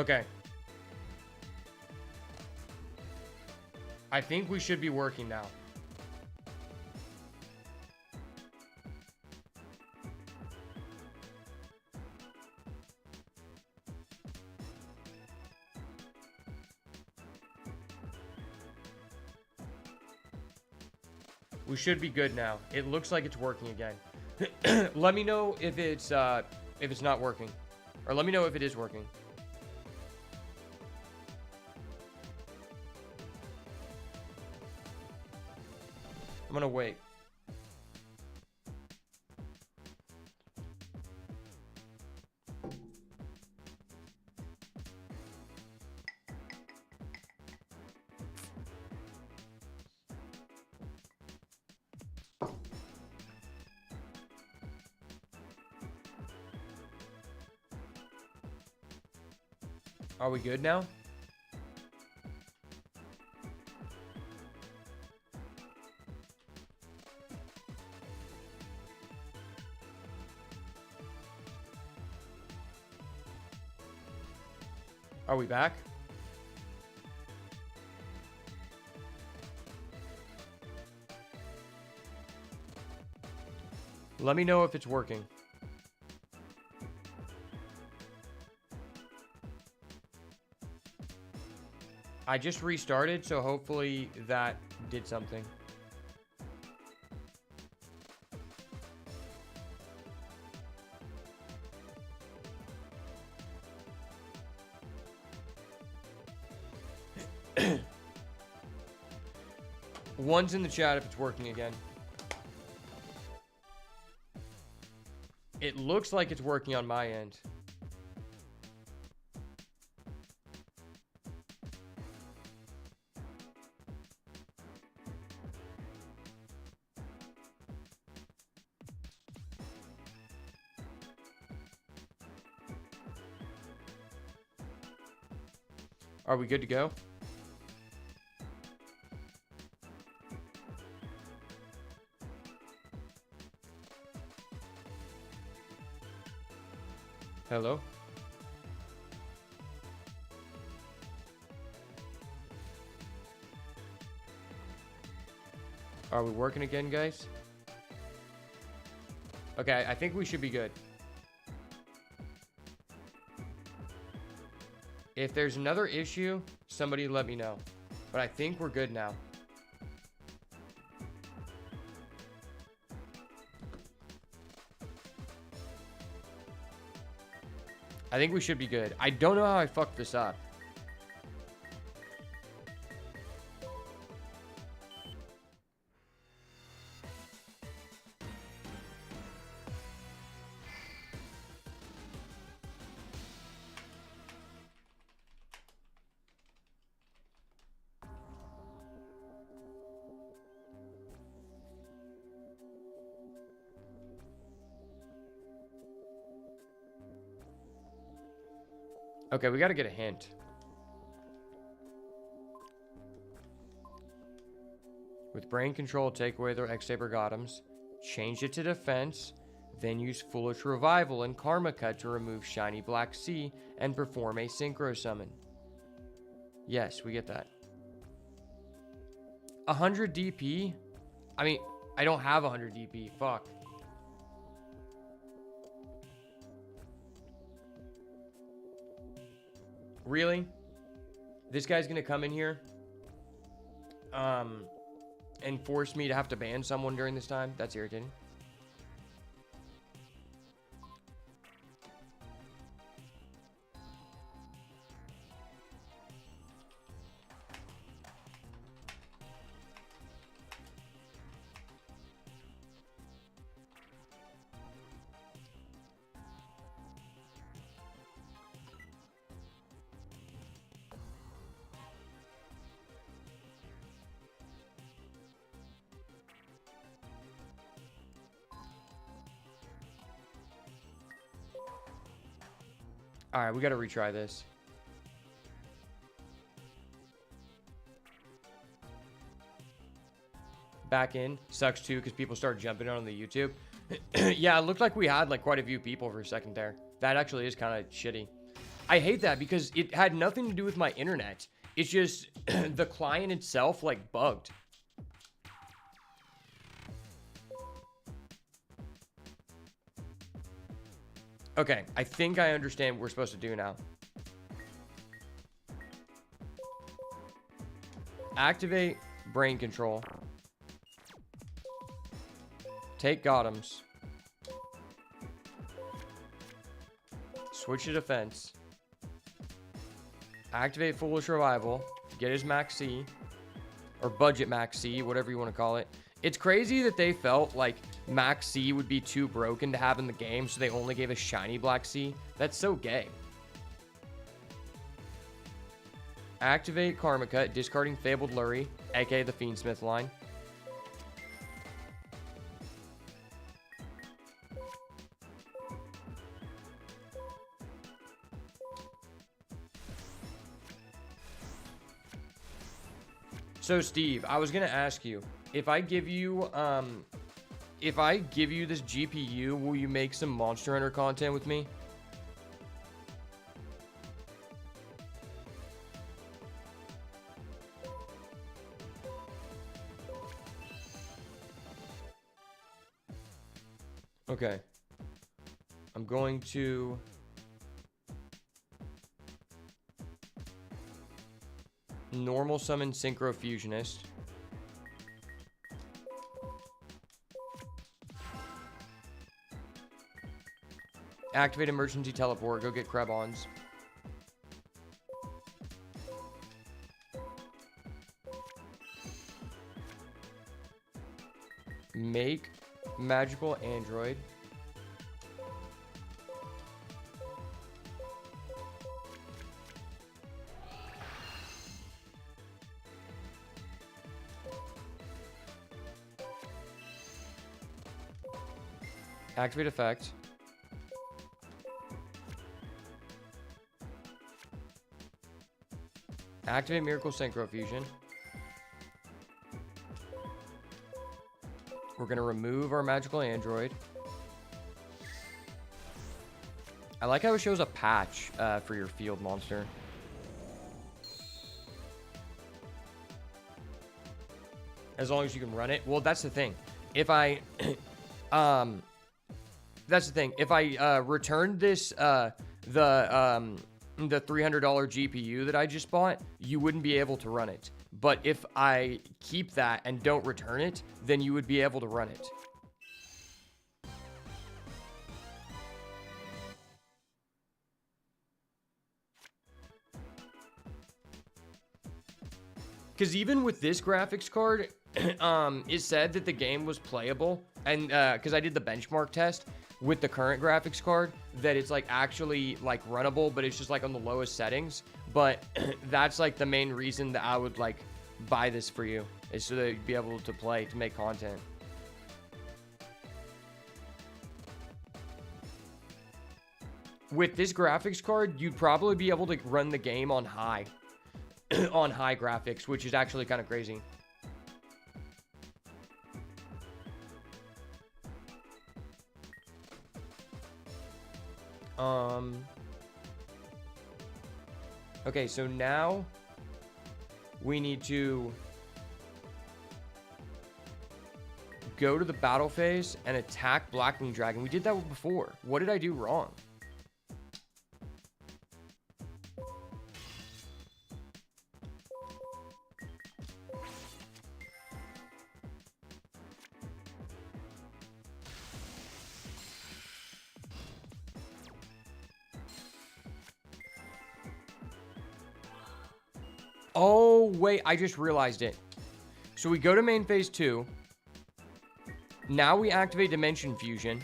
Okay. I think we should be working now. We should be good now. It looks like it's working again. Let me know if it's not working. Or let me know if it is working. I'm gonna wait. Are we good now? Are we back? Let me know if it's working. I just restarted, so hopefully that did something. One's in the chat if it's working again. It looks like it's working on my end. Are we good to go? Hello? Are we working again, guys? Okay, I think we should be good. If there's another issue, somebody let me know. But I think we're good now. I think we should be good. I don't know how I fucked this up. Okay, we gotta get a hint. With brain control, take away their X-Saber Gothams, change it to defense, then use Foolish Revival and Karma Cut to remove Shiny Black Sea and perform a Synchro Summon. Yes, we get that. 100 DP? I mean, I don't have 100 DP. Fuck. Really? This guy's gonna come in here and force me to have to ban someone during this time? That's irritating. All right, we got to retry this. Back in. Sucks too because people start jumping on the YouTube. Yeah, it looked like we had like quite a few people for a second there. That actually is kind of shitty. I hate that because it had nothing to do with my internet. It's just the client itself, like, bugged. Okay, I think I understand what we're supposed to do now. Activate brain control. Take Gothams. Switch to defense. Activate Foolish Revival. Get his Max C. Or budget Max C, whatever you want to call it. It's crazy that they felt like Max C would be too broken to have in the game, so they only gave a shiny Black C. That's so gay. Activate Karma Cut, discarding Fabled Lurie, aka the Fiendsmith line. So Steve, I was gonna ask you, if I give you this GPU, will you make some Monster Hunter content with me? Okay. I'm going to normal summon Synchro Fusionist. Activate Emergency Teleport. Go get Krebons. Make Magical Android. Activate effect. Activate Miracle Synchro Fusion. We're going to remove our Magical Android. I like how it shows a patch for your field monster. As long as you can run it. Well, that's the thing. If I... that's the thing. If I returned this, the $300 GPU that I just bought, you wouldn't be able to run it. But if I keep that and don't return it, then you would be able to run it. Because even with this graphics card, it said that the game was playable. And because I did the benchmark test with the current graphics card, that it's like actually like runnable, but it's just like on the lowest settings. But that's like the main reason that I would like buy this for you, is so that you'd be able to play, to make content. With this graphics card, you'd probably be able to run the game on high. On high graphics, which is actually kind of crazy. Okay, so now we need to go to the battle phase and attack Blackwing Dragon. We did that before. What did I do wrong? Oh, wait, I just realized it. So we go to main phase 2. Now we activate Dimension Fusion.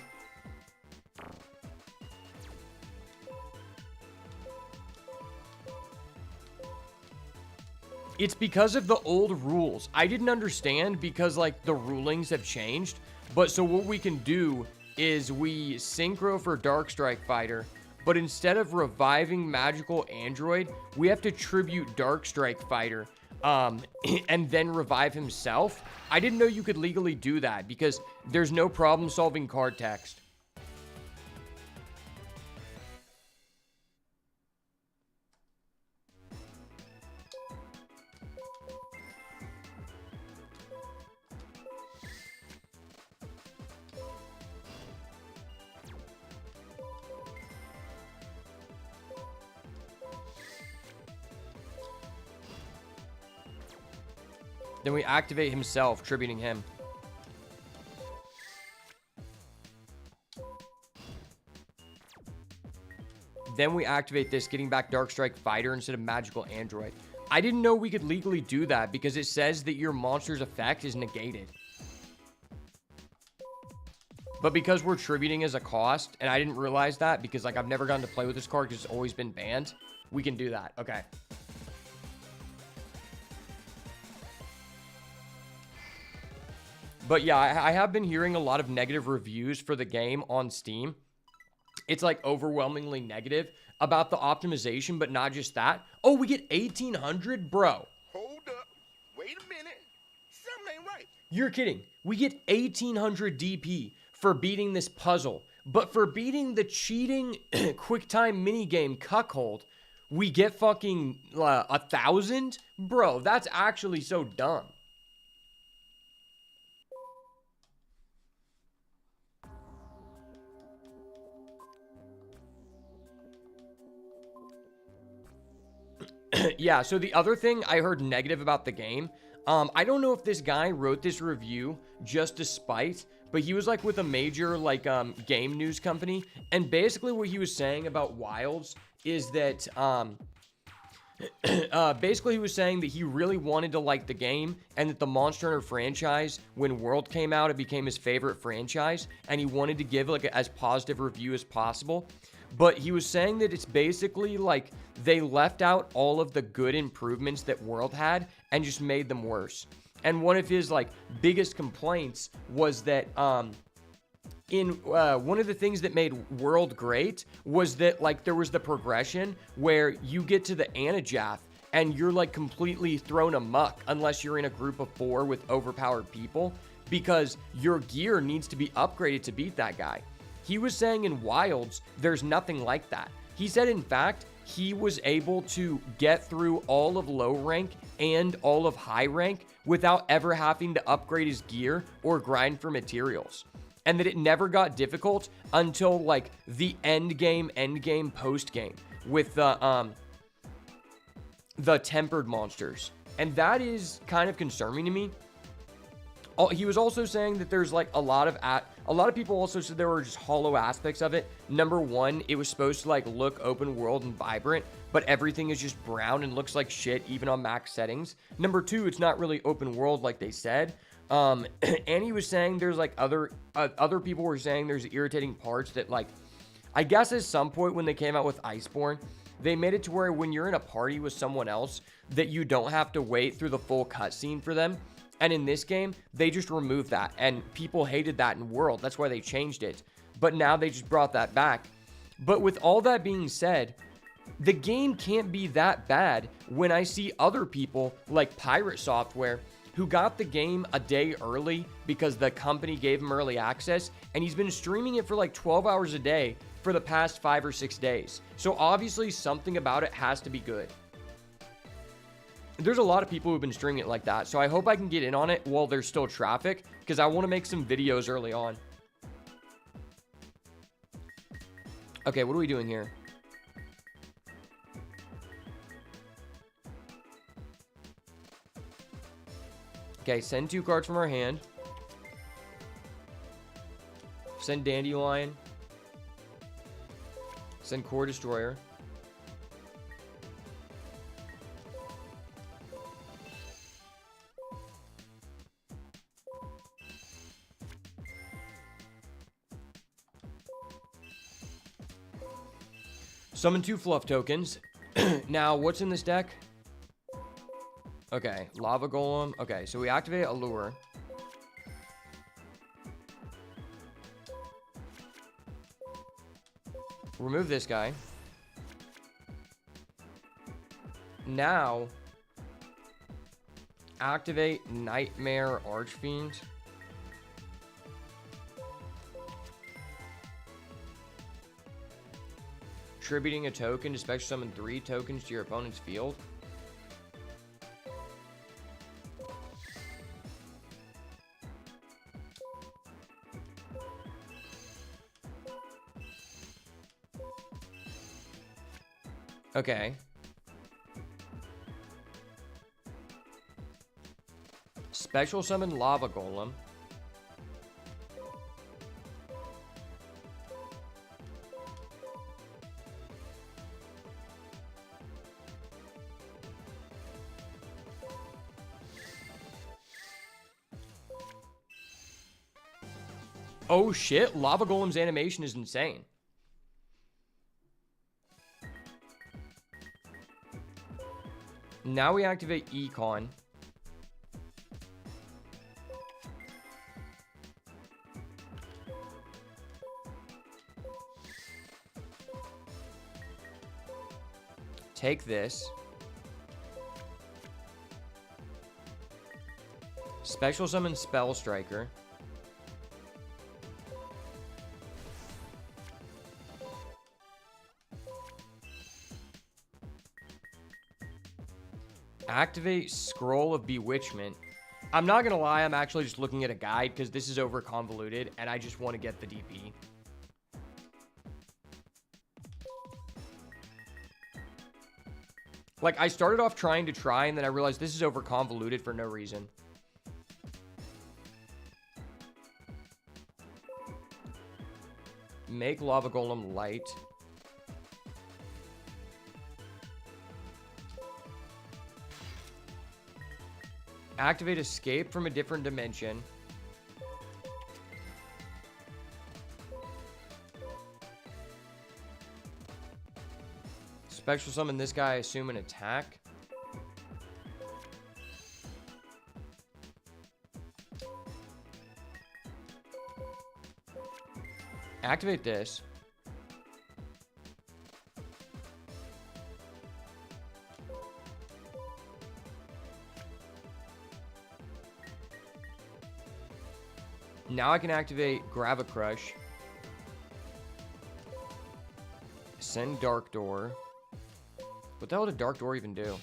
It's because of the old rules. I didn't understand because, like, the rulings have changed. But so what we can do is we synchro for Dark Strike Fighter. But instead of reviving Magical Android, we have to tribute Dark Strike Fighter and then revive himself. I didn't know you could legally do that because there's no problem solving card text. Then we activate himself, tributing him. Then we activate this, getting back Darkstrike Fighter instead of Magical Android. I didn't know we could legally do that because it says that your monster's effect is negated. But because we're tributing as a cost, and I didn't realize that because, like, I've never gotten to play with this card because it's always been banned, we can do that. Okay. But yeah, I have been hearing a lot of negative reviews for the game on Steam. It's like overwhelmingly negative about the optimization, but not just that. Oh, we get 1800, bro. Hold up. Wait a minute. Something ain't right. You're kidding. We get 1800 DP for beating this puzzle, but for beating the cheating QuickTime minigame cuckold, we get fucking 1,000? Bro, that's actually so dumb. Yeah, so the other thing I heard negative about the game, I don't know if this guy wrote this review just to spite, but he was like with a major like game news company, and basically what he was saying about Wilds is that basically he was saying that he really wanted to like the game, and that the Monster Hunter franchise, when World came out, it became his favorite franchise, and he wanted to give like as positive review as possible. But he was saying that it's basically like they left out all of the good improvements that World had and just made them worse. And one of his like biggest complaints was that in one of the things that made World great was that like there was the progression where you get to the Anajath and you're like completely thrown amuck unless you're in a group of 4 with overpowered people, because your gear needs to be upgraded to beat that guy. He was saying in Wilds, there's nothing like that. He said, in fact, he was able to get through all of low rank and all of high rank without ever having to upgrade his gear or grind for materials. And that it never got difficult until like the end game, post game with the tempered monsters. And that is kind of concerning to me. He was also saying that there's like a lot of people also said there were just hollow aspects of it. Number one, it was supposed to like look open world and vibrant, but everything is just brown and looks like shit even on max settings. Number two, it's not really open world like they said. And he was saying there's like other people were saying there's irritating parts that, like, I guess at some point when they came out with Iceborne, they made it to where when you're in a party with someone else that you don't have to wait through the full cutscene for them. And in this game, they just removed that, and people hated that in World. That's why they changed it. But now they just brought that back. But with all that being said, the game can't be that bad when I see other people like Pirate Software who got the game a day early because the company gave him early access, and he's been streaming it for like 12 hours a day for the past 5 or 6 days. So obviously something about it has to be good. There's a lot of people who've been streaming it like that, so I hope I can get in on it while there's still traffic, because I want to make some videos early on. Okay, what are we doing here? Okay, send 2 cards from our hand. Send Dandelion. Send Core Destroyer. Summon 2 fluff tokens. Now, what's in this deck? Okay, Lava Golem. Okay, so we activate Allure. Remove this guy. Now, activate Nightmare Archfiend. Attributing a token to special summon 3 tokens to your opponent's field. Okay. Special summon Lava Golem. Oh shit, Lava Golem's animation is insane. Now we activate Econ. Take this. Special summon Spell Striker. Activate Scroll of Bewitchment. I'm not gonna lie, I'm actually just looking at a guide because this is over convoluted and I just want to get the DP. Like, I started off trying to try and then I realized this is over convoluted for no reason. Make Lava Golem light. Activate Escape from a different dimension. Special summon this guy, assume an attack. Activate this. Now I can activate Gravicrush. Send Dark Door. What the hell did Dark Door even do?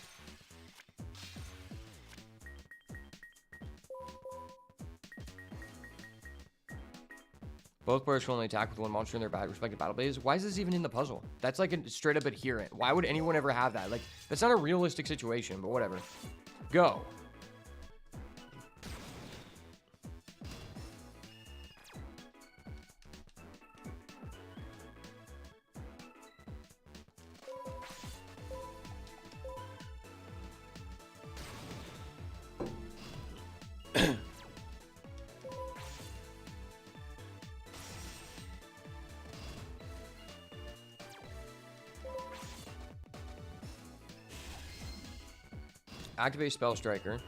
Both players can only attack with one monster in their respective battle phase. Why is this even in the puzzle? That's like a straight up adherent. Why would anyone ever have that? Like, that's not a realistic situation, but whatever. Go. Activate Spell Striker.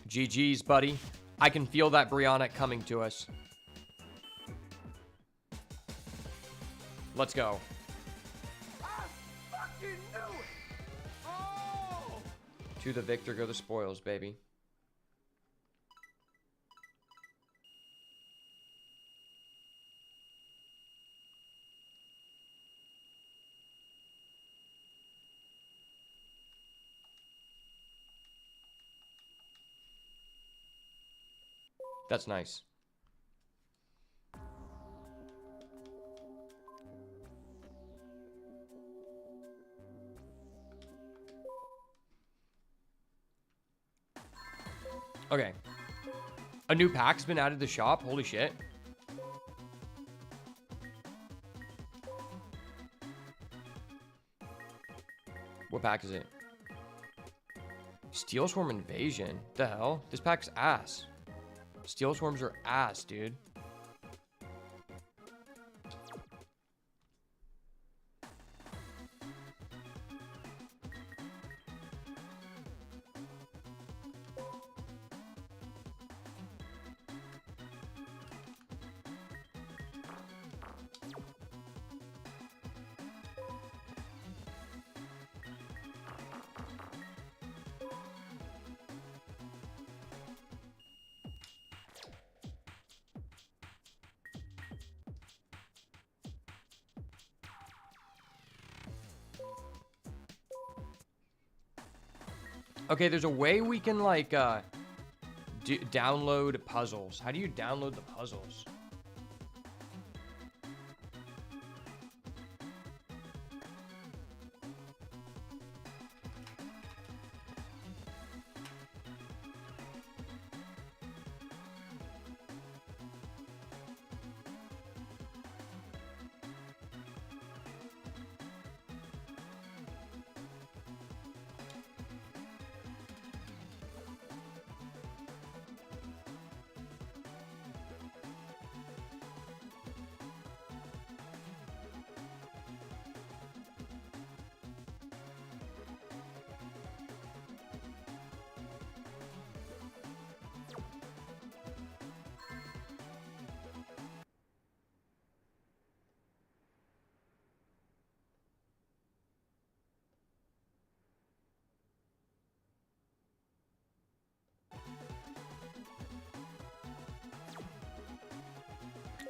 GG's, buddy. I can feel that Brionic coming to us. Let's go. I fucking knew it! Oh! To the victor go the spoils, baby. That's nice. Okay. A new pack's been added to the shop. Holy shit. What pack is it? Steel Swarm Invasion. The hell? This pack's ass. Steel Swarms are ass, dude. Okay, there's a way we can, like, download puzzles. How do you download the puzzles?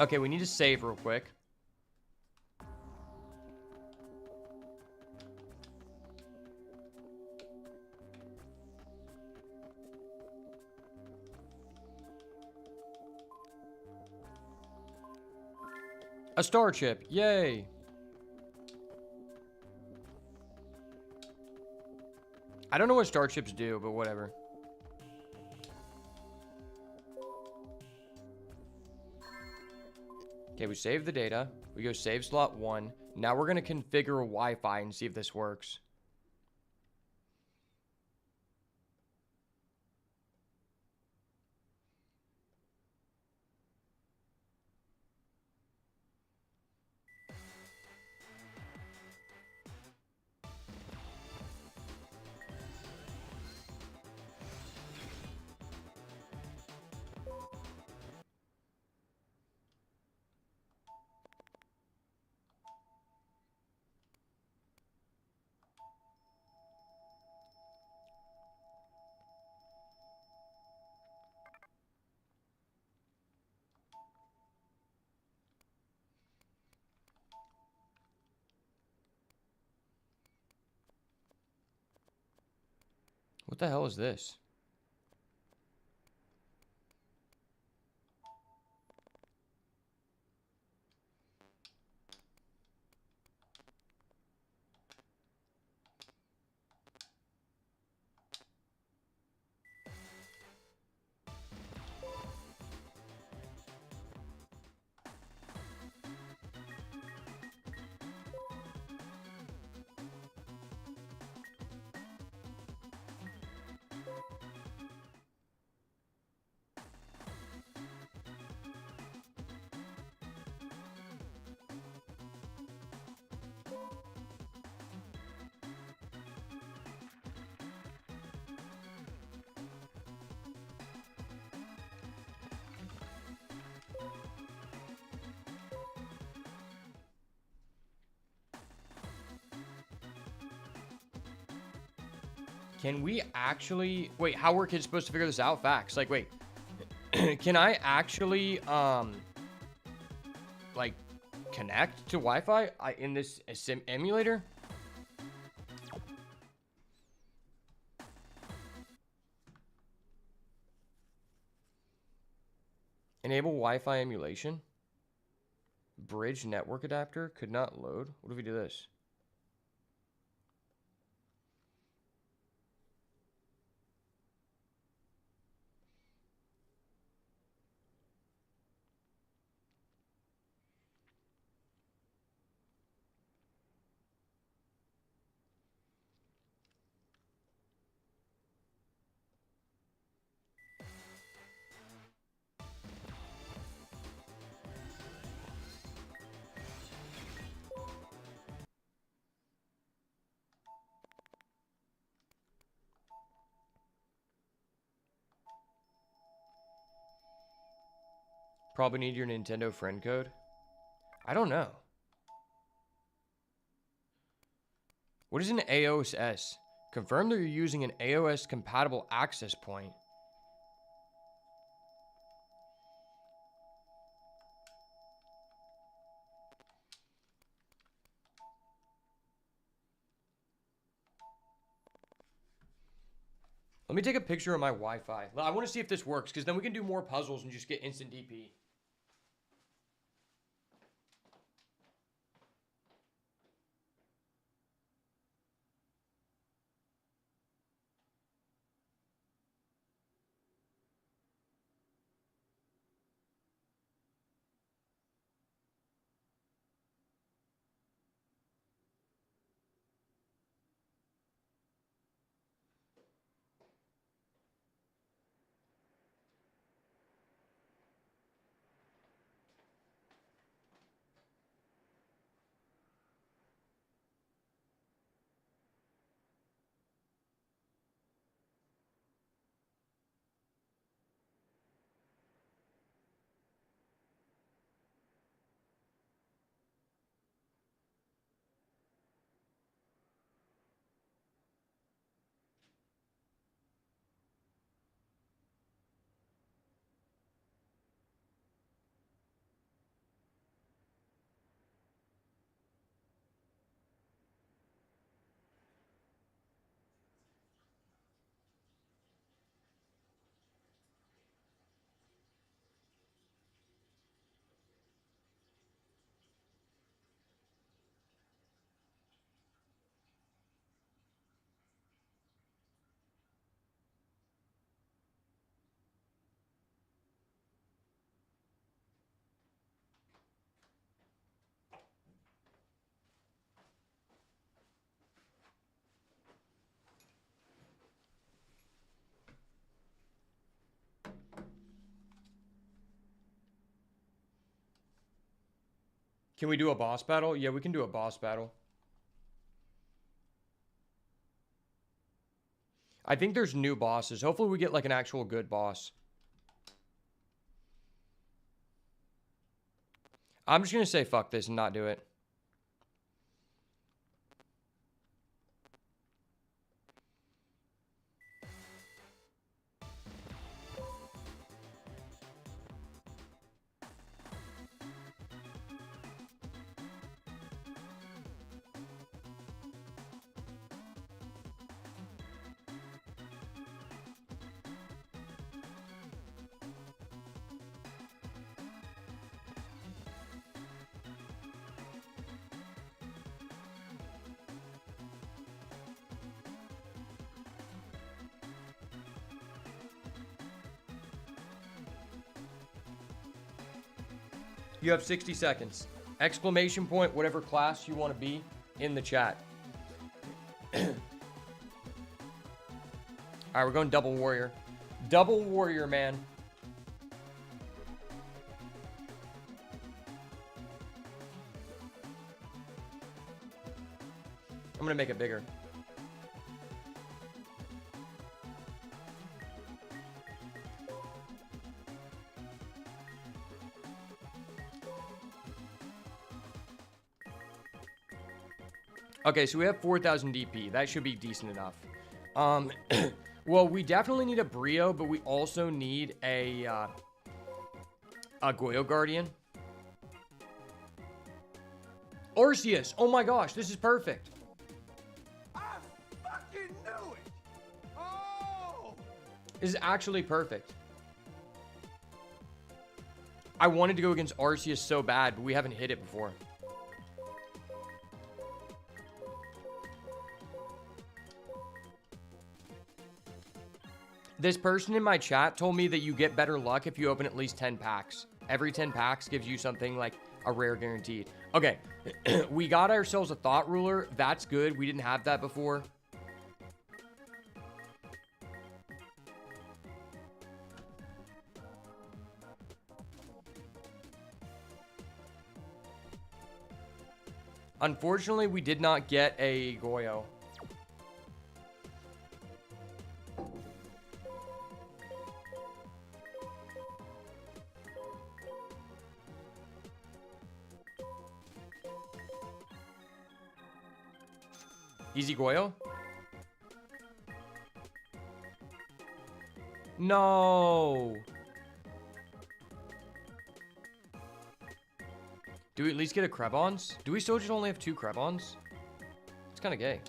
Okay, we need to save real quick. A star chip. Yay. I don't know what star chips do, but whatever. Okay, we save the data. We go save slot 1. Now we're going to configure Wi-Fi and see if this works. What the hell is this? Can we actually... Wait, how were kids supposed to figure this out? Facts. Like, wait. Can I actually, like, connect to Wi-Fi in this sim emulator? Enable Wi-Fi emulation. Bridge network adapter could not load. What if we do this? Probably need your Nintendo friend code. I don't know. What is an AOS? Confirm that you're using an AOS compatible access point. Let me take a picture of my Wi-Fi. I want to see if this works, because then we can do more puzzles and just get instant DP. Can we do a boss battle? Yeah, we can do a boss battle. I think there's new bosses. Hopefully we get like an actual good boss. I'm just going to say fuck this and not do it. You have 60 seconds. Exclamation point, whatever class you want to be, in the chat. Alright, we're going double warrior. Double warrior, man. I'm gonna make it bigger. Okay, so we have 4,000 DP. That should be decent enough. Well, we definitely need a Brio, but we also need a Goyo Guardian. Arceus! Oh my gosh, this is perfect. I fucking knew it. Oh. This is actually perfect. I wanted to go against Arceus so bad, but we haven't hit it before. This person in my chat told me that you get better luck if you open at least 10 packs. Every 10 packs gives you something like a rare guaranteed. Okay, we got ourselves a thought ruler. That's good. We didn't have that before. Unfortunately, we did not get a Goyo. Easy Goyo? No. Do we at least get a Krebons? Do we still just only have 2 Krebons? It's kind of gay.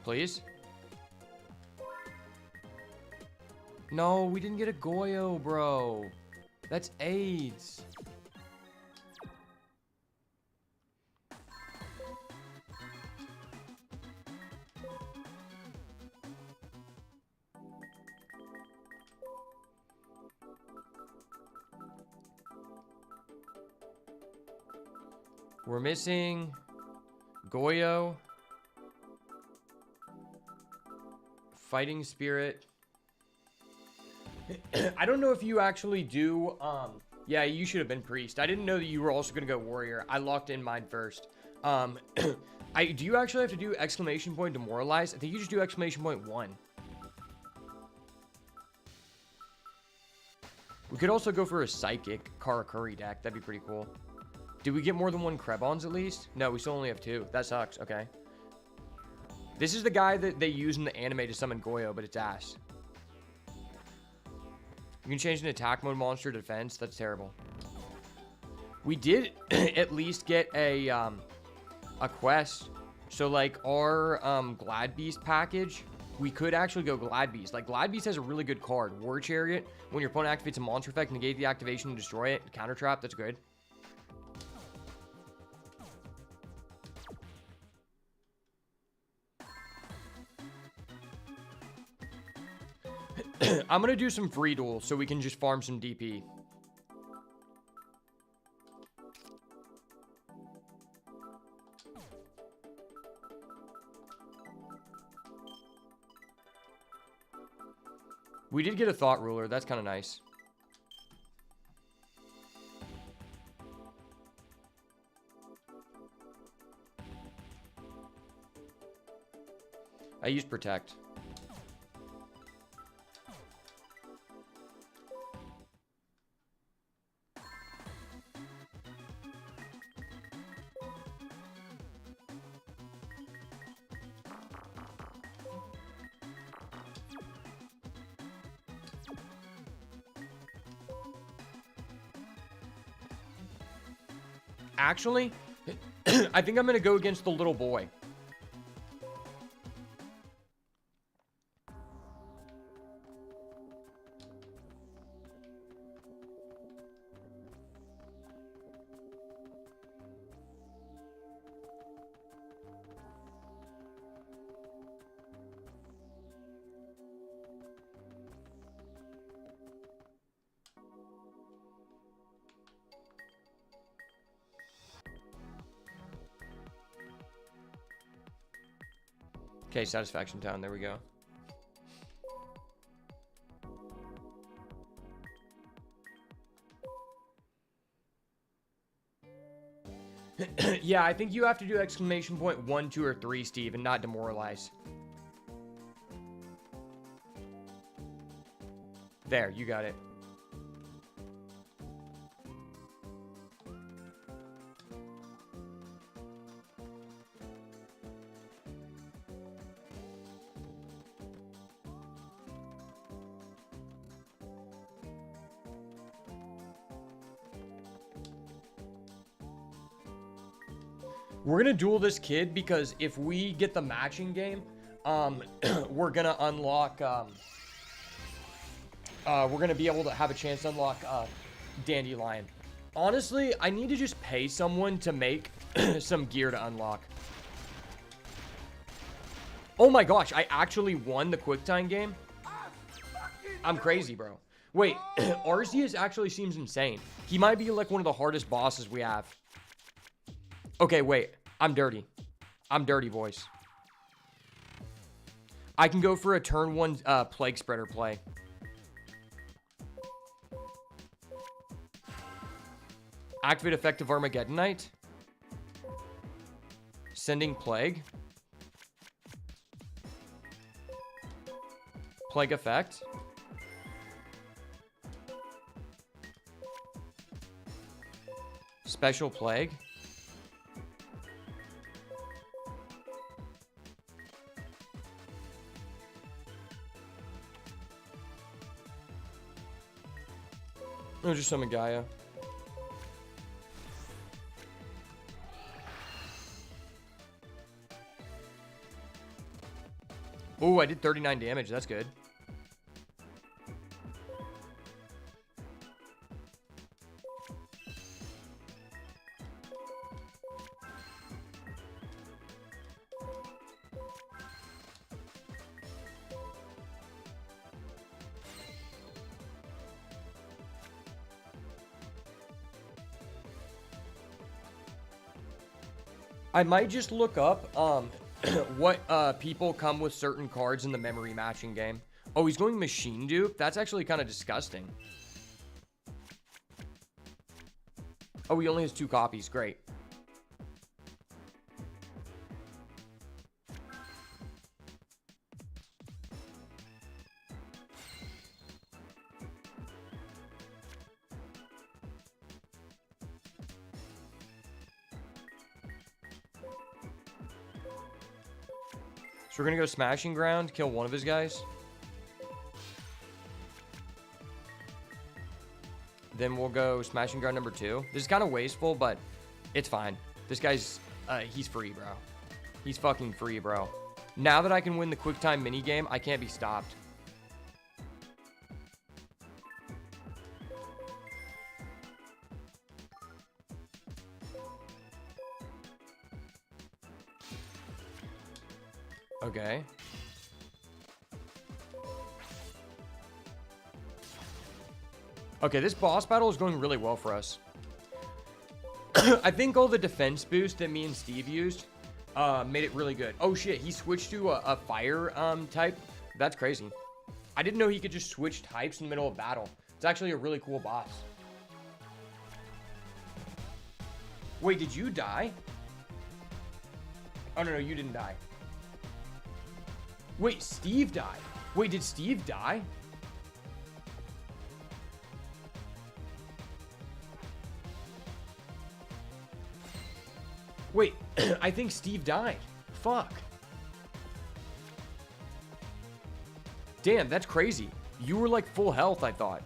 Please? No, we didn't get a Goyo, bro. That's AIDS. We're missing Goyo, Fighting Spirit. I don't know if you actually do, yeah, you should have been Priest. I didn't know that you were also going to go Warrior. I locked in mine first. Do you actually have to do exclamation point Demoralize? I think you just do exclamation point 1. We could also go for a Psychic Karakuri deck. That'd be pretty cool. Did we get more than 1 Krebons at least? No, we still only have 2. That sucks. Okay. This is the guy that they use in the anime to summon Goyo, but it's ass. You can change an attack mode monster to defense. That's terrible. We did at least get a quest. So like our Glad Beast package, we could actually go Glad Beast. Like Glad Beast has a really good card. War Chariot. When your opponent activates a monster effect, negate the activation and destroy it. Counter trap. That's good. I'm going to do some free duels so we can just farm some DP. We did get a thought ruler. That's kind of nice. I used protect. Actually, I think I'm going to go against the little boy. Okay, Satisfaction Town. There we go. Yeah, I think you have to do exclamation point 1, 2, or 3, Steve, and not demoralize. There, you got it. We're gonna duel this kid because if we get the matching game, we're gonna unlock, we're gonna be able to have a chance to unlock, Dandelion. Honestly, I need to just pay someone to make some gear to unlock. Oh my gosh, I actually won the QuickTime game? I'm crazy, bro. Wait, Arceus actually seems insane. He might be like one of the hardest bosses we have. Okay, wait. I'm dirty. I'm dirty, boys. I can go for a turn 1 Plague Spreader play. Activate effective Armageddonite. Sending Plague. Plague effect. Special Plague. Or just summon Gaia. Oh, I did 39 damage. That's good. I might just look up what people come with certain cards in the memory matching game. Oh, he's going machine dupe? That's actually kind of disgusting. Oh, he only has 2 copies. Great. So we're gonna go Smashing Ground, kill one of his guys. Then we'll go Smashing Ground number 2. This is kind of wasteful, but it's fine. This guy's, he's free, bro. He's fucking free, bro. Now that I can win the QuickTime minigame, I can't be stopped. Okay. Okay, this boss battle is going really well for us. I think all the defense boost that me and Steve used made it really good. Oh shit, he switched to a fire type. That's crazy. I didn't know he could just switch types in the middle of battle. It's actually a really cool boss. Wait, did you die? Oh, no, you didn't die. Wait, Steve died. Wait, did Steve die? Wait, I think Steve died. Fuck. Damn, that's crazy. You were like full health, I thought.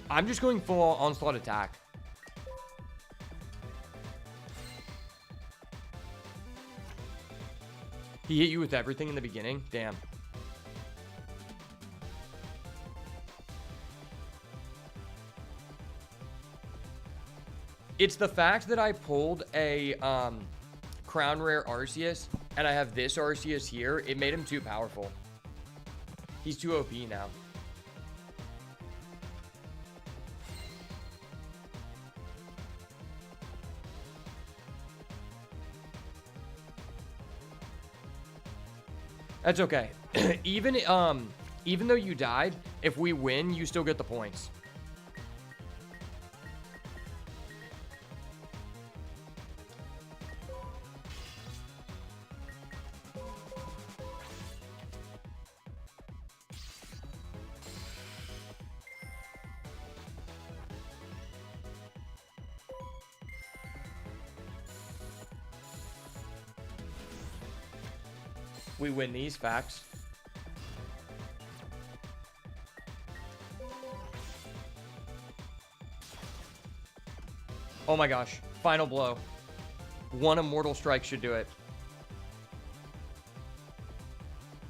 I'm just going full onslaught attack. He hit you with everything in the beginning? Damn. It's the fact that I pulled a crown rare Arceus and I have this Arceus here. It made him too powerful. He's too OP now. That's okay. Even though you died, if we win, you still get the points. We win these, facts. Oh my gosh. Final blow. One Immortal Strike should do it.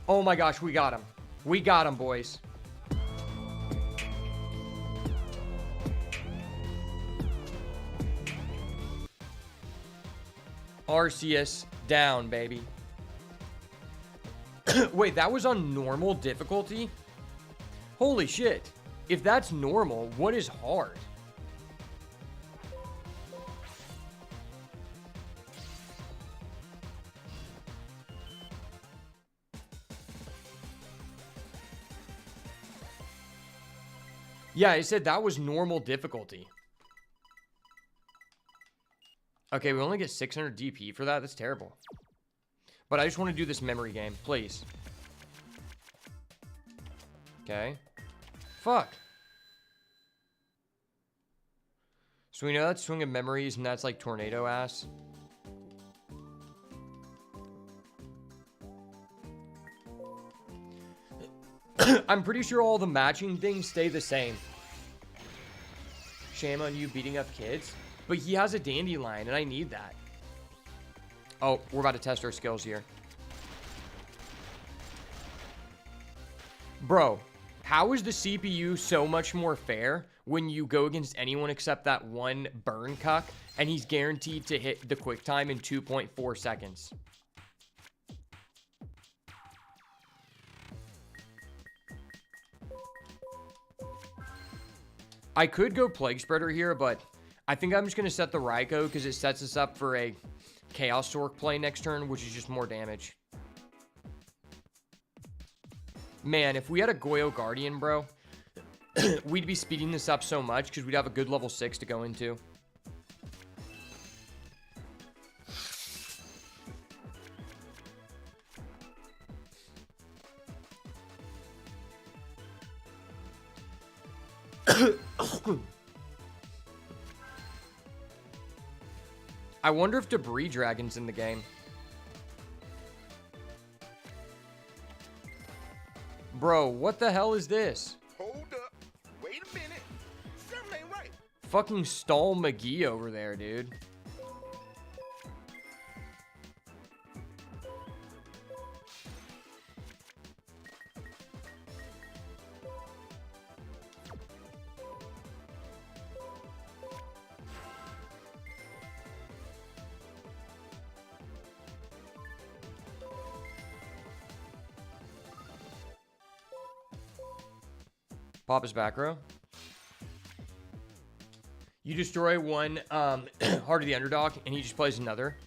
Oh my gosh, we got him. We got him, boys. Arceus down, baby. Wait, that was on normal difficulty? Holy shit. If that's normal, what is hard? Yeah, I said that was normal difficulty. Okay, we only get 600 DP for that. That's terrible. But I just want to do this memory game, please. Okay. Fuck. So we know that's Swing of Memories, and that's like Tornado Ass. I'm pretty sure all the matching things stay the same. Shame on you beating up kids. But he has a Dandelion, and I need that. Oh, we're about to test our skills here. Bro, how is the CPU so much more fair when you go against anyone except that one burn cuck, and he's guaranteed to hit the quick time in 2.4 seconds? I could go Plague Spreader here, but I think I'm just going to set the Raikou because it sets us up for a Chaos Sork play next turn, which is just more damage. Man, if we had a Goyo Guardian, bro, we'd be speeding this up so much because we'd have a good level 6 to go into. I wonder if Debris Dragon's in the game. Bro, what the hell is this? Hold up. Wait a minute. Something ain't right. Fucking Stall McGee over there, dude. Pop his back row. You destroy one Heart of the Underdog, and he just plays another.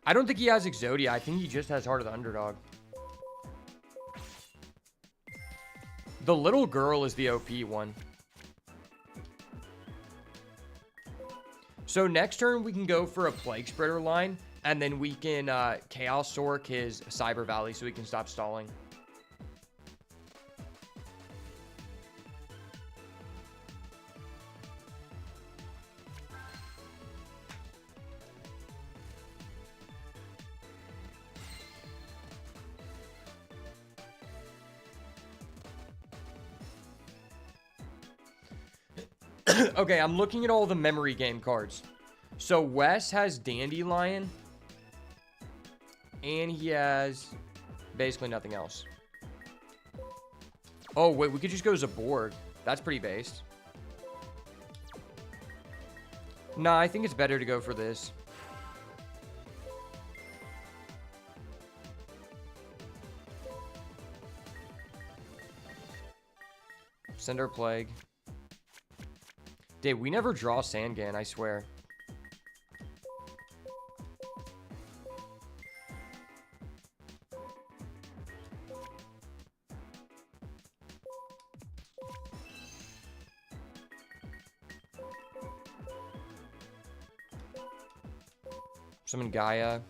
I don't think he has Exodia. I think he just has Heart of the Underdog. The little girl is the OP one. So next turn, we can go for a Plague Spreader line, and then we can Chaos Sork his Cyber Valley so we can stop stalling. Okay, I'm looking at all the memory game cards. So Wes has Dandelion, and he has basically nothing else. Oh, wait, we could just go Zaborg. That's pretty based. Nah, I think it's better to go for this. Cinder Plague. Dude, we never draw Sangan, I swear. Summon Gaia.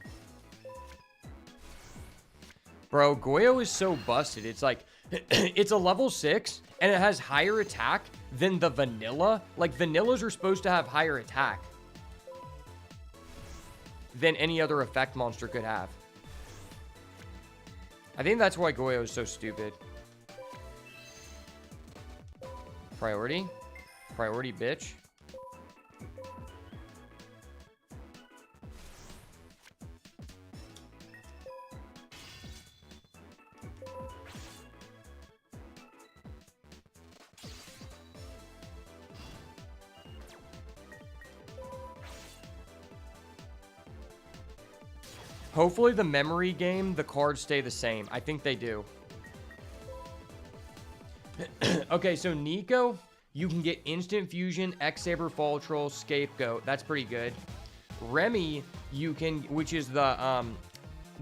Bro, Goyo is so busted. It's like, it's a level 6, and it has higher attack than the vanilla. Like, vanillas are supposed to have higher attack than any other effect monster could have. I think that's why Goyo is so stupid. Priority? Priority, bitch. Hopefully the memory game, the cards stay the same. I think they do. Okay, so Nico, you can get Instant Fusion, X-Saber Fall Troll, Scapegoat. That's pretty good. Remy, you can, which is the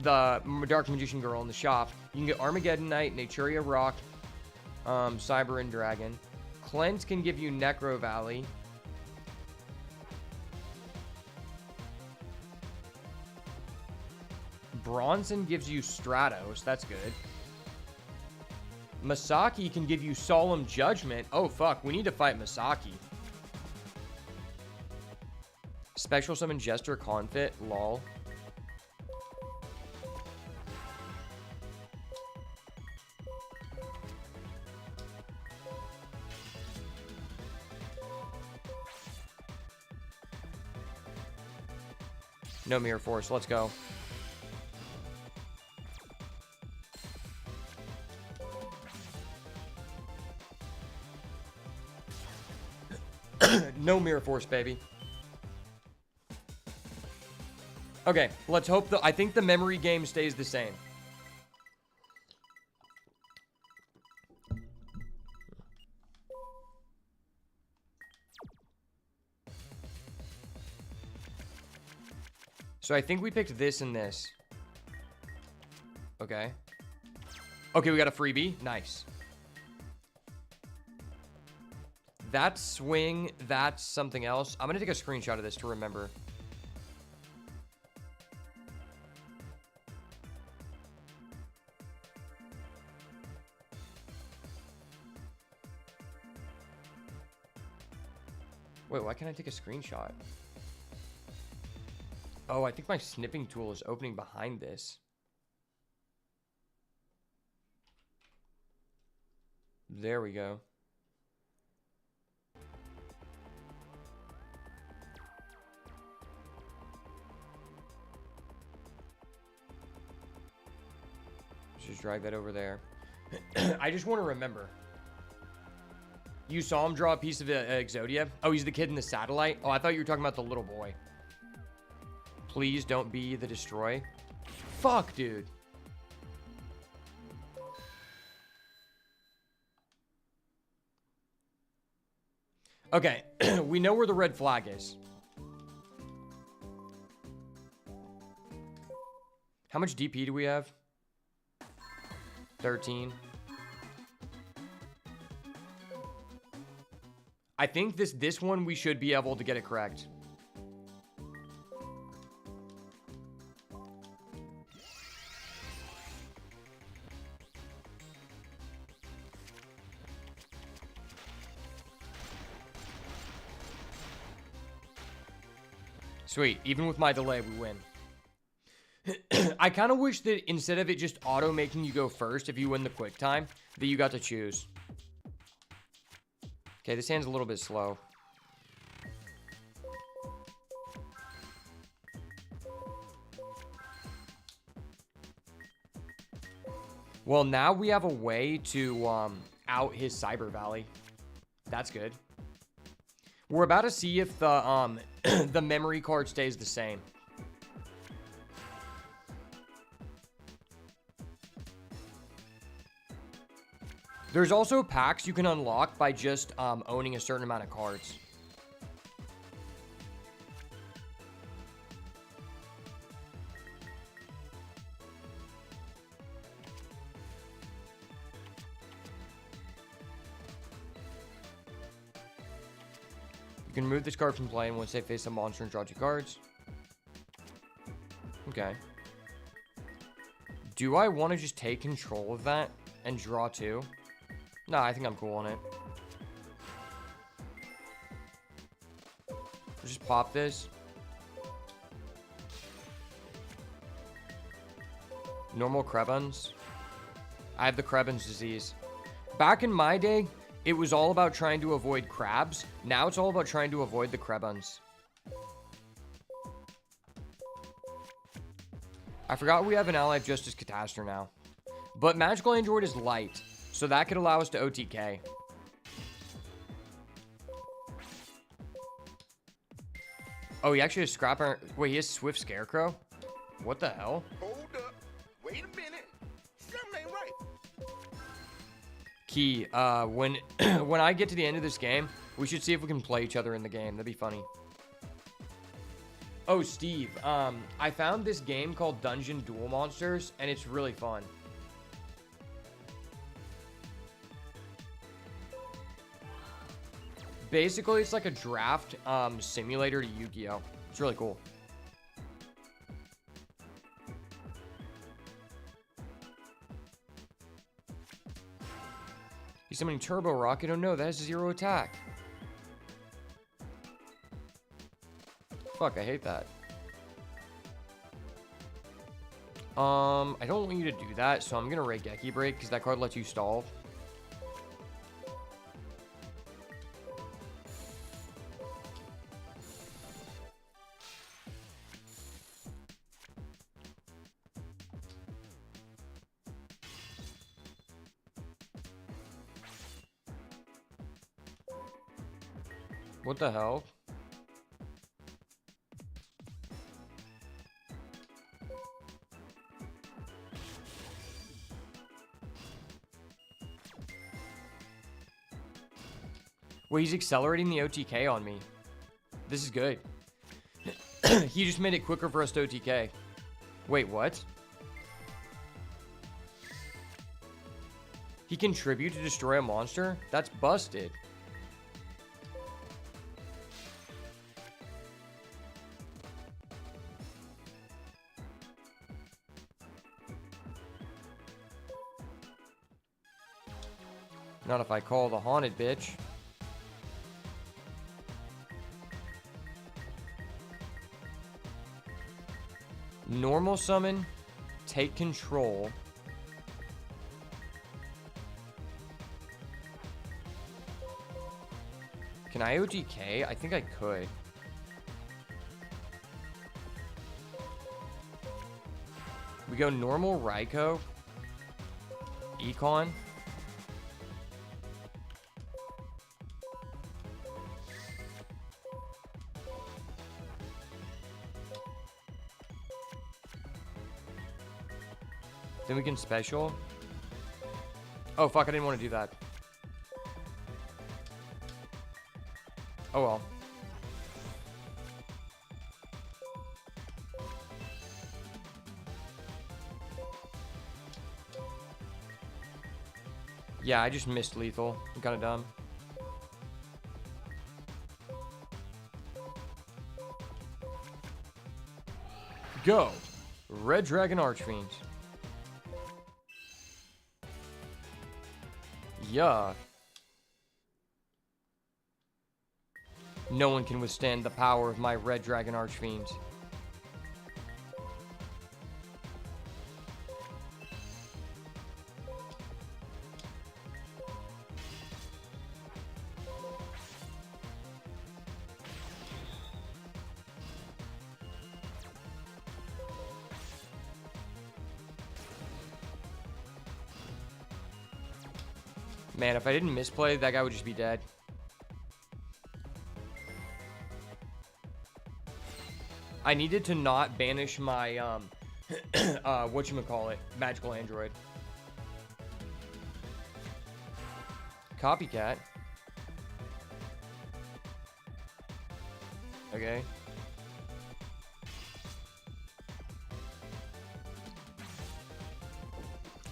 Dark Magician girl in the shop. You can get Armageddon Knight, Naturia Rock, Cyber and Dragon. Cleanse can give you Necro Valley. Bronson gives you Stratos. That's good. Masaki can give you Solemn Judgment. Oh, fuck. We need to fight Masaki. Special Summon Jester Confit. Lol. No Mirror Force. Let's go. No Mirror Force, baby. Okay, let's hope I think the memory game stays the same. So I think we picked this and this. Okay. Okay, we got a freebie. Nice. That's swing. That's something else. I'm going to take a screenshot of this to remember. Wait, why can't I take a screenshot? Oh, I think my snipping tool is opening behind this. There we go. Just drag that over there. I just want to remember. You saw him draw a piece of Exodia? Oh, he's the kid in the satellite? Oh, I thought you were talking about the little boy. Please don't be the destroy. Fuck, dude. Okay, we know where the red flag is. How much DP do we have? 13. I think this one we should be able to get it correct. Sweet. Even with my delay, we win. I kind of wish that instead of it just auto making you go first if you win the quick time, that you got to choose. Okay, this hand's a little bit slow. Well, now we have a way to out his Cyber Valley. That's good. We're about to see if the the memory card stays the same. There's also packs you can unlock by just owning a certain amount of cards. You can remove this card from play, and once they face a monster and draw 2 cards. Okay. Do I want to just take control of that and draw 2? No, I think I'm cool on it. Just pop this. Normal Krebons. I have the Krebons disease. Back in my day, it was all about trying to avoid crabs. Now it's all about trying to avoid the Krebons. I forgot we have an ally of Justice Catastor now. But Magical Android is light, so that could allow us to OTK. Oh, he actually has Scrapper. Wait, he has Swift Scarecrow? What the hell? Hold up. Wait a minute. Something ain't right. Key, when when I get to the end of this game, we should see if we can play each other in the game. That'd be funny. Oh, Steve, I found this game called Dungeon Duel Monsters, and it's really fun. Basically, it's like a draft simulator to Yu-Gi-Oh! It's really cool. He's summoning Turbo Rocket. Oh no, that has 0 attack. Fuck, I hate that. I don't want you to do that, so I'm gonna Raigeki Break because that card lets you stall. What the hell? Wait, he's accelerating the OTK on me. This is good. He just made it quicker for us to OTK. Wait, what? He contribute to destroy a monster? That's busted. Not if I call the haunted bitch. Normal summon, take control. Can I OTK? I think I could. We go normal Raikou. Econ. Then we can special. Oh, fuck, I didn't want to do that. Oh well. Yeah, I just missed lethal. I'm kind of dumb. Go. Red Dragon Archfiends. Yuck. No one can withstand the power of my Red Dragon Archfiends. Man, if I didn't misplay, that guy would just be dead. I needed to not banish my, whatchamacallit, magical android. Copycat. Okay.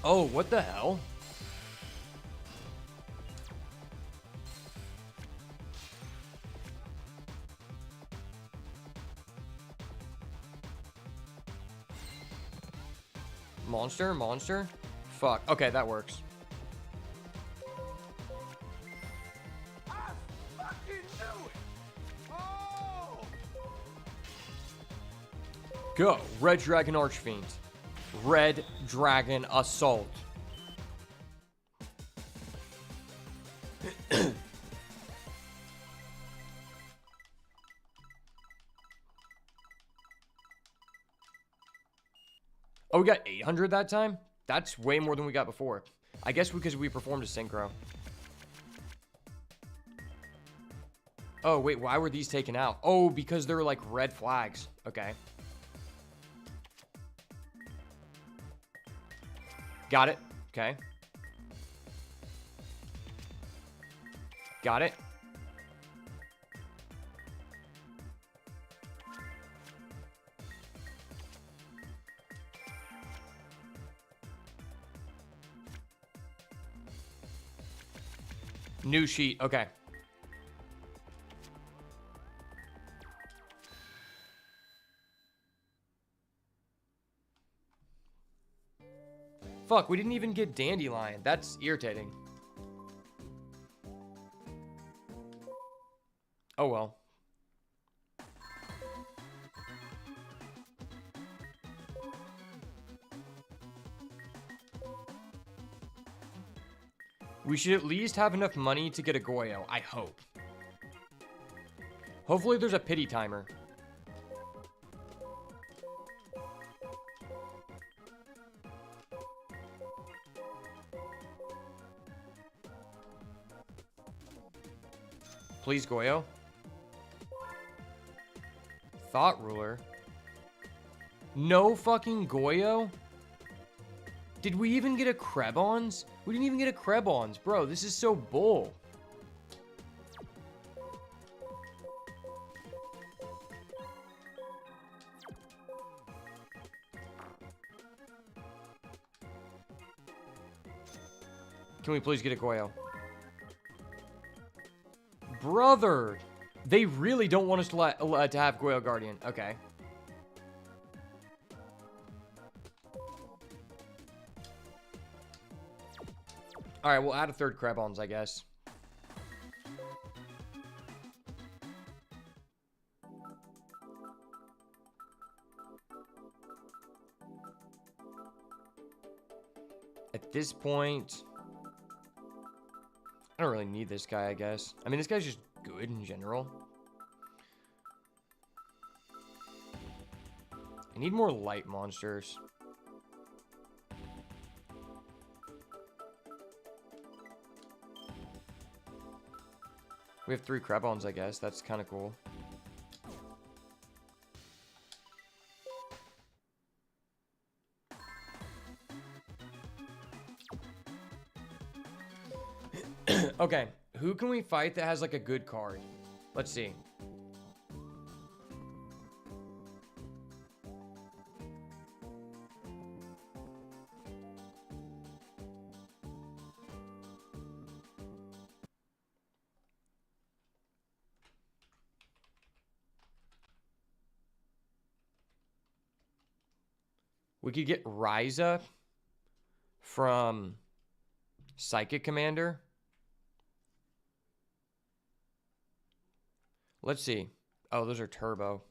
Oh, what the hell? Monster? Fuck. Okay, that works. I fucking knew it. Oh! Go. Red Dragon Archfiends. Red Dragon Assault. Oh, we got 800 that time? That's way more than we got before. I guess because we performed a synchro. Oh, wait, why were these taken out? Oh, because they're like red flags. Okay. Got it. Okay. Got it. New sheet. Okay. Fuck, we didn't even get Dandelion. That's irritating. Oh well. We should at least have enough money to get a Goyo, I hope. Hopefully there's a pity timer. Please, Goyo. Thought Ruler. No fucking Goyo? Did we even get a Krebons? We didn't even get a Krebons. Bro, this is so bull. Can we please get a Goyo? Brother! They really don't want us to have Goyo Guardian. Okay. Alright, we'll add a third Krebons, I guess. At this point, I don't really need this guy, I guess. I mean, this guy's just good in general. I need more light monsters. We have 3 Krebons, I guess. That's kind of cool. Okay, who can we fight that has like a good card? Let's see. We could get Ryza from Psychic Commander. Let's see. Oh, those are turbo.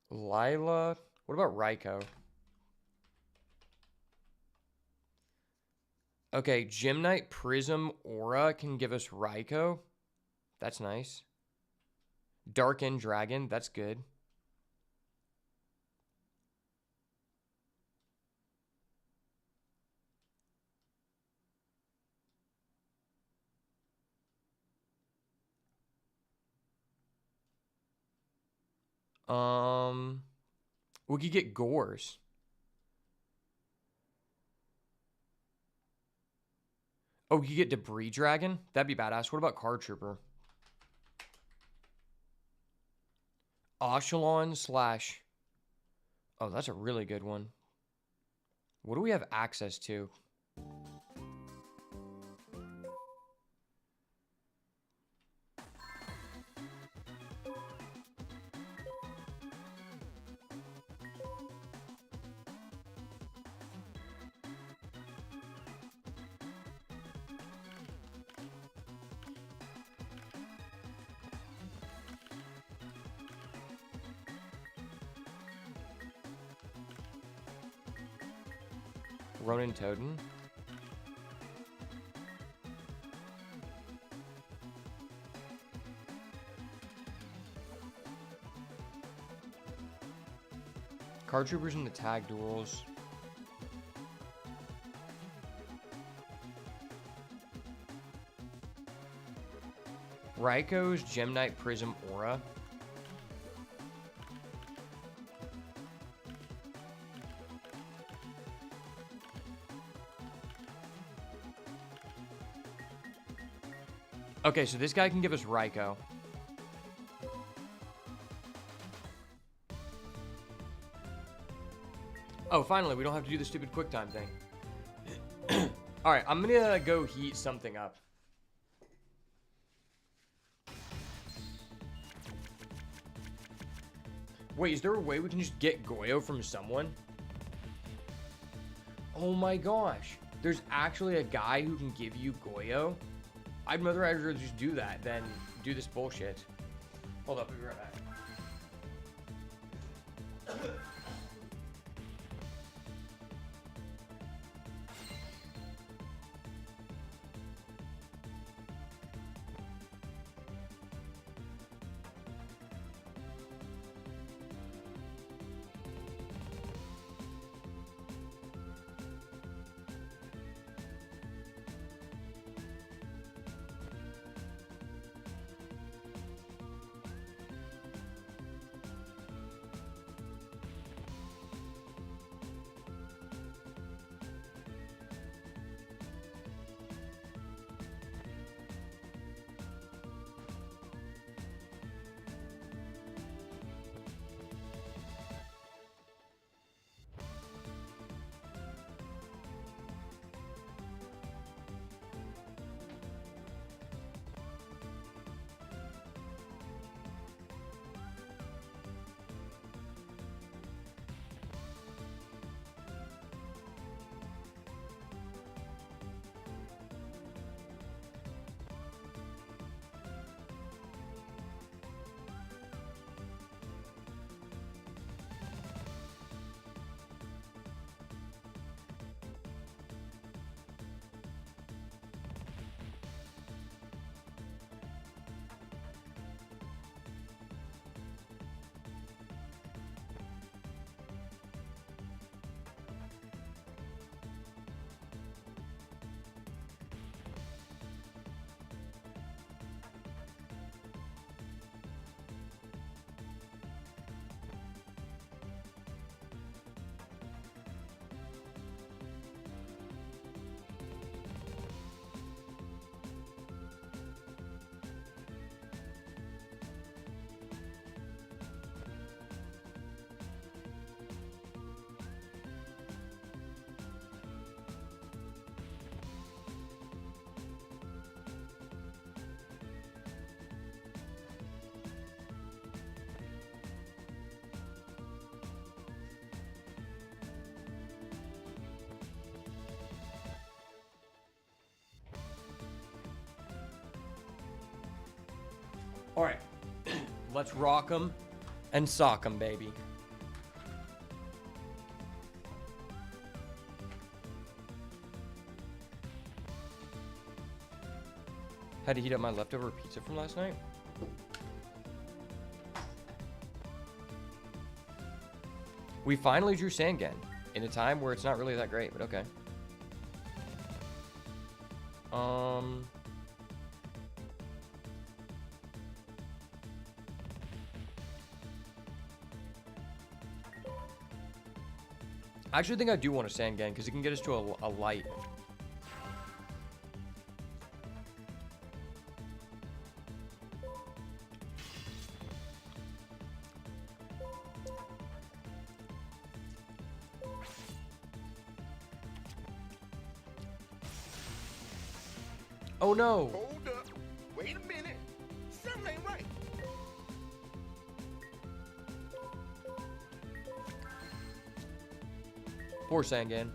Lila. What about Raikou? Okay, Gymnite Prism Aura can give us Raikou. That's nice. Dark End Dragon. That's good. We could get Gores. Oh, you get Debris Dragon? That'd be badass. What about Card Trooper? Oshalon slash... Oh, that's a really good one. What do we have access to? Ronin Totem. Card Troopers in the tag duels. Raikou's Gemknight Prism Aura. Okay, so this guy can give us Raikou. Oh, finally, we don't have to do the stupid QuickTime thing. Alright, I'm gonna go heat something up. Wait, is there a way we can just get Yugioh from someone? Oh my gosh. There's actually a guy who can give you Yugioh? I'd rather just do that than do this bullshit. Hold up, I'll be right back. Alright. Let's rock 'em and sock 'em, baby. Had to heat up my leftover pizza from last night. We finally drew Sangen in a time where it's not really that great, but okay. I actually think I do want a Sangen because it can get us to a light. Oh no! Hold up. Wait a minute. Something ain't right. Poor Sangan.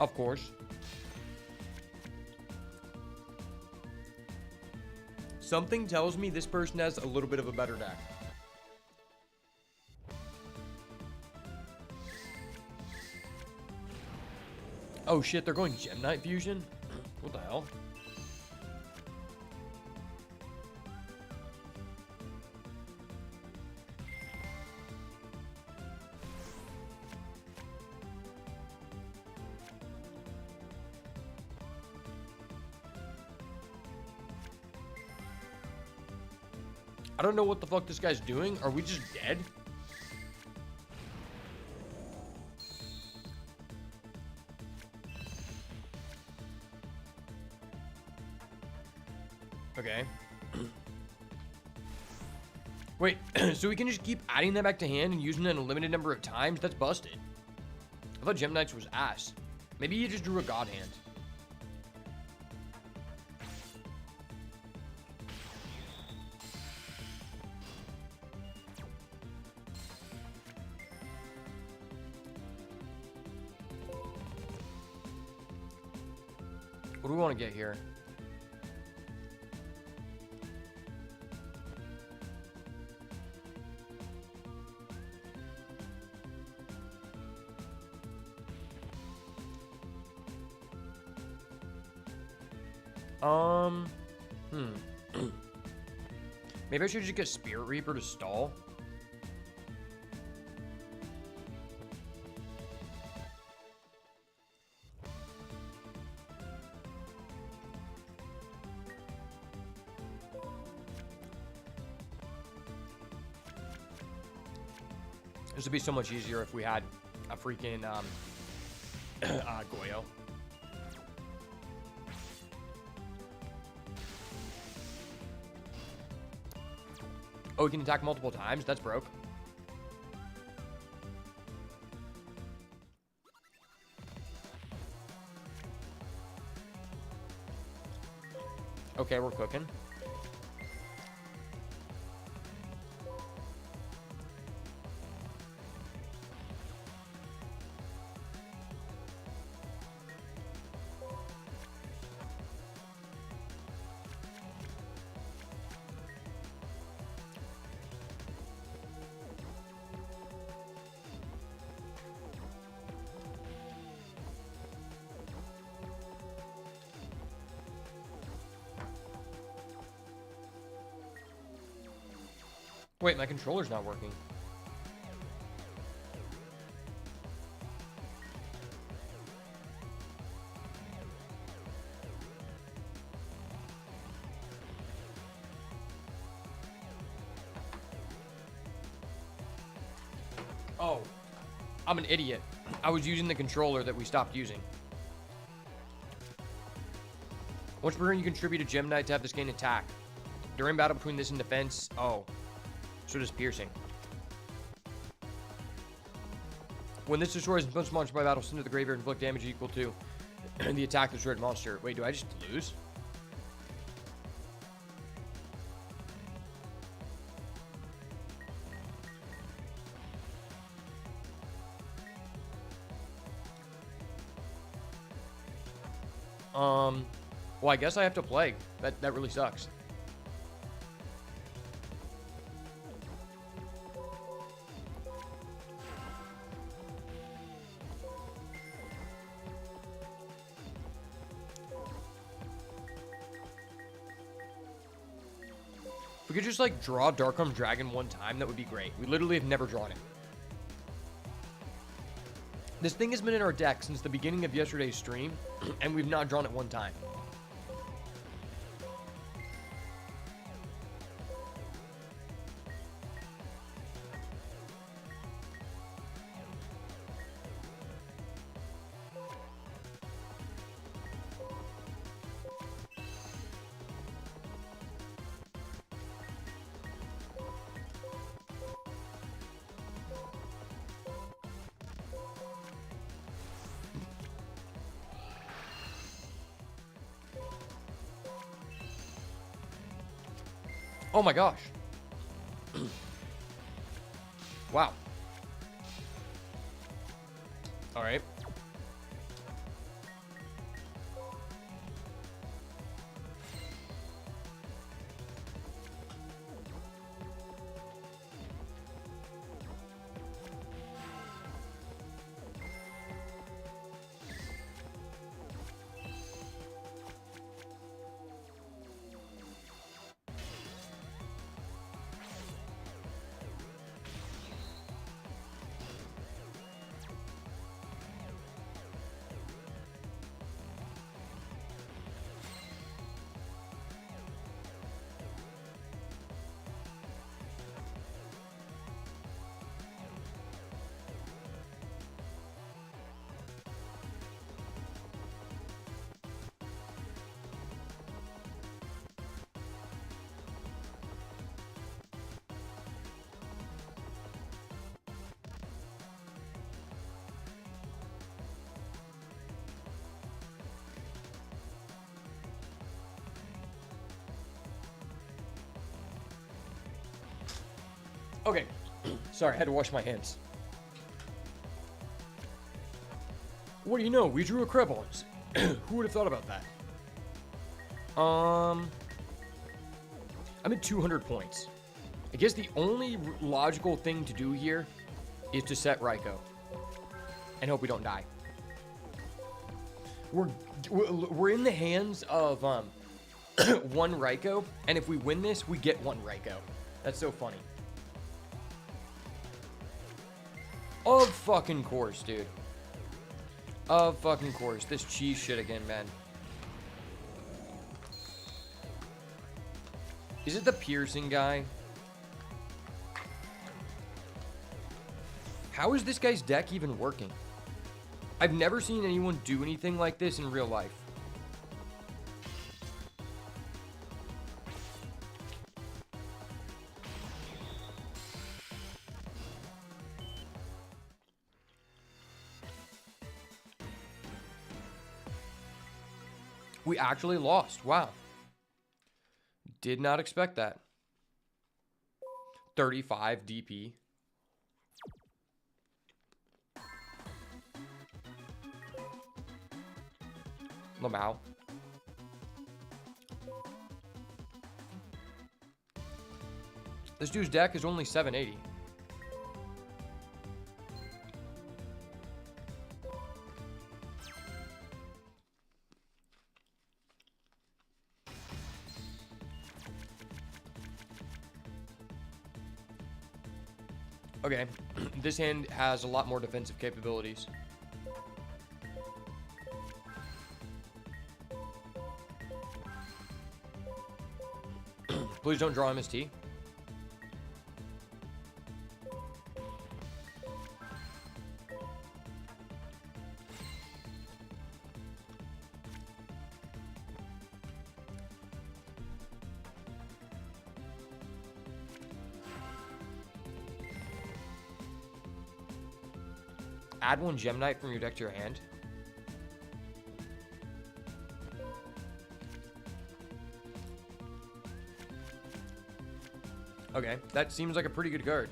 Of course. Something tells me this person has a little bit of a better deck. Oh shit, they're going Gem Knight Fusion? What the hell? I don't know what the fuck this guy's doing. Are we just dead? Okay. Wait, so we can just keep adding that back to hand and using it a limited number of times? That's busted. I thought Gem Knights was ass. Maybe he just drew a God Hand. What do we want to get here? Maybe I should just get Spirit Reaper to stall. This would be so much easier if we had a freaking Yugioh. Oh, we can attack multiple times? That's broke. Okay, we're cooking. Wait, my controller's not working. Oh, I'm an idiot. I was using the controller that we stopped using. Once per turn, you contribute a Gem Knight to have this gain attack. During battle between this and defense, oh. So does piercing. When this destroys and punches monster by battle, send to the graveyard and inflict damage equal to the attack of the destroyed monster. Wait, do I just lose? Well, I guess I have to Plague. That really sucks. If we could just, like, draw Darkholm Dragon one time, that would be great. We literally have never drawn it. This thing has been in our deck since the beginning of yesterday's stream, and we've not drawn it one time. Oh my gosh. Wow. All right. Okay. Sorry, I had to wash my hands. What do you know? We drew a Krebons. Who would have thought about that? I'm at 200 points. I guess the only logical thing to do here is to set Raikou and hope we don't die. We're in the hands of one Raikou, and if we win this, we get one Raikou. That's so funny. Of fucking course, dude. Of fucking course. This cheese shit again, man. Is it the piercing guy? How is this guy's deck even working? I've never seen anyone do anything like this in real life. We actually lost. Wow. Did not expect that. 35 DP. Lamau. This dude's deck is only 780. Okay, this hand has a lot more defensive capabilities. Please don't draw MST. Add one Gem Knight from your deck to your hand. Okay, that seems like a pretty good card.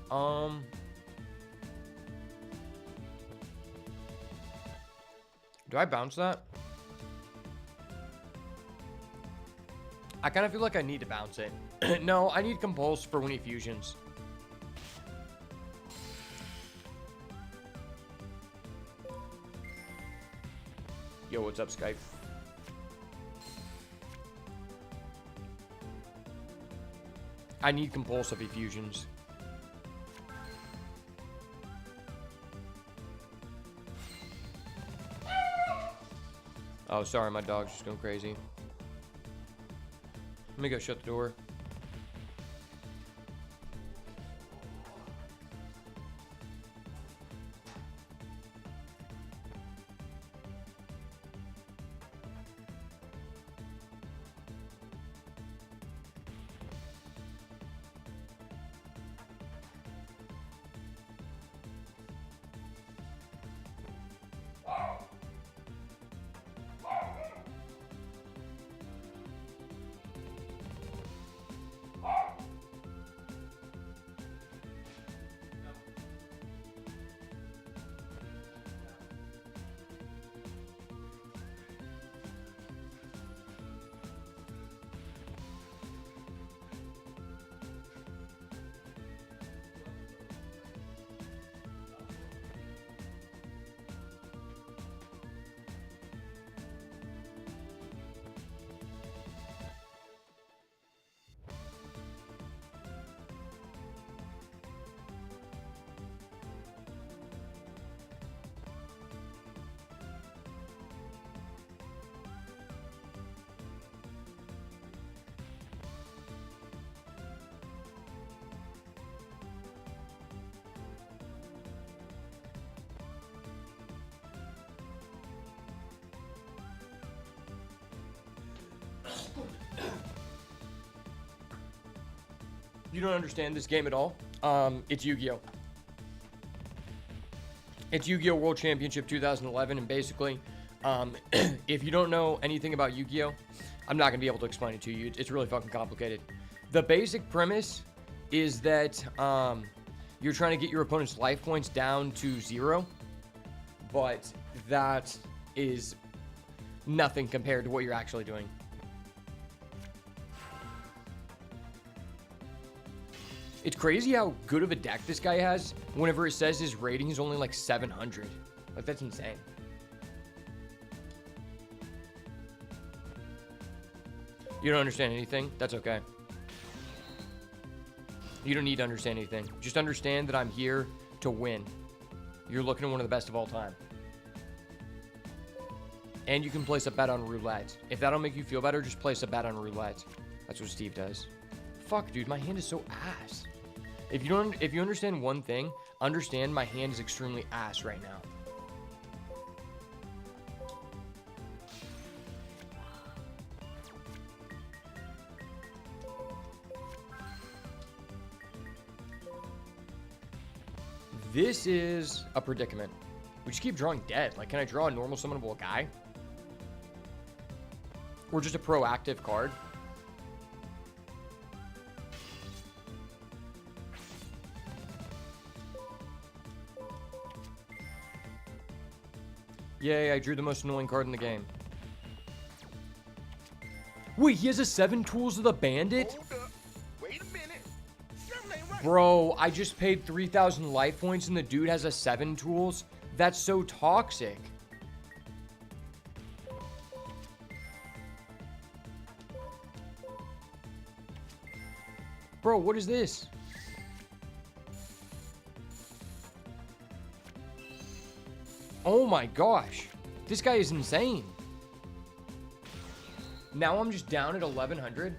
Do I bounce that? I kind of feel like I need to bounce it. No, I need Compulse for when he fusions. Yo, what's up, Skype? I need Compulse if he fusions. Oh, sorry, my dog's just going crazy. Let me go shut the door. You don't understand this game at all. It's Yu-Gi-Oh! It's Yu-Gi-Oh! World Championship 2011, and basically, if you don't know anything about Yu-Gi-Oh!, I'm not going to be able to explain it to you. It's really fucking complicated. The basic premise is that you're trying to get your opponent's life points down to 0, but that is nothing compared to what you're actually doing. It's crazy how good of a deck this guy has whenever it says his rating is only like 700. Like, that's insane. You don't understand anything? That's okay. You don't need to understand anything. Just understand that I'm here to win. You're looking at one of the best of all time. And you can place a bet on roulette. If that'll make you feel better, just place a bet on roulette. That's what Steve does. Fuck, dude, my hand is so ass. If you understand one thing, understand my hand is extremely ass right now. This is a predicament. We just keep drawing dead. Like, can I draw a normal summonable guy? Or just a proactive card? Yay, I drew the most annoying card in the game. Wait, he has a 7 Tools of the Bandit? Hold up. Wait a minute. Something ain't right. Bro, I just paid 3,000 life points and the dude has a 7 Tools? That's so toxic. Bro, what is this? Oh my gosh. This guy is insane. Now I'm just down at 1,100.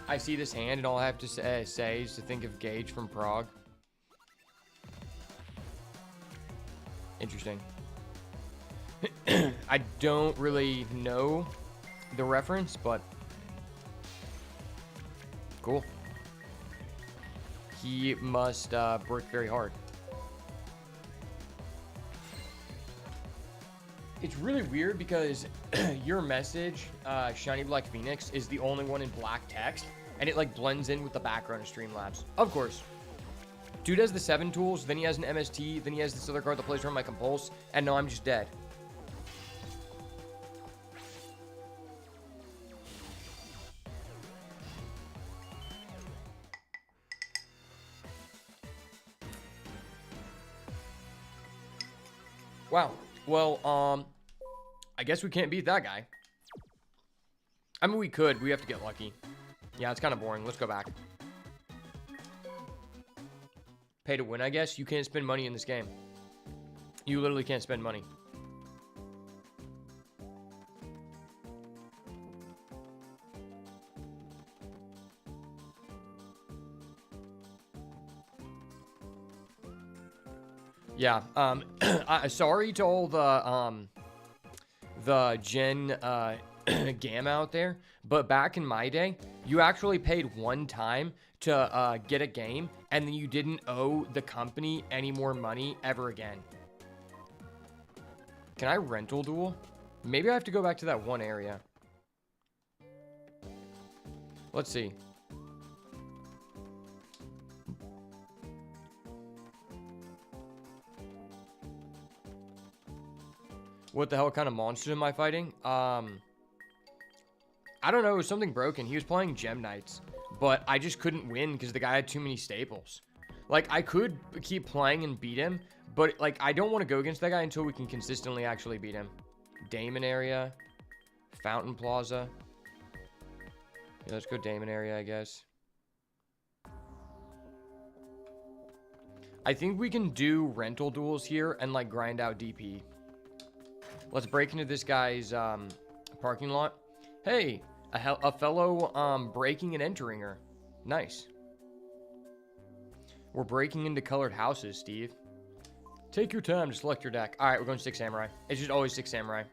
I see this hand and all I have to say is to think of Gage from Prague. Interesting. I don't really know the reference, but cool. He must work very hard. It's really weird because your message, Shiny Black Phoenix, is the only one in black text. And it like blends in with the background of Streamlabs. Of course. Dude has the 7 tools, then he has an MST, then he has this other card that plays around my Compulse, and no, I'm just dead. Wow. Well, I guess we can't beat that guy. I mean, we could. We have to get lucky. Yeah, it's kind of boring. Let's go back. Pay to win, I guess. You can't spend money in this game. You literally can't spend money. Yeah, sorry to all the Gen Gam out there, but back in my day, you actually paid one time to get a game, and then you didn't owe the company any more money ever again. Can I rental duel? Maybe I have to go back to that one area. Let's see. What the hell kind of monsters am I fighting? I don't know. It was something broken. He was playing Gem Knights, but I just couldn't win because the guy had too many staples. Like, I could keep playing and beat him, but, like, I don't want to go against that guy until we can consistently actually beat him. Damon area. Fountain Plaza. Yeah, let's go Damon area, I guess. I think we can do rental duels here and, like, grind out DP. Let's break into this guy's parking lot. Hey, a fellow breaking and entering-er. Nice. We're breaking into colored houses, Steve. Take your time to select your deck. All right, we're going 6 Samurai. It's just always 6 Samurai.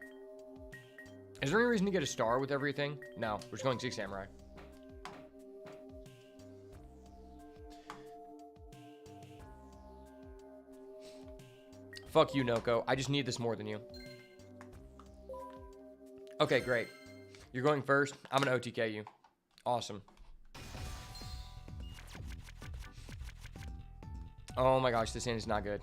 Is there any reason to get a star with everything? No, we're just going 6 Samurai. Fuck you, Noko. I just need this more than you. Okay, great. You're going first. I'm going to OTK you. Awesome. Oh my gosh, this hand is not good.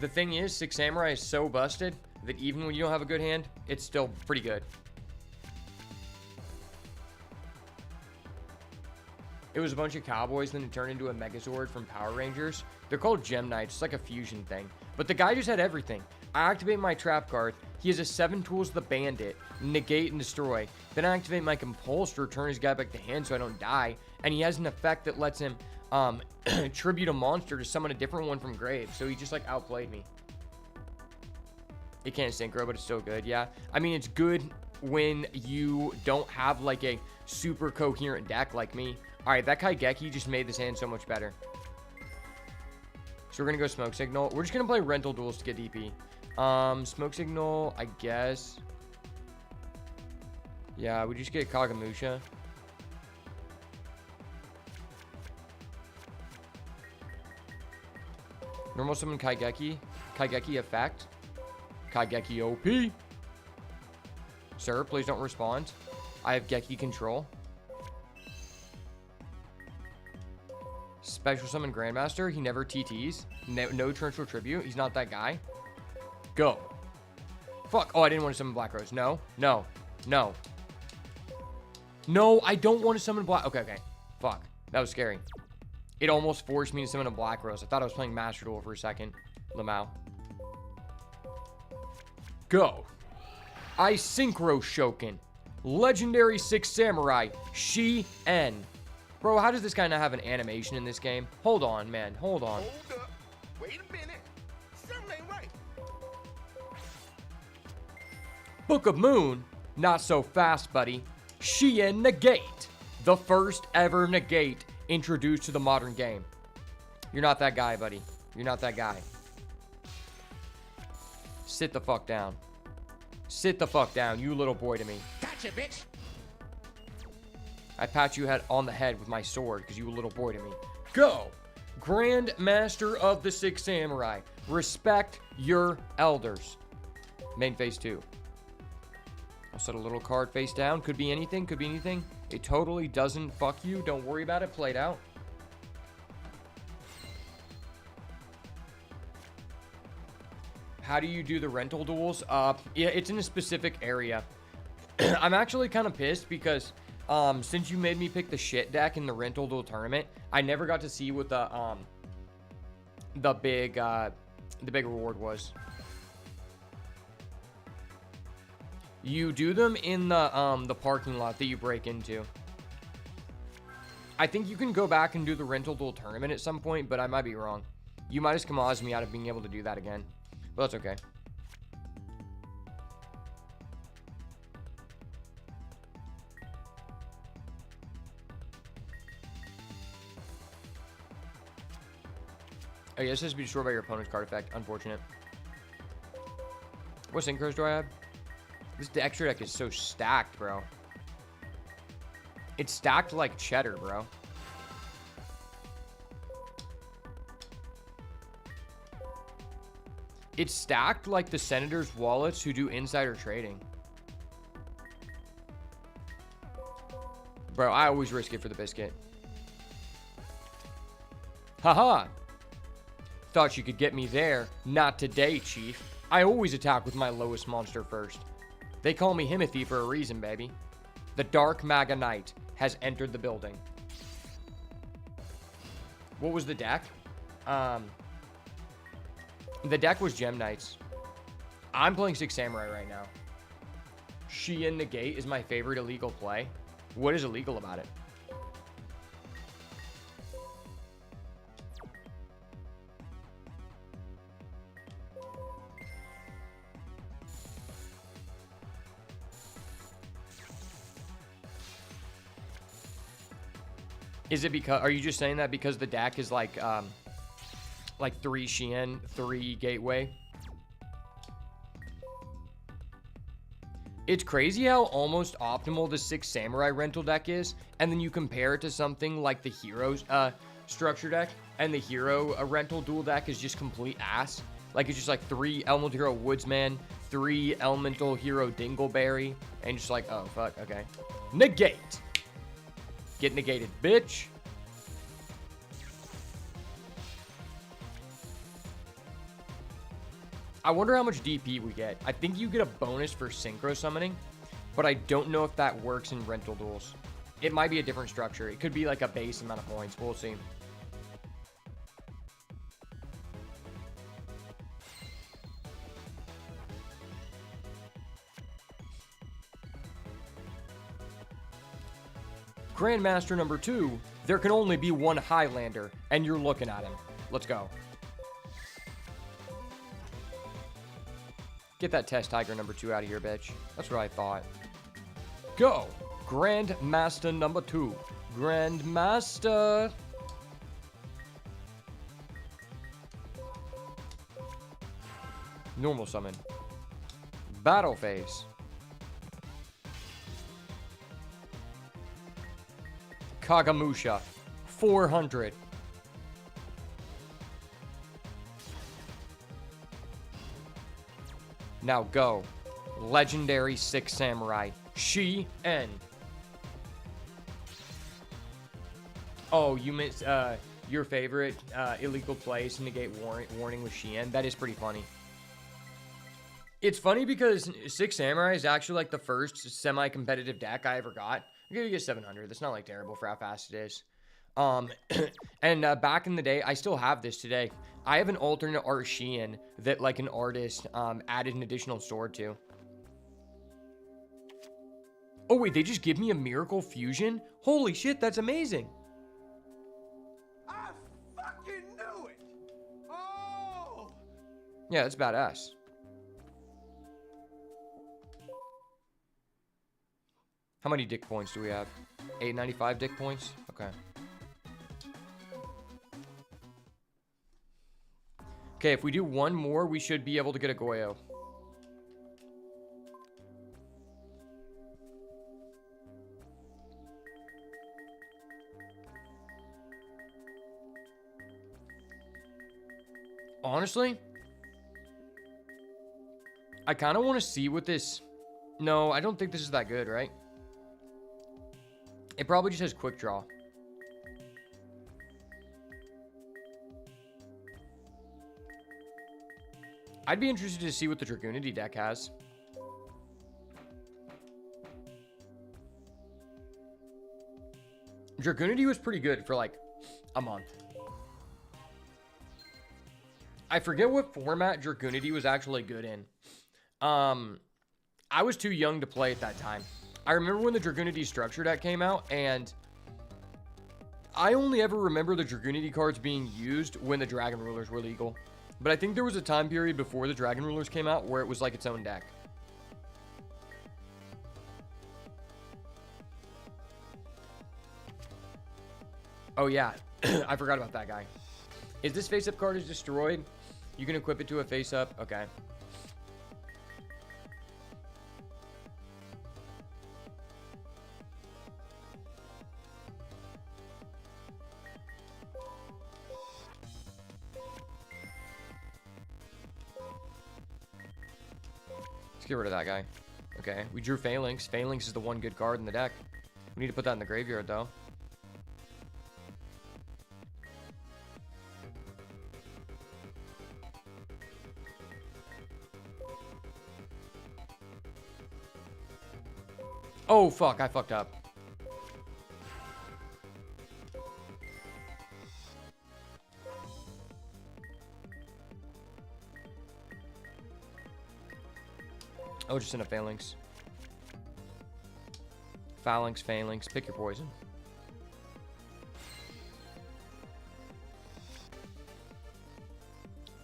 The thing is, 6 Samurai is so busted that even when you don't have a good hand, it's still pretty good. It was a bunch of cowboys, then it turned into a Megazord from Power Rangers. They're called Gem Knights. It's like a fusion thing. But the guy just had everything. I activate my trap card. He has a 7 tools the bandit, negate and destroy. Then I activate my compulse to return his guy back to hand so I don't die. And he has an effect that lets him tribute a monster to summon a different one from grave. So he just like outplayed me. It can't synchro, but it's still good. Yeah. I mean, it's good when you don't have like a super coherent deck like me. All right, that Kaigeki just made this hand so much better. So we're going to go Smoke Signal. We're just going to play rental duels to get DP. Smoke Signal, I guess. Yeah, we just get Kagamusha. Normal summon Kaigeki. Kaigeki effect. Kaigeki OP. Sir, please don't respond. I have Geki control. Special summon Grandmaster. He never TTs. No Torrential Tribute. He's not that guy. Go. Fuck. Oh, I didn't want to summon Black Rose. No. No. No. No, I don't want to summon Black... Okay, okay. Fuck. That was scary. It almost forced me to summon a Black Rose. I thought I was playing Master Duel for a second. Lamau. Go. I Synchro Shokin. Legendary 6 Samurai. Shi-En. Bro, how does this guy not have an animation in this game? Hold on, man. Hold on. Hold up. Wait a minute. Something ain't right. Book of Moon? Not so fast, buddy. Shi-En Negate. The first ever negate introduced to the modern game. You're not that guy, buddy. You're not that guy. Sit the fuck down. Sit the fuck down, you little boy to me. Gotcha, bitch. I pat you on the head with my sword because you a little boy to me. Go! Grand Master of the 6 Samurai. Respect your elders. Main phase 2. I'll set a little card face down. Could be anything. Could be anything. It totally doesn't fuck you. Don't worry about it. Played out. How do you do the rental duels? Yeah, it's in a specific area. I'm actually kind of pissed because since you made me pick the shit deck in the rental duel tournament, I never got to see what the big reward was. You do them in the parking lot that you break into. I think you can go back and do the rental duel tournament at some point, but I might be wrong. You might have skamazed me out of being able to do that again, but that's okay. I guess this has to be destroyed by your opponent's card effect. Unfortunate. What synchros do I have? This extra deck is so stacked, bro. It's stacked like cheddar, bro. It's stacked like the senators' wallets who do insider trading. Bro, I always risk it for the biscuit. Haha. Thought you could get me there. Not today, Chief. I always attack with my lowest monster first. They call me Himothy for a reason, baby. The Dark Maga Knight has entered the building. What was the deck? The deck was Gem Knights. I'm playing 6 Samurai right now. Shein Negate is my favorite illegal play. What is illegal about it? Is it because, are you just saying that because the deck is like 3 Shein, 3 Gateway? It's crazy how almost optimal the 6 Samurai rental deck is, and then you compare it to something like the Heroes structure deck, and the Hero rental dual deck is just complete ass. Like, it's just like 3 Elemental Hero Woodsman, 3 Elemental Hero Dingleberry, and just like, oh, fuck, okay. Negate! Get negated, bitch. I wonder how much DP we get. I think you get a bonus for synchro summoning, but I don't know if that works in rental duels. It might be a different structure. It could be like a base amount of points. We'll see. Grandmaster number 2, there can only be one Highlander, and you're looking at him. Let's go. Get that Test Tiger number 2 out of here, bitch. That's what I thought. Go! Grandmaster number 2. Grandmaster. Normal summon. Battle phase. Kagamusha. 400. Now go. Legendary 6 Samurai. Shein. Oh, you missed your favorite illegal plays to negate warning with Shein. That is pretty funny. It's funny because 6 Samurai is actually like the first semi-competitive deck I ever got. I'm gonna get 700. That's not like terrible for how fast it is. And back in the day, I still have this today. I have an alternate art Shein that like an artist added an additional sword to. Oh wait, they just give me a miracle fusion? Holy shit, that's amazing. I fucking knew it. Oh. Yeah, that's badass. How many dick points do we have? 895 dick points? Okay. Okay, if we do one more, we should be able to get a Yugioh. Honestly, I kind of want to see what this No, I don't think this is that good, right? It probably just has quick draw. I'd be interested to see what the Dragoonity deck has. Dragoonity was pretty good for like a month. I forget what format Dragoonity was actually good in. I was too young to play at that time. I remember when the Dragoonity structure deck came out, and I only ever remember the Dragoonity cards being used when the Dragon Rulers were legal. But I think there was a time period before the Dragon Rulers came out where it was like its own deck. Oh yeah, I forgot about that guy. Is this face-up card is destroyed? You can equip it to a face-up? Okay. Let's get rid of that guy. Okay, we drew Phalanx. Phalanx is the one good card in the deck. We need to put that in the graveyard, though. Oh, fuck. I fucked up. Oh, just in a Phalanx. Phalanx, Phalanx. Pick your poison.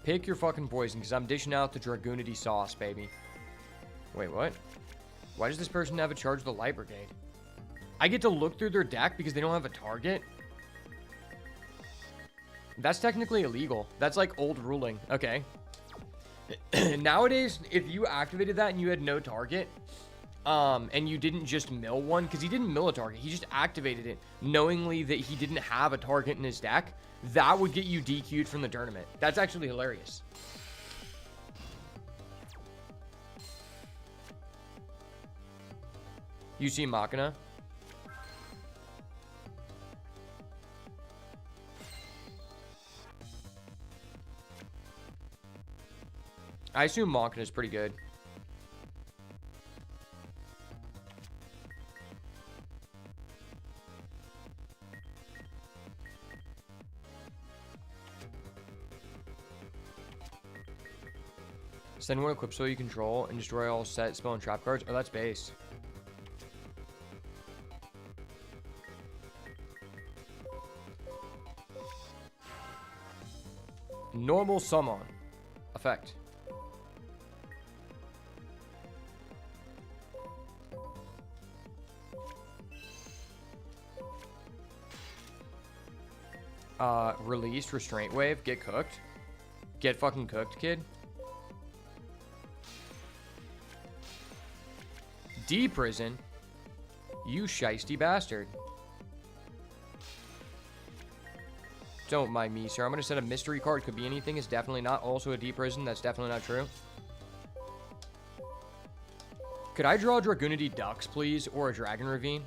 Pick your fucking poison, because I'm dishing out the Dragoonity sauce, baby. Wait, what? Why does this person have a charge of the Light Brigade? I get to look through their deck because they don't have a target? That's technically illegal. That's like old ruling. Okay. Nowadays, if you activated that and you had no target, and you didn't just mill one, because he didn't mill a target, he just activated it knowingly that he didn't have a target in his deck, that would get you DQ'd from the tournament. That's actually hilarious. You see Machina? I assume Machina is pretty good. Send one equip so you control and destroy all set spell and trap cards. Oh, that's base. Normal summon. Effect. Released restraint wave. Get cooked. Get fucking cooked, kid. D-prison. You shiesty bastard. Don't mind me, sir. I'm gonna set a mystery card. Could be anything. It's definitely not. Also a D-prison. That's definitely not true. Could I draw Dragoonity Ducks, please? Or a Dragon Ravine?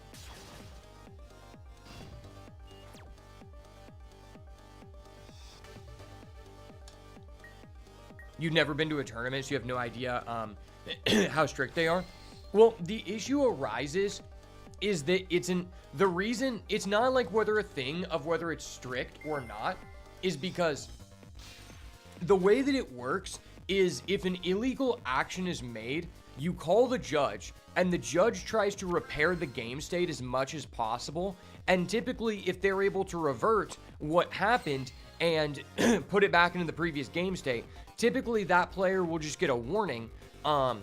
You've never been to a tournament, so you have no idea how strict they are. Well, the issue arises is that the reason it's not like whether a thing of whether it's strict or not is because the way that it works is if an illegal action is made, you call the judge and the judge tries to repair the game state as much as possible. And typically if they're able to revert what happened and put it back into the previous game state, typically that player will just get a warning, and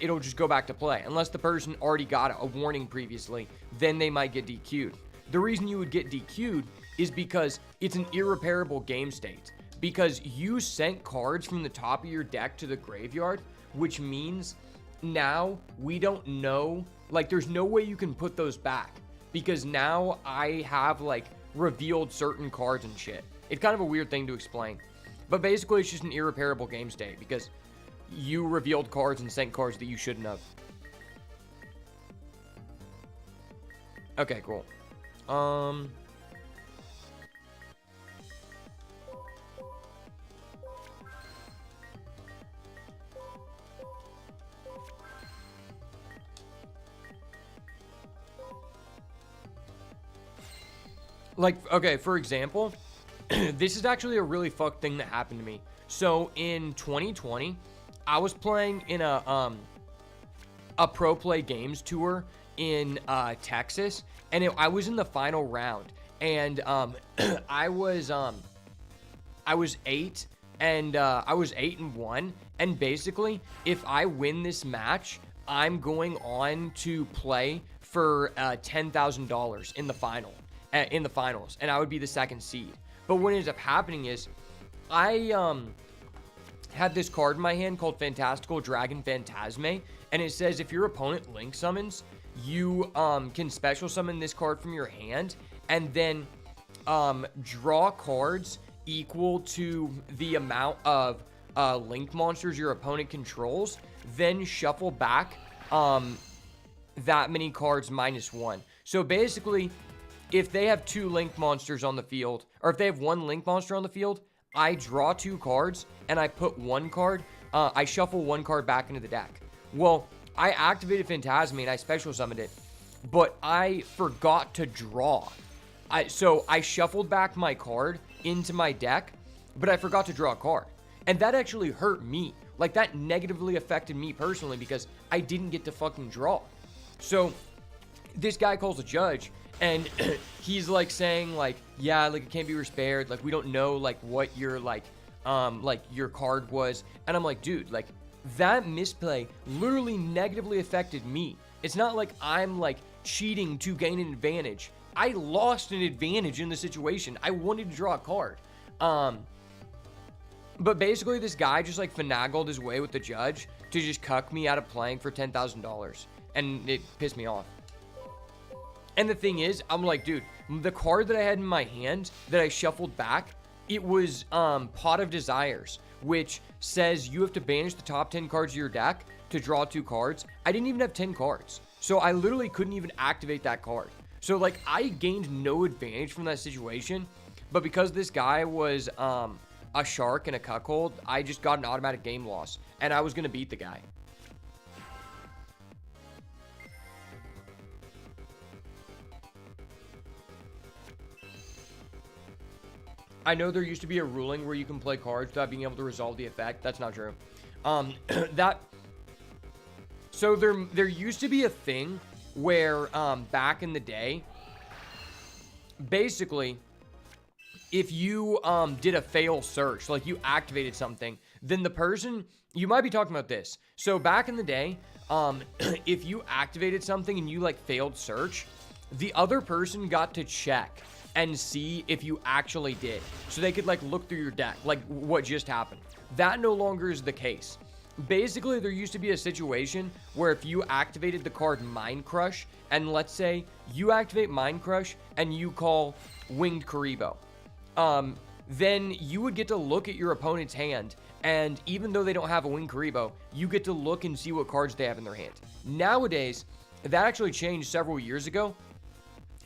it'll just go back to play. Unless the person already got a warning previously, then they might get DQ'd. The reason you would get DQ'd is because it's an irreparable game state. Because you sent cards from the top of your deck to the graveyard, which means now we don't know, like there's no way you can put those back. Because now I have like revealed certain cards and shit. It's kind of a weird thing to explain. But basically it's just an irreparable game state because you revealed cards and sent cards that you shouldn't have. Okay, cool. Like, okay, for example, this is actually a really fucked thing that happened to me. So in 2020, I was playing in a Pro Play Games tour in Texas, and I was in the final round, and I was 8 and I was 8-1, and basically, if I win this match, I'm going on to play for $10,000 in the finals, and I would be the second seed. But what ends up happening is, I had this card in my hand called Fantastical Dragon Phantasme, and it says if your opponent link summons, you can special summon this card from your hand, and then draw cards equal to the amount of link monsters your opponent controls, then shuffle back that many cards -1. So basically, if they have 2 link monsters on the field, or if they have 1 link monster on the field, I draw 2 cards, and I put 1 card, I shuffle 1 card back into the deck. Well, I activated Phantasme and I special summoned it, but I forgot to draw. So I shuffled back my card into my deck, but I forgot to draw a card. And that actually hurt me. Like, that negatively affected me personally because I didn't get to fucking draw. So this guy calls a judge, and he's like saying like, yeah, like it can't be spared. Like, we don't know like what your like your card was. And I'm like, dude, like that misplay literally negatively affected me. It's not like I'm like cheating to gain an advantage. I lost an advantage in the situation. I wanted to draw a card. But basically this guy just like finagled his way with the judge to just cuck me out of playing for $10,000. And it pissed me off. And the thing is, I'm like, dude, the card that I had in my hand that I shuffled back, it was Pot of Desires, which says you have to banish the top 10 cards of your deck to draw 2 cards. I didn't even have 10 cards. So I literally couldn't even activate that card. So like I gained no advantage from that situation, but because this guy was a shark and a cuckold, I just got an automatic game loss, and I was going to beat the guy. I know there used to be a ruling where you can play cards without being able to resolve the effect. That's not true. So there used to be a thing where back in the day, basically, if you did a fail search, like you activated something, then the person, you might be talking about this. So back in the day, if you activated something and you like failed search, the other person got to check and see if you actually did. So they could like look through your deck, like what just happened. That no longer is the case. Basically, there used to be a situation where if you activated the card Mind Crush, and let's say you activate Mind Crush and you call Winged Karibo, then you would get to look at your opponent's hand, and even though they don't have a Winged Karibo, you get to look and see what cards they have in their hand. Nowadays, that actually changed several years ago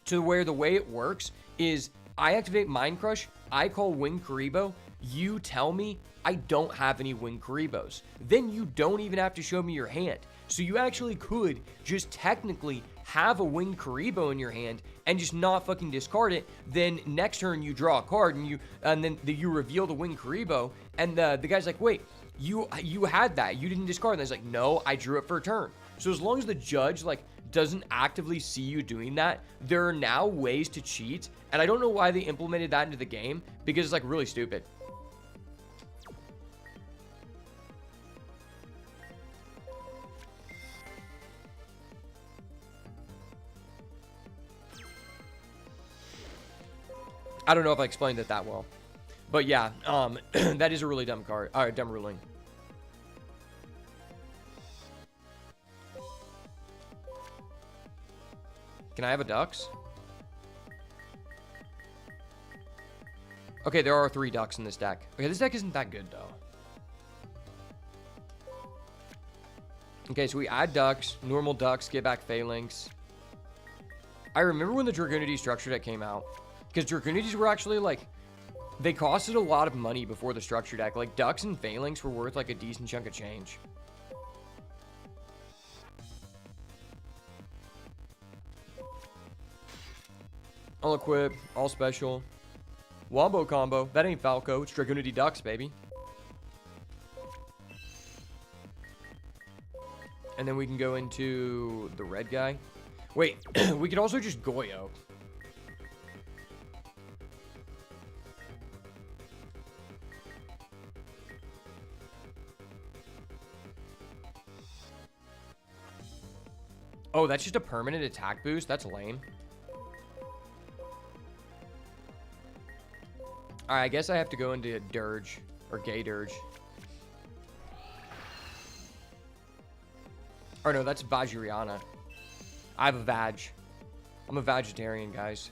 to where the way it works is I activate Mind Crush, I call Winged Karibo, you tell me I don't have any Winged Karibos. Then you don't even have to show me your hand. So you actually could just technically have a Winged Karibo in your hand and just not fucking discard it. Then next turn you draw a card and then you reveal the Winged Karibo, and the guy's like, wait, you had that, you didn't discard it. And he's like, no, I drew it for a turn. So as long as the judge like doesn't actively see you doing that, there are now ways to cheat, and I don't know why they implemented that into the game because it's like really stupid. I don't know if I explained it that well, but yeah, that is a really dumb card, dumb ruling. Can I have a ducks? Okay, there are 3 ducks in this deck. Okay, this deck isn't that good though. Okay, so we add ducks, normal ducks, get back phalanx. I remember when the Dragoonity structure deck came out, because Dragoonities were actually like, they costed a lot of money before the structure deck. Like ducks and phalanx were worth like a decent chunk of change. All equip, all special. Wombo combo. That ain't Falco. It's Dragoonity Ducks, baby. And then we can go into the red guy. Wait, we could also just Goyo. Oh, that's just a permanent attack boost? That's lame. Alright, I guess I have to go into Dirge. Or Gay Dirge. Or no, that's Vajiriana. I have a Vag. I'm a vegetarian, guys.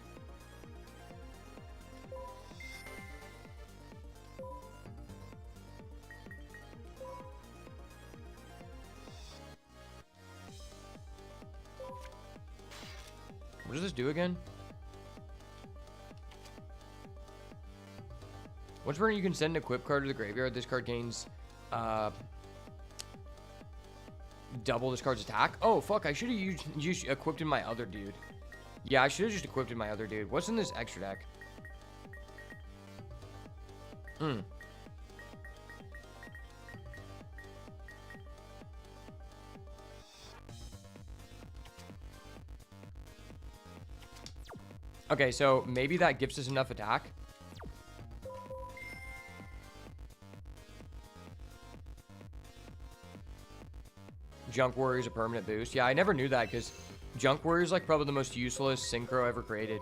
What does this do again? Once per turn, you can send an equip card to the graveyard. This card gains double this card's attack. Oh, fuck. I should have used equipped in my other dude. Yeah, I should have just equipped in my other dude. What's in this extra deck? Okay, so maybe that gives us enough attack. Junk Warrior is a permanent boost. Yeah, I never knew that because Junk Warrior is like probably the most useless synchro ever created.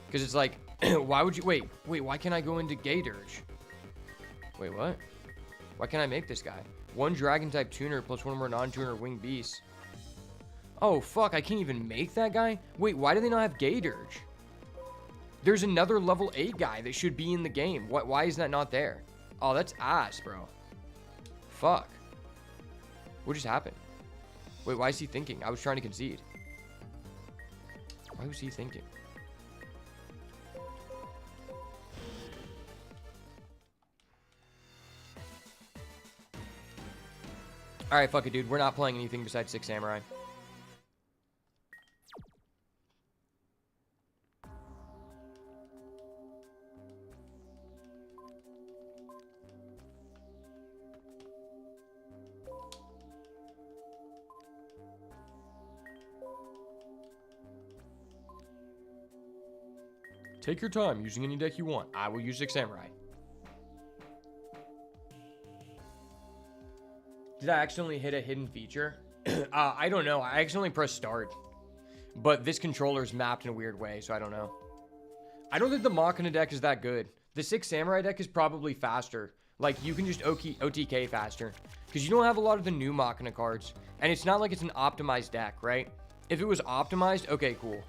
Because it's like, why would you... Wait, why can't I go into Gay Dirge? Wait, what? Why can't I make this guy? One Dragon-type tuner plus one more non-tuner winged beast. Oh, fuck, I can't even make that guy? Wait, why do they not have Gay Dirge? There's another level 8 guy that should be in the game. Why is that not there? Oh, that's ass, bro. Fuck. What just happened? Wait, why is he thinking? I was trying to concede. Why was he thinking? Alright, fuck it, dude. We're not playing anything besides 6 Samurai. Take your time using any deck you want. I will use 6 Samurai. Did I accidentally hit a hidden feature? I don't know. I accidentally pressed start. But this controller is mapped in a weird way, so I don't know. I don't think the Machina deck is that good. The 6 Samurai deck is probably faster. Like, you can just OTK faster. Because you don't have a lot of the new Machina cards. And it's not like it's an optimized deck, right? If it was optimized, okay, cool.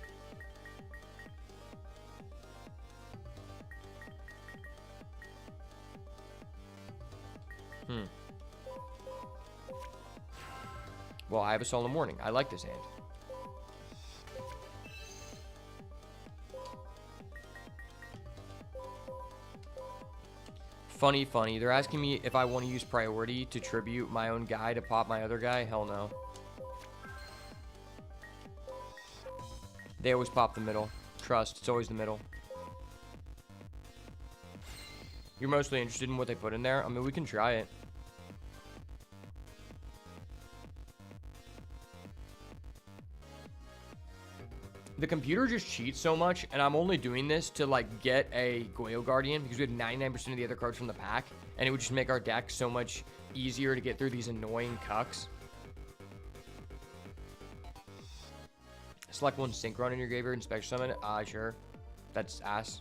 Well, I have a Solemn Warning. I like this hand. Funny. They're asking me if I want to use priority to tribute my own guy to pop my other guy. Hell no. They always pop the middle. Trust, it's always the middle. You're mostly interested in what they put in there? I mean, we can try it. The computer just cheats so much, and I'm only doing this to, like, get a Goyo Guardian because we have 99% of the other cards from the pack, and it would just make our deck so much easier to get through these annoying cucks. Select one Synchron in your graveyard and special summon it. Sure. That's ass.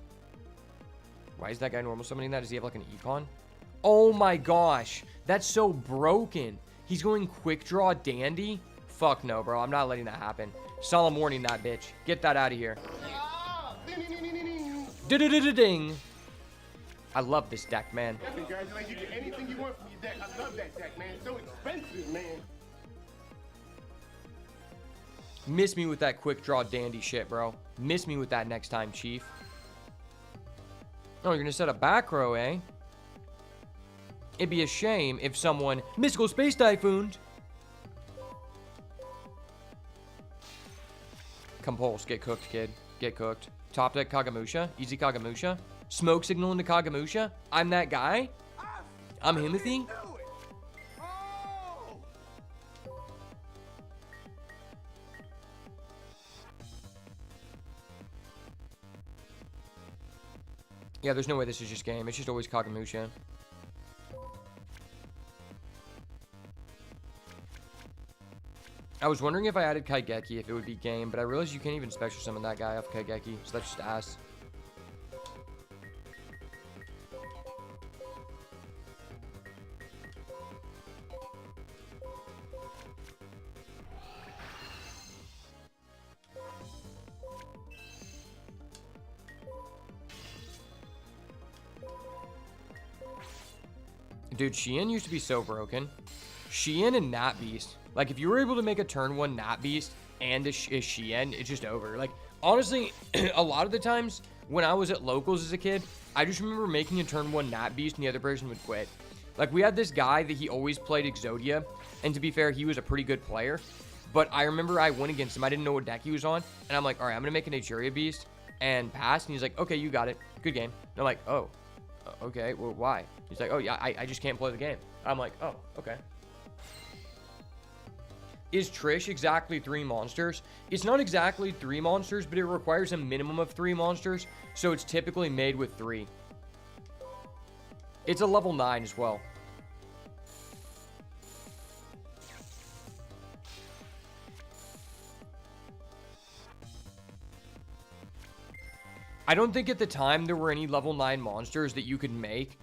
Why is that guy normal summoning that? Does he have, like, an econ? Oh my gosh. That's so broken. He's going quick draw dandy? Fuck no, bro. I'm not letting that happen. Solemn Warning that bitch. Get that out of here. Ding. I love this deck, man. Congratulations. You get anything you want from your deck. I love that deck, man. It's so expensive, man. Miss me with that quick draw dandy shit, bro. Miss me with that next time, Chief. Oh, you're gonna set a back row, eh? It'd be a shame if someone Mystical Space Typhooned. Compulse. Get cooked, kid. Get cooked. Top deck Kagamusha. Easy Kagamusha. Smoke signal into Kagamusha. I'm that guy. I'm Himothy. Oh! Yeah, there's no way this is just game. It's just always Kagamusha. I was wondering if I added Kaigeki if it would be game, but I realized you can't even special summon that guy off Kaigeki, so that's just ass. Dude, Shien used to be so broken. Shien and Nat Beast. Like, if you were able to make a turn 1 Nat Beast and a Shien, it's just over. Like, honestly, a lot of the times when I was at locals as a kid, I just remember making a turn 1 Nat Beast and the other person would quit. Like, we had this guy that he always played Exodia, and to be fair, he was a pretty good player. But I remember I went against him. I didn't know what deck he was on, and I'm like, all right, I'm going to make an Naturia Beast and pass. And he's like, okay, you got it. Good game. And I'm like, oh, okay, well, why? He's like, oh, yeah, I just can't play the game. I'm like, oh, okay. Is Trish exactly 3 monsters? It's not exactly 3 monsters, but it requires a minimum of 3 monsters, so it's typically made with 3. It's a level 9 as well. I don't think at the time there were any level 9 monsters that you could make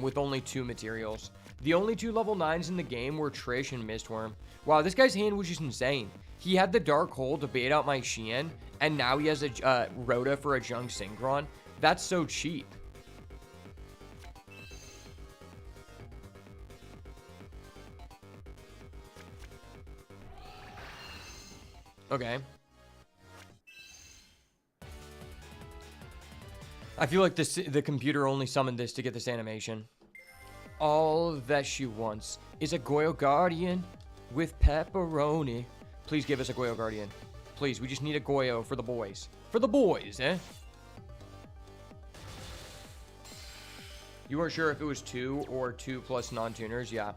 with only 2 materials. The only 2 level 9s in the game were Trish and Mistworm. Wow, this guy's hand was just insane. He had the Dark Hole to bait out my Shien, and now he has a Rhoda for a Junk Synchron. That's so cheap. Okay. I feel like the computer only summoned this to get this animation. All that she wants is a Goyo Guardian with pepperoni. Please give us a Goyo Guardian. Please, we just need a Goyo for the boys. For the boys, eh? You weren't sure if it was 2 or 2 plus non-tuners? Yeah.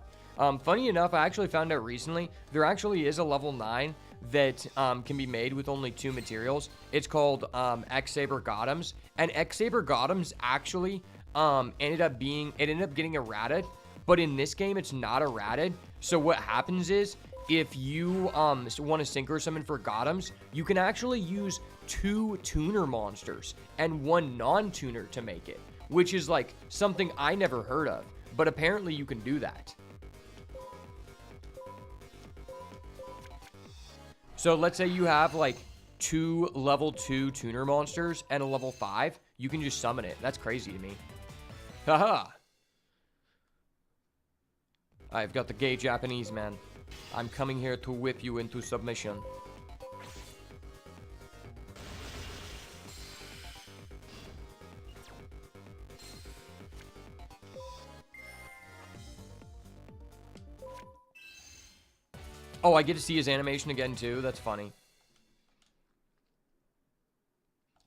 Funny enough, I actually found out recently, there actually is a level 9 that can be made with only 2 materials. It's called X-Saber Gothams. And X-Saber Gothams actually ended up getting errated. But in this game, it's not errated. So what happens is, if you want to synchro summon for Gothams, you can actually use 2 tuner monsters and 1 non-tuner to make it. Which is like something I never heard of. But apparently you can do that. So let's say you have like 2 level 2 tuner monsters and a level 5. You can just summon it. That's crazy to me. Haha. I've got the gay Japanese man. I'm coming here to whip you into submission. Oh, I get to see his animation again too? That's funny.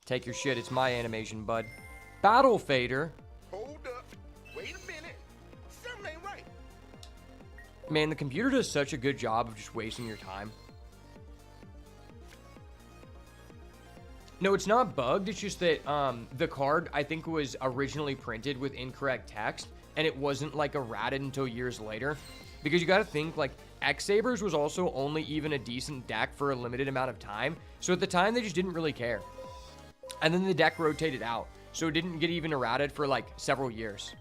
Take your shit, it's my animation, bud. Battle Fader. Hold up. Wait a minute. Something ain't right. Man, the computer does such a good job of just wasting your time. No, it's not bugged. It's just that the card, I think, was originally printed with incorrect text, and it wasn't, like, errated until years later. Because you gotta think, like, X-Sabers was also only even a decent deck for a limited amount of time. So at the time, they just didn't really care. And then the deck rotated out. So it didn't get even errated for, like, several years.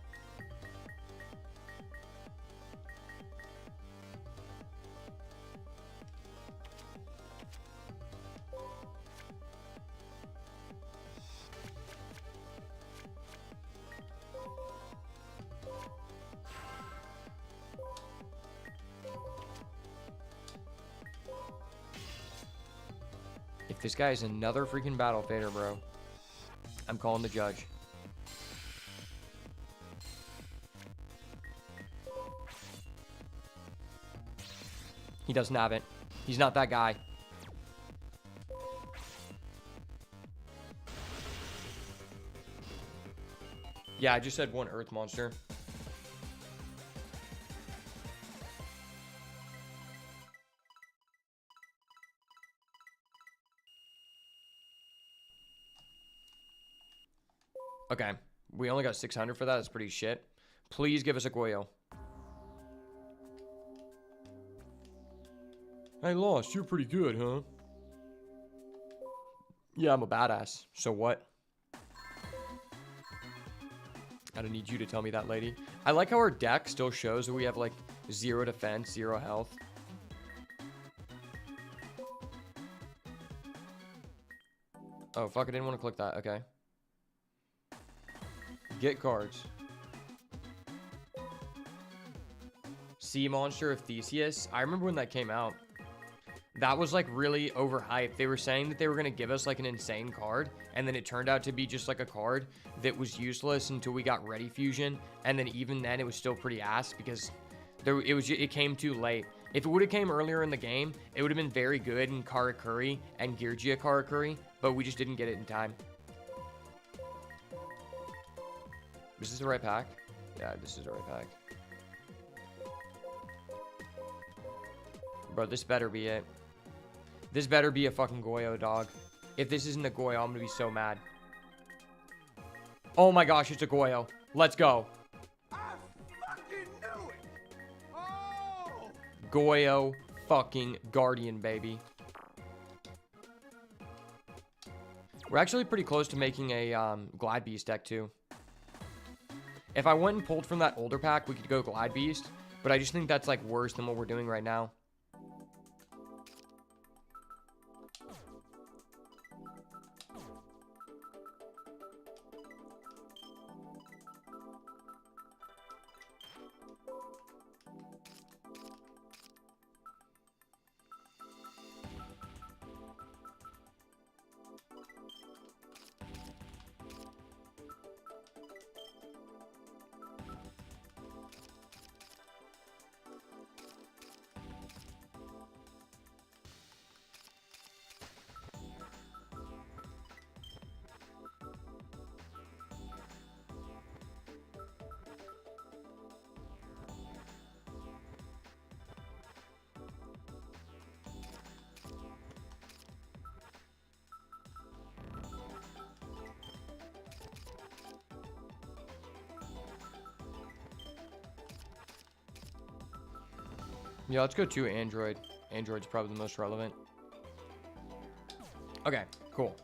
this guy is another freaking battle fader, bro. I'm calling the judge. He doesn't have it. He's not that guy. Yeah, I just said one earth monster. Okay. We only got 600 for that. That's pretty shit. Please give us a Yugioh. I lost. You're pretty good, huh? Yeah, I'm a badass. So what? I don't need you to tell me that, lady. I like how our deck still shows that we have, like, 0 defense, 0 health. Oh, fuck, I didn't want to click that. Okay. Get cards. Sea Monster of Theseus. I remember when that came out. That was, like, really overhyped. They were saying that they were going to give us, like, an insane card, and then it turned out to be just, like, a card that was useless until we got Ready Fusion, and then even then, it was still pretty ass, because it came too late. If it would have came earlier in the game, it would have been very good in Karakuri and Yugioh Karakuri, but we just didn't get it in time. Is this the right pack? Yeah, this is the right pack. Bro, this better be it. This better be a fucking Yugioh, dog. If this isn't a Yugioh, I'm gonna be so mad. Oh my gosh, it's a Yugioh. Let's go. I fucking knew it. Oh! Yugioh fucking Guardian, baby. We're actually pretty close to making a Glide Beast deck, too. If I went and pulled from that older pack, we could go Glide Beast. But I just think that's, like, worse than what we're doing right now. Yeah, let's go to Android. Android's probably the most relevant. Okay, cool.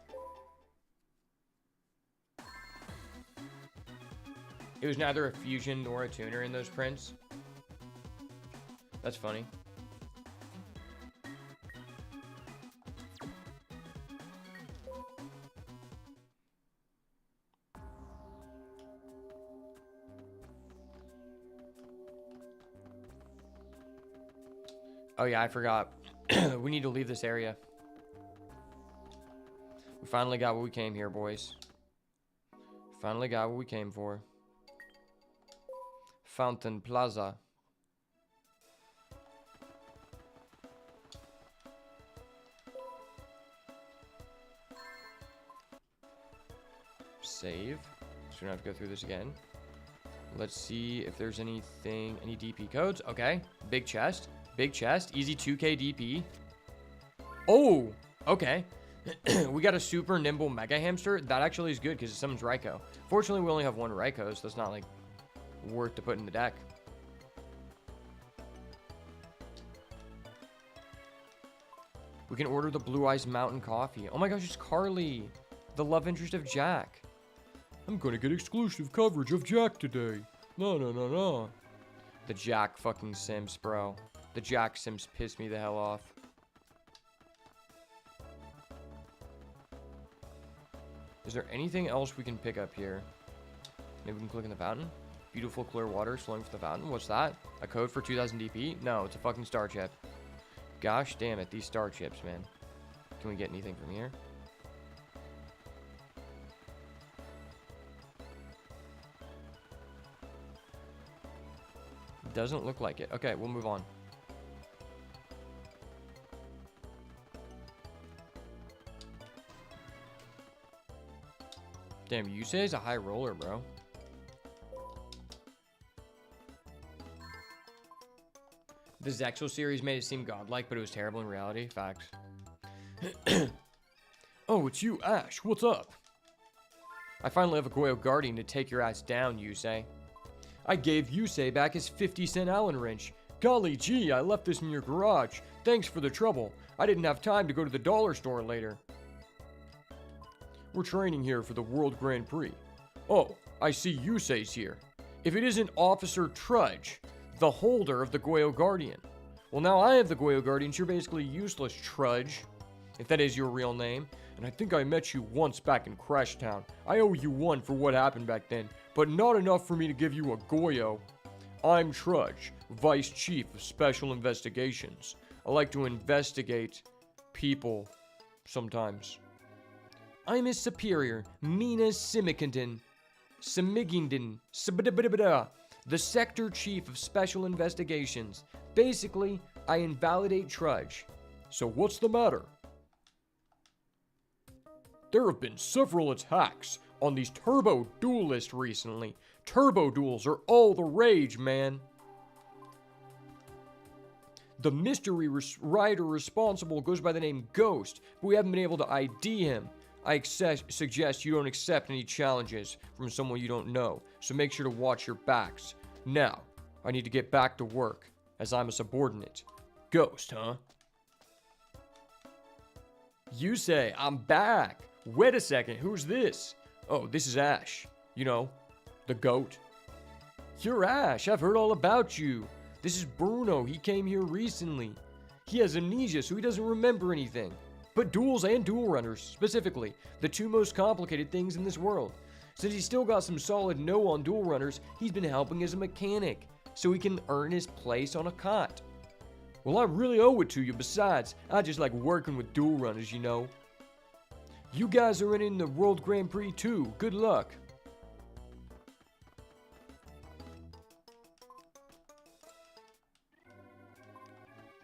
It was neither a fusion nor a tuner in those prints. That's funny. Oh yeah, I forgot. We need to leave this area. We finally got what we came here, boys. Finally got what we came for. Fountain Plaza. Save. So we don't have to go through this again. Let's see if there's anything, any DP codes. Okay, big chest. Big chest. Easy 2k DP. Oh, okay. We got a super nimble mega hamster. That actually is good because it summons Raikou. Fortunately, we only have one Raikou, so that's not like worth to put in the deck. We can order the Blue Eyes Mountain Coffee. Oh my gosh, it's Carly, the love interest of Jack. I'm gonna get exclusive coverage of Jack today. No. The Jack fucking Sims, bro. The Jack Sims pissed me the hell off. Is there anything else we can pick up here? Maybe we can click in the fountain. Beautiful clear water flowing from the fountain. What's that? A code for 2000 DP? No, it's a fucking star chip. Gosh damn it, these star chips, man. Can we get anything from here? Doesn't look like it. Okay, we'll move on. Damn, Yusei's a high roller, bro. The Zexal series made it seem godlike, but it was terrible in reality. Facts. Oh, it's you, Ash. What's up? I finally have a Goyo Guardian to take your ass down, Yusei. I gave Yusei back his 50-cent Allen wrench. Golly gee, I left this in your garage. Thanks for the trouble. I didn't have time to go to the dollar store later. We're training here for the World Grand Prix. Oh, I see Yusei's here. If it isn't Officer Trudge, the holder of the Goyo Guardian. Well, now I have the Goyo Guardian, so you're basically useless, Trudge. If that is your real name. And I think I met you once back in Crash Town. I owe you one for what happened back then, but not enough for me to give you a Goyo. I'm Trudge, Vice Chief of Special Investigations. I like to investigate people sometimes. I'm his superior, Mina Simikindin. The Sector Chief of Special Investigations. Basically, I invalidate Trudge. So what's the matter? There have been several attacks on these turbo duelists recently. Turbo duels are all the rage, man. The mystery rider responsible goes by the name Ghost, but we haven't been able to ID him. I suggest you don't accept any challenges from someone you don't know, so make sure to watch your backs. Now, I need to get back to work, as I'm a subordinate. Ghost, huh? Yusei, I'm back. Wait a second, who's this? Oh, this is Ash. You know, the goat. You're Ash, I've heard all about you. This is Bruno, he came here recently. He has amnesia, so he doesn't remember anything. But duels and duel runners, specifically, the two most complicated things in this world. Since he's still got some solid know on duel runners, he's been helping as a mechanic, so he can earn his place on a cot. Well, I really owe it to you. Besides, I just like working with duel runners, you know. You guys are in the World Grand Prix too. Good luck.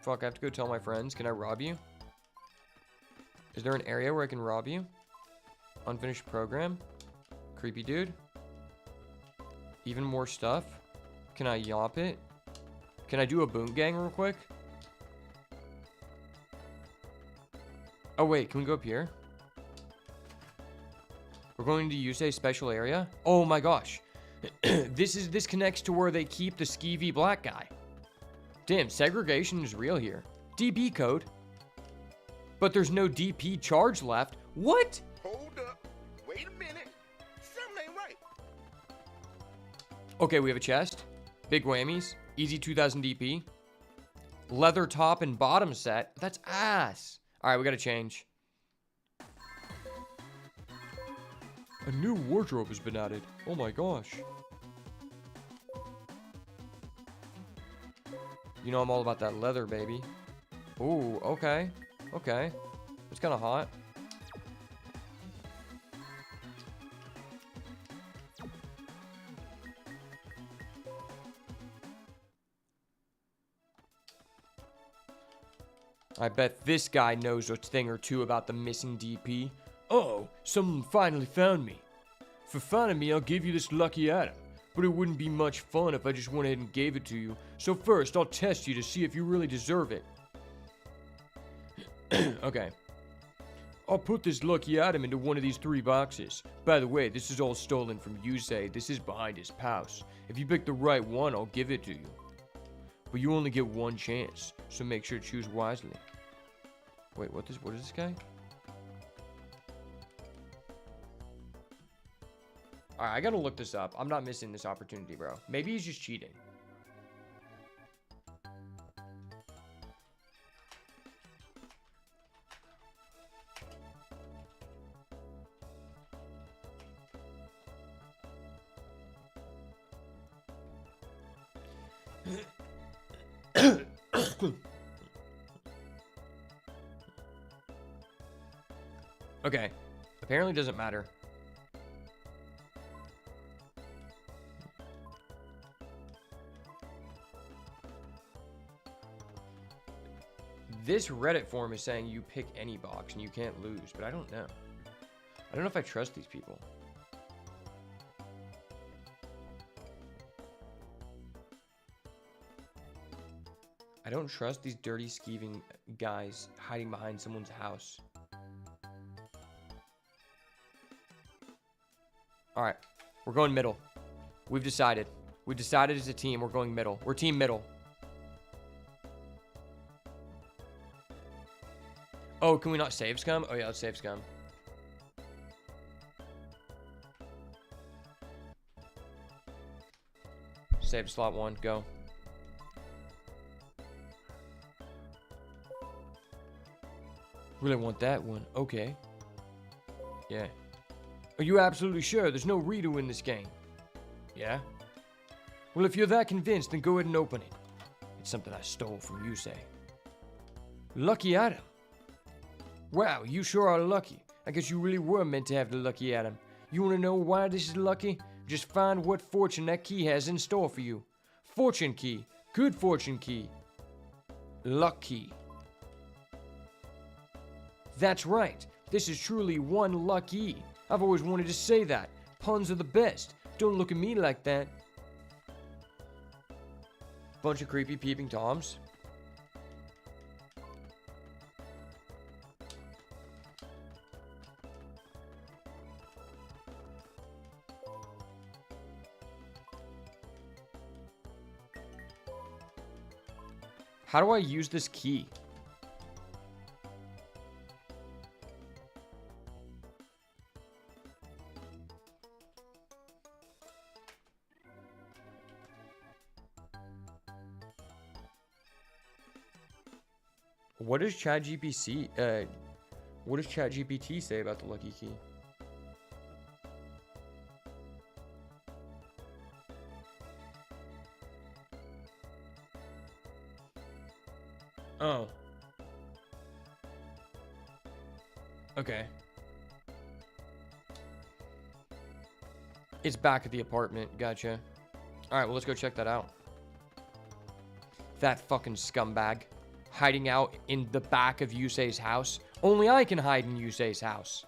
Fuck, I have to go tell my friends. Can I rob you? Is there an area where I can rob you? Unfinished program? Creepy dude? Even more stuff? Can I yop it? Can I do a boom gang real quick? Oh wait, can we go up here? We're going to Yusei's special area? Oh my gosh. This connects to where they keep the skeevy black guy. Damn, segregation is real here. DP code. But there's no DP charge left. What? Hold up. Wait a minute. Something ain't right. Okay, we have a chest. Big whammies. Easy 2000 DP. Leather top and bottom set. That's ass. Alright, we gotta change. A new wardrobe has been added. Oh my gosh. You know I'm all about that leather, baby. Ooh, okay. Okay. It's kind of hot. I bet this guy knows a thing or two about the missing DP. Oh, someone finally found me. For finding me, I'll give you this lucky item. But it wouldn't be much fun if I just went ahead and gave it to you. So first, I'll test you to see if you really deserve it. Okay. I'll put this lucky item into one of these 3 boxes. By the way, this is all stolen from Yusei. This is behind his house. If you pick the right one, I'll give it to you. But you only get one chance, so make sure to choose wisely. Wait, what is this guy? Alright, I gotta look this up. I'm not missing this opportunity, bro. Maybe he's just cheating. Okay. Apparently doesn't matter. This Reddit forum is saying you pick any box and you can't lose, but I don't know. I don't know if I trust these people. I don't trust these dirty, skeeving guys hiding behind someone's house. Alright, we're going middle. We've decided. We've decided as a team we're going middle. We're team middle. Oh, can we not save scum? Oh yeah, let's save scum. Save slot 1, go. Really want that one. Okay. Yeah. Are you absolutely sure there's no redo in this game? Yeah? Well, if you're that convinced, then go ahead and open it. It's something I stole from you, say. Lucky item. Wow, you sure are lucky. I guess you really were meant to have the lucky item. You want to know why this is lucky? Just find what fortune that key has in store for you. Fortune key. Good fortune key. Luck key. That's right. This is truly one lucky. I've always wanted to say that. Puns are the best. Don't look at me like that. Bunch of creepy peeping toms. How do I use this key? What does ChatGPT say about the lucky key? Oh. Okay. It's back at the apartment. Gotcha. Alright, well, let's go check that out. That fucking scumbag. Hiding out in the back of Yusei's house. Only I can hide in Yusei's house.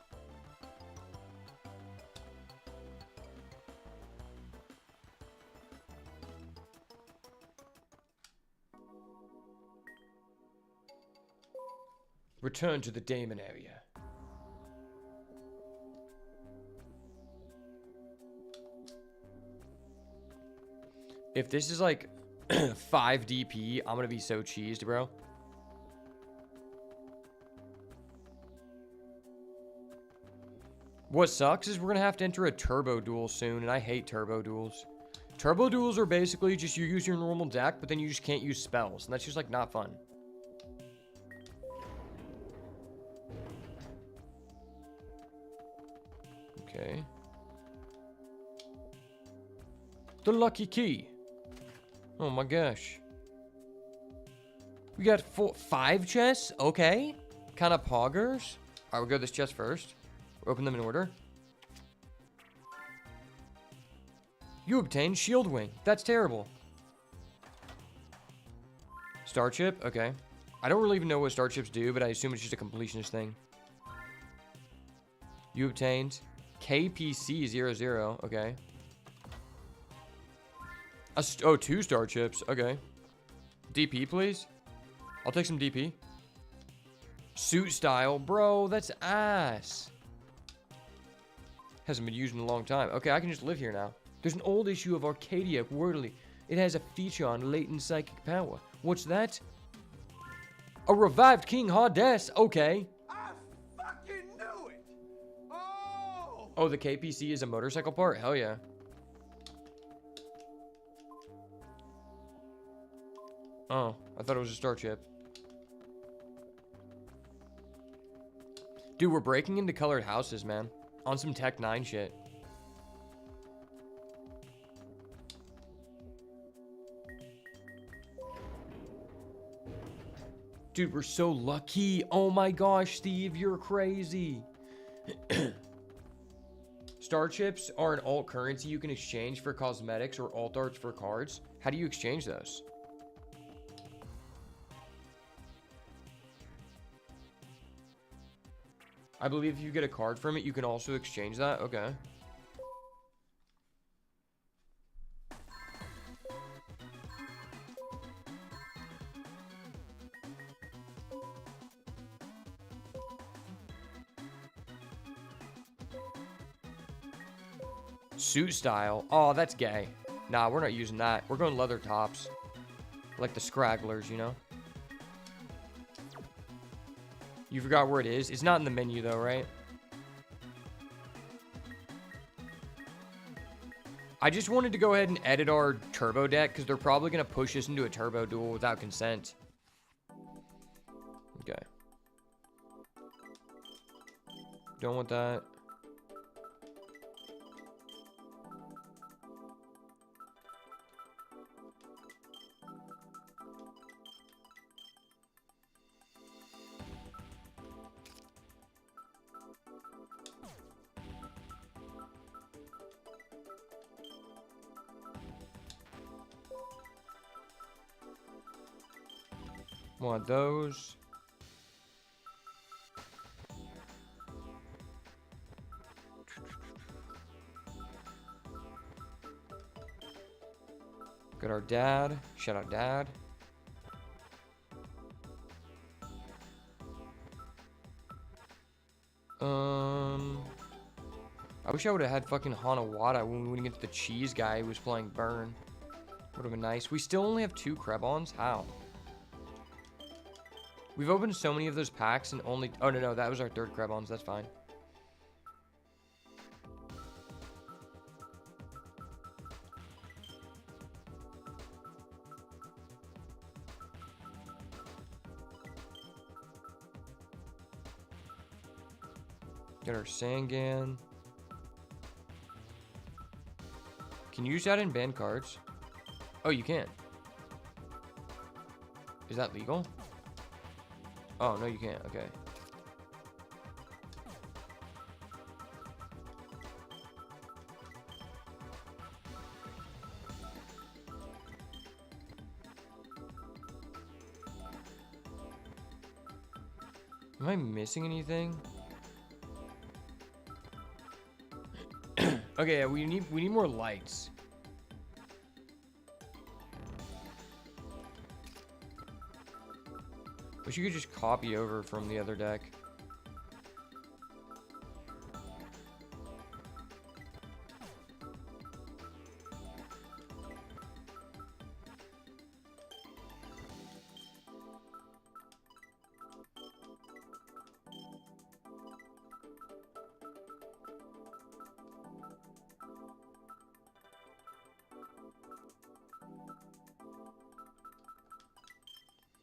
Return to the Damon area. If this is like 5 DP, I'm gonna be so cheesed, bro. What sucks is we're gonna have to enter a turbo duel soon, and I hate turbo duels. Turbo duels are basically just you use your normal deck, but then you just can't use spells, and that's just like not fun. Okay. The lucky key. Oh my gosh. We got 5 chests? Okay. Kind of poggers. Alright, we'll go this chest first. Open them in order. You obtained Shield Wing. That's terrible. Star Chip? Okay. I don't really even know what Star Chips do, but I assume it's just a completionist thing. You obtained KPC00. Okay. Oh, 2 Star Chips. Okay. DP, please. I'll take some DP. Suit style. Bro, that's ass. Hasn't been used in a long time. Okay, I can just live here now. There's an old issue of Arcadia Quarterly. It has a feature on latent psychic power. What's that? A revived King Hades. Okay. I fucking knew it. Oh. Oh, the KPC is a motorcycle part? Hell yeah. Oh, I thought it was a star chip. Dude, we're breaking into colored houses, man. On some Tech 9 shit. Dude, we're so lucky. Oh my gosh, Steve, you're crazy. Star chips are an alt currency you can exchange for cosmetics or alt arts for cards. How do you exchange those? I believe if you get a card from it, you can also exchange that. Okay. Suit style. Oh, that's gay. Nah, we're not using that. We're going leather tops. Like the Scragglers, you know? You forgot where it is? It's not in the menu, though, right? I just wanted to go ahead and edit our turbo deck, because they're probably going to push us into a turbo duel without consent. Okay. Don't want that. Want those. Got our dad. Shout out dad. I wish I would have had fucking Hanawada when we went against the cheese guy who was playing Burn. Would have been nice. We still only have 2 Krebons? How? We've opened so many of those packs and only... Oh, no, that was our 3rd Krebons. That's fine. Get our Sangan. Can you use that in banned cards? Oh, you can. Is that legal? Oh, no, you can't. Okay. Am I missing anything? Okay, yeah, we need more lights. Wish you could just copy over from the other deck.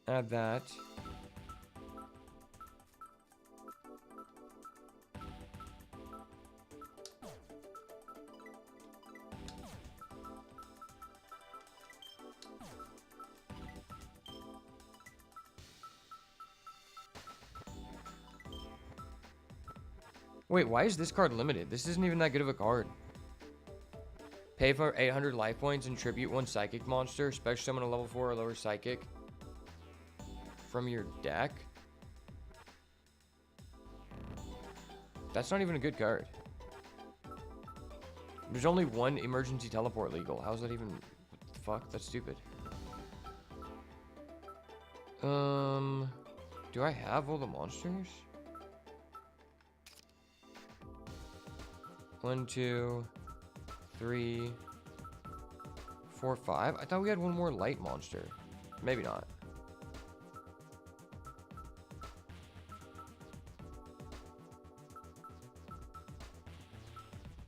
Add that. Wait, why is this card limited? This isn't even that good of a card. Pay for 800 life points and tribute 1 psychic monster, special summon a level 4 or lower psychic from your deck. That's not even a good card. There's only 1 emergency teleport legal. How's that even... What the fuck? That's stupid. Do I have all the monsters? 1, 2, 3, 4, 5. I thought we had 1 more light monster. Maybe not.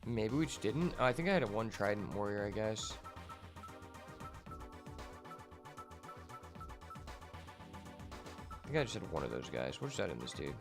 Maybe we just didn't. Oh, I think I had a 1 Trident Warrior, I guess. I think I just had 1 of those guys. We'll just add in this dude.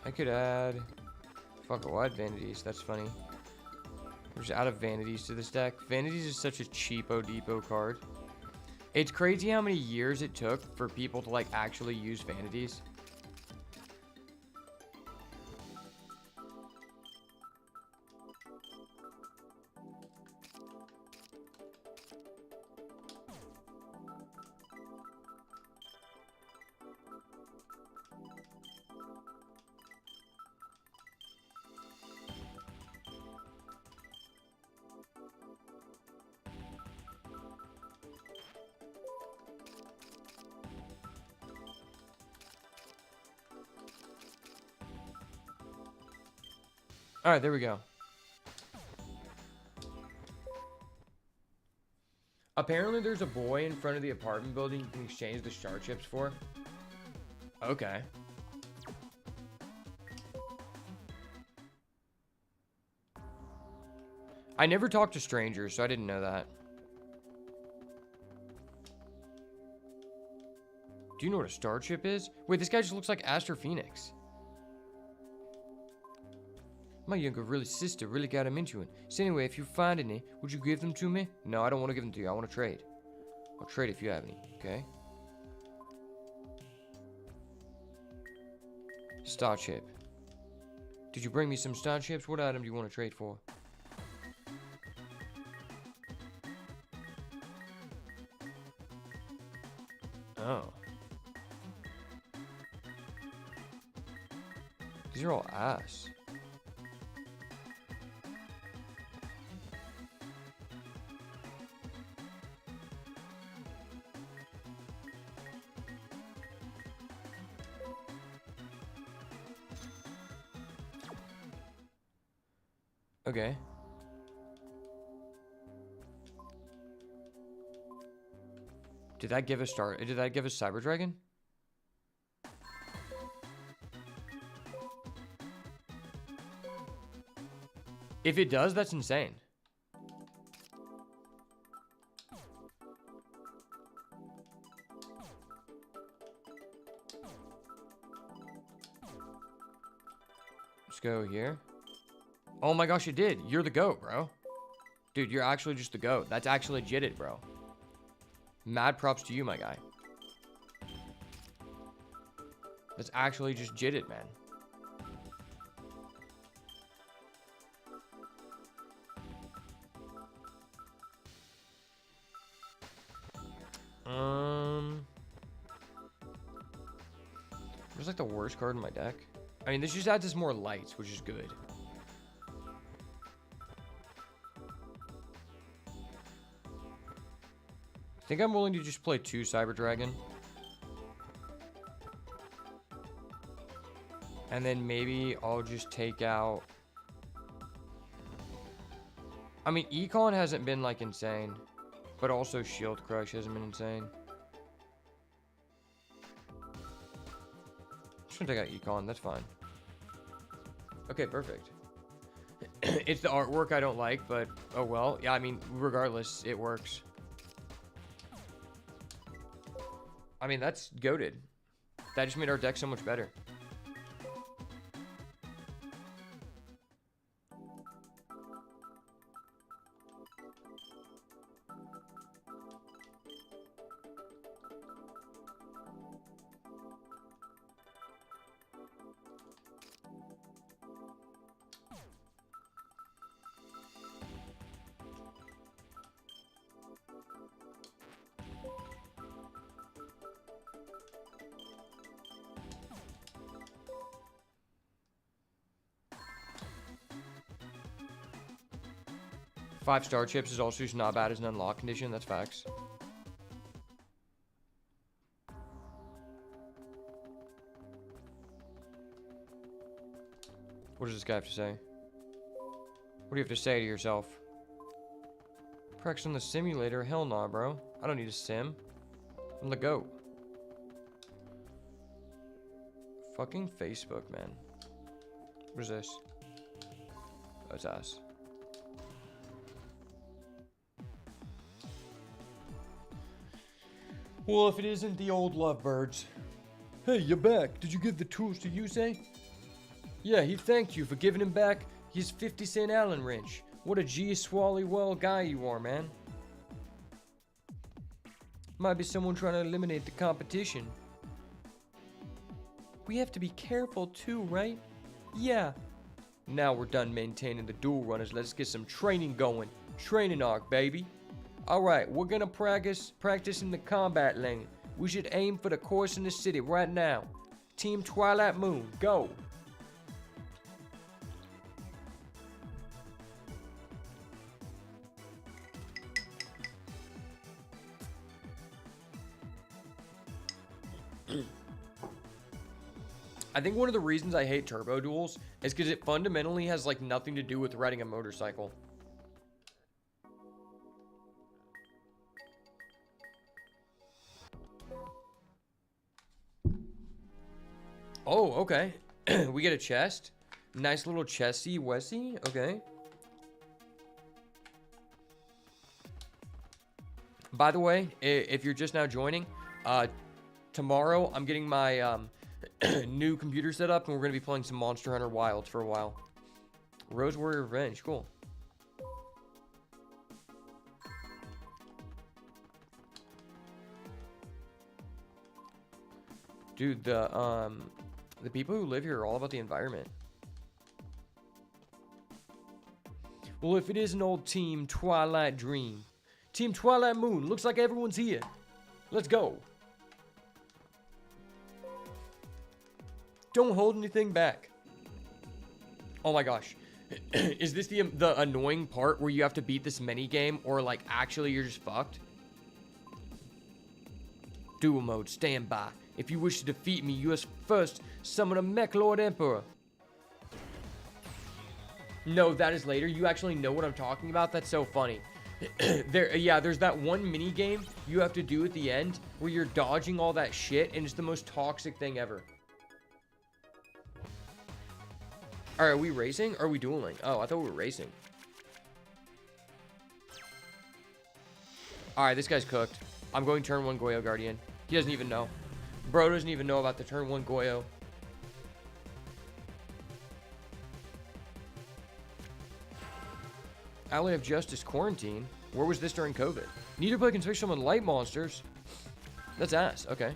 I could add... Fuck it, we'll add vanities. That's funny. We're just out of vanities to this deck. Vanities is such a cheapo depot card. It's crazy how many years it took for people to, like, actually use vanities. All right, there we go. Apparently, there's a boy in front of the apartment building you can exchange the star chips for. Okay. I never talked to strangers, so I didn't know that. Do you know what a star chip is? Wait, this guy just looks like Aster Phoenix. My younger sister really got him into it. So anyway, if you find any, would you give them to me? No, I don't want to give them to you. I want to trade. I'll trade if you have any, okay? Star chip. Did you bring me some star chips? What item do you want to trade for? Oh. These are all ass. Okay. Did that give us Cyber Dragon? If it does, that's insane. Let's go here. Oh my gosh, it did. You're the GOAT, bro. Dude, you're actually just the GOAT. That's actually jitted, bro. Mad props to you, my guy. That's actually just jitted, man. What's like the worst card in my deck? I mean, this just adds us more lights, which is good. I think I'm willing to just play 2 Cyber Dragon. And then maybe I'll just take out... I mean, Econ hasn't been, like, insane. But also Shield Crush hasn't been insane. I'm just gonna take out Econ, that's fine. Okay, perfect. It's the artwork I don't like, but oh well. Yeah, I mean, regardless, it works. I mean, that's goated. That just made our deck so much better. Five star chips is also just not bad as an unlock condition. That's facts. What does this guy have to say? What do you have to say to yourself? Prex on the simulator? Hell nah, bro. I don't need a sim. I'm the GOAT. Fucking Facebook, man. What is this? Oh, it's ass. Well, if it isn't the old lovebirds. Hey, you're back. Did you give the tools to Yusei? Yeah, he thanked you for giving him back his 50-cent Allen wrench. What a G-swally well guy you are, man. Might be someone trying to eliminate the competition. We have to be careful too, right? Yeah. Now we're done maintaining the dual runners. Let's get some training going. Training arc, baby. Alright, we're gonna practice in the combat lane. We should aim for the course in the city right now. Team Twilight Moon, go! I think one of the reasons I hate turbo duels is because it fundamentally has like nothing to do with riding a motorcycle. Oh, okay. We get a chest. Nice little chesty wessy. Okay. By the way, if you're just now joining, tomorrow I'm getting my new computer set up and we're going to be playing some Monster Hunter Wilds for a while. Rose Warrior Revenge. Cool. Dude, the people who live here are all about the environment. Well, if it is an old Team Twilight Dream, Team Twilight Moon, looks like everyone's here. Let's go. Don't hold anything back. Oh my gosh. Is this the annoying part where you have to beat this mini game or like actually you're just fucked? Duel mode, stand by. If you wish to defeat me, you must first summon a Mech Lord Emperor. No, that is later. You actually know what I'm talking about? That's so funny. There's that one mini game you have to do at the end where you're dodging all that shit and it's the most toxic thing ever. Alright, are we racing? Or are we dueling? Oh, I thought we were racing. Alright, this guy's cooked. I'm going turn 1 Goyo Guardian. He doesn't even know. Bro doesn't even know about the turn 1 Goyo. Alley of Justice Quarantine? Where was this during COVID? Need to play Constriction with light monsters. That's ass. Okay.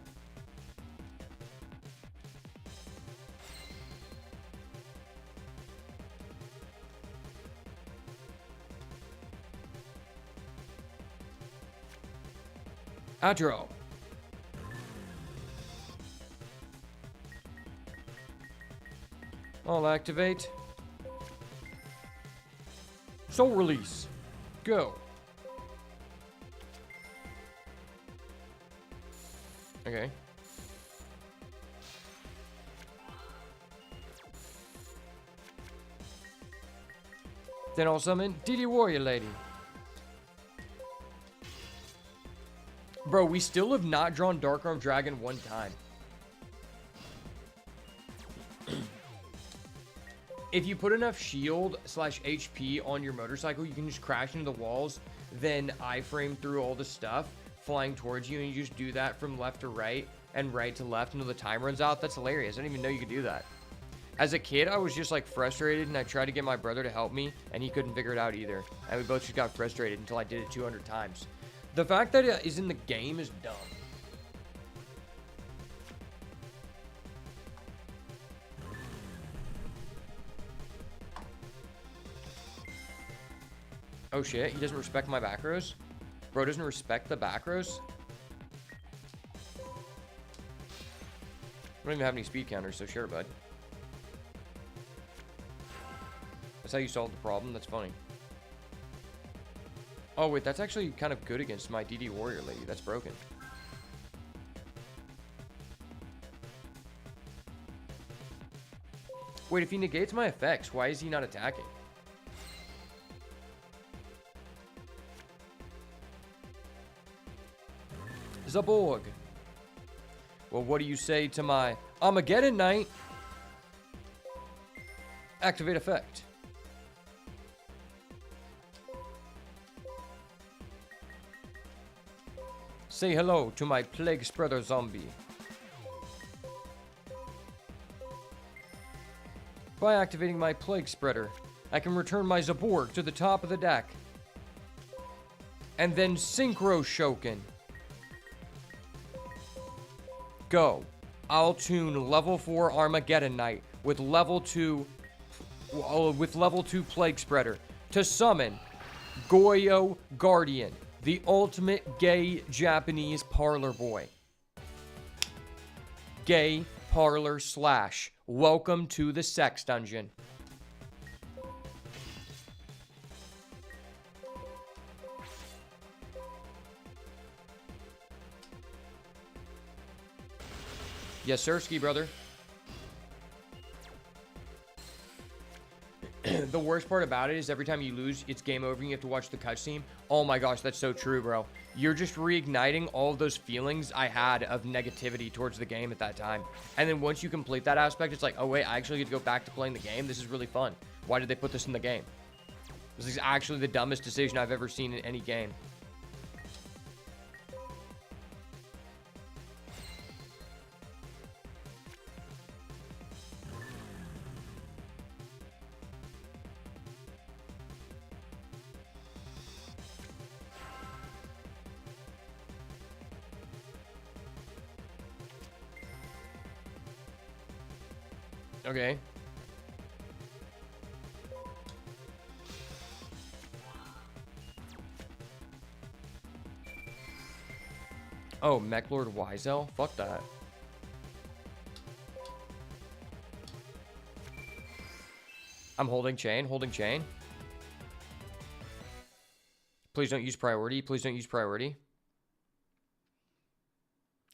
Outro. I'll activate. Soul release. Go. Okay. Then I'll summon DD Warrior Lady. Bro, we still have not drawn Dark Arm Dragon one time. If you put enough shield / HP on your motorcycle, you can just crash into the walls, then iframe through all the stuff flying towards you, and you just do that from left to right and right to left until the time runs out. That's hilarious. I didn't even know you could do that. As a kid, I was just like frustrated, and I tried to get my brother to help me, and he couldn't figure it out either. And we both just got frustrated until I did it 200 times. The fact that it is in the game is dumb. Oh shit, he doesn't respect my back rows? Bro doesn't respect the back rows? I don't even have any speed counters, so sure, bud. That's how you solve the problem? That's funny. Oh wait, that's actually kind of good against my DD Warrior Lady. That's broken. Wait, if he negates my effects, why is he not attacking? Zaborg. Well, what do you say to my Armageddon Knight? Activate effect. Say hello to my plague spreader zombie. by activating my Plague Spreader. I can return my Zaborg to the top of the deck. And then Synchro Shokin. Go. I'll tune level 4 Armageddon Knight with level 2 Plague Spreader to summon Yugioh Guardian, the ultimate gay Japanese parlor boy. Gay parlor slash. Welcome to the sex dungeon. Yes, sir, ski brother. The worst part about it is every time you lose, it's game over and you have to watch the cutscene. Oh my gosh, that's so true, bro. You're just reigniting all of those feelings I had of negativity towards the game at that time. And then once you complete that aspect, it's like, oh wait, I actually get to go back to playing the game. This is really fun. Why did they put this in the game? This is actually the dumbest decision I've ever seen in any game. Okay. Oh, Mech Lord Wiesel? Fuck that. I'm holding chain, holding chain. Please don't use priority. Please don't use priority.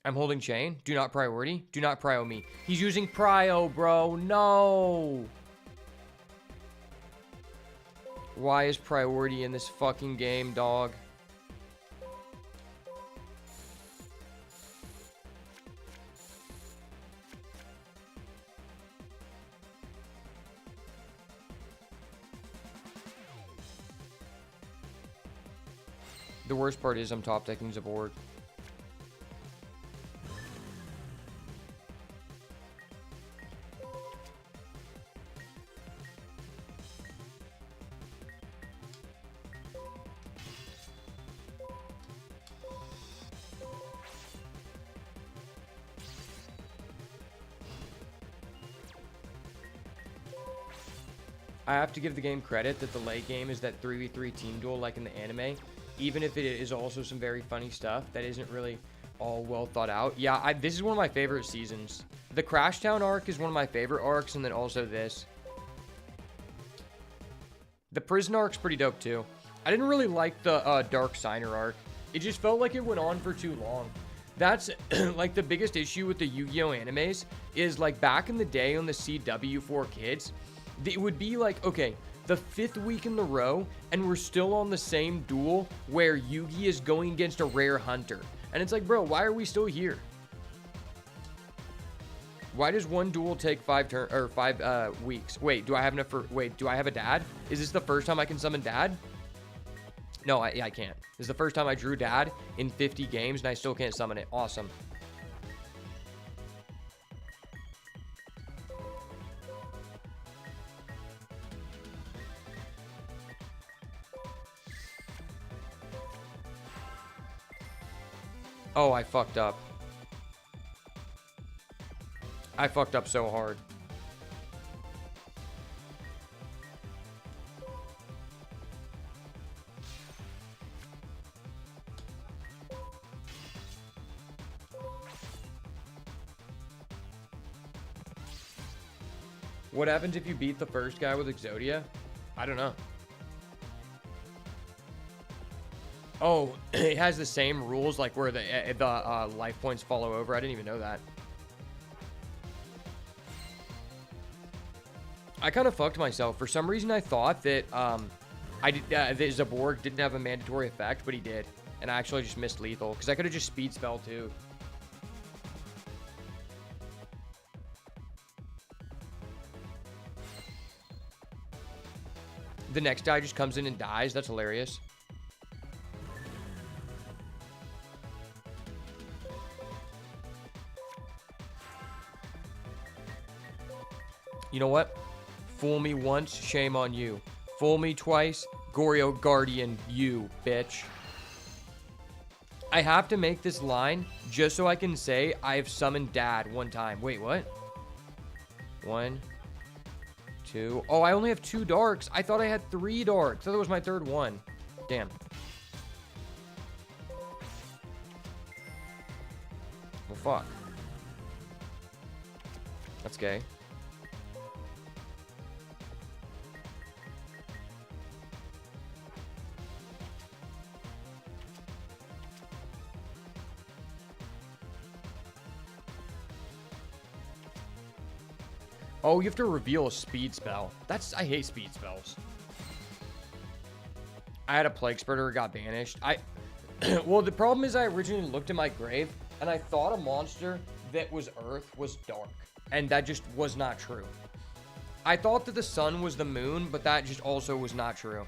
I'm holding chain. Do not priority. Do not prio me. He's using prio, bro. No. Why is priority in this fucking game, dog? The worst part is I'm top decking Zaborg. I have to give the game credit that the late game is that 3v3 team duel like in the anime. Even if it is also some very funny stuff that isn't really all well thought out. Yeah, this is one of my favorite seasons. The Crashtown arc is one of my favorite arcs, and then also this. The prison arc's pretty dope too. I didn't really like the Dark Signer arc. It just felt like it went on for too long. That's like the biggest issue with the Yu-Gi-Oh animes is like back in the day on the CW for kids, it would be like, okay, the 5th week in the row, and we're still on the same duel where Yugi is going against a rare hunter. And it's like, bro, why are we still here? Why does one duel take 5 weeks? Wait, do I have enough for, wait, do I have a dad? Is this the first time I can summon dad? No, I can't. This is the first time I drew dad in 50 games, and I still can't summon it. Awesome. Oh, I fucked up. I fucked up so hard. What happens if you beat the first guy with Exodia? I don't know. Oh, it has the same rules, like where the life points follow over. I didn't even know that. I kind of fucked myself. For some reason, I thought that that Zaborg didn't have a mandatory effect, but he did. And I actually just missed lethal, because I could have just speed spell too. The next guy just comes in and dies. That's hilarious. You know what? Fool me once, shame on you. Fool me twice, Goryo Guardian, you, bitch. I have to make this line just so I can say I've summoned Dad one time. Wait, what? 1, 2. Oh, I only have 2 darks. I thought I had 3 darks. I thought that was my third one. Damn. Well, fuck. That's gay. Oh, you have to reveal a speed spell. I hate speed spells. I had a Plague Spreader, it got banished. Well, the problem is I originally looked at my grave and I thought a monster that was Earth was dark. And that just was not true. I thought that the sun was the moon, but that just also was not true.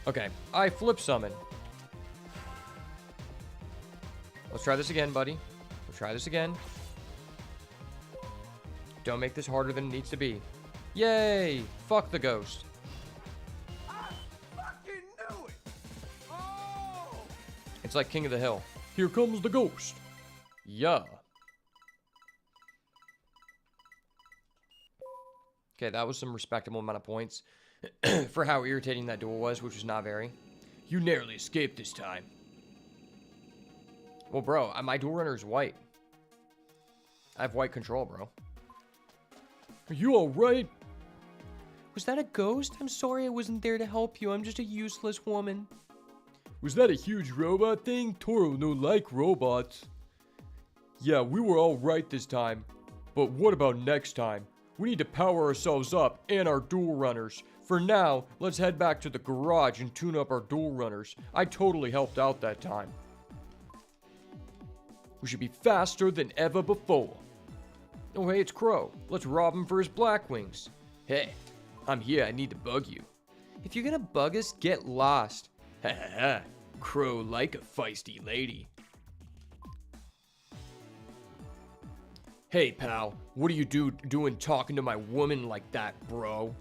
Okay, I flip summon. Let's try this again, buddy. Let's try this again. Don't make this harder than it needs to be. Yay! Fuck the ghost. I fucking knew it. Oh! It's like King of the Hill. Here comes the ghost. Yeah. Okay, that was some respectable amount of points for how irritating that duel was, which was not very. You narrowly escaped this time. Well, bro, my duel runner is white. I have white control, bro. Are you alright? Was that a ghost? I'm sorry I wasn't there to help you. I'm just a useless woman. Was that a huge robot thing? Toro no like robots. Yeah, we were all right this time. But what about next time? We need to power ourselves up and our duel runners. For now, let's head back to the garage and tune up our duel runners. I totally helped out that time. We should be faster than ever before. Oh, hey, it's Crow. Let's rob him for his black wings. Hey, I'm here. I need to bug you. If you're gonna bug us, get lost. Ha ha ha. Crow like a feisty lady. Hey, pal. What are you doing talking to my woman like that, bro?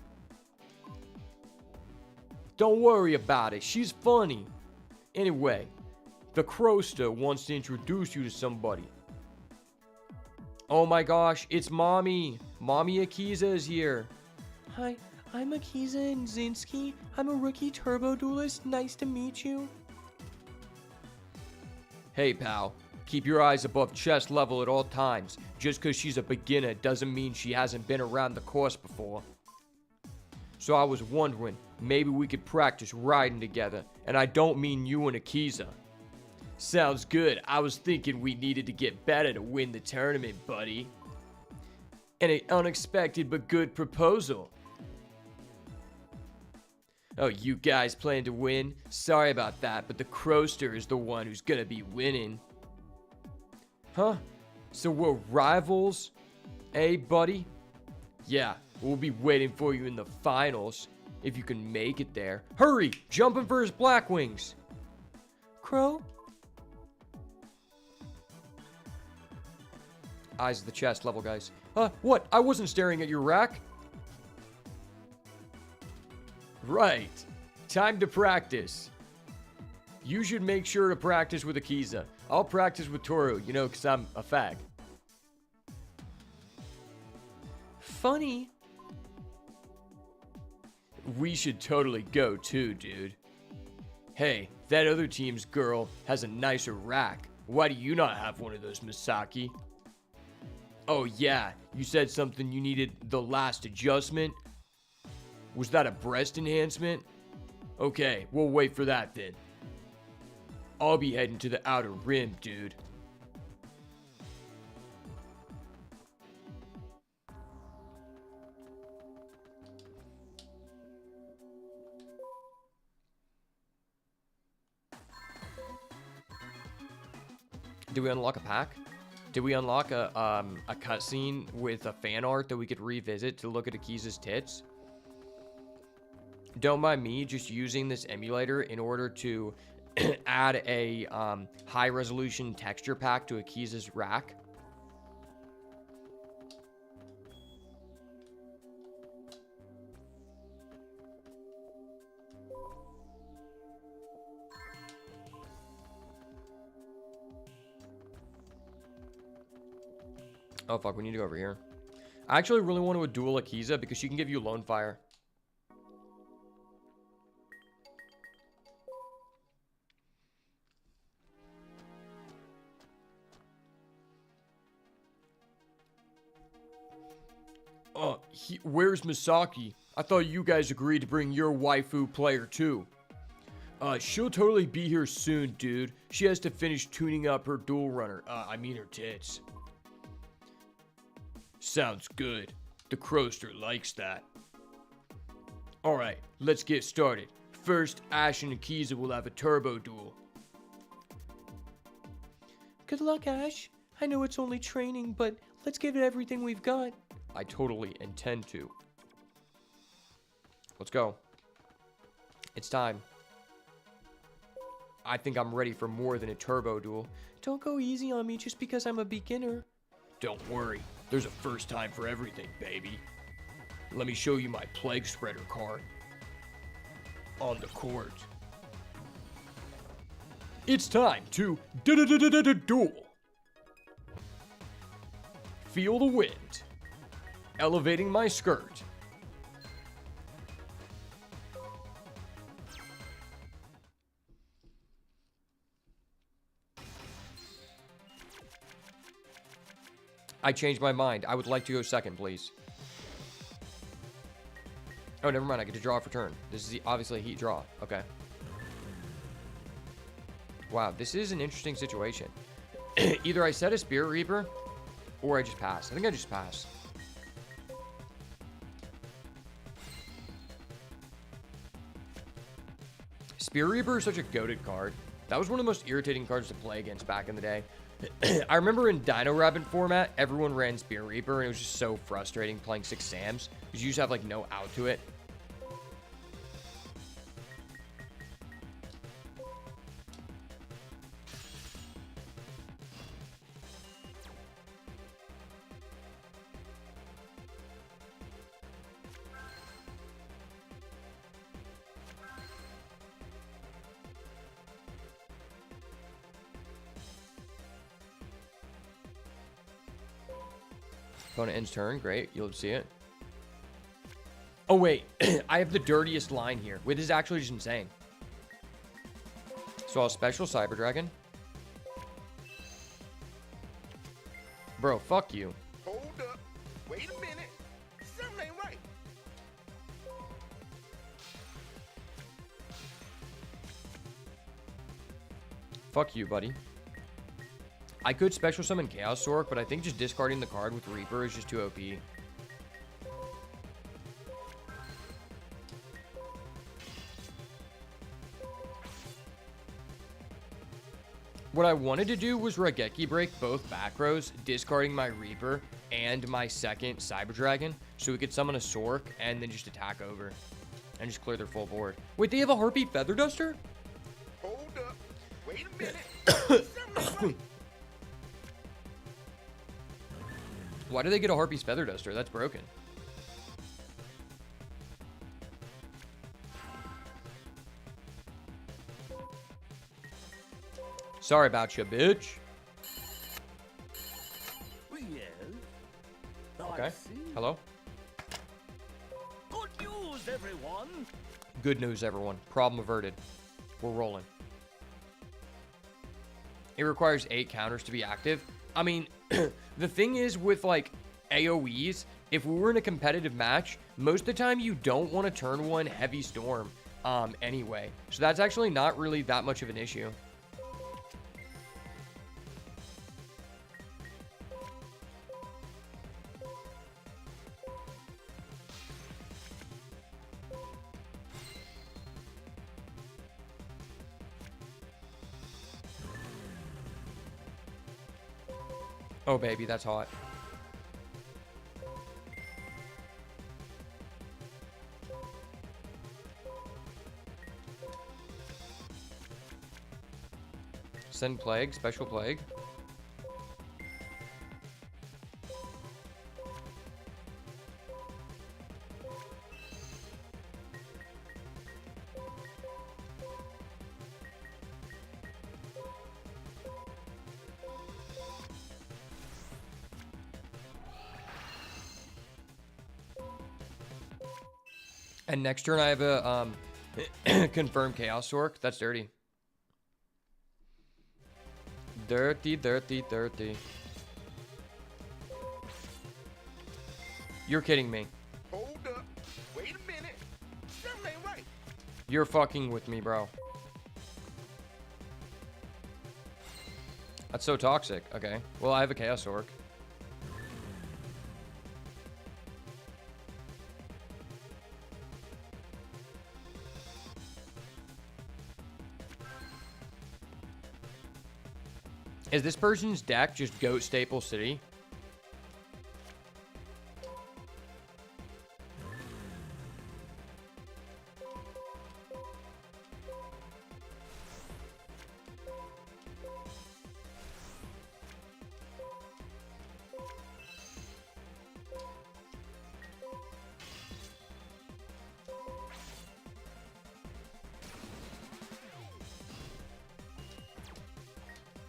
Don't worry about it. She's funny. Anyway, the Crowster wants to introduce you to somebody. Oh my gosh, it's Mommy. Mommy Akiza is here. Hi, I'm Akiza Nzinski. I'm a rookie turbo duelist. Nice to meet you. Hey, pal. Keep your eyes above chest level at all times. Just because she's a beginner doesn't mean she hasn't been around the course before. So I was wondering, maybe we could practice riding together. And I don't mean you and Akiza. Sounds good. I was thinking we needed to get better to win the tournament, buddy. An unexpected but good proposal. Oh, you guys plan to win? Sorry about that, but the Crowster is the one who's gonna be winning. Huh? So we're rivals? Eh, buddy? Yeah, we'll be waiting for you in the finals, if you can make it there. Hurry! Jumping for his black wings! Crow? Eyes of the chest level, guys. What? I wasn't staring at your rack. Right. Time to practice. You should make sure to practice with Akiza. I'll practice with Toru, you know, because I'm a fag. Funny. We should totally go too, dude. Hey, that other team's girl has a nicer rack. Why do you not have one of those, Misaki? Oh yeah, you said something you needed the last adjustment? Was that a breast enhancement? Okay, we'll wait for that then. I'll be heading to the outer rim, dude. Did we unlock a pack? Did we unlock a cutscene with a fan art that we could revisit to look at Akiza's tits? Don't mind me just using this emulator in order to add a high resolution texture pack to Akiza's rack. Oh fuck, we need to go over here. I actually really want to duel Akiza because she can give you lone fire. Where's Misaki? I thought you guys agreed to bring your waifu player too. She'll totally be here soon, dude. She has to finish tuning up her dual runner. I mean her tits. Sounds good. The Crowster likes that. Alright, let's get started. First, Ash and Akiza will have a turbo duel. Good luck, Ash. I know it's only training, but let's give it everything we've got. I totally intend to. Let's go. It's time. I think I'm ready for more than a turbo duel. Don't go easy on me just because I'm a beginner. Don't worry. There's a first time for everything, baby. Let me show you my Plague Spreader card. On the court. It's time to duel. Feel the wind. Elevating my skirt. I changed my mind. I would like to go second, please. Oh, never mind. I get to draw for turn. This is obviously a heat draw. Okay. Wow, this is an interesting situation. Either I set a Spirit Reaper, or I just pass. I think I just pass. Spirit Reaper is such a goated card. That was one of the most irritating cards to play against back in the day. I remember in Dino Rabbit format, everyone ran Spirit Reaper, and it was just so frustrating playing 6 Sams, because you just have, like, no out to it. Opponent ends turn. Great. You'll see it. Oh, wait. I have the dirtiest line here. Wait, this is actually just insane. So I'll special Cyber Dragon. Bro, fuck you. Hold up. Wait a minute. Something ain't right. Fuck you, buddy. I could special summon Chaos Sork, but I think just discarding the card with Reaper is just too OP. What I wanted to do was Raigeki break both back rows, discarding my Reaper and my second Cyber Dragon, so we could summon a Sork and then just attack over and just clear their full board. Wait, they have a Harpy Feather Duster? Hold up. Wait a minute. Something ain't right. Why do they get a Harpy's Feather Duster? That's broken. Sorry about you, bitch. Well, Okay. Hello? Good news, everyone. Good news, everyone. Problem averted. We're rolling. It requires 8 counters to be active. I mean, the thing is with, like, AoEs, if we were in a competitive match, most of the time you don't want to turn 1 Heavy Storm anyway. So that's actually not really that much of an issue. Oh, baby, that's hot. Send plague, special plague. And next turn I have a confirmed Chaos Orc. That's dirty. Dirty, dirty, dirty. You're kidding me. Hold up. Wait a minute. Something ain't right. You're fucking with me, bro. That's so toxic. Okay. Well, I have a Chaos Orc. Is this person's deck just Goat Staple City?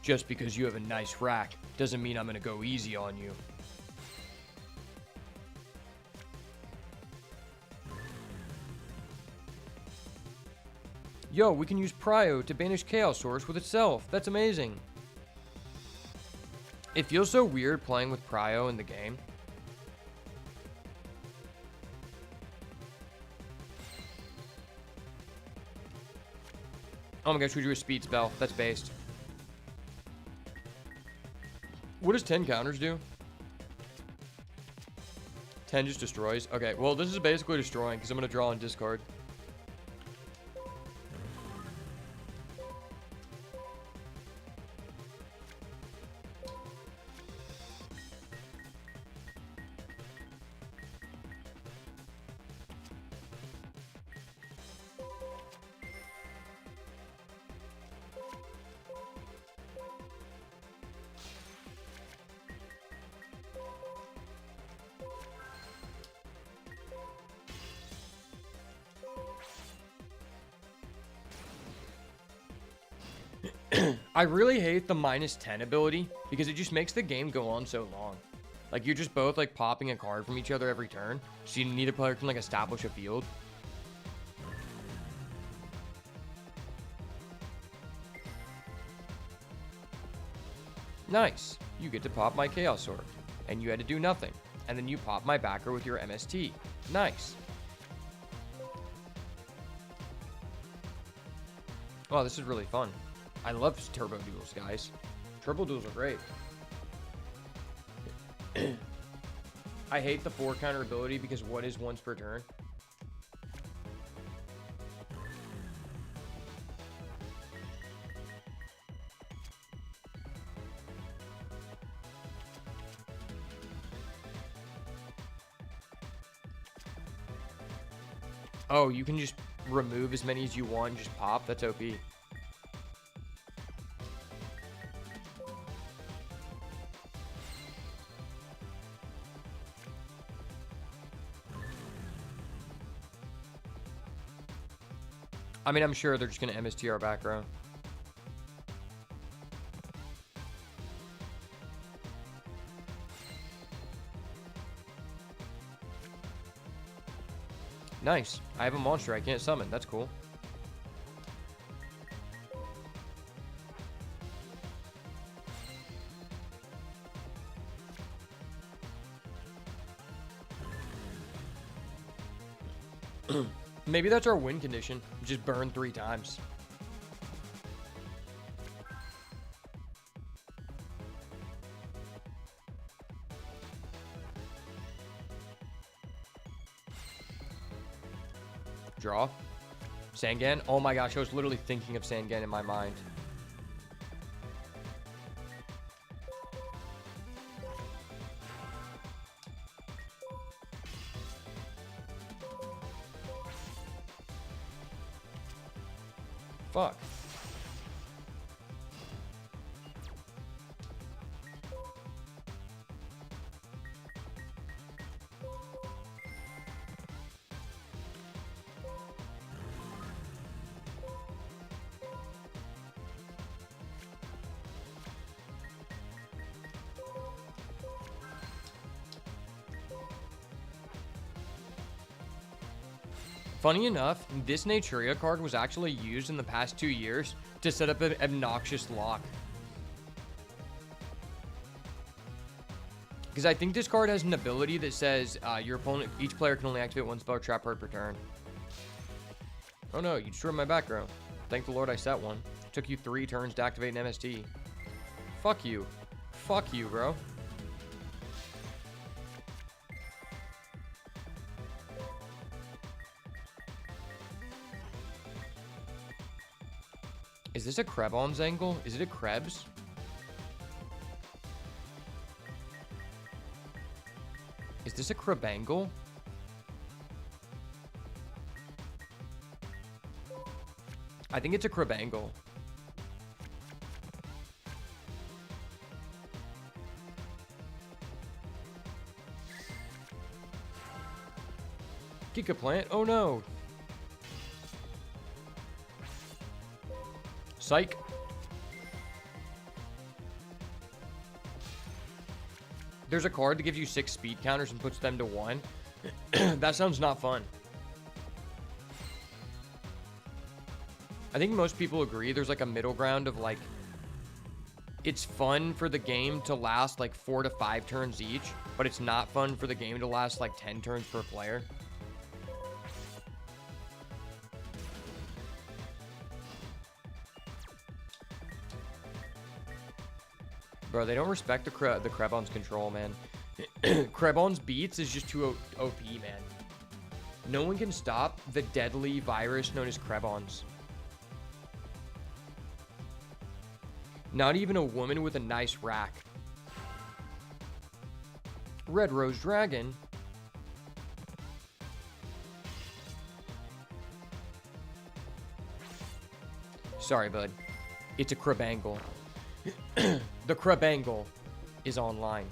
Just because you have a nice rack doesn't mean I'm gonna go easy on you. Yo, we can use Prio to banish Chaos Source with itself. That's amazing. It feels so weird playing with Prio in the game. Oh my gosh, we drew a speed spell. That's based. What does 10 counters do? 10 just destroys? Okay, well, this is basically destroying because I'm going to draw and discard. I really hate the -10 ability because it just makes the game go on so long. Like, you're just both, like, popping a card from each other every turn, so neither player can, like, establish a field. Nice. You get to pop my Chaos Sword, and you had to do nothing. And then you pop my backer with your MST. Nice. Oh, this is really fun. I love turbo duels, guys. Turbo duels are great. I hate the 4 counter ability because what is once per turn? Oh, you can just remove as many as you want and just pop? That's OP. I mean, I'm sure they're just going to MST our back row. Nice. I have a monster I can't summon. That's cool. Maybe that's our win condition. Just burn 3 times. Draw. Sangan. Oh my gosh, I was literally thinking of Sangan in my mind. fuck? Funny enough, this Naturia card was actually used in the past 2 years to set up an obnoxious lock. Because I think this card has an ability that says your opponent, each player can only activate one spell trap per turn. Oh no, you destroyed my background. Thank the Lord I set one. Took you 3 turns to activate an MST. Fuck you. Fuck you, bro. Is this a Krebon's angle? Is it a Krebs? Is this a Krebangle? I think it's a Krebangle. Giga Plant? Oh no. Psych. There's a card that gives you 6 speed counters and puts them to 1. That sounds not fun. I think most people agree there's like a middle ground of like, it's fun for the game to last like 4 to 5 turns each, but it's not fun for the game to last like 10 turns per player. Bro, they don't respect the Krebon's control, man. Krebon's beats is just too OP, man. No one can stop the deadly virus known as Krebon's. Not even a woman with a nice rack. Red Rose Dragon. Sorry, bud. It's a Krebangle. The Krebangle is online.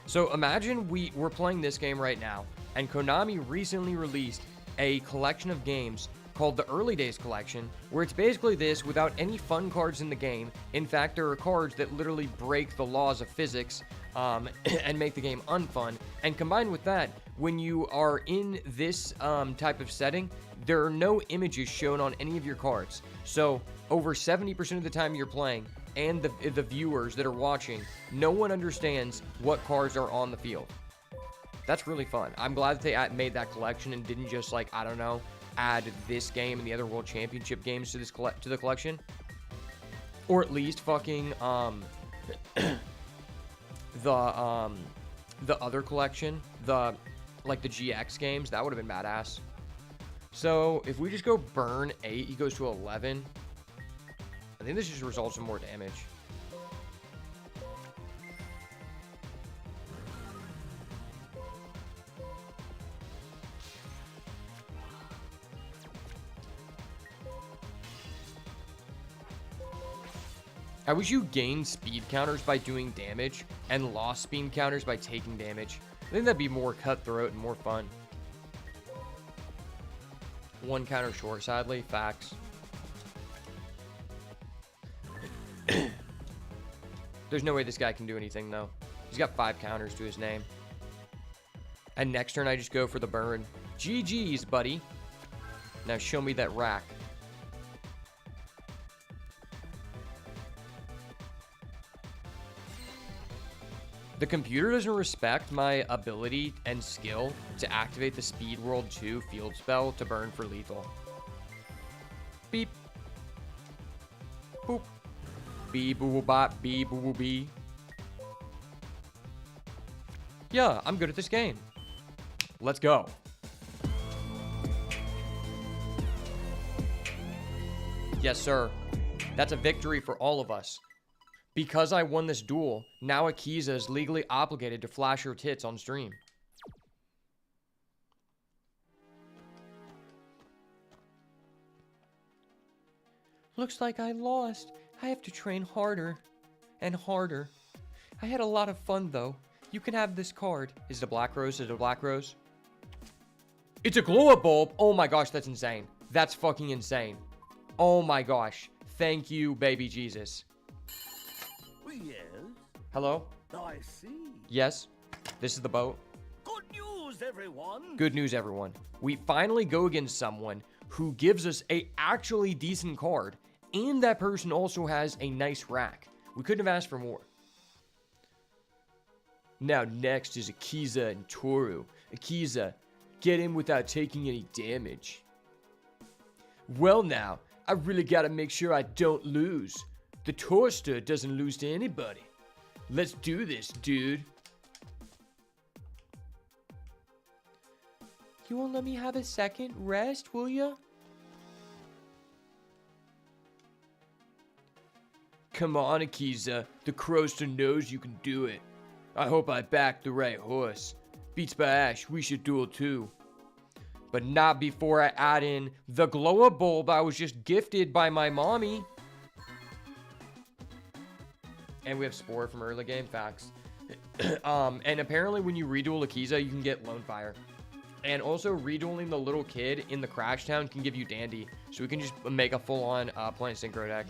So imagine we're playing this game right now, and Konami recently released a collection of games called the Early Days Collection, where it's basically this without any fun cards in the game. In fact, there are cards that literally break the laws of physics and make the game unfun. And combined with that, when you are in this type of setting, there are no images shown on any of your cards. So over 70% of the time you're playing, and the viewers that are watching, no one understands what cards are on the field. That's really fun. I'm glad that they made that collection and didn't just, like, I don't know, add this game and the other World Championship games to this to the collection. Or at least fucking the other collection, the GX games. That would have been badass. So if we just go burn 8, he goes to 11. I think this just results in more damage. I wish you gained speed counters by doing damage and lost speed counters by taking damage. I think that'd be more cutthroat and more fun. 1 counter short, sadly. Facts. There's no way this guy can do anything, though. He's got 5 counters to his name. And next turn, I just go for the burn. GG's, buddy. Now show me that rack. The computer doesn't respect my ability and skill to activate the Speed World 2 field spell to burn for lethal. Beep. Boop. Bee boo boo bop, bee boo boo bee. Yeah, I'm good at this game. Let's go. Yes, sir. That's a victory for all of us. Because I won this duel, now Akiza is legally obligated to flash her tits on stream. Looks like I lost. I have to train harder and harder. I had a lot of fun, though. You can have this card. Is it a black rose? Is it a black rose? It's a glow-up bulb. Oh my gosh, that's insane. That's fucking insane. Oh my gosh. Thank you, baby Jesus. Yes, Hello? I see. Yes? This is the boat. Good news, everyone. Good news, everyone. We finally go against someone who gives us a actually decent card, and that person also has a nice rack. We couldn't have asked for more. Now next is Akiza and Toru. Akiza, get in without taking any damage. Well now, I really gotta make sure I don't lose. The toaster doesn't lose to anybody. Let's do this, dude. You won't let me have a second rest, will ya? Come on, Akiza. The Crowster knows you can do it. I hope I backed the right horse. Beats by Ash, we should duel too. But not before I add in the glow-up bulb I was just gifted by my mommy. And we have Spore from early game, facts. And apparently when you reduel Akiza, you can get Lone Fire. And also redueling the little kid in the Crash Town can give you Dandy. So we can just make a full-on Planet Synchro deck.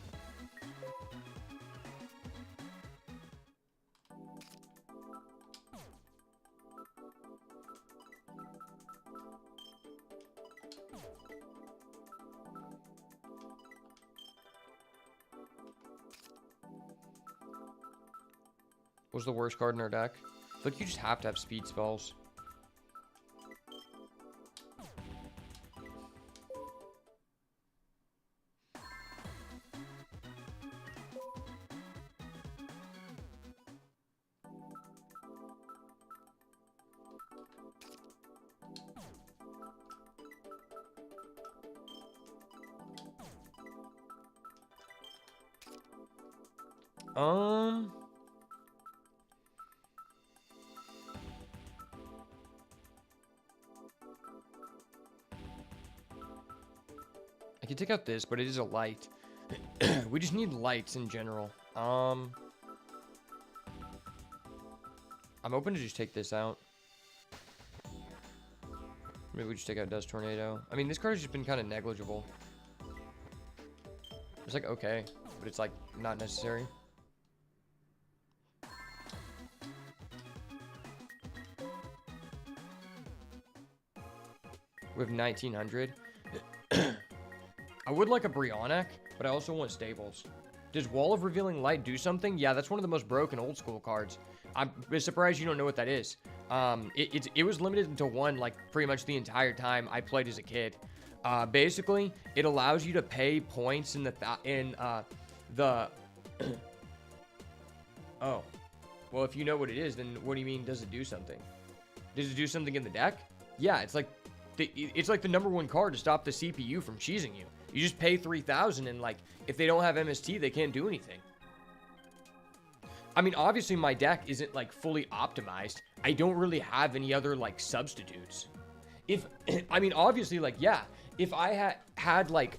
Was the worst card in our deck? Look, you just have to have speed spells. I can take out this, but it is a light. We just need lights in general. I'm open to just take this out. Maybe we just take out Dust Tornado. I mean, this card has just been kind of negligible. It's like okay, but it's like not necessary. We have 1900. I would like a Brionac, but I also want Stables. Does Wall of Revealing Light do something? Yeah, that's one of the most broken old school cards. I'm surprised you don't know what that is. It was limited to one like pretty much the entire time I played as a kid. Basically, it allows you to pay points in the oh, well, if you know what it is, then what do you mean? Does it do something? Does it do something in the deck? Yeah, it's like the number one card to stop the CPU from cheesing you. You just pay 3,000 and like if they don't have MST, they can't do anything. I mean, obviously my deck isn't like fully optimized. I don't really have any other like substitutes. I mean, obviously, like, yeah, if I had like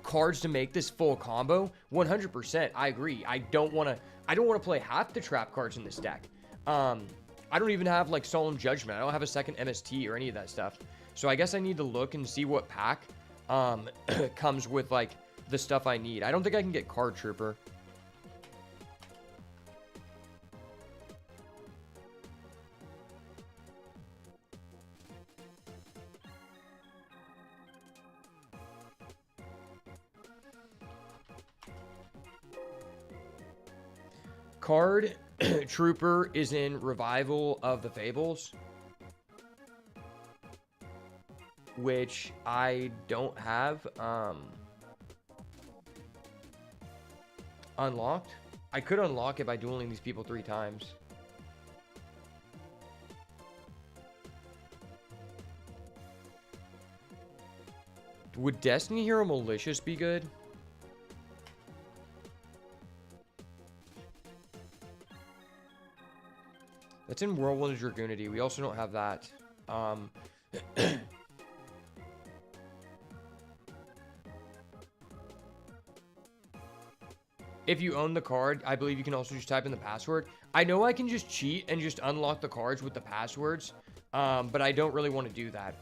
cards to make this full combo, 100%, I agree. I don't want to play half the trap cards in this deck. I don't even have like Solemn Judgment. I don't have a second MST or any of that stuff. So I guess I need to look and see what pack comes with like the stuff I need. I don't think I can get Card Trooper. Card Trooper is in Revival of the Fables, which I don't have unlocked. I could unlock it by dueling these people 3 times. Would Destiny Hero Malicious be good? That's in Whirlwind Dragoonity. We also don't have that. If you own the card, I believe you can also just type in the password. I know I can just cheat and just unlock the cards with the passwords, but I don't really want to do that.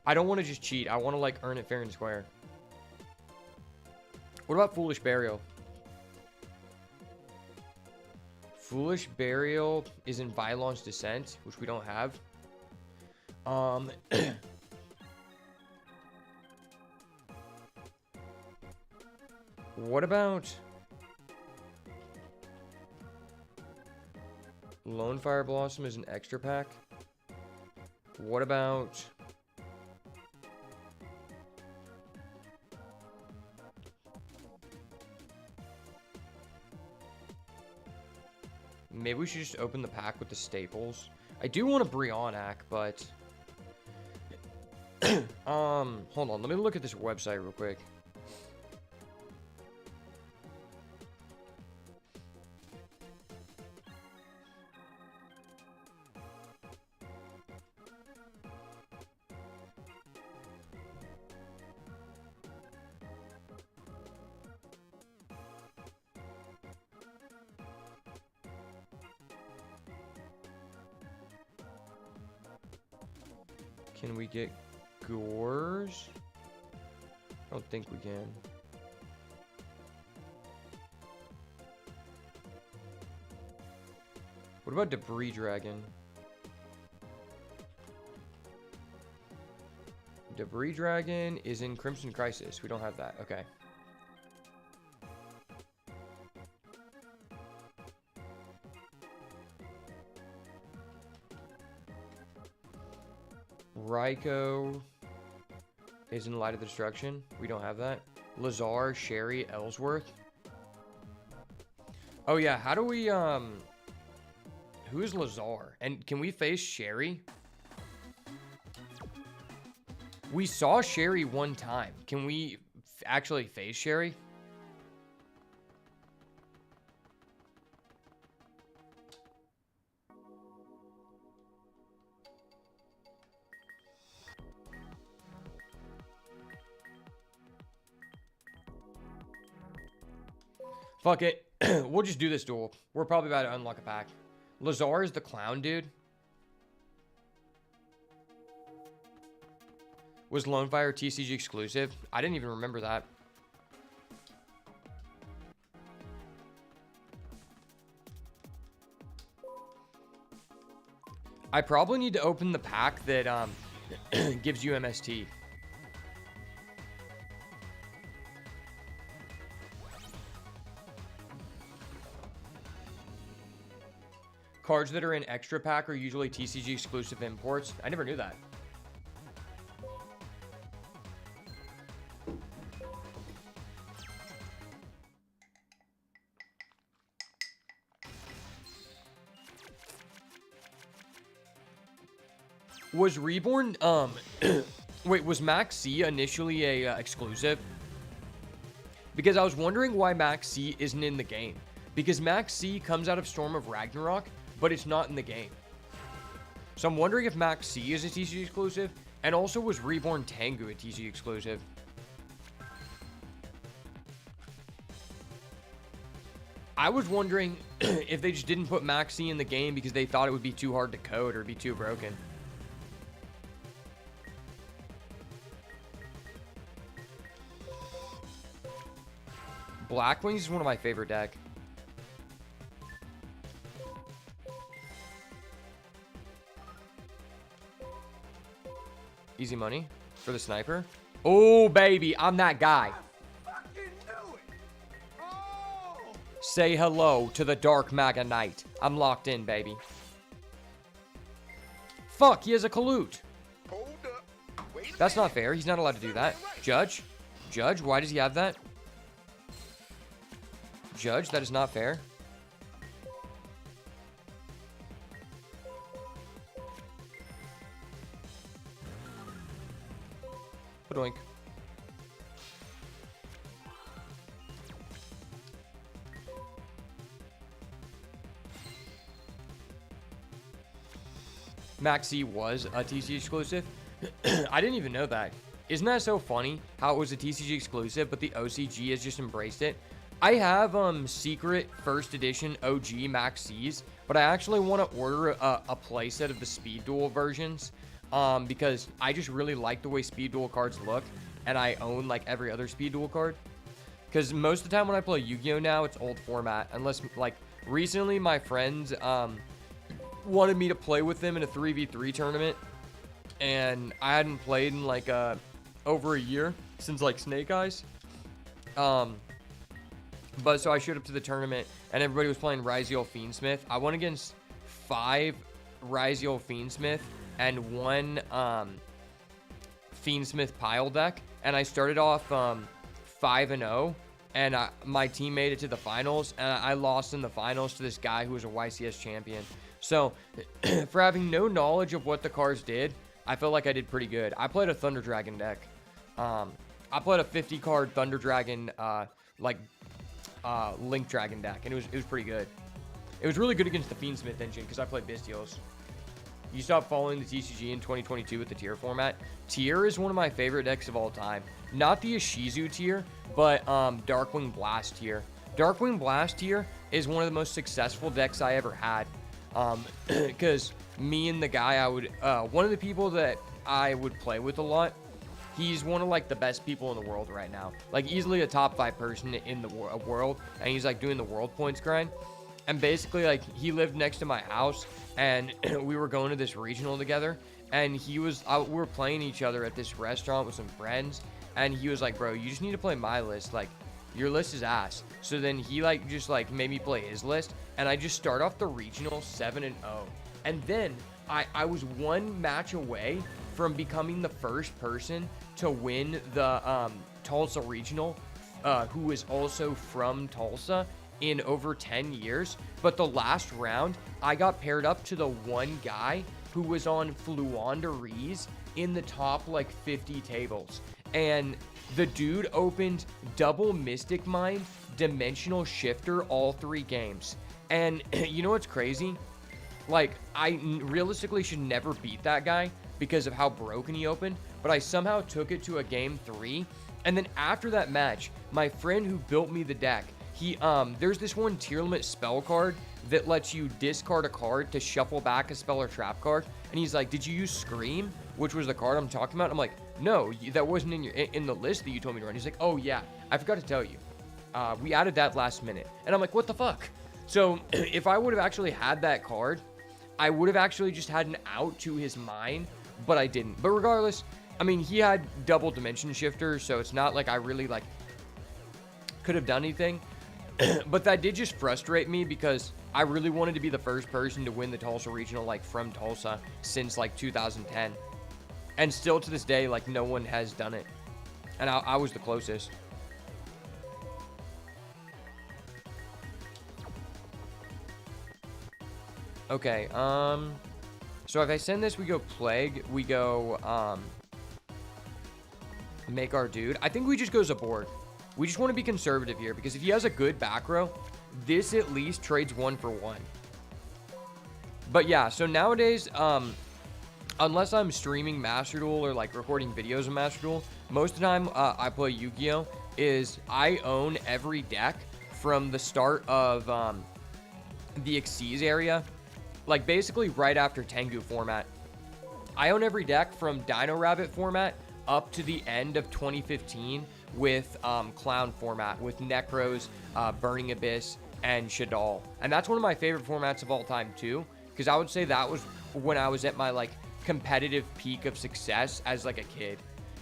I don't want to just cheat. I want to, like, earn it fair and square. What about Foolish Burial? Foolish Burial is in Vylon's Descent, which we don't have. What about Lone Fire Blossom is an extra pack? What about maybe we should just open the pack with the staples. I do want a Brionac, but hold on, let me look at this website real quick. Can we get Gores? I don't think we can. What about Debris Dragon? Debris Dragon is in Crimson Crisis. We don't have that. Okay. Raikou is in Light of Destruction. We don't have that. Lazar, Sherry, Ellsworth. Oh yeah, how do we who is Lazar? And can we face Sherry? We saw Sherry one time. Can we actually face Sherry? Fuck it. We'll just do this duel. We're probably about to unlock a pack. Lazar is the clown dude. Was Lone Fire TCG exclusive? I didn't even remember that. I probably need to open the pack that gives you MST. Cards that are in extra pack are usually TCG exclusive imports. I never knew that. Was Reborn, wait, was Max C initially a exclusive? Because I was wondering why Max C isn't in the game. Because Max C comes out of Storm of Ragnarok, but it's not in the game. So I'm wondering if Max C is a TCG exclusive, and also was Reborn Tengu a TCG exclusive? I was wondering if they just didn't put Max C in the game because they thought it would be too hard to code or be too broken. Blackwings is one of my favorite deck. Easy money for the sniper. Oh, baby, I'm that guy. I fucking knew it. Oh! Say hello to the Dark Maga Knight. I'm locked in, baby. Fuck, he has a Kalute. Hold up. Wait a That's not minute. fair. He's not allowed to do that. Judge? Judge, why does he have that? Judge, that is not fair. Doink. Maxi was a TC exclusive. I didn't even know that. Isn't that so funny how it was a TCG exclusive, but the OCG has just embraced it? I have secret first edition OG Max C's, but I actually want to order a playset of the Speed Duel versions because I just really like the way Speed Duel cards look, and I own like every other Speed Duel card. Because most of the time when I play Yu-Gi-Oh now, it's old format, unless like recently my friends wanted me to play with them in a 3v3 tournament, and I hadn't played in like over a year since like Snake Eyes. But so I showed up to the tournament and everybody was playing Ryziel Fiendsmith. I went against 5 Ryziel Fiendsmith and 1 Fiendsmith pile deck, and I started off 5-0, and my team made it to the finals, and I lost in the finals to this guy who was a YCS champion. So for having no knowledge of what the cards did, I felt like I did pretty good. I played a Thunder Dragon deck. I played a 50 card Thunder Dragon Link Dragon deck, and it was pretty good. It was really good against the Fiendsmith engine because I played Bystials. You stopped following the TCG in 2022 with the tier format. Tier is one of my favorite decks of all time. Not the Ishizu tier, but Darkwing Blast tier. Darkwing Blast tier is one of the most successful decks I ever had. Because me and the guy one of the people that I would play with a lot, he's one of like the best people in the world right now. Like easily a top 5 person in the world, and he's like doing the world points grind. And basically like he lived next to my house, and we were going to this regional together, and we were playing each other at this restaurant with some friends, and he was like, bro, you just need to play my list, like your list is ass. So then he like just like made me play his list, and I just start off the regional 7-0, and then I was 1 match away from becoming the first person to win the Tulsa regional, who is also from Tulsa, in over 10 years. But the last round, I got paired up to the one guy who was on Fluanderees in the top like 50 tables. And the dude opened double Mystic Mind, Dimensional Shifter all 3 games. And you know what's crazy? Like, I realistically should never beat that guy because of how broken he opened, but I somehow took it to a game 3. And then after that match, my friend who built me the deck, there's this one tier limit spell card that lets you discard a card to shuffle back a spell or trap card. And he's like, did you use Scream, which was the card I'm talking about? I'm like, no, that wasn't in the list that you told me to run. He's like, oh yeah, I forgot to tell you. We added that last minute. And I'm like, what the fuck? So if I would have actually had that card, I would have actually just had an out to his mine, but I didn't. But regardless, I mean, he had double dimension shifter, so it's not like I really like could have done anything. But that did just frustrate me because I really wanted to be the first person to win the Tulsa regional, like from Tulsa, since like 2010. And still to this day, like no one has done it. And I was the closest. Okay, so if I send this, we go Plague, we go, make our dude. I think we just go Zabord. We just want to be conservative here, because if he has a good back row, this at least trades 1 for 1. But yeah, so nowadays, unless I'm streaming Master Duel or like recording videos of Master Duel, most of the time I play Yu-Gi-Oh! Is I own every deck from the start of the Xyz area, like basically right after Tengu format. I own every deck from Dino Rabbit format up to the end of 2015 with Clown format, with Necros, Burning Abyss, and Shadal. And that's one of my favorite formats of all time too, because I would say that was when I was at my like competitive peak of success as like a kid.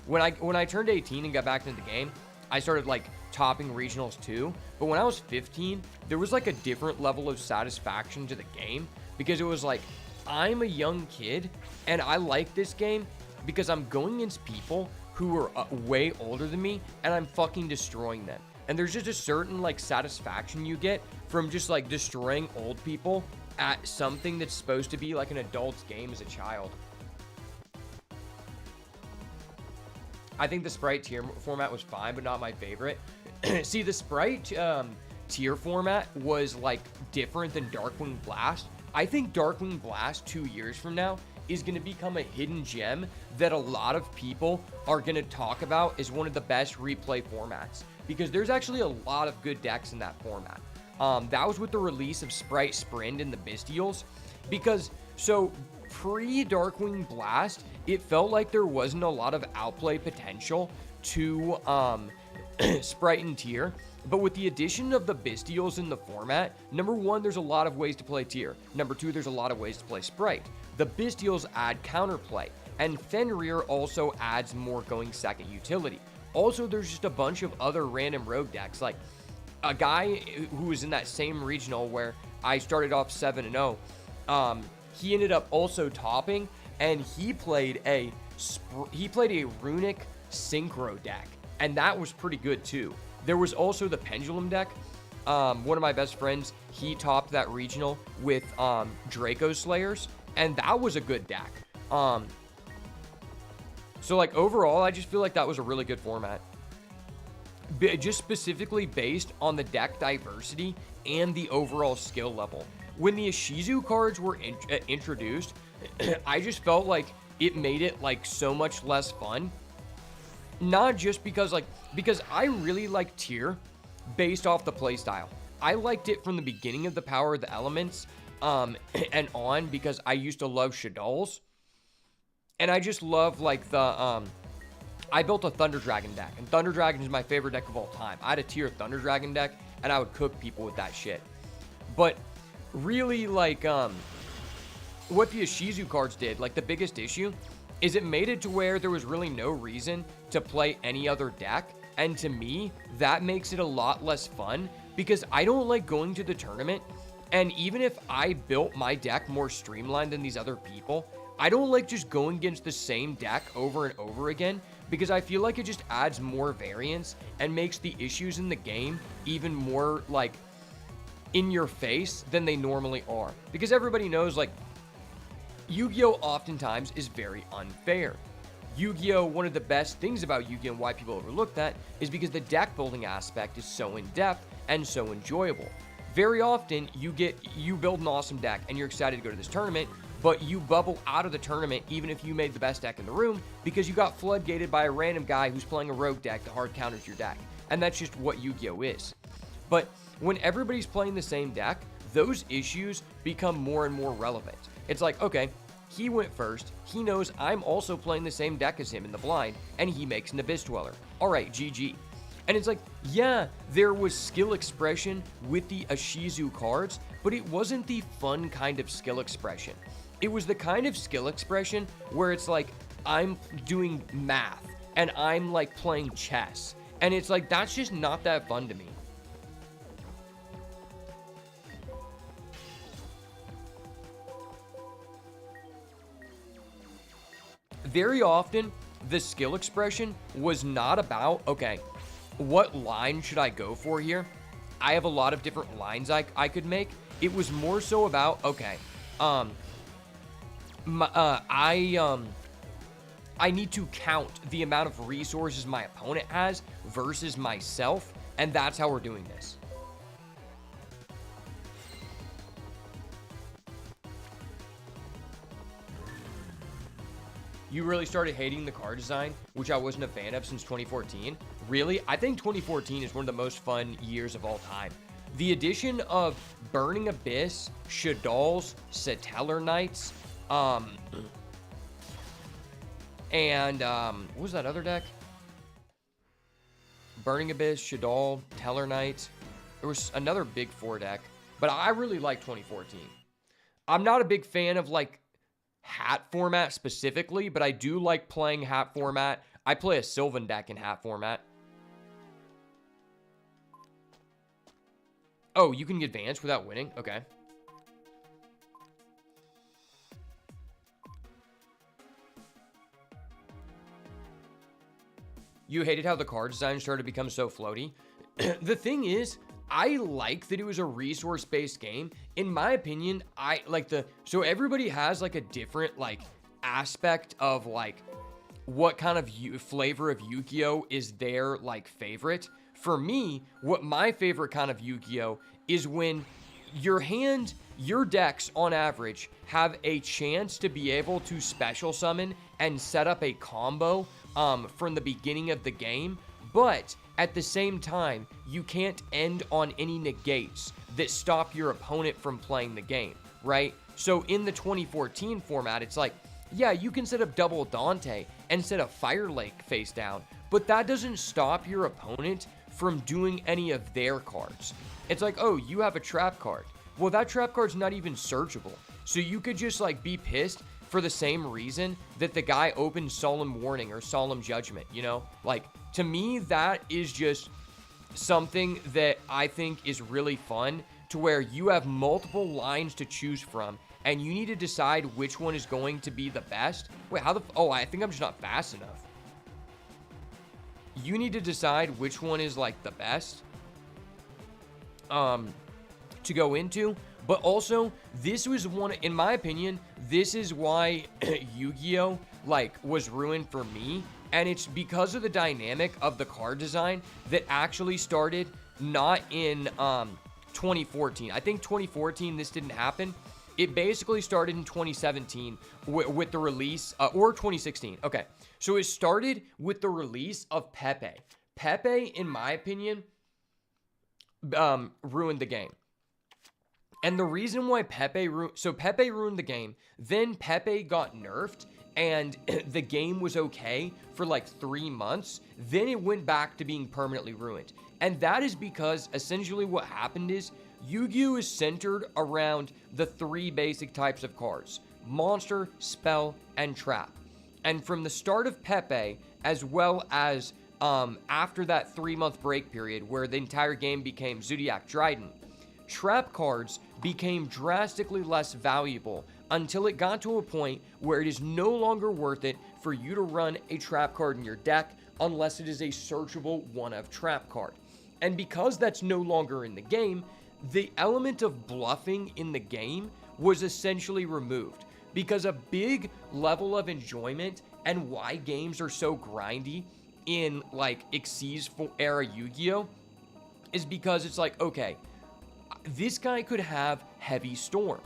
When I turned 18 and got back into the game, I started like topping regionals too. But when I was 15, there was like a different level of satisfaction to the game, because it was like, I'm a young kid and I like this game because I'm going against people who are way older than me and I'm fucking destroying them. And there's just a certain like satisfaction you get from just like destroying old people at something that's supposed to be like an adult's game as a child. I think the Sprite tier format was fine, but not my favorite. See, the Sprite tier format was like different than Darkwing Blast. I think Darkwing Blast 2 years from now is going to become a hidden gem that a lot of people are going to talk about as one of the best replay formats, because there's actually a lot of good decks in that format. That was with the release of Sprite Sprint and the Bestials, because so pre-Darkwing Blast, it felt like there wasn't a lot of outplay potential to Sprite and Tier. But with the addition of the Bestials in the format, number one, there's a lot of ways to play Tier. Number two, there's a lot of ways to play Sprite. The Bestials add counterplay, and Fenrir also adds more going second utility. Also, there's just a bunch of other random rogue decks, like a guy who was in that same regional where I started off 7-0. He ended up also topping, and he played a runic synchro deck, and that was pretty good too. There was also the Pendulum deck. One of my best friends, he topped that regional with Draco Slayers, and that was a good deck. So like overall, I just feel like that was a really good format. Just specifically based on the deck diversity and the overall skill level. When the Ishizu cards were introduced, I just felt like it made it like so much less fun. Not just because I really like Tier based off the playstyle. I liked it from the beginning of the Power of the Elements and on, because I used to love Shaddoll's. And I just love like the I built a Thunder Dragon deck, and Thunder Dragon is my favorite deck of all time. I had a Tier Thunder Dragon deck, and I would cook people with that shit. But really, like what the Ishizu cards did, like the biggest issue is it made it to where there was really no reason to play any other deck. And to me, that makes it a lot less fun, because I don't like going to the tournament. And even if I built my deck more streamlined than these other people, I don't like just going against the same deck over and over again, because I feel like it just adds more variance and makes the issues in the game even more like in your face than they normally are. Because everybody knows, like, Yu-Gi-Oh! Oftentimes is very unfair. Yu-Gi-Oh! One of the best things about Yu-Gi-Oh! And why people overlook that is because the deck building aspect is so in-depth and so enjoyable. Very often, you build an awesome deck and you're excited to go to this tournament, but you bubble out of the tournament even if you made the best deck in the room, because you got floodgated by a random guy who's playing a rogue deck that hard counters your deck. And that's just what Yu-Gi-Oh! Is. But when everybody's playing the same deck, those issues become more and more relevant. It's like, okay, he went first, he knows I'm also playing the same deck as him in the blind, and he makes an Abyss Dweller. Alright, GG. And it's like, yeah, there was skill expression with the Ishizu cards, but it wasn't the fun kind of skill expression. It was the kind of skill expression where it's like, I'm doing math, and I'm like playing chess. And it's like, that's just not that fun to me. Very often, the skill expression was not about, okay, what line should I go for here? I have a lot of different lines I could make. It was more so about, okay, I need to count the amount of resources my opponent has versus myself, and that's how we're doing this. You really started hating the card design, which I wasn't a fan of since 2014. Really? I think 2014 is one of the most fun years of all time. The addition of Burning Abyss, Shaddolls, Satellar Knights, and what was that other deck? Burning Abyss, Shaddol, Tellar Knight. There was another big 4 deck, but I really like 2014. I'm not a big fan of like hat format specifically, but I do like playing hat format. I play a Sylvan deck in hat format. Oh, you can advance without winning? Okay. You hated how the card design started to become so floaty. The thing is, I like that it was a resource-based game. In my opinion, so everybody has like a different like aspect of like what kind of flavor of Yu-Gi-Oh is their like favorite. For me, what my favorite kind of Yu-Gi-Oh is when your hand, your decks on average have a chance to be able to special summon and set up a combo from the beginning of the game, but at the same time, you can't end on any negates that stop your opponent from playing the game, right? So in the 2014 format, it's like, yeah, you can set up double Dante and set a Fire Lake face down, but that doesn't stop your opponent from doing any of their cards. It's like, oh, you have a trap card. Well, that trap card's not even searchable. So you could just like be pissed for the same reason that the guy opened Solemn Warning or Solemn Judgment, you know? Like, to me, that is just something that I think is really fun, to where you have multiple lines to choose from and you need to decide which one is going to be the best. Wait, oh, I think I'm just not fast enough. You need to decide which one is like the best to go into. But also, this was one, in my opinion, this is why Yu-Gi-Oh! Like, was ruined for me. And it's because of the dynamic of the card design that actually started not in 2014. I think 2014, this didn't happen. It basically started in 2017 with the release, or 2016. Okay, so it started with the release of Pepe. Pepe, in my opinion, ruined the game. And the reason why Pepe ruined the game, then Pepe got nerfed, and the game was okay for like 3 months. Then it went back to being permanently ruined. And that is because essentially what happened is Yu-Gi-Oh! Is centered around the 3 basic types of cards: monster, spell, and trap. And from the start of Pepe, as well as after that 3-month break period where the entire game became Zodiac Trident, trap cards became drastically less valuable until it got to a point where it is no longer worth it for you to run a trap card in your deck unless it is a searchable one-of trap card. And because that's no longer in the game, the element of bluffing in the game was essentially removed, because a big level of enjoyment and why games are so grindy in like Xyz era Yu-Gi-Oh! Is because it's like, okay, this guy could have Heavy Storm.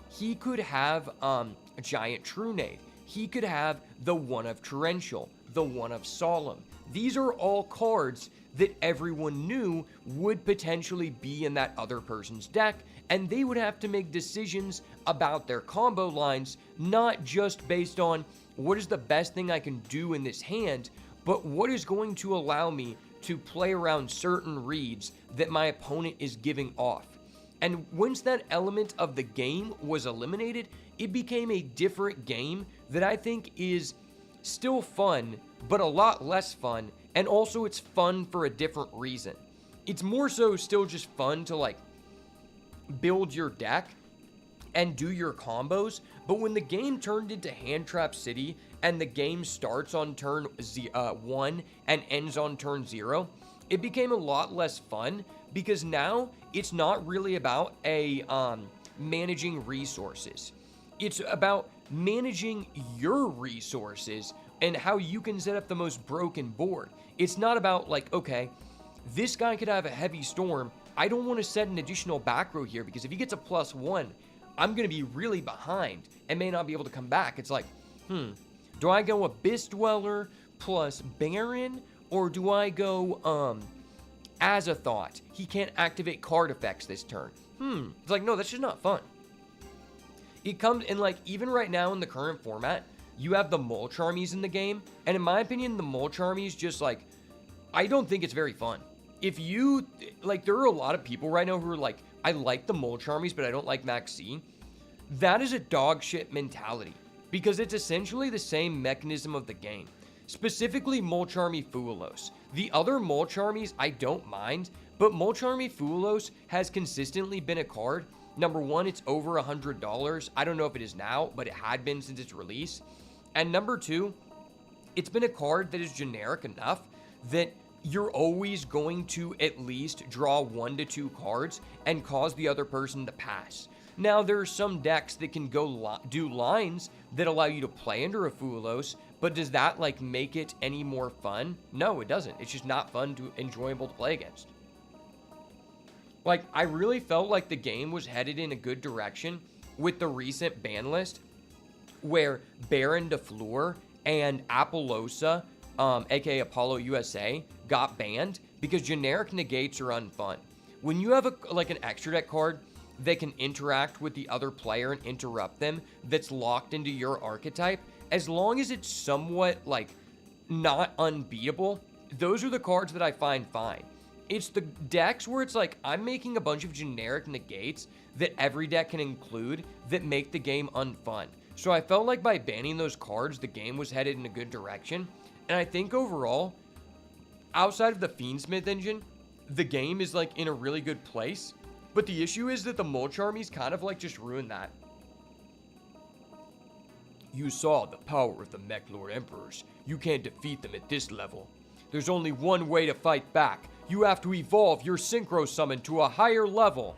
He could have a Giant Trunade. He could have the one of Torrential, the one of Solemn. These are all cards that everyone knew would potentially be in that other person's deck, and they would have to make decisions about their combo lines, not just based on what is the best thing I can do in this hand, but what is going to allow me to play around certain reads that my opponent is giving off. And once that element of the game was eliminated, it became a different game that I think is still fun, but a lot less fun, and also it's fun for a different reason. It's more so still just fun to like build your deck and do your combos, but when the game turned into Hand Trap City and the game starts on turn 1 and ends on turn 0, it became a lot less fun, because now it's not really about managing resources. It's about managing your resources and how you can set up the most broken board. It's not about like, okay, this guy could have a Heavy Storm. I don't want to set an additional back row here, because if he gets a +1, I'm going to be really behind and may not be able to come back. It's like, do I go Abyss Dweller plus Baron, or do I go as a thought? He can't activate card effects this turn. It's like, no, that's just not fun. It comes in like, even right now in the current format, you have the Mulch Armies in the game, and in my opinion, the Mulch Armies just like, I don't think it's very fun. If you, like, there are a lot of people right now who are like, I like the Mulch Armies, but I don't like Max C. That is a dog shit mentality, because it's essentially the same mechanism of the game. Specifically Mulch Army Fuelos. The other Mulch Armies I don't mind, but Mulch Army Fuelos has consistently been a card. Number one, it's over $100. I don't know if it is now, but it had been since its release. And number two, it's been a card that is generic enough that you're always going to at least draw 1 to 2 cards and cause the other person to pass. Now, there are some decks that can go do lines that allow you to play under a Fuelos, but does that like make it any more fun? No, it doesn't. It's just not fun to enjoyable to play against. Like, I really felt like the game was headed in a good direction with the recent ban list where Baron de Fleur and Apollosa, aka Apollo USA, got banned because generic negates are unfun. When you have an extra deck card that can interact with the other player and interrupt them, that's locked into your archetype, as long as it's somewhat like not unbeatable, those are the cards that I find fine. It's the decks where it's like I'm making a bunch of generic negates that every deck can include that make the game unfun. So I felt like by banning those cards, the game was headed in a good direction. And I think overall, outside of the Fiendsmith engine, the game is like in a really good place. But the issue is that the Mulch armies kind of like just ruined that. You saw the power of the Mech Lord Emperors. You can't defeat them at this level. There's only one way to fight back. You have to evolve your Synchro Summon to a higher level.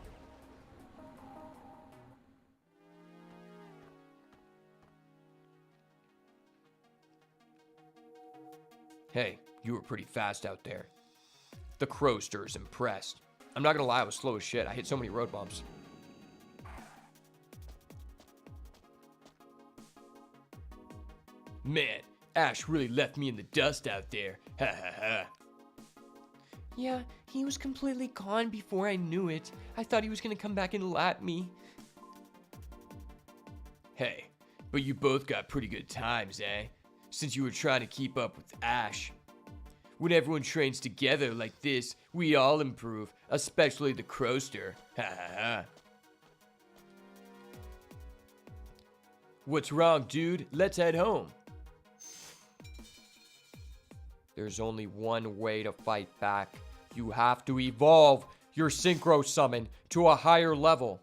Hey, you were pretty fast out there. The Crowster's impressed. I'm not gonna lie, I was slow as shit. I hit so many road bumps. Man, Ash really left me in the dust out there. Ha ha ha. Yeah, he was completely gone before I knew it. I thought he was gonna come back and lap me. Hey, but you both got pretty good times, eh? Since you were trying to keep up with Ash. When everyone trains together like this, we all improve, especially the Crowster. Ha ha ha. What's wrong, dude? Let's head home. There's only one way to fight back. You have to evolve your Synchro Summon to a higher level.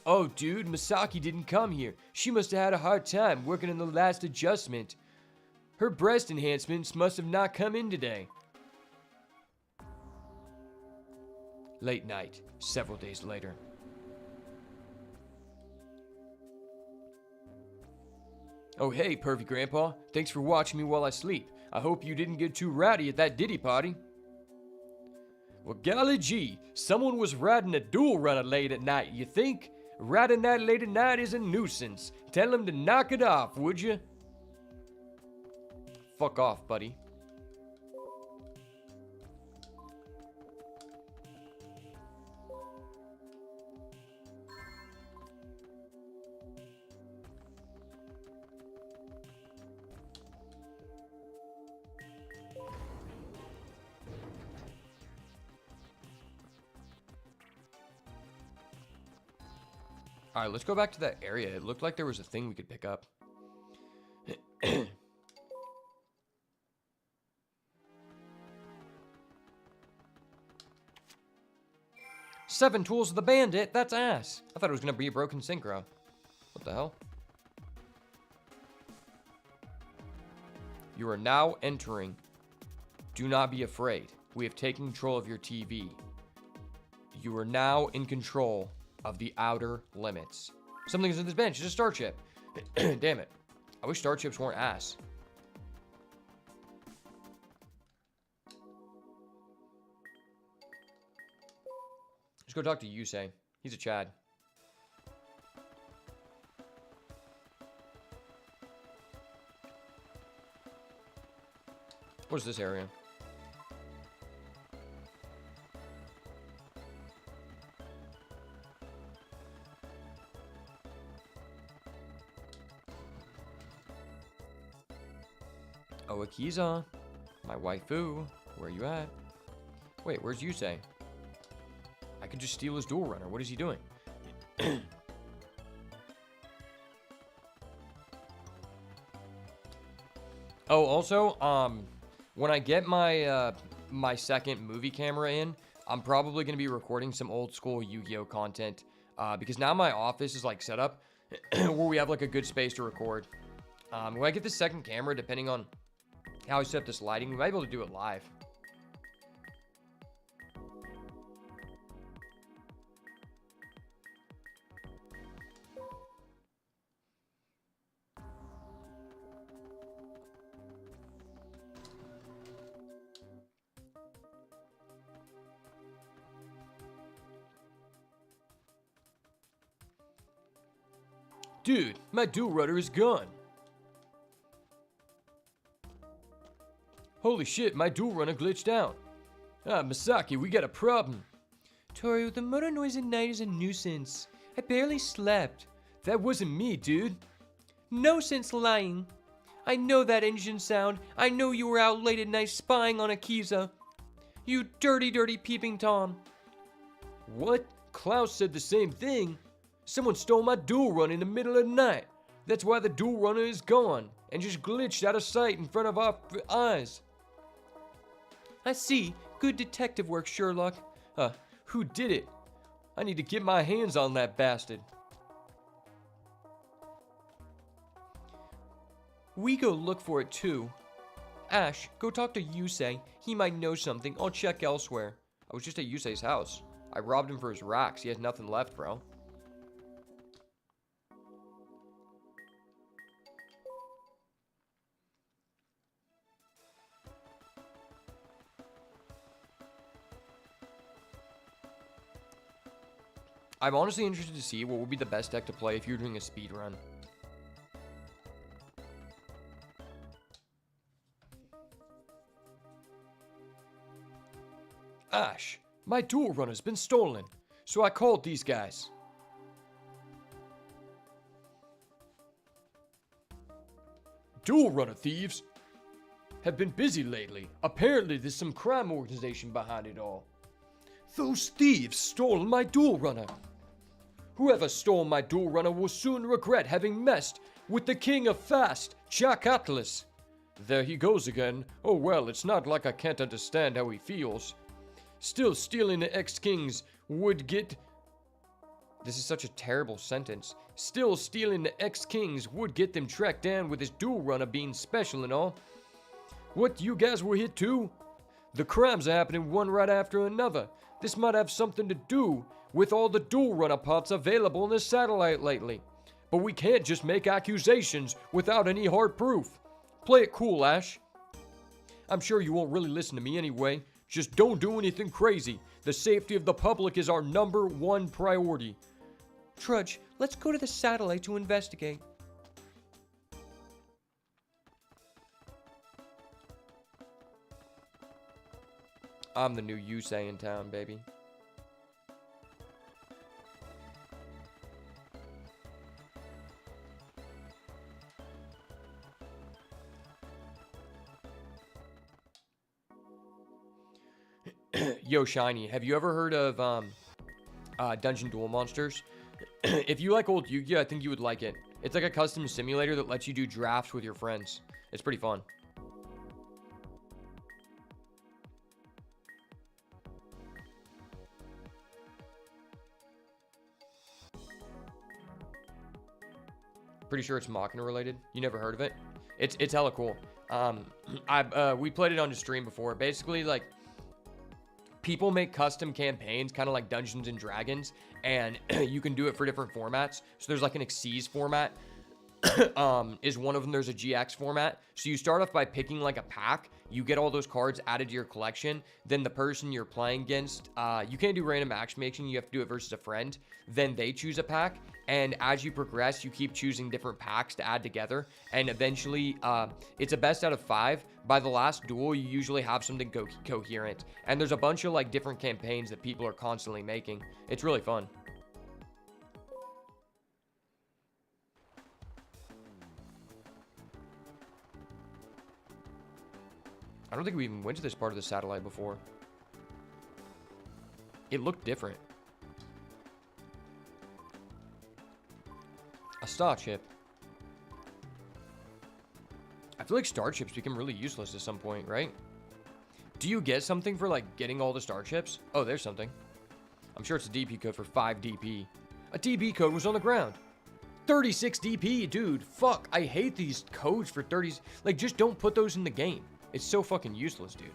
Oh, dude, Misaki didn't come here. She must have had a hard time working on the last adjustment. Her breast enhancements must have not come in today. Late night, several days later. Oh hey, pervy grandpa. Thanks for watching me while I sleep. I hope you didn't get too rowdy at that Diddy party. Well, golly gee, someone was riding a dual runner late at night, you think? Riding that late at night is a nuisance. Tell them to knock it off, would you? Fuck off, buddy. Alright, let's go back to that area. It looked like there was a thing we could pick up. 7 tools of the bandit? That's ass. I thought it was gonna be a broken synchro. What the hell? You are now entering. Do not be afraid. We have taken control of your TV. You are now in control of the outer limits. Something's in this bench. It's a star chip. Damn it. I wish star chips weren't ass. Let's go talk to Yusei. He's a Chad. What's this area? Oh, Akiza, my waifu. Where you at? Wait, where's Yusei? I could just steal his dual runner. What is he doing? Oh, also, when I get my my second movie camera in, I'm probably gonna be recording some old school Yu-Gi-Oh content because now my office is like set up where we have like a good space to record. When I get the second camera, depending on how I set up this lighting, we might be able to do it live. Dude, my dual rudder is gone. Holy shit, my dual runner glitched out. Masaki, we got a problem. Toru, the motor noise at night is a nuisance. I barely slept. That wasn't me, dude. No sense lying. I know that engine sound. I know you were out late at night spying on Akiza. You dirty, dirty peeping Tom. What? Klaus said the same thing. Someone stole my dual run in the middle of the night. That's why the dual runner is gone and just glitched out of sight in front of our eyes. I see. Good detective work, Sherlock. Who did it? I need to get my hands on that bastard. We go look for it too. Ash, go talk to Yusei. He might know something. I'll check elsewhere. I was just at Yusei's house. I robbed him for his racks. He has nothing left, bro. I'm honestly interested to see what would be the best deck to play if you're doing a speed run. Ash, my dual runner's been stolen, so I called these guys. Dual runner thieves have been busy lately. Apparently there's some crime organization behind it all. Those thieves stole my dual runner. Whoever stole my dual runner will soon regret having messed with the king of fast, Jack Atlas. There he goes again. Oh well, it's not like I can't understand how he feels. Still stealing the ex-kings would get... This is such a terrible sentence. Still stealing the ex-kings would get them tracked down with his dual runner being special and all. What, you guys were hit too? The crimes are happening one right after another. This might have something to do with all the dual runner parts available in the satellite lately. But we can't just make accusations without any hard proof. Play it cool, Ash. I'm sure you won't really listen to me anyway. Just don't do anything crazy. The safety of the public is our #1 priority. Trudge, let's go to the satellite to investigate. I'm the new Yusei in town, baby. Yo, Shiny, have you ever heard of Dungeon Duel Monsters? If you like old Yu-Gi-Oh, I think you would like it. It's like a custom simulator that lets you do drafts with your friends. It's pretty fun. Pretty sure it's Machina related. You never heard of it? It's hella cool. We played it on the stream before. Basically, like, people make custom campaigns, kind of like Dungeons and Dragons, and you can do it for different formats. So there's like an Xyz format, is one of them. There's a GX format. So you start off by picking like a pack. You get all those cards added to your collection. Then the person you're playing against, you can't do random matchmaking. You have to do it versus a friend. Then they choose a pack. And as you progress, you keep choosing different packs to add together. And eventually, it's a best out of 5. By the last duel, you usually have something coherent. And there's a bunch of like different campaigns that people are constantly making. It's really fun. I don't think we even went to this part of the satellite before. It looked different. A star chip. I feel like star chips become really useless at some point, right? Do you get something for like getting all the star chips? Oh, there's something. I'm sure it's a DP code for 5 DP. A DP code was on the ground. 36 DP, dude. Fuck, I hate these codes for 30s. Like, just don't put those in the game. It's so fucking useless, dude.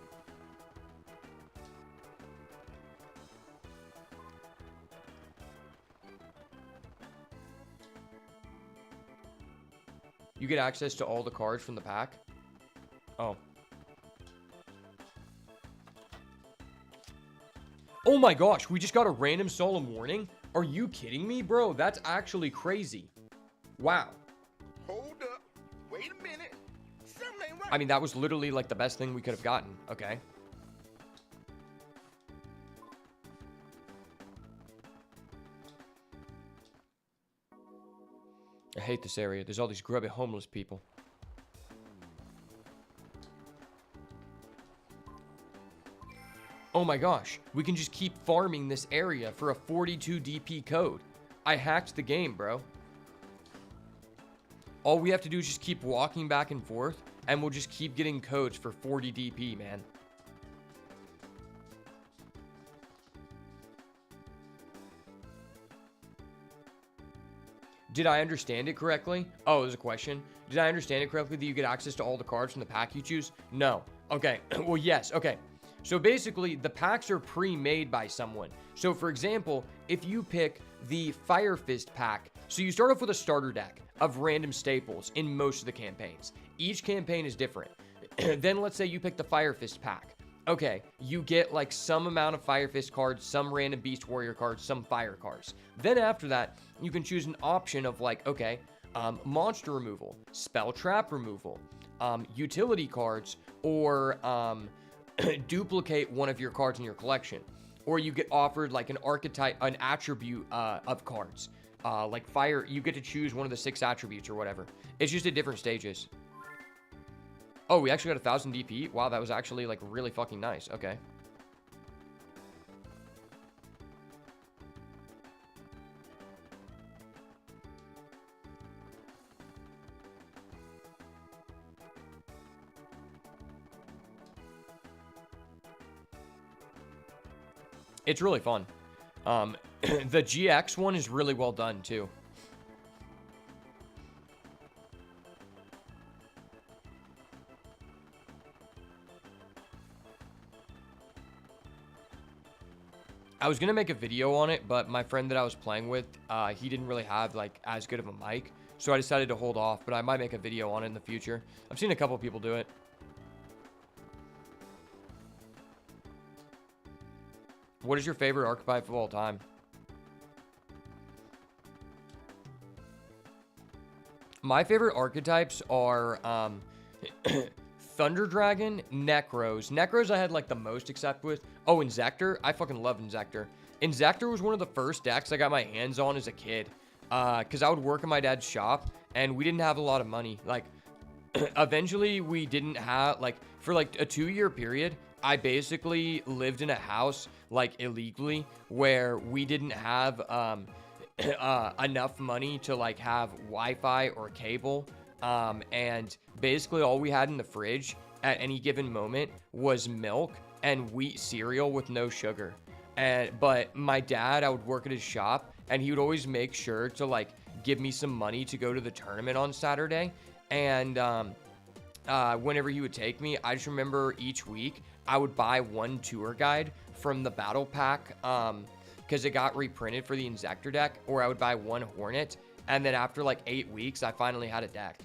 You get access to all the cards from the pack? Oh. Oh my gosh, we just got a random solemn warning? Are you kidding me, bro? That's actually crazy. Wow. Hold up. Wait a minute. Something ain't right. I mean, that was literally like the best thing we could have gotten. Okay. I hate this area. There's all these grubby homeless people. Oh my gosh. We can just keep farming this area for a 42 DP code. I hacked the game, bro. All we have to do is just keep walking back and forth, and we'll just keep getting codes for 40 DP, man. Did I understand it correctly? Oh, there's a question. Did I understand it correctly that you get access to all the cards from the pack you choose? No. Okay. Well, yes. Okay. So basically, the packs are pre-made by someone. So for example, if you pick the Fire Fist pack, so you start off with a starter deck of random staples in most of the campaigns. Each campaign is different. Then let's say you pick the Fire Fist pack. Okay, you get like some amount of Fire Fist cards, some random Beast Warrior cards, some fire cards. Then after that, you can choose an option of like, okay, monster removal, spell trap removal, utility cards, or duplicate one of your cards in your collection. Or you get offered like an archetype, an attribute of cards. Like fire, you get to choose one of the 6 attributes or whatever. It's just at different stages. Oh, we actually got 1,000 DP? Wow, that was actually, like, really fucking nice. Okay. It's really fun. The GX one is really well done, too. I was gonna make a video on it, but my friend that I was playing with, he didn't really have like as good of a mic, so I decided to hold off, but I might make a video on it in the future. I've seen a couple people do it. What is your favorite archetype of all time? My favorite archetypes are Thunder Dragon, Necros. Necros I had like the most accept with. Oh, Inzektor. I fucking love Inzektor. Inzektor was one of the first decks I got my hands on as a kid. Because I would work in my dad's shop, and we didn't have a lot of money. Like, eventually we didn't have, like, for like a 2-year period, I basically lived in a house, like, illegally, where we didn't have enough money to, like, have Wi-Fi or cable. And basically all we had in the fridge at any given moment was milk and wheat cereal with no sugar. But my dad, I would work at his shop, and he would always make sure to like give me some money to go to the tournament on Saturday. And whenever he would take me, I just remember each week I would buy one tour guide from the battle pack because it got reprinted for the Inzektor deck, or I would buy one Hornet, and then after like 8 weeks I finally had a deck.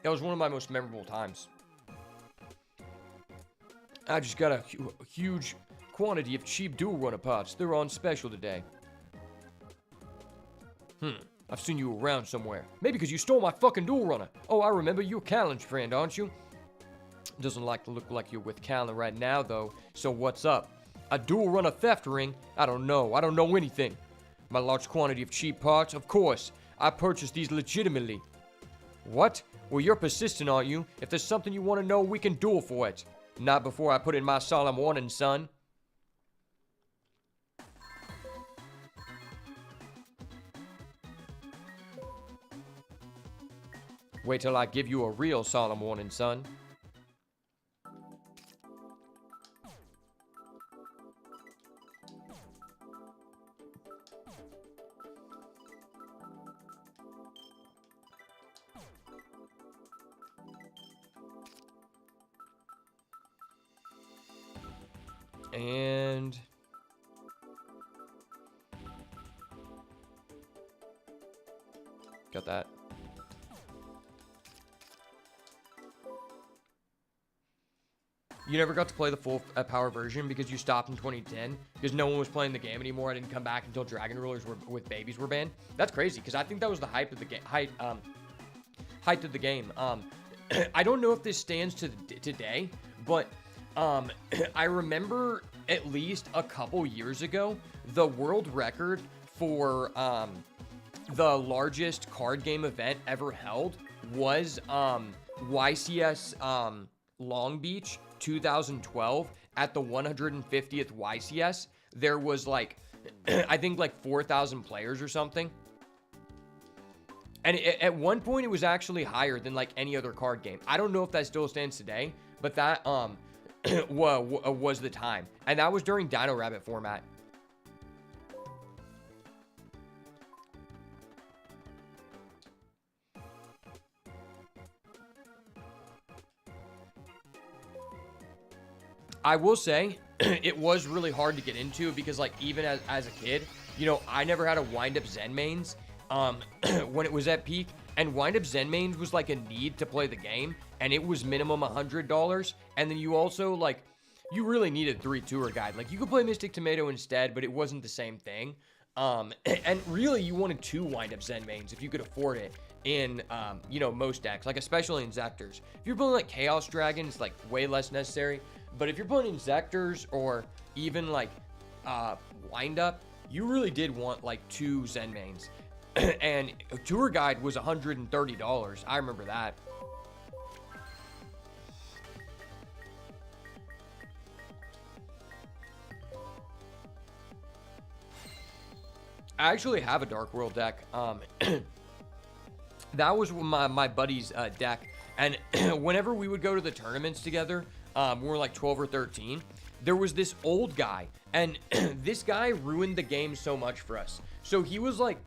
It was one of my most memorable times. I just got a huge quantity of cheap dual runner pots. They're on special today. I've seen you around somewhere. Maybe because you stole my fucking dual runner. Oh, I remember. You're Callan's friend, aren't you? Doesn't like to look like you're with Callan right now, though. So what's up? A dual runner theft ring? I don't know. I don't know anything. My large quantity of cheap parts? Of course. I purchased these legitimately. What? Well, you're persistent, aren't you? If there's something you want to know, we can duel for it. Not before I put in my solemn warning, son. Wait till I give you a real solemn warning, son. And got that. You never got to play the full power version because you stopped in 2010 because no one was playing the game anymore. I didn't come back until Dragon Rulers with babies were banned. That's crazy because I think that was the hype of the game. Height of the game. I don't know if this stands to today, but I remember at least a couple years ago, the world record for the largest card game event ever held was YCS Long Beach 2012 at the 150th YCS. There was like, I think like 4,000 players or something. And at one point, it was actually higher than like any other card game. I don't know if that still stands today, but that was the time. And that was during Dino Rabbit format. I will say, it was really hard to get into because like even as a kid, you know, I never had a wind-up Zen mains. When it was at peak, and wind up Zen mains was like a need to play the game, and it was minimum $100, and then you also like you really needed 3 tour guide. Like you could play Mystic Tomato instead, but it wasn't the same thing. And really you wanted 2 wind up Zen mains if you could afford it in you know, most decks, like especially in Zectors. If you're playing like Chaos Dragon, it's like way less necessary, but if you're playing in Zectors or even like wind up, you really did want like 2 Zen mains. And a tour guide was $130. I remember that. I actually have a Dark World deck. That was my buddy's deck. And whenever we would go to the tournaments together, we were like 12 or 13, there was this old guy. And this guy ruined the game so much for us. So he was like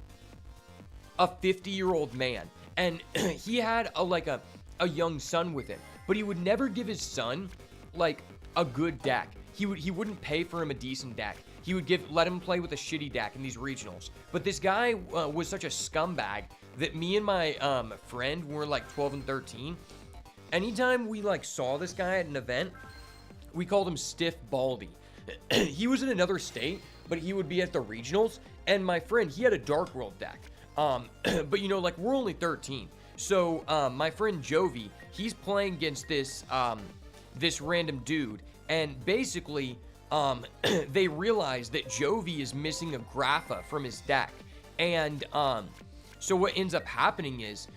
a 50-year-old man, and he had a young son with him, but he would never give his son like a good deck. He wouldn't pay for him a decent deck. He would let him play with a shitty deck in these regionals. But this guy was such a scumbag that me and my friend were like 12 and 13. Anytime we like saw this guy at an event, we called him Stiff Baldy. He was in another state, but he would be at the regionals, and my friend, he had a Dark World deck. But you know, like we're only 13. So, my friend Jovi, he's playing against this, this random dude. And basically, they realize that Jovi is missing a Grapha from his deck. And, so what ends up happening is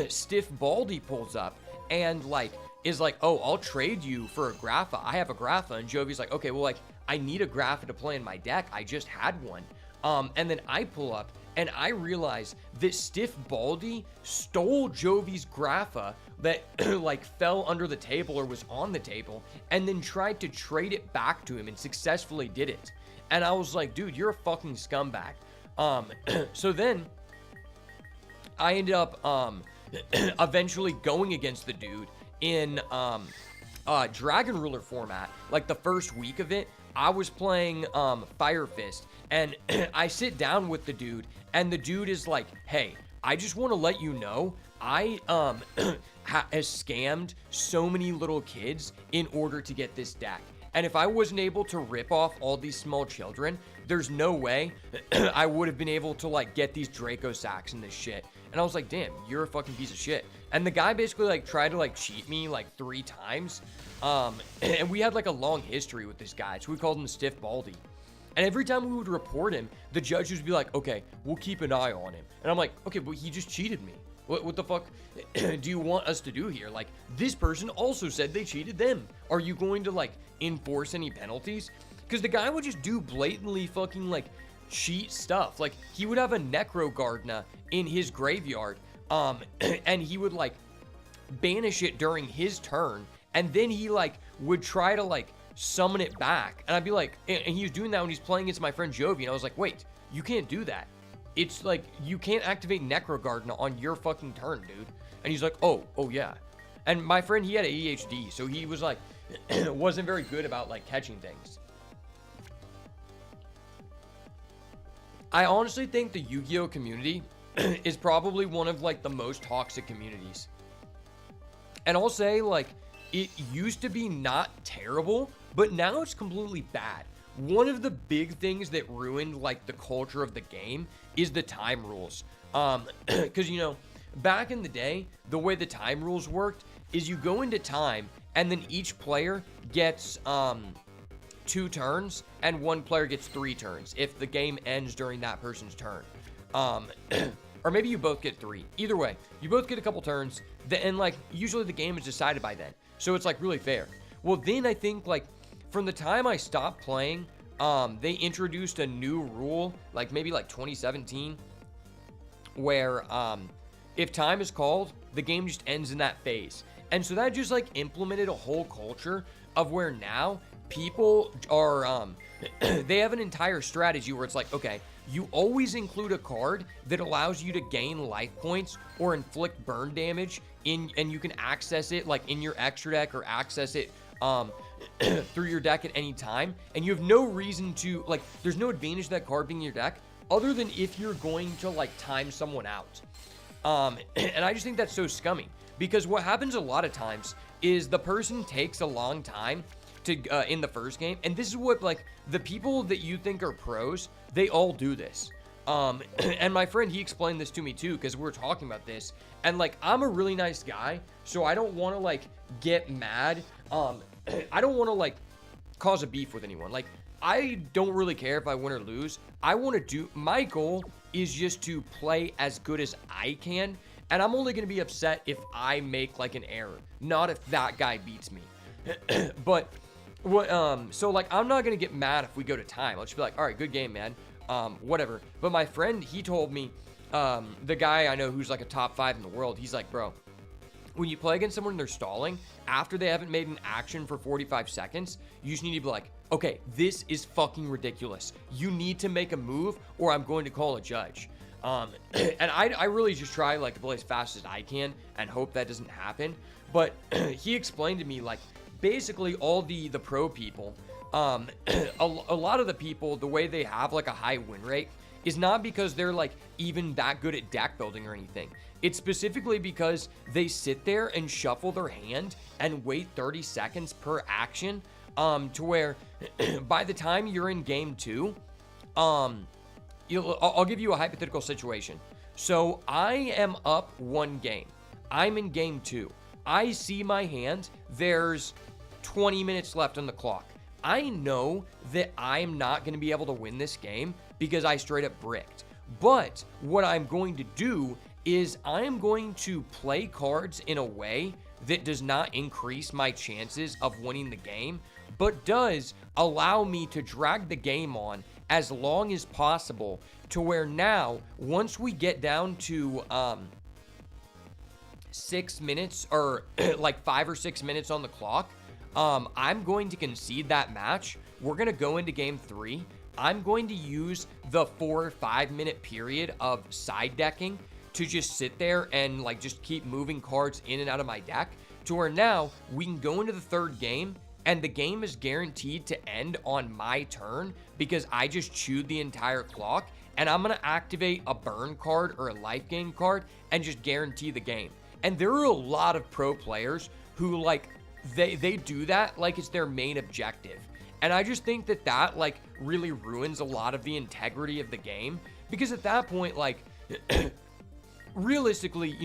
Stiff Baldy pulls up and like, is like, oh, I'll trade you for a Grapha. I have a Grapha. And Jovi's like, okay, well, like I need a Grapha to play in my deck. I just had one. And then I pull up and I realize that Stiff Baldy stole Jovi's Grapha that like fell under the table or was on the table, and then tried to trade it back to him and successfully did it. And I was like, dude, you're a fucking scumbag. So then I ended up eventually going against the dude in Dragon Ruler format. Like the first week of it, I was playing Fire Fist, and I sit down with the dude, and the dude is like, hey, I just want to let you know, I has scammed so many little kids in order to get this deck. And if I wasn't able to rip off all these small children, there's no way I would have been able to like get these Draco sacks and this shit. And I was like, damn, you're a fucking piece of shit. And the guy basically like tried to like cheat me like 3 times. And we had like a long history with this guy, so we called him Stiff Baldy. And every time we would report him, the judge would be like, okay, we'll keep an eye on him. And I'm like, okay, but he just cheated me. What the fuck do you want us to do here? Like, this person also said they cheated them. Are you going to like enforce any penalties? Because the guy would just do blatantly fucking like cheat stuff. Like, he would have a Necro Gardna in his graveyard, and he would like banish it during his turn, and then he like would try to like summon it back. And I'd be like, and he was doing that when he's playing against my friend Jovi, and I was like, wait, you can't do that. It's like, you can't activate Necro Gardna on your fucking turn, dude. And he's like, oh yeah. And my friend, he had ADHD, so he was like, wasn't very good about like catching things. I honestly think the Yu-Gi-Oh community is probably one of like the most toxic communities. And I'll say like, it used to be not terrible, but now it's completely bad. One of the big things that ruined like the culture of the game is the time rules. Because back in the day, the way the time rules worked is you go into time and then each player gets 2 turns and one player gets 3 turns if the game ends during that person's turn. Or maybe you both get 3. Either way, you both get a couple turns, and like usually the game is decided by then. So it's like really fair. Well, then I think like from the time I stopped playing, they introduced a new rule, like maybe like 2017, where if time is called, the game just ends in that phase. And so that just like implemented a whole culture of where now people are they have an entire strategy where it's like, okay, you always include a card that allows you to gain life points or inflict burn damage and you can access it like in your extra deck or access it through your deck at any time, and you have no reason to like, there's no advantage to that card being in your deck other than if you're going to like time someone out. And I just think that's so scummy, because what happens a lot of times is the person takes a long time to in the first game, and this is what like the people that you think are pros, they all do this. And my friend, he explained this to me too, because we were talking about this, and like I'm a really nice guy, so I don't want to like get mad. I don't want to like cause a beef with anyone. Like I don't really care if I win or lose. I want to do, my goal is just to play as good as I can, and I'm only going to be upset if I make like an error, not if that guy beats me. But what so like I'm not going to get mad if we go to time. I'll just be like, all right, good game, man. Whatever. But my friend, he told me, the guy I know who's like a top 5 in the world, he's like, bro, when you play against someone and they're stalling, after they haven't made an action for 45 seconds, you just need to be like, okay, this is fucking ridiculous. You need to make a move or I'm going to call a judge. And I really just try like to play as fast as I can and hope that doesn't happen. But he explained to me like basically all the pro people, a lot of the people, the way they have like a high win rate is not because they're like even that good at deck building or anything. It's specifically because they sit there and shuffle their hand and wait 30 seconds per action, to where by the time you're in game 2, I'll give you a hypothetical situation. So I am up 1 game. I'm in game 2. I see my hand. There's 20 minutes left on the clock. I know that I'm not going to be able to win this game because I straight up bricked. But what I'm going to do is I'm going to play cards in a way that does not increase my chances of winning the game, but does allow me to drag the game on as long as possible, to where now, once we get down to 6 minutes or like 5 or 6 minutes on the clock, I'm going to concede that match. We're going to go into game 3. I'm going to use the 4 or 5 minute period of side decking to just sit there and like just keep moving cards in and out of my deck, to where now we can go into the 3rd game and the game is guaranteed to end on my turn because I just chewed the entire clock, and I'm going to activate a burn card or a life gain card and just guarantee the game. And there are a lot of pro players who like they do that like it's their main objective. And I just think that that like really ruins a lot of the integrity of the game, because at that point, like realistically,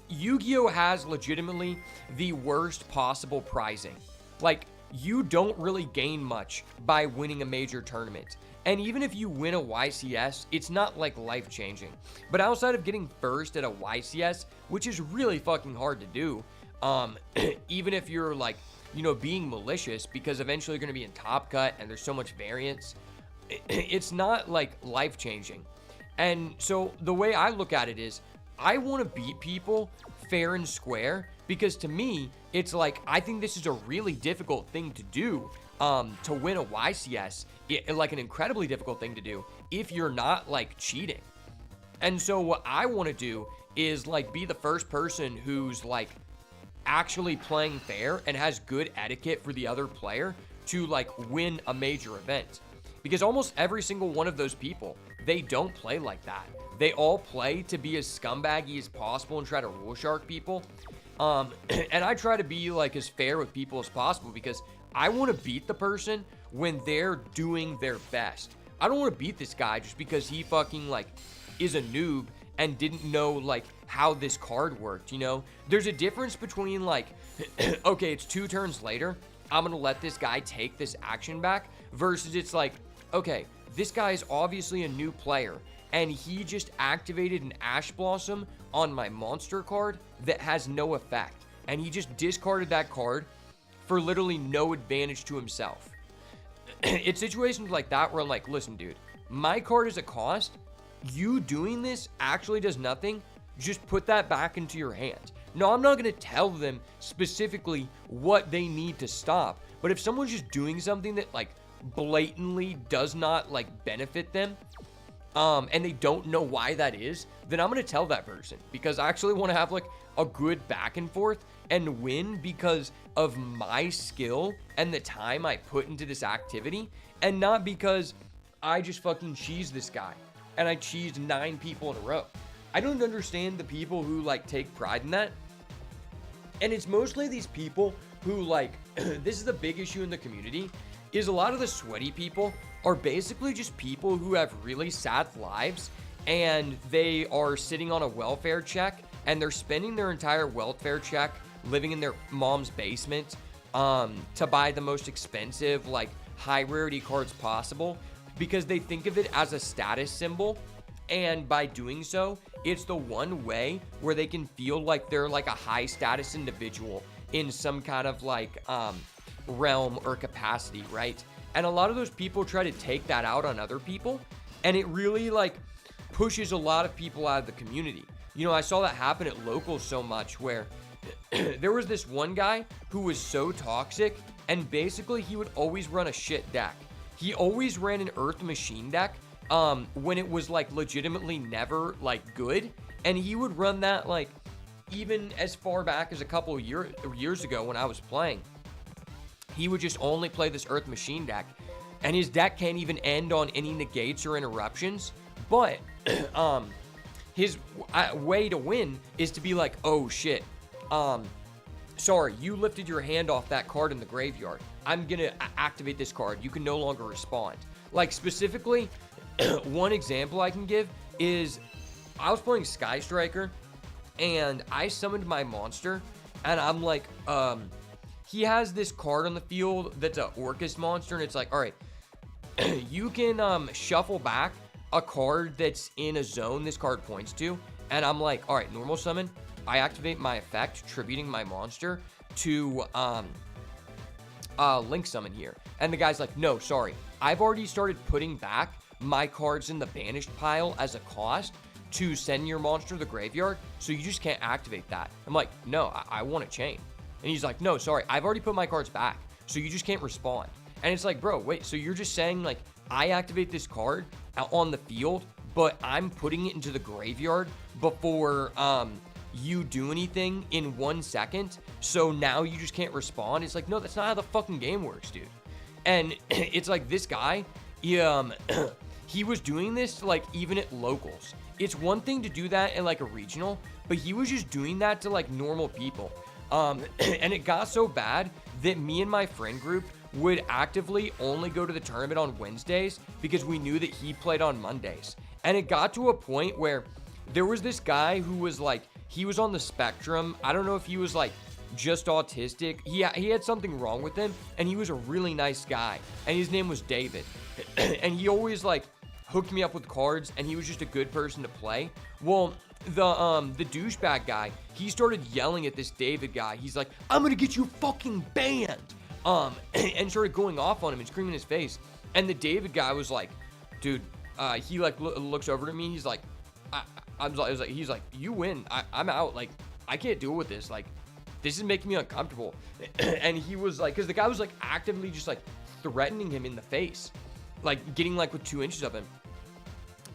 Yu-Gi-Oh has legitimately the worst possible prizing. Like, you don't really gain much by winning a major tournament. And even if you win a YCS, it's not like life-changing. But outside of getting first at a YCS, which is really fucking hard to do, even if you're like, being malicious, because eventually you're going to be in Top Cut and there's so much variance, it's not like life-changing. And so the way I look at it is, I want to beat people fair and square, because to me, it's like, I think this is a really difficult thing to do, to win a YCS, like an incredibly difficult thing to do if you're not like cheating. And so what I want to do is like be the first person who's like actually playing fair and has good etiquette for the other player to like win a major event. Because almost every single one of those people, they don't play like that. They all play to be as scumbaggy as possible and try to rule shark people. And I try to be like as fair with people as possible because I want to beat the person when they're doing their best. I don't want to beat this guy just because he fucking like is a noob and didn't know like how this card worked, you know? There's a difference between like, okay, it's 2 turns later, I'm gonna let this guy take this action back, versus it's like, okay, this guy is obviously a new player and he just activated an Ash Blossom on my monster card that has no effect. And he just discarded that card for literally no advantage to himself. It's situations like that where I'm like, listen, dude, my card is a cost. You doing this actually does nothing. Just put that back into your hand. No, I'm not going to tell them specifically what they need to stop. But if someone's just doing something that like blatantly does not like benefit them, and they don't know why that is, then I'm going to tell that person, because I actually want to have like a good back and forth and win because of my skill and the time I put into this activity, and not because I just fucking cheesed this guy and I cheesed 9 people in a row. I don't understand the people who like take pride in that. And it's mostly these people who like, this is the big issue in the community, is a lot of the sweaty people are basically just people who have really sad lives and they are sitting on a welfare check and they're spending their entire welfare check living in their mom's basement to buy the most expensive, like high rarity cards possible because they think of it as a status symbol. And by doing so, it's the one way where they can feel like they're like a high status individual in some kind of like realm or capacity, right? And a lot of those people try to take that out on other people, and it really like pushes a lot of people out of the community. You know, I saw that happen at locals so much where there was this one guy who was so toxic, and basically he would always run a shit deck. He always ran an Earth Machine deck when it was like legitimately never like good, and he would run that like even as far back as a couple of years ago when I was playing. He would just only play this Earth Machine deck, and his deck can't even end on any negates or interruptions. But his way to win is to be like, oh shit, sorry, you lifted your hand off that card in the graveyard. I'm gonna activate this card. You can no longer respond. Like specifically, one example I can give is I was playing Sky Striker, and I summoned my monster, and I'm like, he has this card on the field that's a Orcus monster, and it's like, all right, you can shuffle back a card that's in a zone this card points to, and I'm like, all right, normal summon. I activate my effect, tributing my monster to link summon here, and the guy's like, no, sorry, I've already started putting back my cards in the banished pile as a cost to send your monster to the graveyard, so you just can't activate that. I'm like, no, I want a chain. And he's like, no, sorry, I've already put my cards back, so you just can't respond. And it's like, bro, wait, so you're just saying, like, I activate this card out on the field, but I'm putting it into the graveyard before you do anything in 1 second, so now you just can't respond? It's like, no, that's not how the fucking game works, dude. And it's like, this guy, he was doing this, like, even at locals. It's one thing to do that in, like, a regional, but he was just doing that to, like, normal people. And it got so bad that me and my friend group would actively only go to the tournament on Wednesdays because we knew that he played on Mondays. And it got to a point where there was this guy who was like, he was on the spectrum. I don't know if he was like just autistic. He had something wrong with him, and he was a really nice guy, and his name was David. And he always like hooked me up with cards, and he was just a good person to play. Well, the douchebag guy, he started yelling at this David guy. He's like, I'm gonna get you fucking banned. And started going off on him and screaming in his face. And the David guy was like, dude, he like looks over to me. He's like, he's like, you win. I'm out. Like, I can't deal with this. Like, this is making me uncomfortable. And he was like, because the guy was like actively just like threatening him in the face, like getting like with 2 inches of him.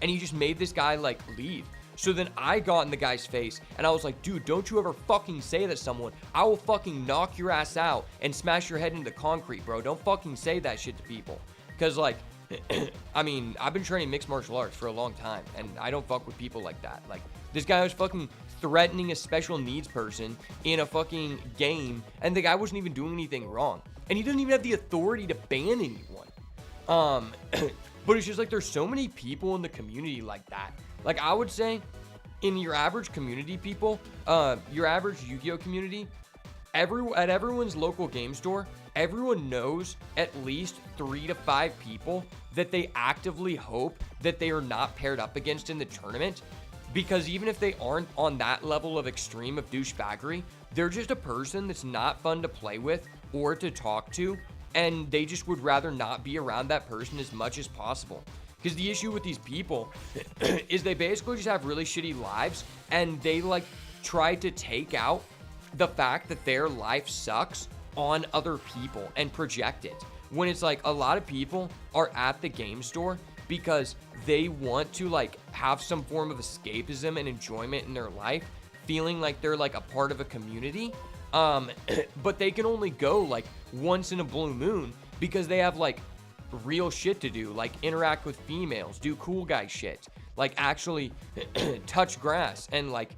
And he just made this guy like leave. So then I got in the guy's face, and I was like, dude, don't you ever fucking say that to someone. I will fucking knock your ass out and smash your head into the concrete, bro. Don't fucking say that shit to people. Because, like, I mean, I've been training mixed martial arts for a long time, and I don't fuck with people like that. Like, this guy was fucking threatening a special needs person in a fucking game, and the guy wasn't even doing anything wrong. And he doesn't even have the authority to ban anyone. But it's just like there's so many people in the community like that. Like, I would say, in your average community people, your average Yu-Gi-Oh community, at everyone's local game store, everyone knows at least 3 to 5 people that they actively hope that they are not paired up against in the tournament, because even if they aren't on that level of extreme of douchebaggery, they're just a person that's not fun to play with or to talk to, and they just would rather not be around that person as much as possible. Because the issue with these people is they basically just have really shitty lives, and they like try to take out the fact that their life sucks on other people and project it. When it's like a lot of people are at the game store because they want to like have some form of escapism and enjoyment in their life, feeling like they're like a part of a community. But they can only go like once in a blue moon because they have like real shit to do, like interact with females, do cool guy shit, like actually touch grass and like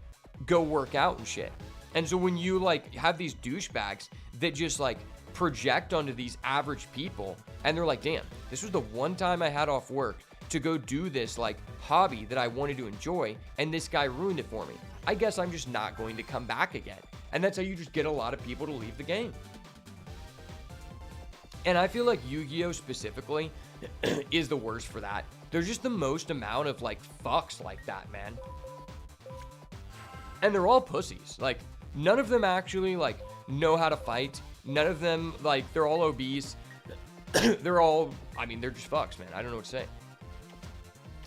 go work out and shit. And so when you like have these douchebags that just like project onto these average people, and they're like, damn, this was the one time I had off work to go do this like hobby that I wanted to enjoy, and this guy ruined it for me. I guess I'm just not going to come back again. And that's how you just get a lot of people to leave the game. And I feel like Yu-Gi-Oh specifically is the worst for that. There's just the most amount of like fucks like that, man. And they're all pussies. Like, none of them actually like know how to fight. None of them, like, they're all obese. They're all, I mean, they're just fucks, man. I don't know what to say.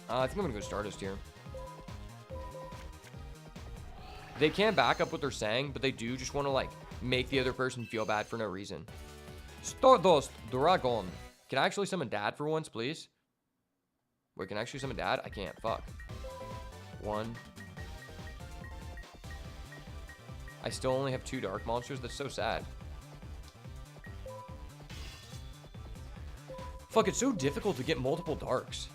I think I'm gonna go Stardust here. They can back up what they're saying, but they do just want to like make the other person feel bad for no reason. Stardust Dragon. Can I actually summon Dad for once, please? Wait, can I actually summon Dad? I can't. Fuck. 1. I still only have 2 dark monsters. That's so sad. Fuck, it's so difficult to get multiple darks.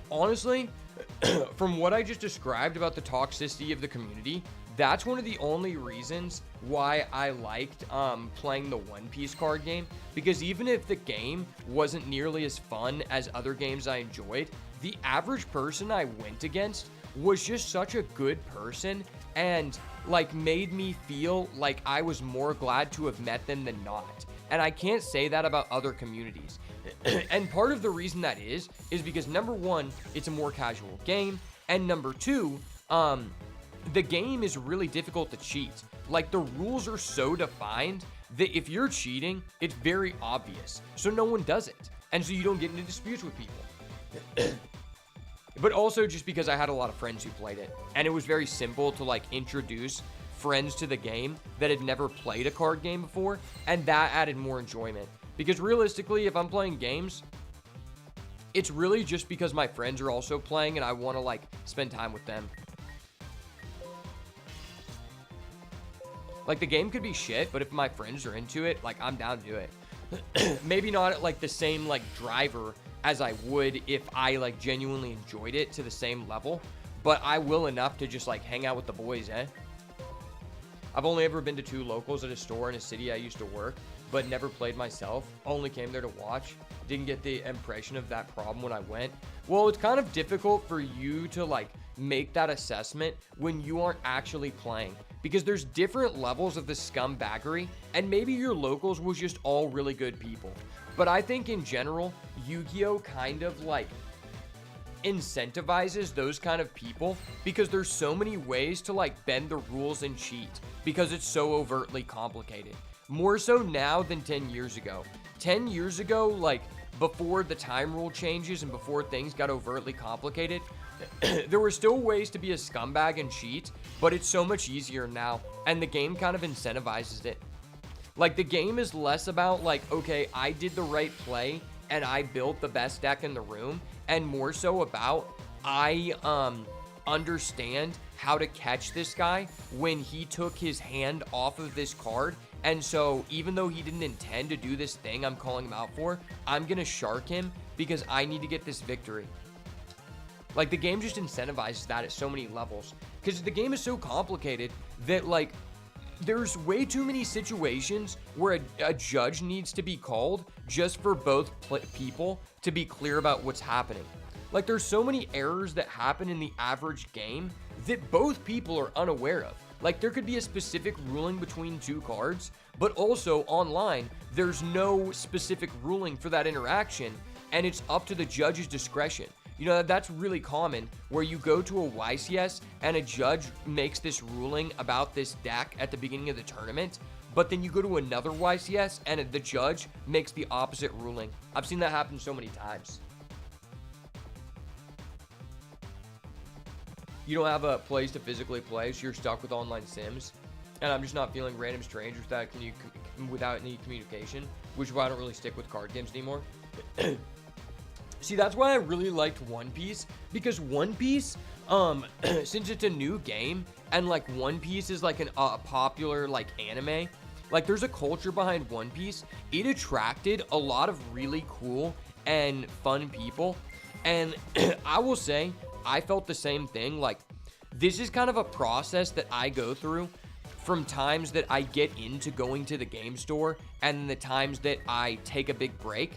Honestly, from what I just described about the toxicity of the community, that's one of the only reasons why I liked playing the One Piece card game. Because even if the game wasn't nearly as fun as other games I enjoyed, the average person I went against was just such a good person and like made me feel like I was more glad to have met them than not. And I can't say that about other communities. And part of the reason that is because number 1, it's a more casual game, and number 2, the game is really difficult to cheat. Like, the rules are so defined that if you're cheating, it's very obvious. So no one does it. And so you don't get into disputes with people. But also just because I had a lot of friends who played it. And it was very simple to, like, introduce friends to the game that had never played a card game before. And that added more enjoyment. Because realistically, if I'm playing games, it's really just because my friends are also playing and I want to, like, spend time with them. Like, the game could be shit, but if my friends are into it, like, I'm down to do it. Maybe not at, like, the same, like, driver as I would if I, like, genuinely enjoyed it to the same level. But I will enough to just, like, hang out with the boys, eh? I've only ever been to 2 locals at a store in a city I used to work, but never played myself. Only came there to watch. Didn't get the impression of that problem when I went. Well, it's kind of difficult for you to, like, make that assessment when you aren't actually playing. Because there's different levels of the scumbaggery, and maybe your locals was just all really good people. But I think in general, Yu-Gi-Oh kind of like incentivizes those kind of people because there's so many ways to like bend the rules and cheat because it's so overtly complicated. More so now than 10 years ago. 10 years ago, like before the time rule changes and before things got overtly complicated, there were still ways to be a scumbag and cheat, but it's so much easier now, and the game kind of incentivizes it. Like, the game is less about, like, okay, I did the right play, and I built the best deck in the room, and more so about, I understand how to catch this guy when he took his hand off of this card. And so even though he didn't intend to do this thing I'm calling him out for, I'm going to shark him because I need to get this victory. Like, the game just incentivizes that at so many levels, because the game is so complicated that, like, there's way too many situations where a judge needs to be called just for both people to be clear about what's happening. Like, there's so many errors that happen in the average game that both people are unaware of. Like, there could be a specific ruling between two cards, but also online, there's no specific ruling for that interaction, and it's up to the judge's discretion. You know, that's really common, where you go to a YCS and a judge makes this ruling about this deck at the beginning of the tournament, but then you go to another YCS and the judge makes the opposite ruling. I've seen that happen so many times. You don't have a place to physically play, so you're stuck with online sims, and I'm just not feeling random strangers without any communication, which is why I don't really stick with card games anymore. See, that's why I really liked One Piece, because One Piece, since it's a new game, and, like, One Piece is, like, a popular, like, anime, like, there's a culture behind One Piece. It attracted a lot of really cool and fun people, and I will say, I felt the same thing. Like, this is kind of a process that I go through from times that I get into going to the game store, and the times that I take a big break.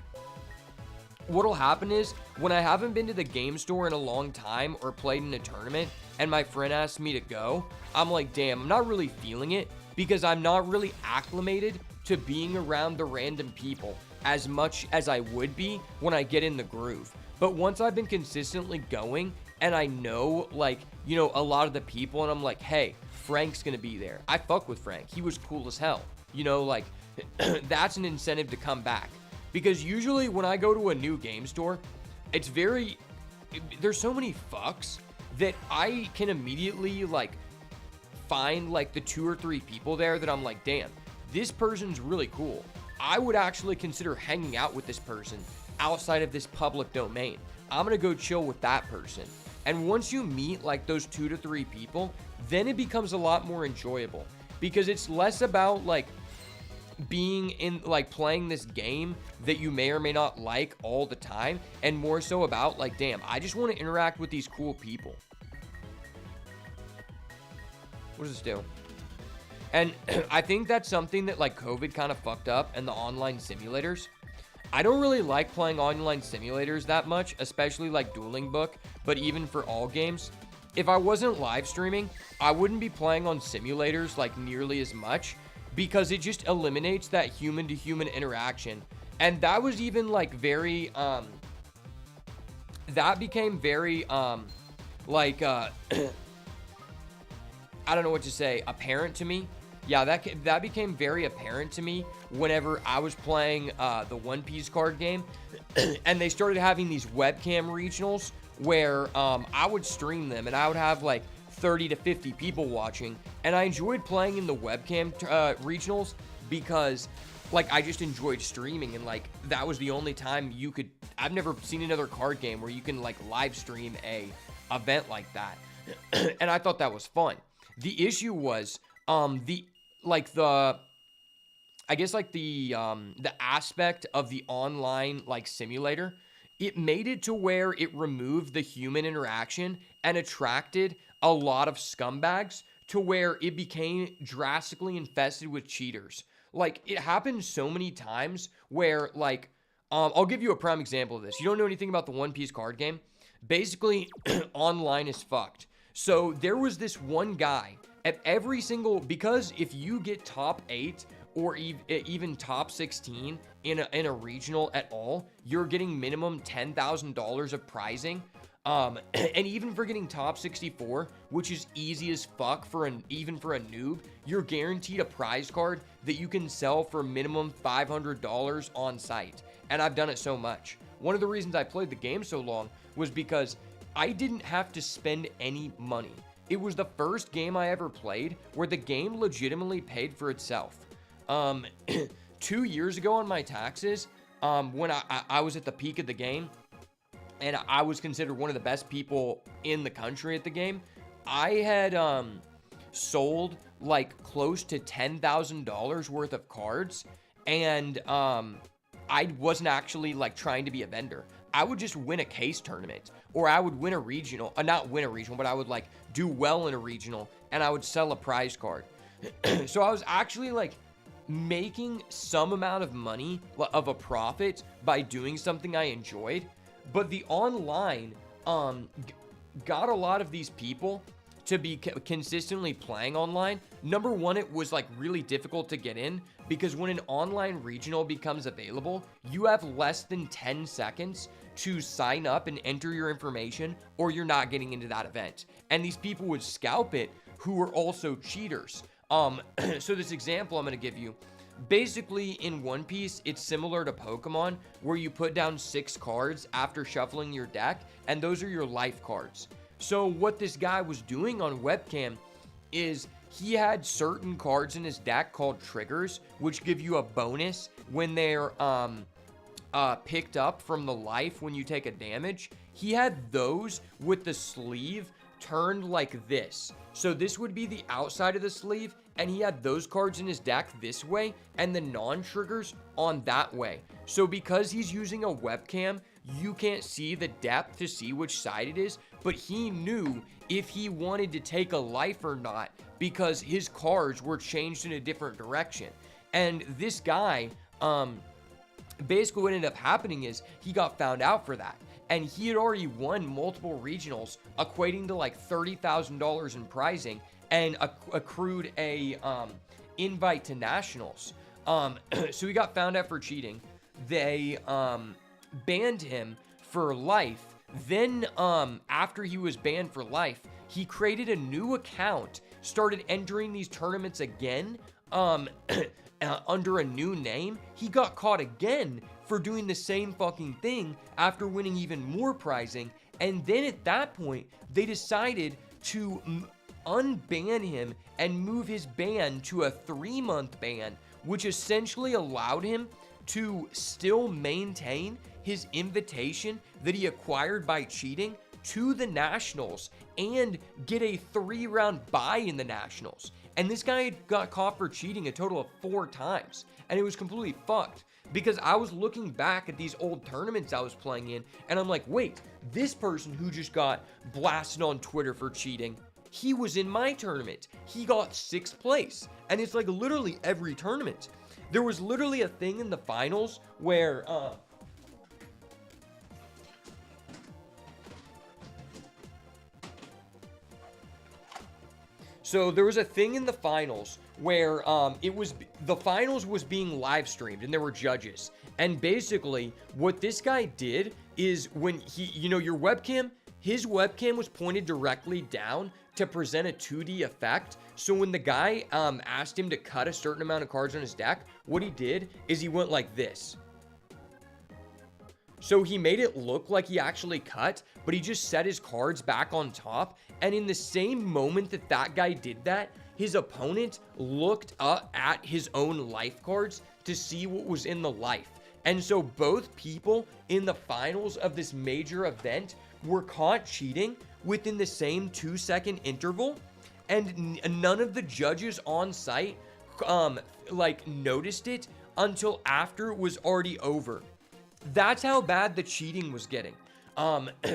What'll happen is, when I haven't been to the game store in a long time or played in a tournament and my friend asks me to go, I'm like, damn, I'm not really feeling it, because I'm not really acclimated to being around the random people as much as I would be when I get in the groove. But once I've been consistently going and I know, like, you know, a lot of the people, and I'm like, hey, Frank's gonna be there. I fuck with Frank. He was cool as hell. You know, like, that's an incentive to come back. Because usually when I go to a new game store, there's so many fucks that I can immediately, like, find, like, the 2 or 3 people there that I'm like, damn, this person's really cool. I would actually consider hanging out with this person outside of this public domain. I'm gonna go chill with that person. And once you meet, like, those 2 to 3 people, then it becomes a lot more enjoyable, because it's less about, like, being in, like, playing this game that you may or may not like all the time, and more so about, like, damn, I just want to interact with these cool people. What does this do? And I think that's something that, like, COVID kind of fucked up, and the online simulators. I don't really like playing online simulators that much, especially like Dueling Book, but even for all games. If I wasn't live streaming, I wouldn't be playing on simulators, like, nearly as much, because it just eliminates that human-to-human interaction. And that was even, like, very, that became very, like, I don't know what to say, apparent to me. Yeah, that became very apparent to me whenever I was playing the One Piece card game, and they started having these webcam regionals where I would stream them, and I would have, like, 30 to 50 people watching, and I enjoyed playing in the webcam regionals because, like, I just enjoyed streaming, and, like, that was the only time you could. I've never seen another card game where you can, like, live stream a event like that, and I thought that was fun. The issue was the aspect of the online, like, simulator. It made it to where it removed the human interaction and attracted a lot of scumbags to where it became drastically infested with cheaters. Like, it happened so many times where, like, I'll give you a prime example of this. You don't know anything about the One Piece card game? Basically, online is fucked. So there was this one guy at every single, because if you get top 8 or even top 16 in a regional at all, you're getting minimum $10,000 of prizing. And even for getting top 64, which is easy as fuck even for a noob, you're guaranteed a prize card that you can sell for minimum $500 on site. And I've done it so much. One of the reasons I played the game so long was because I didn't have to spend any money. It was the first game I ever played where the game legitimately paid for itself. 2 years ago on my taxes, when I was at the peak of the game, and I was considered one of the best people in the country at the game. I had sold like close to $10,000 worth of cards, and I wasn't actually like trying to be a vendor. I would just win a case tournament, or I would win a regional, not win a regional, but I would like do well in a regional, and I would sell a prize card. So I was actually like making some amount of money, of a profit, by doing something I enjoyed. But the online got a lot of these people to be consistently playing online. Number one, it was like really difficult to get in, because when an online regional becomes available, you have less than 10 seconds to sign up and enter your information, or you're not getting into that event. And these people would scalp it, who were also cheaters. So this example I'm going to give you, basically in One Piece, it's similar to Pokemon, where you put down 6 cards after shuffling your deck, and those are your life cards. So what this guy was doing on webcam is he had certain cards in his deck called triggers, which give you a bonus when they're picked up from the life when you take a damage. He had those with the sleeve turned like this. So this would be the outside of the sleeve, and he had those cards in his deck this way and the non-triggers on that way. So because he's using a webcam, you can't see the depth to see which side it is, but he knew if he wanted to take a life or not, because his cards were changed in a different direction. And this guy, basically what ended up happening is he got found out for that. And he had already won multiple regionals, equating to like $30,000 in prizing, and accrued a invite to nationals. So he got found out for cheating. They banned him for life. Then after he was banned for life, he created a new account, started entering these tournaments again under a new name. He got caught again for doing the same fucking thing after winning even more prizing. And then at that point, they decided to unban him and move his ban to a 3-month ban, which essentially allowed him to still maintain his invitation that he acquired by cheating to the nationals and get a 3-round bye in the nationals. And this guy got caught for cheating a total of 4 times, and it was completely fucked, because I was looking back at these old tournaments I was playing in, and I'm like, wait, this person who just got blasted on Twitter for cheating, he was in my tournament. He got 6th place. And it's like literally every tournament. There was literally a thing in the finals where so there was a thing in the finals where the finals was being live streamed, and there were judges. And basically what this guy did is, when he, your webcam, his webcam was pointed directly down to present a 2D effect. So when the guy asked him to cut a certain amount of cards on his deck, what he did is he went like this. So he made it look like he actually cut, but he just set his cards back on top. And in the same moment that that guy did that, his opponent looked up at his own life cards to see what was in the life. And so both people in the finals of this major event were caught cheating within the same 2-second interval. And none of the judges on site noticed it until after it was already over. That's how bad the cheating was getting.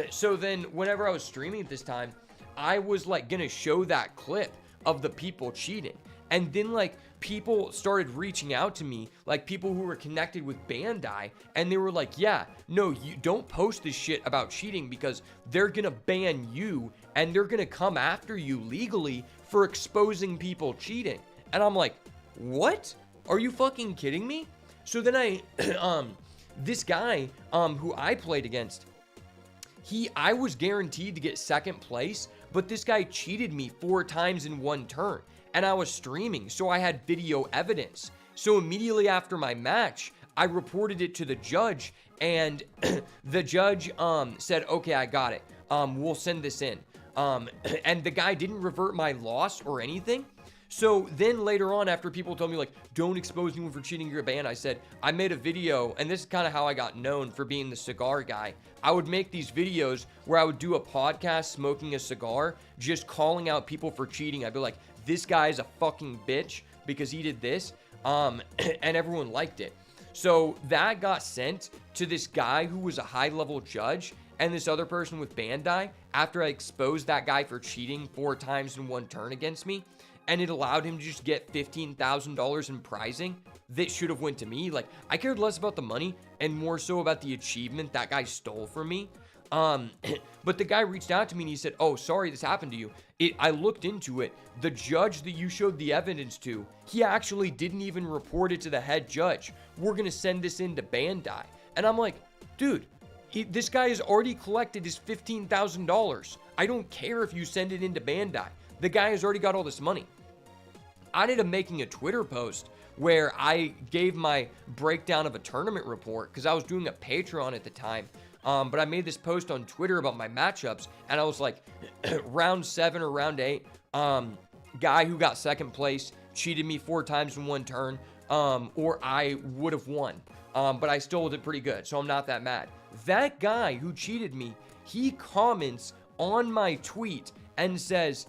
So then whenever I was streaming at this time, I was like gonna show that clip of the people cheating. And then like people started reaching out to me, like people who were connected with Bandai, and they were like, yeah, no, you don't post this shit about cheating, because they're gonna ban you and they're gonna come after you legally for exposing people cheating. And I'm like, what? Are you fucking kidding me? So then this guy who I played against, I was guaranteed to get 2nd place, but this guy cheated me 4 times in one turn, and I was streaming, so I had video evidence. So immediately after my match, I reported it to the judge, and the judge said, okay, I got it. We'll send this in. And the guy didn't revert my loss or anything. So then later on, after people told me, like, don't expose anyone for cheating, you're banned, I said, I made a video, and this is kind of how I got known for being the cigar guy. I would make these videos where I would do a podcast smoking a cigar, just calling out people for cheating. I'd be like, this guy is a fucking bitch because he did this, and everyone liked it. So that got sent to this guy who was a high-level judge and this other person with Bandai after I exposed that guy for cheating 4 times in one turn against me. And it allowed him to just get $15,000 in prizing that should have went to me. Like, I cared less about the money and more so about the achievement that guy stole from me. But the guy reached out to me and he said, oh, sorry this happened to you. I looked into it. The judge that you showed the evidence to, he actually didn't even report it to the head judge. We're going to send this into Bandai. And I'm like, dude, this guy has already collected his $15,000. I don't care if you send it into Bandai. The guy has already got all this money. I ended up making a Twitter post where I gave my breakdown of a tournament report because I was doing a Patreon at the time. But I made this post on Twitter about my matchups, and I was like, round 7 or round 8, guy who got second place cheated me 4 times in one turn, or I would have won. But I still did pretty good, so I'm not that mad. That guy who cheated me, he comments on my tweet and says,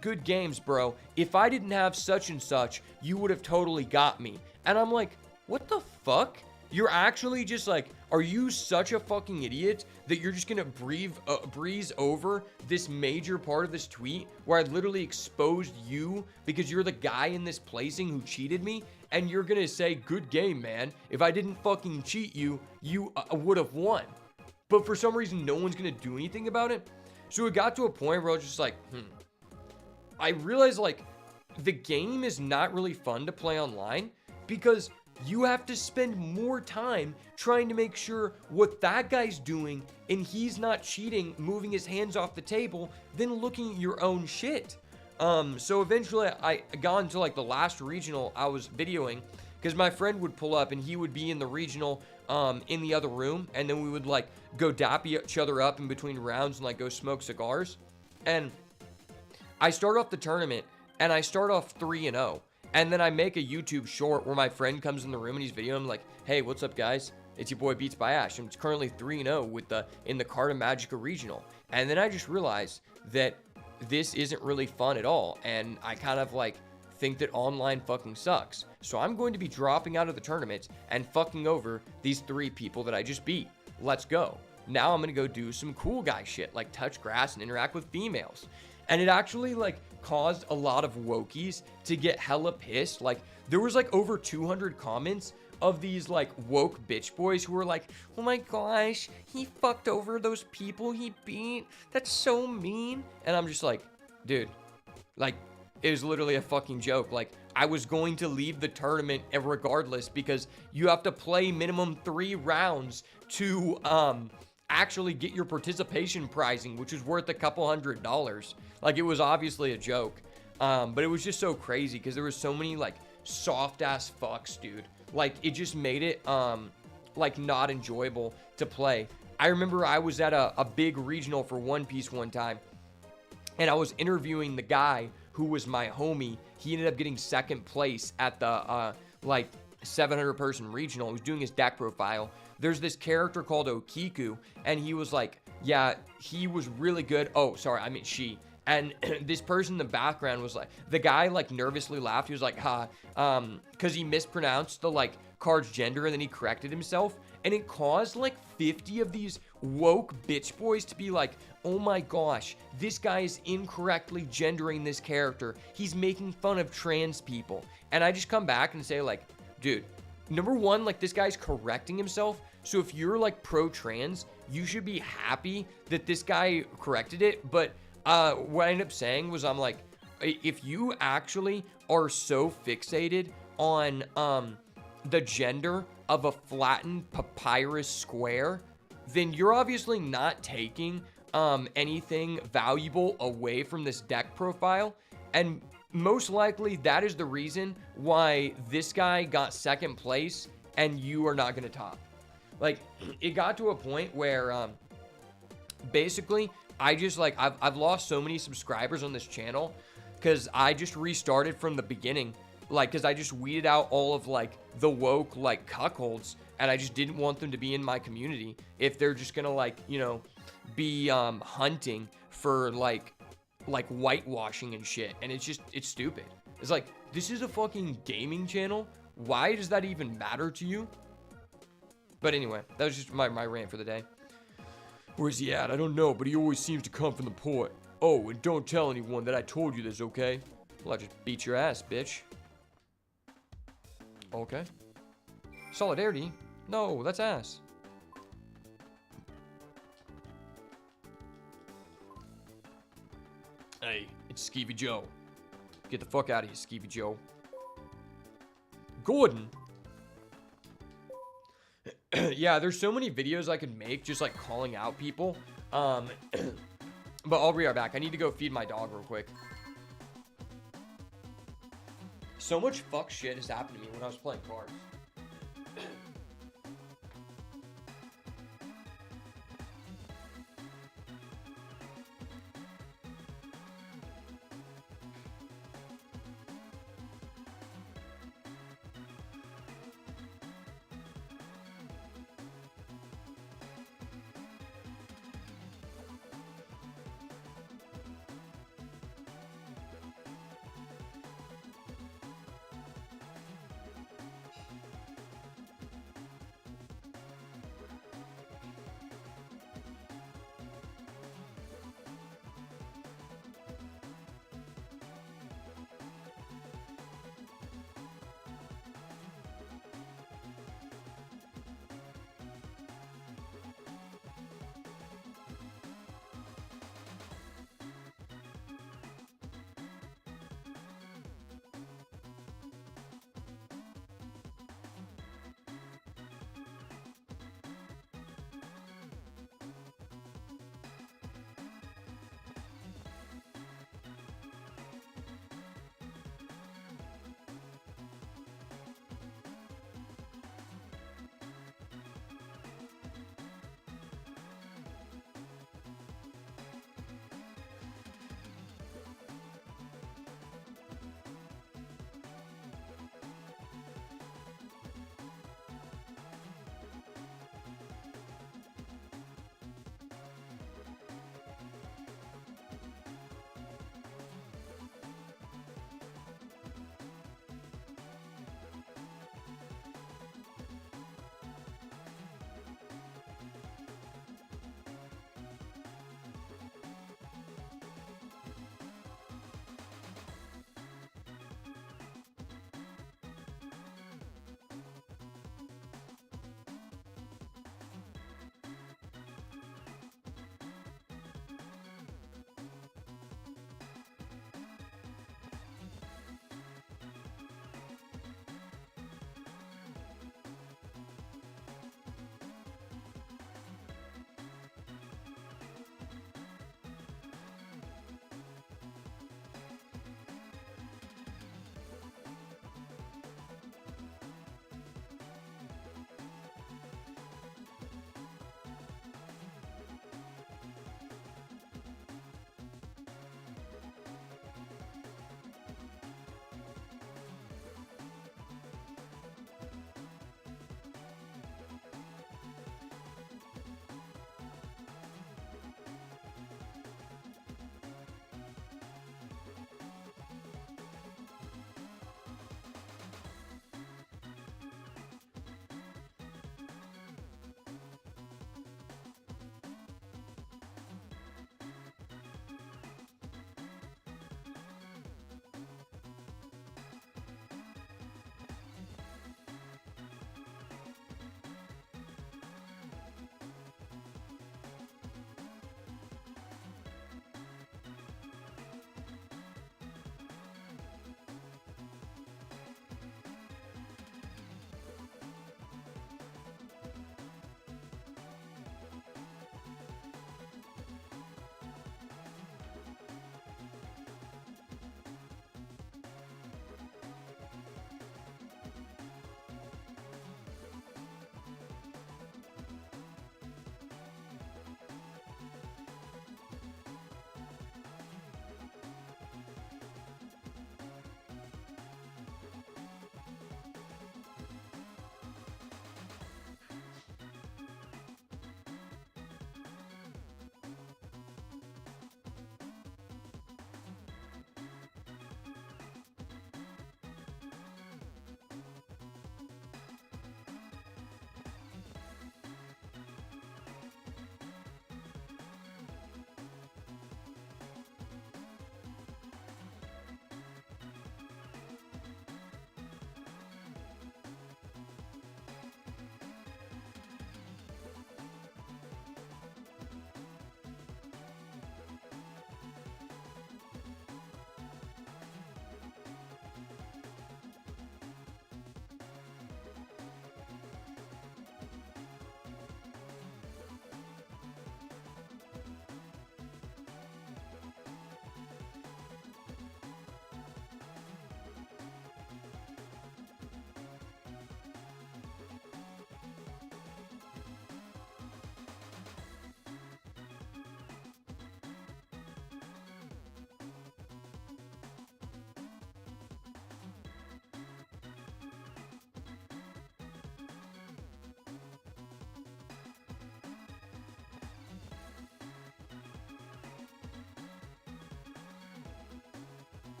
good games, bro. If I didn't have such and such, you would have totally got me. And I'm like, what the fuck? You're actually just like, are you such a fucking idiot that you're just gonna breeze over this major part of this tweet where I literally exposed you because you're the guy in this placing who cheated me? And you're gonna say, good game, man. If I didn't fucking cheat you, you would have won. But for some reason, no one's gonna do anything about it. So it got to a point where I was just like, I realized like the game is not really fun to play online because you have to spend more time trying to make sure what that guy's doing and he's not cheating, moving his hands off the table, than looking at your own shit. So eventually I got into like the last regional I was videoing because my friend would pull up and he would be in the regional in the other room, and then we would like go dap each other up in between rounds and like go smoke cigars. And I start off the tournament and I start off 3-0, and then I make a YouTube short where my friend comes in the room and he's videoing. I'm like, hey, what's up guys, it's your boy Beats by Ash. I'm currently 3-0 in the Carta Magica regional. And then I just realized that this isn't really fun at all, and I kind of like think that online fucking sucks. So I'm going to be dropping out of the tournament and fucking over these 3 people that I just beat. Let's go. Now I'm gonna go do some cool guy shit, like touch grass and interact with females. And it actually like caused a lot of wokies to get hella pissed. Like there was like over 200 comments of these like woke bitch boys who were like, oh my gosh, he fucked over those people he beat. That's so mean. And I'm just like, dude, like it was literally a fucking joke. Like I was going to leave the tournament regardless because you have to play minimum 3 rounds to actually get your participation prizing, which is worth a couple $100. Like it was obviously a joke. But it was just so crazy because there was so many like soft ass fucks, dude. Like it just made it like not enjoyable to play. I remember I was at a big regional for One Piece one time, and I was interviewing the guy who was my homie. He ended up getting second place at the like 700 person regional. He was doing his deck profile. There's this character called Okiku, and he was like, yeah, he was really good. Oh, sorry, I meant she. And this person in the background was like, the guy like nervously laughed. He was like, because he mispronounced the like card's gender, and then he corrected himself. And it caused like 50 of these woke bitch boys to be like, oh my gosh, this guy is incorrectly gendering this character. He's making fun of trans people. And I just come back and say like, dude, number one, like this guy's correcting himself. So if you're like pro-trans, you should be happy that this guy corrected it. But what I ended up saying was, I'm like, if you actually are so fixated on the gender of a flattened papyrus square, then you're obviously not taking anything valuable away from this deck profile. And most likely that is the reason why this guy got second place and you are not going to top. Like, it got to a point where basically I just like, I've lost so many subscribers on this channel because I just restarted from the beginning. Like, because I just weeded out all of, like, the woke, like, cuckolds, and I just didn't want them to be in my community if they're just gonna, like, you know, be hunting for, like whitewashing and shit. And it's just, it's stupid. It's like, this is a fucking gaming channel. Why does that even matter to you? But anyway, that was just my rant for the day. Where's he at? I don't know, but he always seems to come from the port. Oh, and don't tell anyone that I told you this, okay? Well, I just beat your ass, bitch. Okay. Solidarity? No, that's ass. Hey, it's Skeevy Joe. Get the fuck out of here, Skeevy Joe. Gordon? Yeah, there's so many videos I could make just like calling out people. But I'll be right back. I need to go feed my dog real quick. So much fuck shit has happened to me when I was playing cards.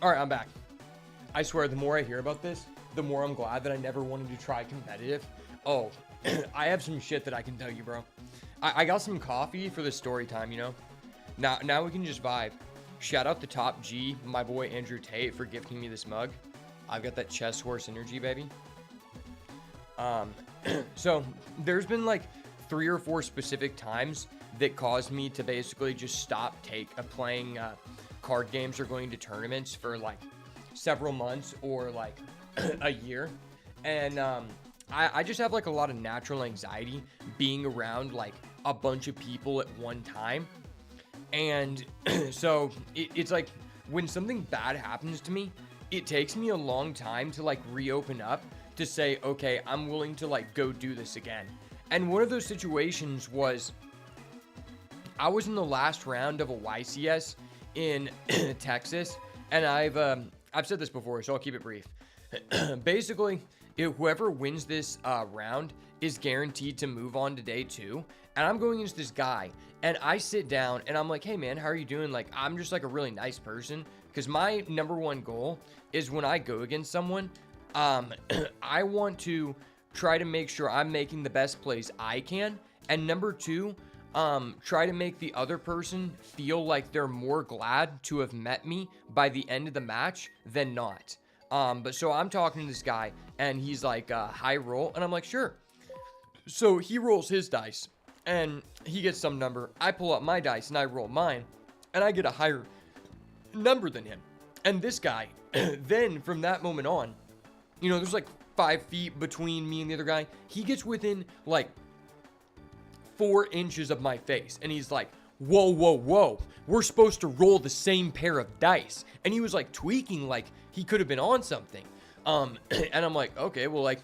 All right, I'm back. I swear, the more I hear about this, the more I'm glad that I never wanted to try competitive. Oh, I have some shit that I can tell you, bro. I got some coffee for the story time, you know? Now we can just vibe. Shout out the top G, my boy Andrew Tate, for gifting me this mug. I've got that chess horse energy, baby. So there's been like 3 or 4 specific times that caused me to basically just stop playing card games or going to tournaments for like several months or like a year. And I just have like a lot of natural anxiety being around like a bunch of people at one time. And so it's like when something bad happens to me, it takes me a long time to like reopen up to say, okay, I'm willing to like go do this again. And one of those situations was I was in the last round of a YCS in Texas, and I've said this before, so I'll keep it brief. Basically, whoever wins this round is guaranteed to move on to day 2. And I'm going against this guy, and I sit down and I'm like, hey man, how are you doing? Like, I'm just like a really nice person, because my number one goal is when I go against someone, I want to try to make sure I'm making the best plays I can. And number 2, try to make the other person feel like they're more glad to have met me by the end of the match than not. But so I'm talking to this guy, and he's like, high roll, and I'm like, sure. So he rolls his dice, and he gets some number. I pull up my dice, and I roll mine, and I get a higher number than him. And this guy, then from that moment on, you know, there's like 5 feet between me and the other guy. He gets within like 4 inches of my face, and he's like, whoa, we're supposed to roll the same pair of dice. And he was like tweaking like he could have been on something. And I'm like, okay, well, like,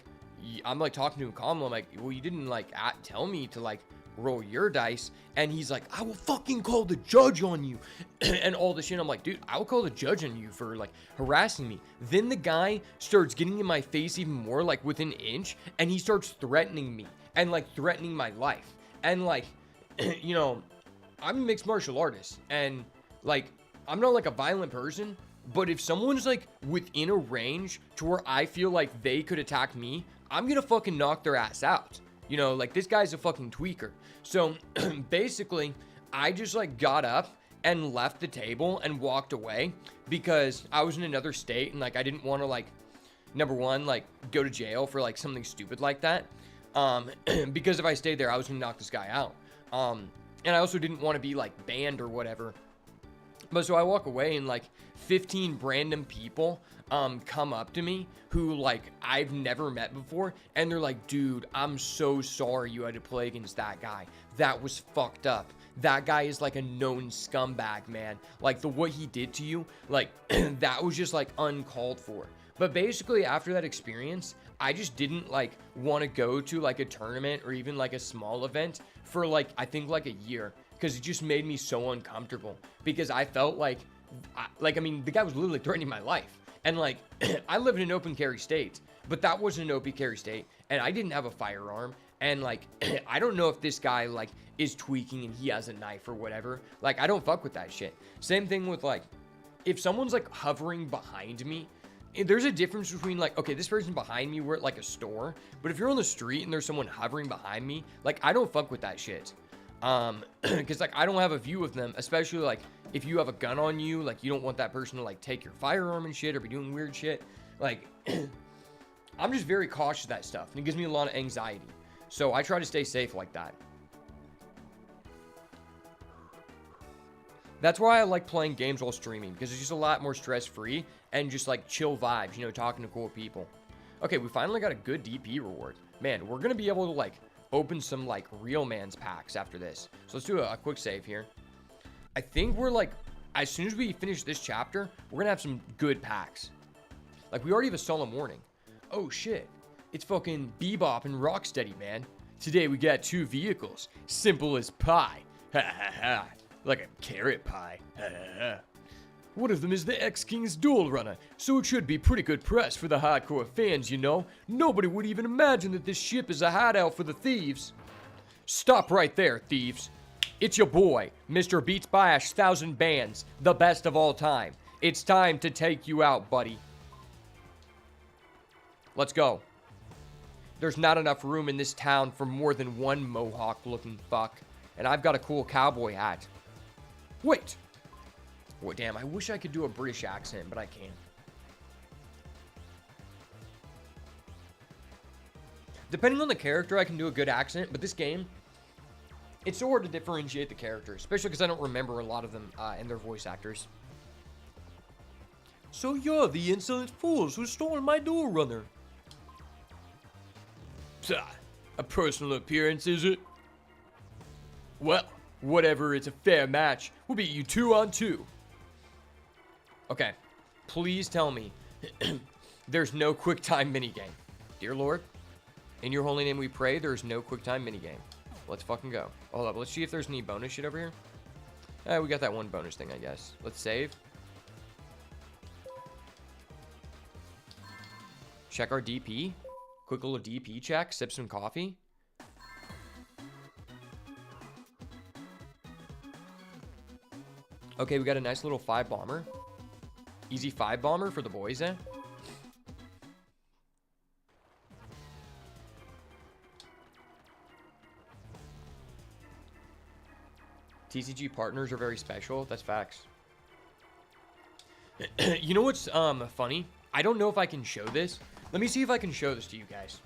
I'm like talking to him calmly. I'm like, well, you didn't like tell me to like roll your dice. And he's like, I will fucking call the judge on you and all this shit. I'm like, dude, I will call the judge on you for like harassing me. Then the guy starts getting in my face even more, like within an inch, and he starts threatening me and like threatening my life. And like, you know, I'm a mixed martial artist, and like, I'm not like a violent person, but if someone's like within a range to where I feel like they could attack me, I'm gonna fucking knock their ass out. You know, like, this guy's a fucking tweaker. So basically, I just like got up and left the table and walked away because I was in another state, and like, I didn't want to like, number one, like go to jail for like something stupid like that. Because if I stayed there, I was gonna knock this guy out. And I also didn't want to be like banned or whatever. But so I walk away, and like 15 random people come up to me who like I've never met before, and they're like, dude, I'm so sorry you had to play against that guy. That was fucked up. That guy is like a known scumbag, man. Like, what he did to you, like that was just like uncalled for. But basically, after that experience, I just didn't like want to go to like a tournament or even like a small event for like, I think like a year, because it just made me so uncomfortable, because I felt like I mean, the guy was literally threatening my life. And like, I live in an open carry state, but that wasn't an open carry state, and I didn't have a firearm. And like, I don't know if this guy like is tweaking and he has a knife or whatever. Like, I don't fuck with that shit. Same thing with like, if someone's like hovering behind me, there's a difference between like, okay, this person behind me, we're at like a store, but if you're on the street and there's someone hovering behind me, like, I don't fuck with that shit. Because like, I don't have a view of them, especially like if you have a gun on you, like, you don't want that person to like take your firearm and shit or be doing weird shit. Like, I'm just very cautious of that stuff, and it gives me a lot of anxiety. So I try to stay safe like that. That's why I like playing games while streaming, because it's just a lot more stress-free and just like chill vibes, you know, talking to cool people. Okay, we finally got a good DP reward. Man, we're going to be able to like open some like real man's packs after this. So let's do a quick save here. I think we're like, as soon as we finish this chapter, we're going to have some good packs. Like, we already have a solemn warning. Oh shit. It's fucking Bebop and Rocksteady, man. Today we got 2 vehicles. Simple as pie. Ha ha ha. Like a carrot pie. Ha ha ha. One of them is the X-King's Dual Runner, so it should be pretty good press for the hardcore fans, you know. Nobody would even imagine that this ship is a hideout for the thieves. Stop right there, thieves. It's your boy, Mr. Beats Bash 1000 Bands, the best of all time. It's time to take you out, buddy. Let's go. There's not enough room in this town for more than one mohawk-looking fuck. And I've got a cool cowboy hat. Wait. Well, damn, I wish I could do a British accent, but I can't. Depending on the character, I can do a good accent, but this game, it's so hard to differentiate the characters, especially because I don't remember a lot of them and their voice actors. So you're the insolent fools who stole my door runner. A personal appearance, is it? Well, whatever, it's a fair match. We'll beat you 2-on-2. Okay, please tell me there's no quick time minigame. Dear Lord, in your holy name we pray, there's no quick time minigame. Let's fucking go. Hold up, let's see if there's any bonus shit over here. We got that one bonus thing, I guess. Let's save. Check our DP. Quick little DP check. Sip some coffee. Okay, we got a nice little 5 bomber. Easy 5 bomber for the boys, eh? TCG partners are very special. That's facts. You know what's funny? I don't know if I can show this. Let me see if I can show this to you guys.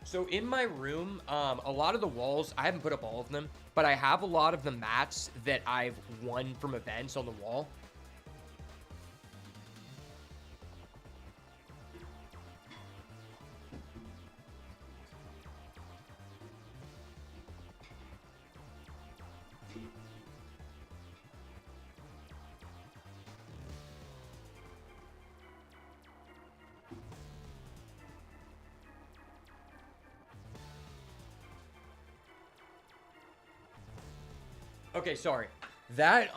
So in my room, a lot of the walls, I haven't put up all of them, but I have a lot of the mats that I've won from events on the wall. Okay, sorry. That,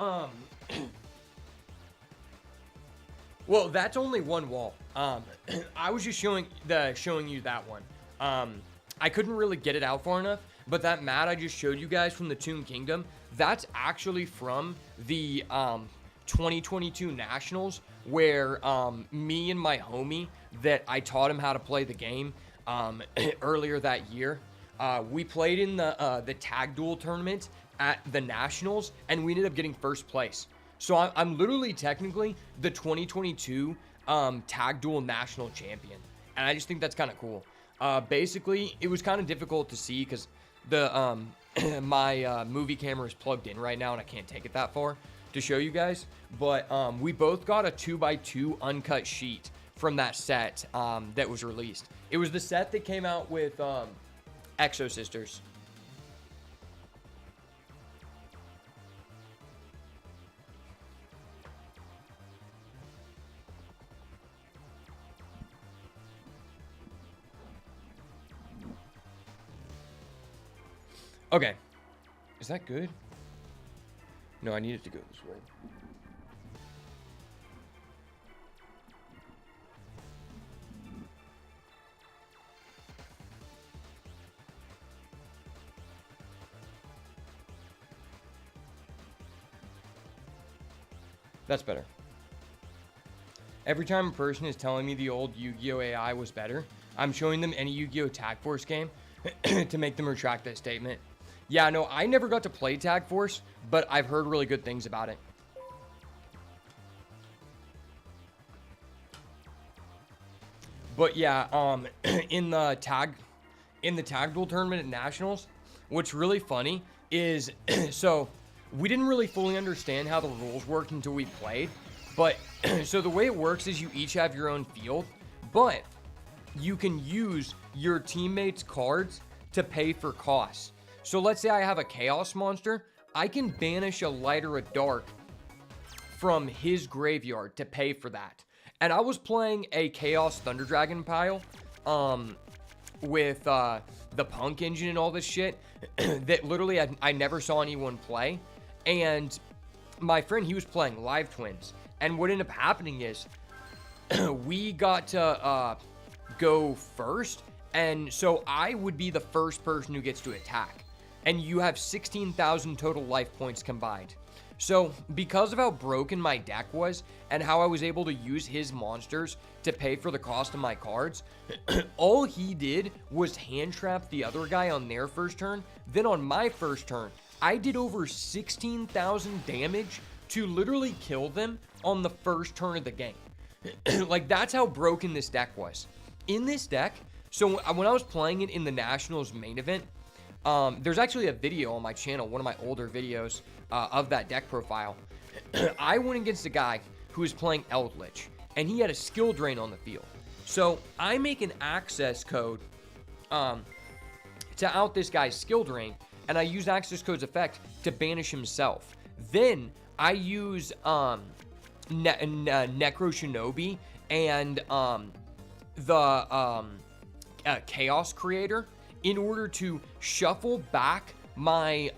well, that's only one wall. I was just showing you that one. I couldn't really get it out far enough, but that mat I just showed you guys from the Tomb Kingdom, that's actually from the, 2022 Nationals, where, me and my homie that I taught him how to play the game, earlier that year, we played in the tag duel tournament at the Nationals, and we ended up getting first place. So I'm literally technically the 2022 tag duel national champion, and I just think that's kind of cool. Basically, it was kind of difficult to see because the my movie camera is plugged in right now, and I can't take it that far to show you guys. But we both got a 2x2 uncut sheet from that set that was released. It was the set that came out with Exo Sisters. Okay. Is that good? No, I need it to go this way. That's better. Every time a person is telling me the old Yu-Gi-Oh! AI was better, I'm showing them any Yu-Gi-Oh! Tag Force game to make them retract that statement. Yeah, no, I never got to play Tag Force, but I've heard really good things about it. But yeah, in the tag duel tournament at Nationals, what's really funny is so we didn't really fully understand how the rules worked until we played. But so the way it works is you each have your own field, but you can use your teammates' cards to pay for costs. So let's say I have a Chaos Monster, I can banish a Light or a Dark from his graveyard to pay for that. And I was playing a Chaos Thunder Dragon pile with the Punk engine and all this shit that literally I never saw anyone play. And my friend, he was playing Live Twins. And what ended up happening is we got to go first. And so I would be the first person who gets to attack. And you have 16,000 total life points combined. So, because of how broken my deck was and how I was able to use his monsters to pay for the cost of my cards, all he did was hand trap the other guy on their first turn. Then on my first turn, I did over 16,000 damage to literally kill them on the first turn of the game. Like, that's how broken this deck was. In this deck, so when I was playing it in the Nationals main event, there's actually a video on my channel, one of my older videos, of that deck profile. I went against a guy who was playing Eldritch, and he had a skill drain on the field. So I make an access code to out this guy's skill drain, and I use access code's effect to banish himself. Then I use Necro Shinobi and the Chaos Creator in order to shuffle back my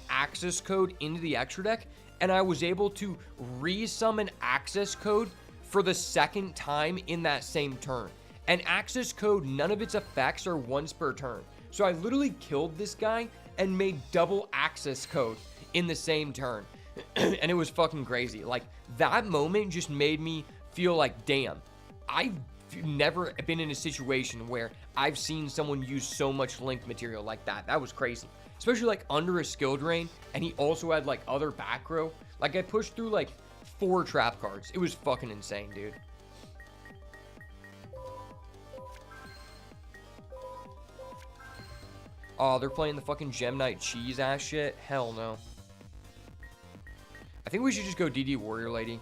access code into the extra deck, and I was able to re-summon access code for the second time in that same turn. And access code, none of its effects are once per turn. So I literally killed this guy and made double access code in the same turn. And it was fucking crazy. Like, that moment just made me feel like, damn, I've never been in a situation where I've seen someone use so much link material like that. That was crazy. Especially like under a skill drain, and he also had like other back row. Like, I pushed through like 4 trap cards. It was fucking insane, dude. Oh, they're playing the fucking Gem Knight cheese ass shit? Hell no. I think we should just go DD Warrior Lady.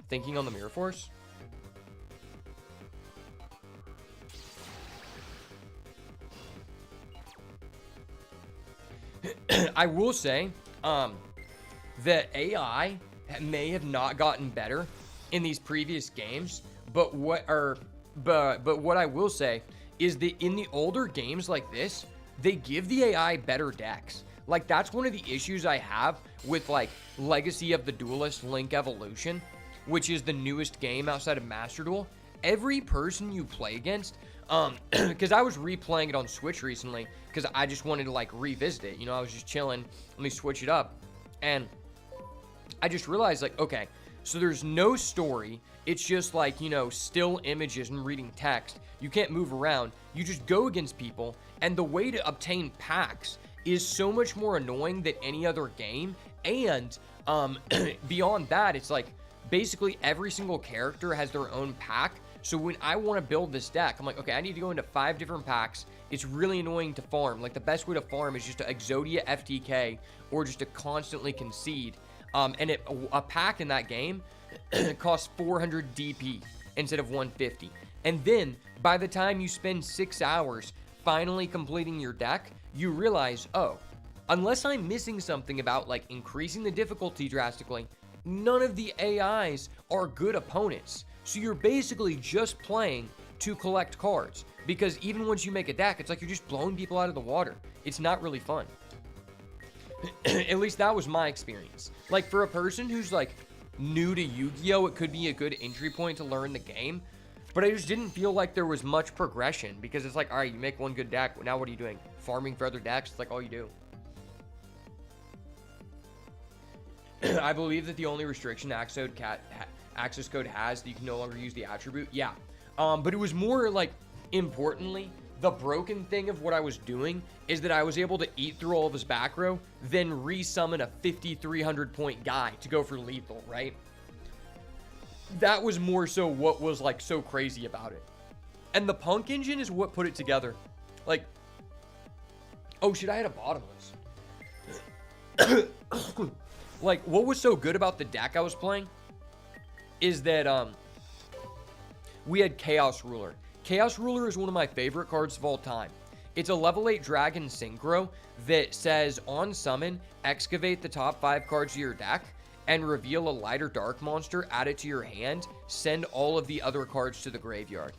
Thinking on the Mirror Force? I will say, the AI may have not gotten better in these previous games, but what I will say is that in the older games like this, they give the AI better decks. Like, that's one of the issues I have with like Legacy of the Duelist Link Evolution, which is the newest game outside of Master Duel. Every person you play against, because I was replaying it on Switch recently, because I just wanted to like revisit it. You know, I was just chilling, let me switch it up, and I just realized, like, okay, so there's no story. It's just like, you know, still images and reading text. You can't move around. You just go against people, and the way to obtain packs is so much more annoying than any other game. And beyond that, it's like basically every single character has their own pack. So when I want to build this deck, I'm like, okay, I need to go into 5 different packs. It's really annoying to farm. Like, the best way to farm is just to Exodia FTK or just to constantly concede. And a pack in that game costs 400 DP instead of 150. And then by the time you spend 6 hours finally completing your deck, you realize, oh, unless I'm missing something about like increasing the difficulty drastically, none of the AIs are good opponents. So you're basically just playing to collect cards, because even once you make a deck, it's like you're just blowing people out of the water. It's not really fun. At least that was my experience. Like, for a person who's like new to Yu-Gi-Oh, it could be a good entry point to learn the game, but I just didn't feel like there was much progression, because it's like, all right, you make one good deck, now what are you doing? Farming for other decks? It's like all you do. I believe that the only restriction access code has that you can no longer use the attribute. Yeah. But it was more like, importantly, the broken thing of what I was doing is that I was able to eat through all of his back row, then re-summon a 5,300 point guy to go for lethal, right? That was more so what was like so crazy about it. And the Punk engine is what put it together. Like, oh shit, I had a bottomless. Like, what was so good about the deck I was playing is that we had Chaos Ruler. Chaos Ruler is one of my favorite cards of all time. It's a level 8 dragon synchro that says, on summon, excavate the top 5 cards of your deck and reveal a light or dark monster, add it to your hand, send all of the other cards to the graveyard.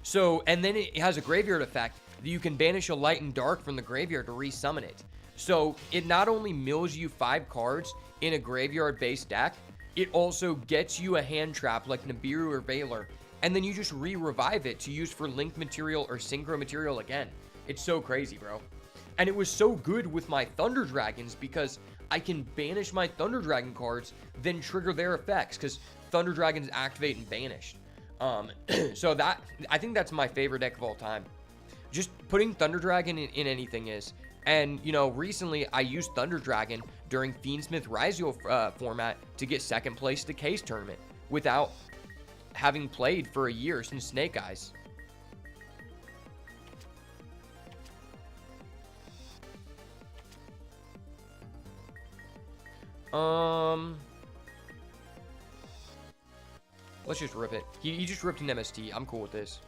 So, and then it has a graveyard effect that you can banish a light and dark from the graveyard to re-summon it. So it not only mills you 5 cards in a graveyard-based deck, it also gets you a hand trap like Nibiru or Valor and then you just revive it to use for link material or synchro material again. It's so crazy, bro. And it was so good with my Thunder Dragons because I can banish my Thunder Dragon cards, then trigger their effects because Thunder Dragons activate and banish. So that, I think that's my favorite deck of all time. Just putting Thunder Dragon in anything is. And, you know, recently I used Thunder Dragon during Fiendsmith Yugioh format to get second place at the Case tournament without having played for a year since Snake Eyes. Let's just rip it. He just ripped an MST. I'm cool with this.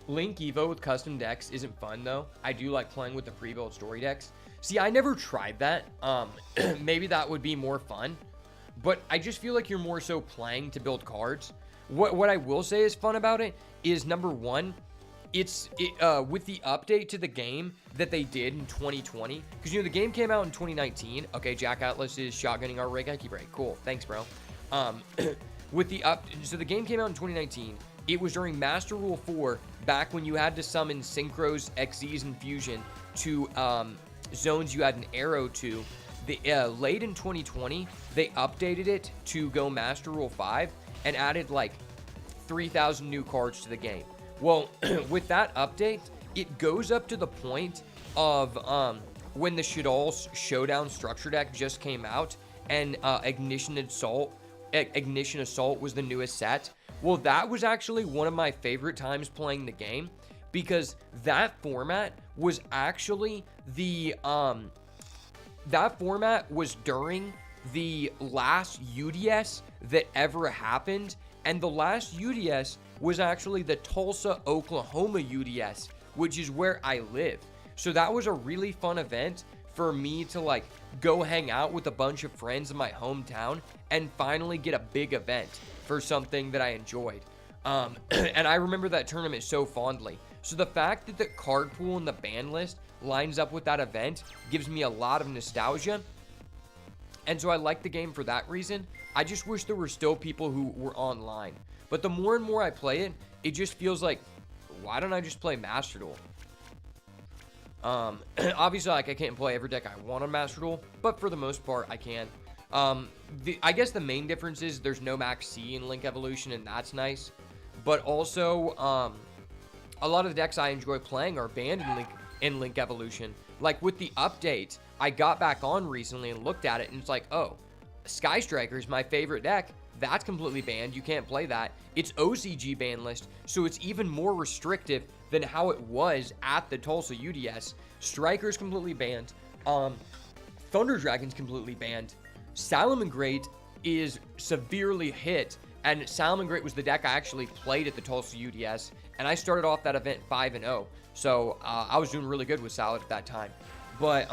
Link Evo with custom decks isn't fun though. I do like playing with the pre-built story decks. See, I never tried that. Maybe that would be more fun, but I just feel like you're more so playing to build cards. What I will say is fun about it is, number one, it's with the update to the game that they did in 2020, because you know the game came out in 2019. Okay, Jack Atlas is shotgunning our Rig Eki break. Cool, thanks, bro. With the so the game came out in 2019. It was during Master Rule 4, back when you had to summon Synchros, XZs, and Fusion to zones you had an arrow to. Late in 2020, they updated it to go Master Rule 5 and added like 3,000 new cards to the game. Well, with that update, it goes up to the point of when the Shadal's Showdown structure deck just came out, and Ignition Assault was the newest set. Well, that was actually one of my favorite times playing the game, because that format was actually that format was during the last UDS that ever happened, and the last UDS was actually the Tulsa, Oklahoma UDS, which is where I live. So that was a really fun event for me to like go hang out with a bunch of friends in my hometown and finally get a big event for something that I enjoyed. And I remember that tournament so fondly. So the fact that the card pool and the ban list lines up with that event gives me a lot of nostalgia. And so I like the game for that reason. I just wish there were still people who were online. But the more and more I play it, it just feels like, why don't I just play Master Duel? Obviously, like, I can't play every deck I want on Master Duel, but for the most part, I can. I guess the main difference is there's no Max C in Link Evolution, and that's nice. But also, a lot of the decks I enjoy playing are banned in Link Evolution. Like, with the update, I got back on recently and looked at it, and it's like, oh, Sky Striker is my favorite deck. That's completely banned. You can't play that. It's OCG ban list, so it's even more restrictive than how it was at the Tulsa UDS. Striker's completely banned. Thunder Dragon's completely banned. Salamangreat is severely hit, and Salamangreat was the deck I actually played at the Tulsa UDS, and I started off that event 5-0, so I was doing really good with Salad at that time. But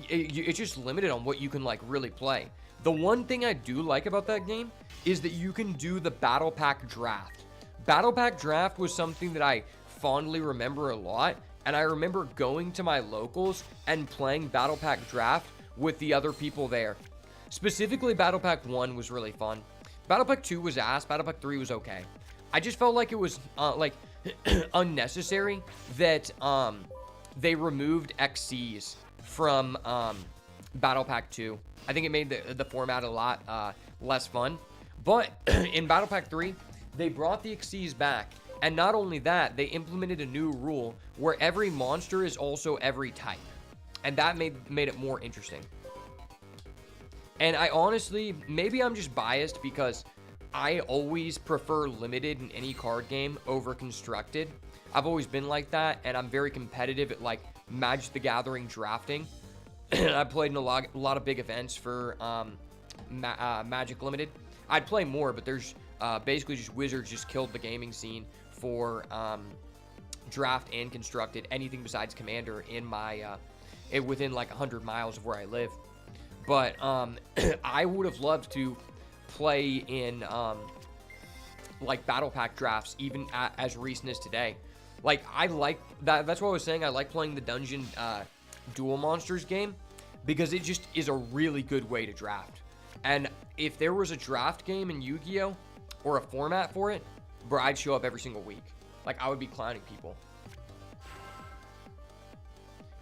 it's just limited on what you can like really play. The one thing I do like about that game is that you can do the Battle Pack Draft. Battle Pack Draft was something that I fondly remember a lot, and I remember going to my locals and playing Battle Pack Draft with the other people there. Specifically, Battle Pack 1 was really fun. Battle Pack 2 was ass. Battle Pack 3 was okay. I just felt like it was like unnecessary that they removed XCs from Battle Pack 2. I think it made the format a lot less fun. But in Battle Pack 3, they brought the XCs back. And not only that, they implemented a new rule where every monster is also every type. And that made it more interesting. And I honestly, maybe I'm just biased because I always prefer limited in any card game over constructed. I've always been like that, and I'm very competitive at like Magic the Gathering drafting. I played in a lot of big events for Magic Limited. I'd play more, but there's basically just Wizards just killed the gaming scene for draft and constructed, anything besides Commander in my within like 100 miles of where I live. But I would have loved to play in like Battle Pack drafts even as recent as today. Like, I like that. That's what I was saying. I like playing the Dungeon Duel Monsters game because it just is a really good way to draft. And if there was a draft game in Yu-Gi-Oh! Or a format for it, bro, I'd show up every single week. Like, I would be clowning people.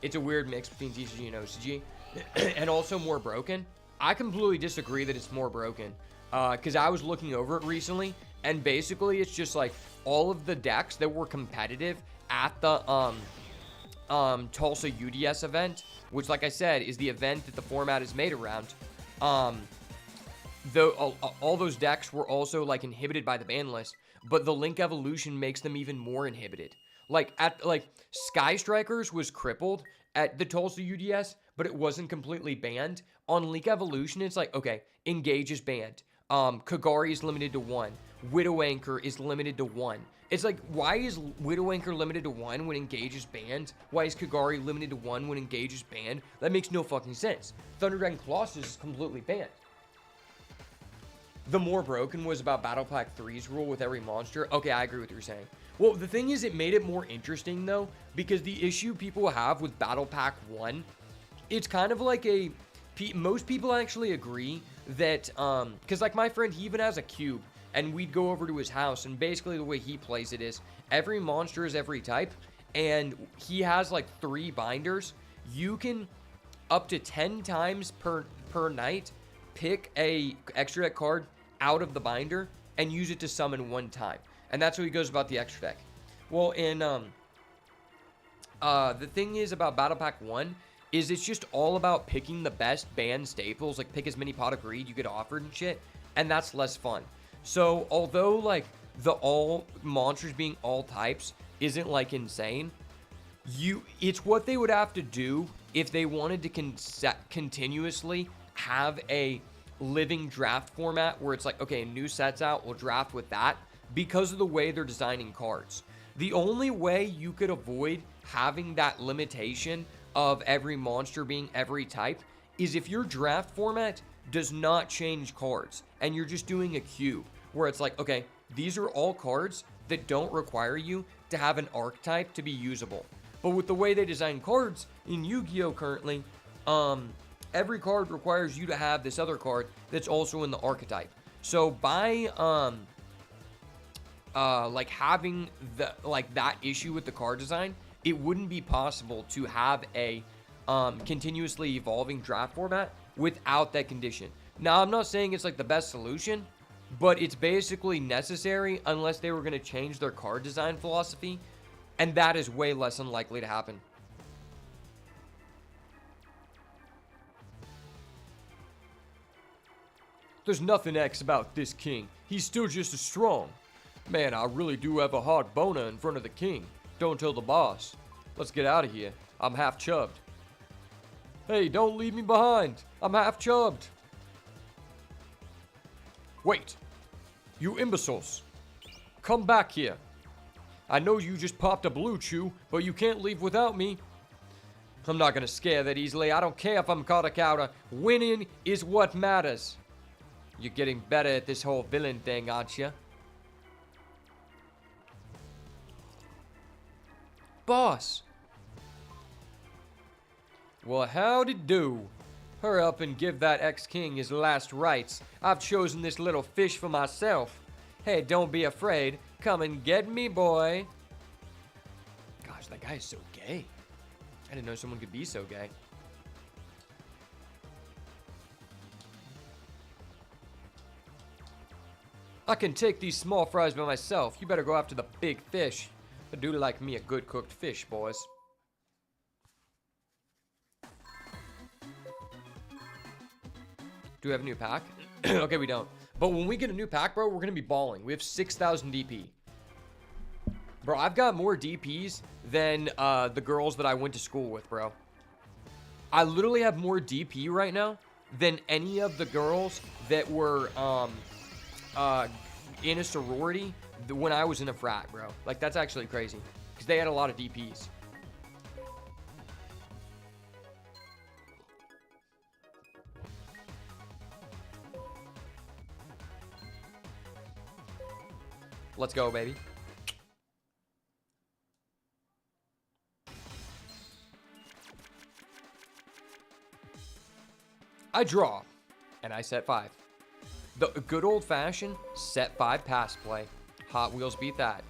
It's a weird mix between TCG and OCG. And also more broken. I completely disagree that it's more broken. Because I was looking over it recently, and basically it's just like all of the decks that were competitive at the Tulsa UDS event, which, like I said, is the event that the format is made around. Though all those decks were also like inhibited by the ban list, but the Link Evolution makes them even more inhibited. Like Sky Strikers was crippled at the Tulsa UDS, but it wasn't completely banned. On Link Evolution, it's like, okay, Engage is banned. Kagari is limited to 1. Widow Anchor is limited to 1. It's like, why is Widow Anchor limited to 1 when Engage is banned? Why is Kagari limited to 1 when Engage is banned? That makes no fucking sense. Thunder Dragon Colossus is completely banned. The more broken was about Battle Pack 3's rule with every monster. Okay, I agree with what you're saying. Well, the thing is, it made it more interesting, though, because the issue people have with Battle Pack 1, it's kind of like a... Most people actually agree that... Because, like, my friend, he even has a cube, and we'd go over to his house, and basically the way he plays it is, every monster is every type, and he has, like, 3 binders. You can, up to 10 times per night, pick a extra deck card out of the binder and use it to summon 1 time. And that's how he goes about the extra deck. Well, in the thing is about Battle Pack 1 is it's just all about picking the best banned staples, like pick as many Pot of Greed you get offered and shit, and that's less fun. So although like the all monsters being all types isn't like insane, it's what they would have to do if they wanted to continuously have a living draft format where it's like, okay, a new set's out, we'll draft with that, because of the way they're designing cards. The only way you could avoid having that limitation of every monster being every type is if your draft format does not change cards and you're just doing a cube where it's like, okay, these are all cards that don't require you to have an archetype to be usable. But with the way they design cards in Yu-Gi-Oh currently, every card requires you to have this other card that's also in the archetype. So by like having that issue with the card design, it wouldn't be possible to have a continuously evolving draft format without that condition. Now, I'm not saying it's like the best solution, but it's basically necessary unless they were going to change their card design philosophy, and that is way less unlikely to happen. There's nothing X about this king. He's still just as strong. Man, I really do have a hard boner in front of the king. Don't tell the boss. Let's get out of here. I'm half chubbed. Hey, don't leave me behind. I'm half chubbed. Wait. You imbeciles. Come back here. I know you just popped a blue chew, but you can't leave without me. I'm not gonna scare that easily. I don't care if I'm caught a counter. Winning is what matters. You're getting better at this whole villain thing, aren't you? Boss. Well, howdy do. Hurry up and give that ex-king his last rites. I've chosen this little fish for myself. Hey, don't be afraid. Come and get me, boy. Gosh, that guy is so gay. I didn't know someone could be so gay. I can take these small fries by myself. You better go after the big fish. I do like me a good cooked fish, boys. Do we have a new pack? Okay, we don't. But when we get a new pack, bro, we're going to be balling. We have 6,000 DP. Bro, I've got more DPs than the girls that I went to school with, bro. I literally have more DP right now than any of the girls that were in a sorority when I was in a frat, bro. Like, that's actually crazy. Because they had a lot of DPs. Let's go, baby. I draw, and I set 5. The good old-fashioned set 5 pass play. Hot Wheels beat that.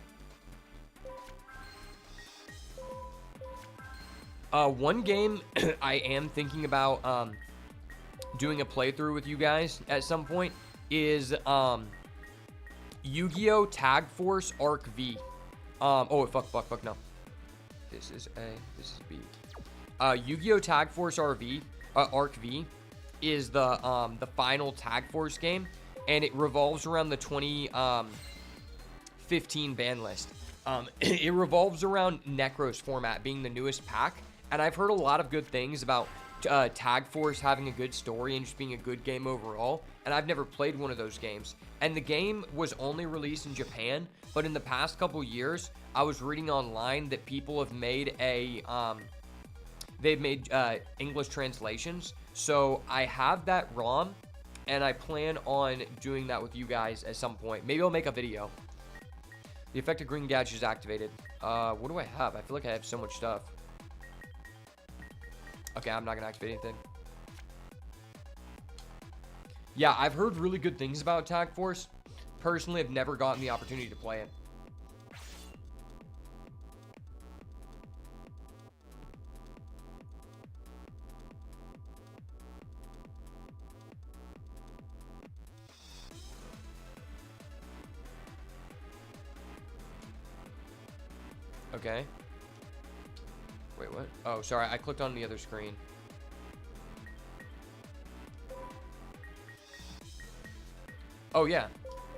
One game I am thinking about doing a playthrough with you guys at some point is Yu-Gi-Oh! Tag Force Arc V. Oh, fuck, no. This is B. Yu-Gi-Oh! Tag Force Arc V is the final Tag Force game, and it revolves around the 2015 ban list. It revolves around Necros format being the newest pack, and I've heard a lot of good things about Tag Force having a good story and just being a good game overall, and I've never played one of those games. And the game was only released in Japan, but in the past couple years, I was reading online that people have made they've made English translations. So I have that ROM, and I plan on doing that with you guys at some point. Maybe I'll make a video. The effective green gadget is activated. What do I have? I feel like I have so much stuff. Okay, I'm not gonna activate anything. Yeah, I've heard really good things about Tag Force. Personally, I've never gotten the opportunity to play it. Okay. Wait, what? Oh, sorry. I clicked on the other screen. Oh, yeah.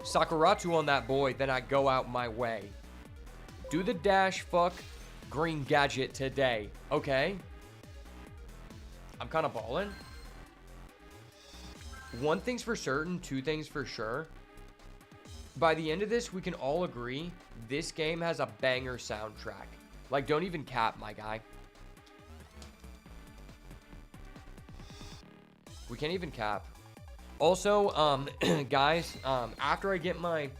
Sakuratu on that boy, then I go out my way. Do the dash fuck green gadget today. Okay. I'm kind of balling. One thing's for certain, two things for sure. By the end of this, we can all agree this game has a banger soundtrack. Like, don't even cap, my guy. We can't even cap. Also, guys, after I get my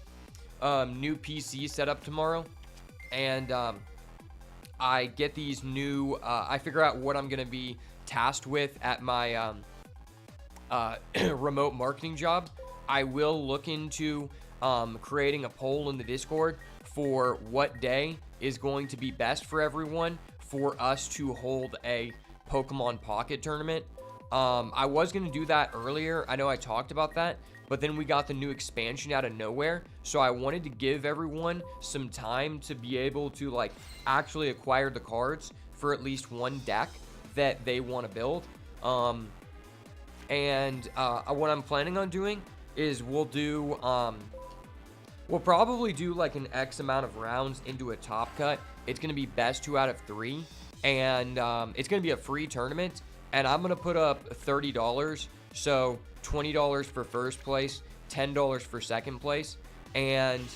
new PC set up tomorrow, and I get these new, I figure out what I'm going to be tasked with at my remote marketing job, I will look into creating a poll in the Discord for what day is going to be best for everyone for us to hold a Pokemon Pocket tournament. I was going to do that earlier. I know I talked about that, but then we got the new expansion out of nowhere. So I wanted to give everyone some time to be able to like actually acquire the cards for at least one deck that they want to build. What I'm planning on doing is we'll probably do like an X amount of rounds into a top cut. It's going to be best 2 out of 3. And it's going to be a free tournament. And I'm going to put up $30. So $20 for first place, $10 for second place. And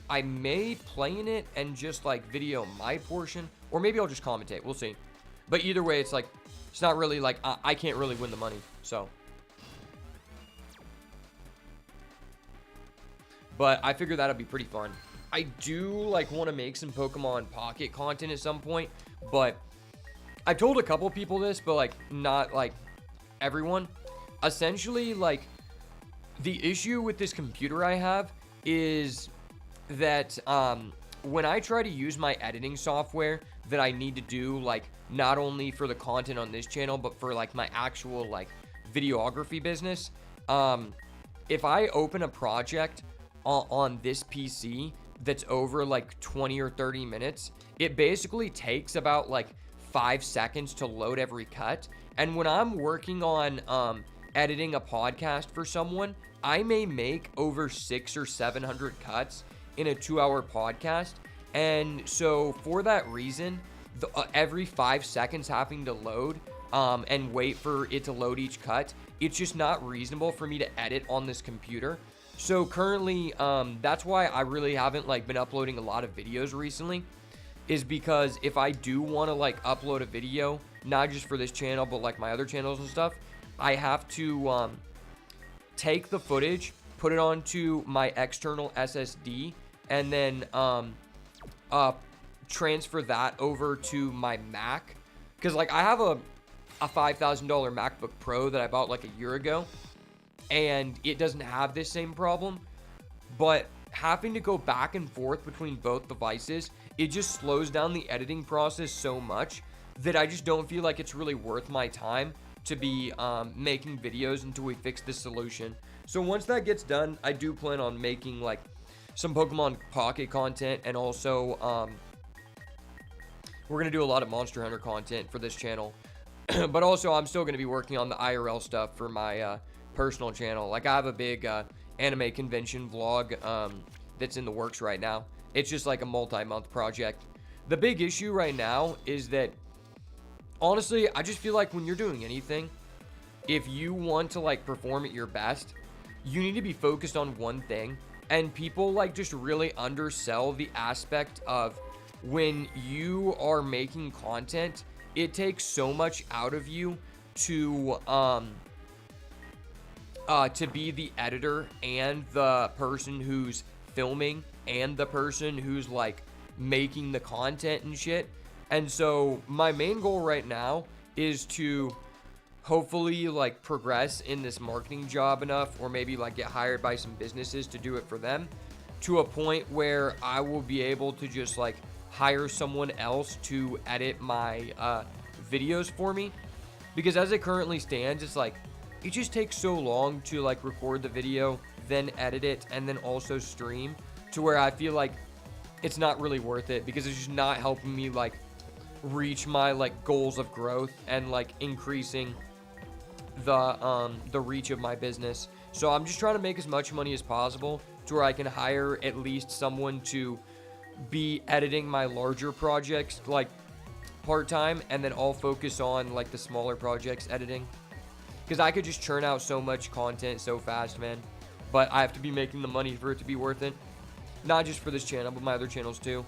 I may play in it and just like video my portion. Or maybe I'll just commentate. We'll see. But either way, it's like, it's not really like, I can't really win the money. So. But I figure that'll be pretty fun. I do like want to make some Pokemon Pocket content at some point, but I've told a couple people this, but like not like everyone. Essentially, like the issue with this computer I have is that when I try to use my editing software that I need to do, like not only for the content on this channel, but for like my actual like videography business, if I open a project on this PC that's over like 20 or 30 minutes, it basically takes about like 5 seconds to load every cut. And when I'm working on editing a podcast for someone, I may make over 600 or 700 cuts in a 2-hour podcast. And so for that reason, every 5 seconds having to load and wait for it to load each cut, it's just not reasonable for me to edit on this computer. So currently, that's why I really haven't like been uploading a lot of videos recently, is because if I do want to like upload a video, not just for this channel, but like my other channels and stuff, I have to take the footage, put it onto my external SSD, and then transfer that over to my Mac. Because like I have a $5,000 MacBook Pro that I bought like a year ago, and it doesn't have this same problem. But having to go back and forth between both devices, it just slows down the editing process so much that I just don't feel like it's really worth my time to be making videos until we fix this solution. So once that gets done, I do plan on making like some Pokemon Pocket content, and also we're going to do a lot of Monster Hunter content for this channel. But also I'm still going to be working on the IRL stuff for my personal channel. Like I have a big anime convention vlog that's in the works right now. It's just like a multi-month project. The big issue right now is that, honestly, I just feel like when you're doing anything, if you want to like perform at your best, you need to be focused on one thing. And people like just really undersell the aspect of when you are making content, it takes so much out of you to be the editor and the person who's filming and the person who's like making the content and shit. And so my main goal right now is to hopefully like progress in this marketing job enough, or maybe like get hired by some businesses to do it for them, to a point where I will be able to just like hire someone else to edit my videos for me. Because as it currently stands, it's like it just takes so long to like record the video, then edit it, and then also stream, to where I feel like it's not really worth it, because it's just not helping me like reach my like goals of growth and like increasing the reach of my business. So I'm just trying to make as much money as possible to where I can hire at least someone to be editing my larger projects like part-time, and then I'll focus on like the smaller projects editing, because I could just churn out so much content so fast, man. But I have to be making the money for it to be worth it, not just for this channel but my other channels too.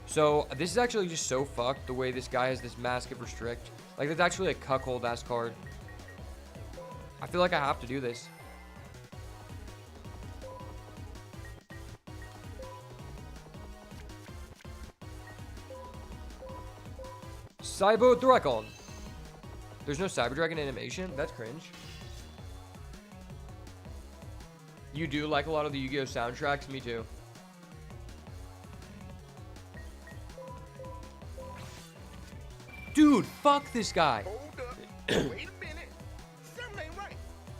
So this is actually just so fucked, the way this guy has this Mask of Restrict. Like, that's actually a cuckold ass card. I feel like I have to do this. Cyber Dragon. There's no Cyber Dragon animation? That's cringe. You do like a lot of the Yu-Gi-Oh soundtracks? Me too. Dude, fuck this guy. Hold up. Wait a minute. Something ain't right.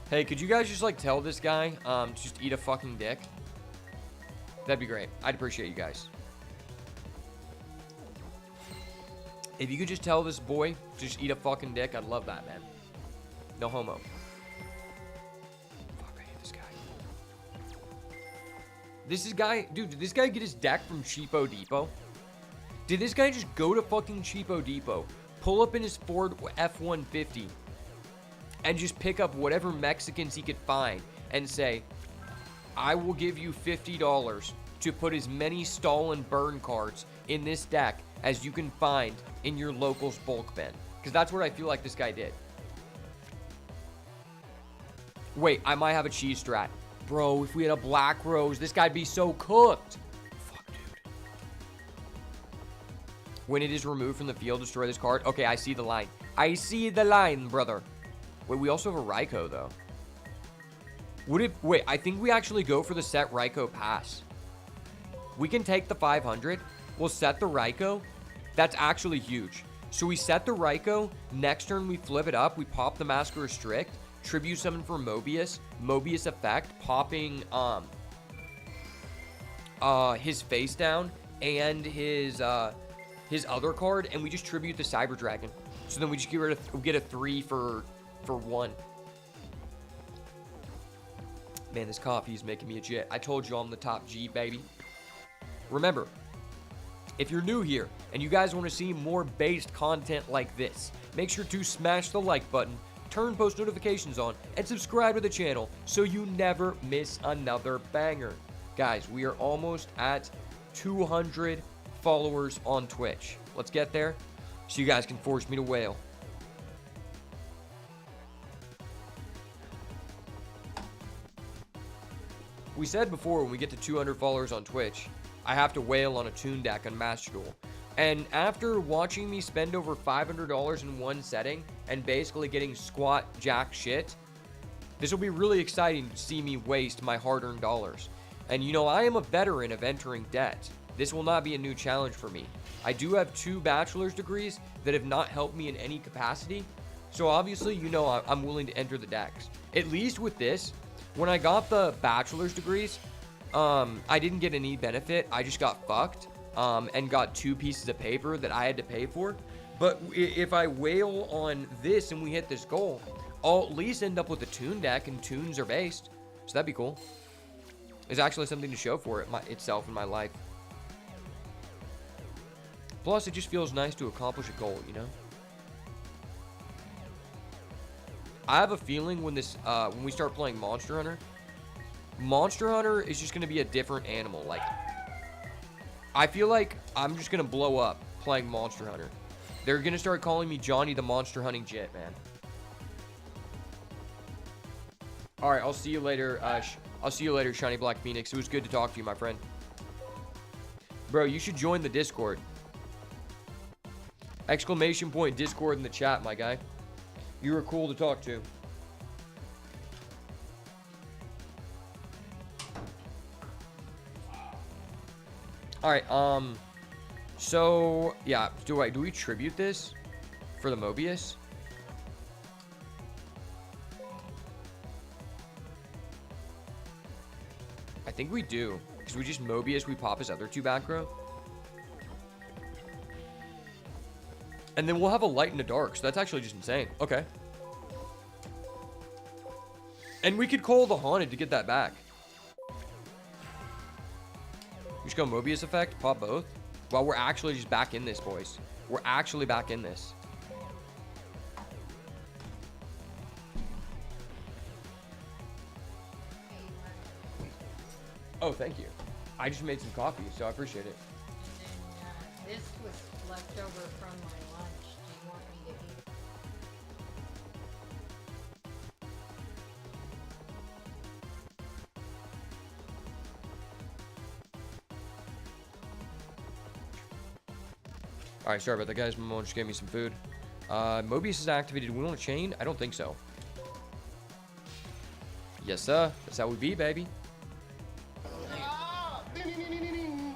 Hey, could you guys just like tell this guy to just eat a fucking dick? That'd be great. I'd appreciate you guys. If you could just tell this boy to just eat a fucking dick, I'd love that, man. No homo. Fuck, I hate this guy. Dude, did this guy get his deck from Cheapo Depot? Did this guy just go to fucking Cheapo Depot, pull up in his Ford F-150, and just pick up whatever Mexicans he could find and say, I will give you $50 to put as many stall and burn cards in this deck as you can find in your local's bulk bin? Because that's what I feel like this guy did. Wait, I might have a cheese strat. Bro, if we had a Black Rose, this guy'd be so cooked. Fuck, dude. When it is removed from the field, destroy this card. Okay, I see the line. I see the line, brother. Wait, we also have a Raikou, though. Wait, I think we actually go for the set Raikou pass. We can take the 500. We'll set the Raikou. That's actually huge. So we set the Raikou. Next turn, we flip it up. We pop the Mask of Restrict. Tribute summon for Mobius. Mobius effect. Popping his face down and his other card. And we just tribute the Cyber Dragon. So then we just get a 3 for 1. Man, this coffee is making me a jet. I told you I'm the top G, baby. Remember, if you're new here and you guys want to see more based content like this, make sure to smash the like button, turn post notifications on, and subscribe to the channel so you never miss another banger. Guys, we are almost at 200 followers on Twitch. Let's get there so you guys can force me to wail. We said before, when we get to 200 followers on Twitch, I have to wail on a Toon deck on Master Duel. And after watching me spend over $500 in one setting and basically getting squat jack shit, this will be really exciting to see me waste my hard-earned dollars. And you know, I am a veteran of entering debt. This will not be a new challenge for me. I do have 2 bachelor's degrees that have not helped me in any capacity. So obviously, you know, I'm willing to enter the decks. At least with this, when I got the bachelor's degrees, I didn't get any benefit. I just got fucked and got 2 pieces of paper that I had to pay for. But if I wail on this and we hit this goal, I'll at least end up with a tune deck, and tunes are based. So that'd be cool. There's actually something to show for it itself in my life. Plus, it just feels nice to accomplish a goal, you know? I have a feeling when we start playing Monster Hunter is just going to be a different animal. Like, I feel like I'm just going to blow up playing Monster Hunter. They're going to start calling me Johnny the Monster Hunting Jit, man. All right, I'll see you later. I'll see you later, Shiny Black Phoenix. It was good to talk to you, my friend. Bro, you should join the Discord. Exclamation point Discord in the chat, my guy. You were cool to talk to. All right, so yeah, do we tribute this for the Mobius? I think we do, because we just Mobius, we pop his other 2 back row. And then we'll have a light in the dark, so that's actually just insane. Okay. And we could call the Haunted to get that back. We just go Mobius effect, pop both. Well, we're actually just back in this, boys. We're actually back in this. Oh, thank you. I just made some coffee, so I appreciate it. And then this was left over from my lunch. Do you want me to eat? Alright, sorry about that, guys. My mom just gave me some food. Mobius is activated. Do we want to chain? I don't think so. Yes, sir. That's how we be, baby. Ah, ding, ding, ding, ding, ding.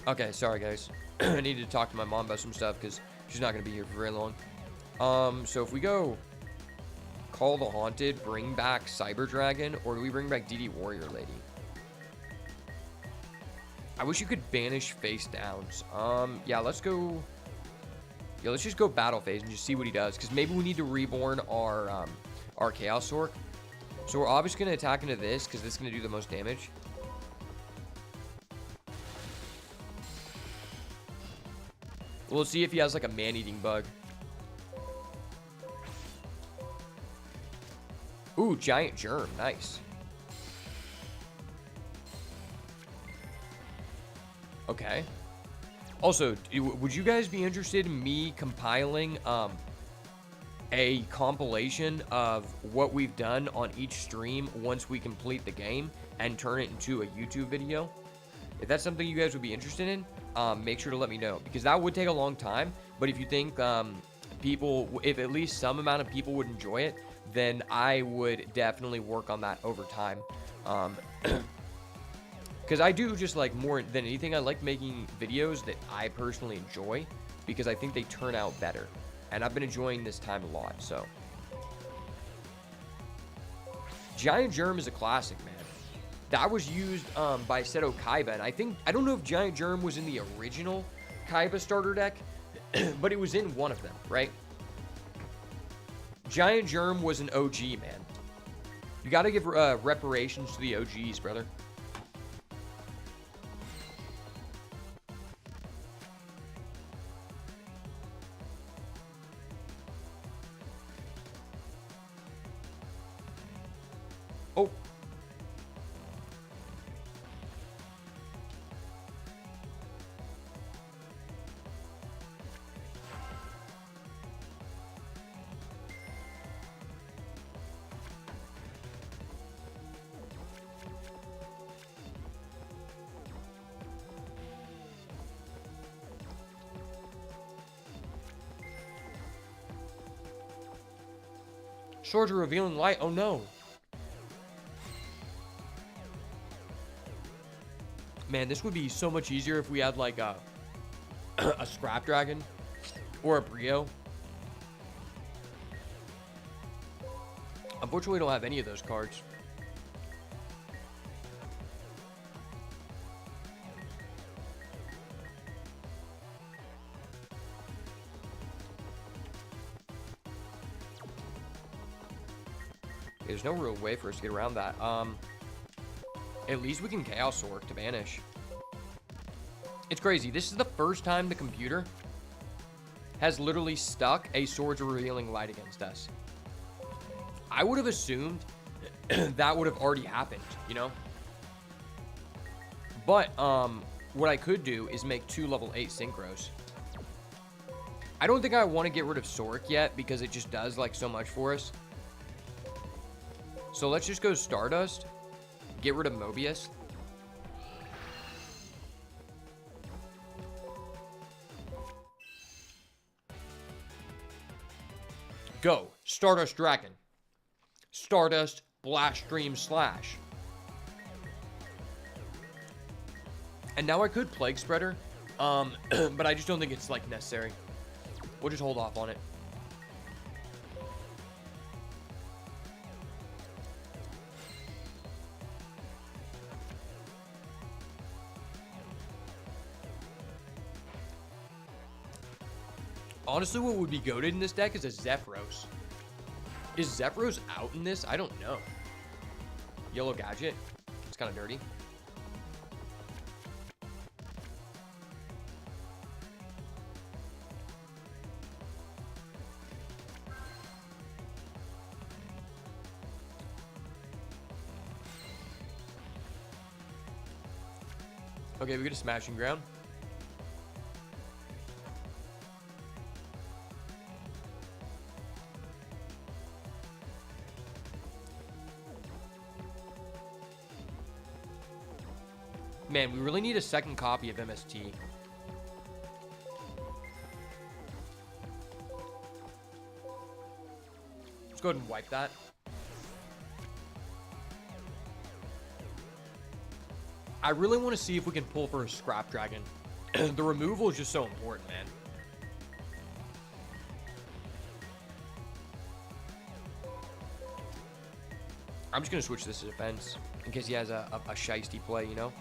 Okay, sorry guys. I needed to talk to my mom about some stuff because she's not gonna be here for very long. So if we go Call the Haunted, bring back Cyber Dragon, or do we bring back DD Warrior Lady? I wish you could banish face downs. Yeah, let's go. Yeah, let's just go battle phase and just see what he does, because maybe we need to reborn our Chaos Orc. So we're obviously gonna attack into this because this is gonna do the most damage. We'll see if he has like a man-eating bug. Ooh, giant germ, nice. Okay. Also, would you guys be interested in me compiling a compilation of what we've done on each stream once we complete the game and turn it into a YouTube video? If that's something you guys would be interested in, make sure to let me know, because that would take a long time. But if you think if at least some amount of people would enjoy it, then I would definitely work on that over time. Because I do, just like more than anything, I like making videos that I personally enjoy because I think they turn out better. And I've been enjoying this time a lot, so. Giant Germ is a classic, man. That was used by Seto Kaiba, and I don't know if Giant Germ was in the original Kaiba starter deck, but it was in one of them, right? Giant Germ was an OG, man. You gotta give reparations to the OGs, brother. Oh. Swords of Revealing Light. Oh no. Man, this would be so much easier if we had like a Scrap Dragon or a Brio. Unfortunately, we don't have any of those cards. There's no real way for us to get around that. At least we can Chaos Orc to banish. It's crazy. This is the first time the computer has literally stuck a Swords of Revealing Light against us. I would have assumed that would have already happened, you know? But, what I could do is make 2 level 8 Synchros. I don't think I want to get rid of Sork yet because it just does, like, so much for us. So let's just go Stardust, get rid of Mobius. Go, Stardust Dragon. Stardust Blast Stream Slash. And now I could Plague Spreader, but I just don't think it's, like, necessary. We'll just hold off on it. Honestly, what would be goated in this deck is a Zephyros. Is Zephyros out in this? I don't know. Yellow Gadget. It's kind of dirty. Okay, we get a Smashing Ground. Man, we really need a second copy of MST. Let's go ahead and wipe that. I really want to see if we can pull for a Scrap Dragon. the removal is just so important, man. I'm just going to switch this to defense in case he has a shiesty play, you know?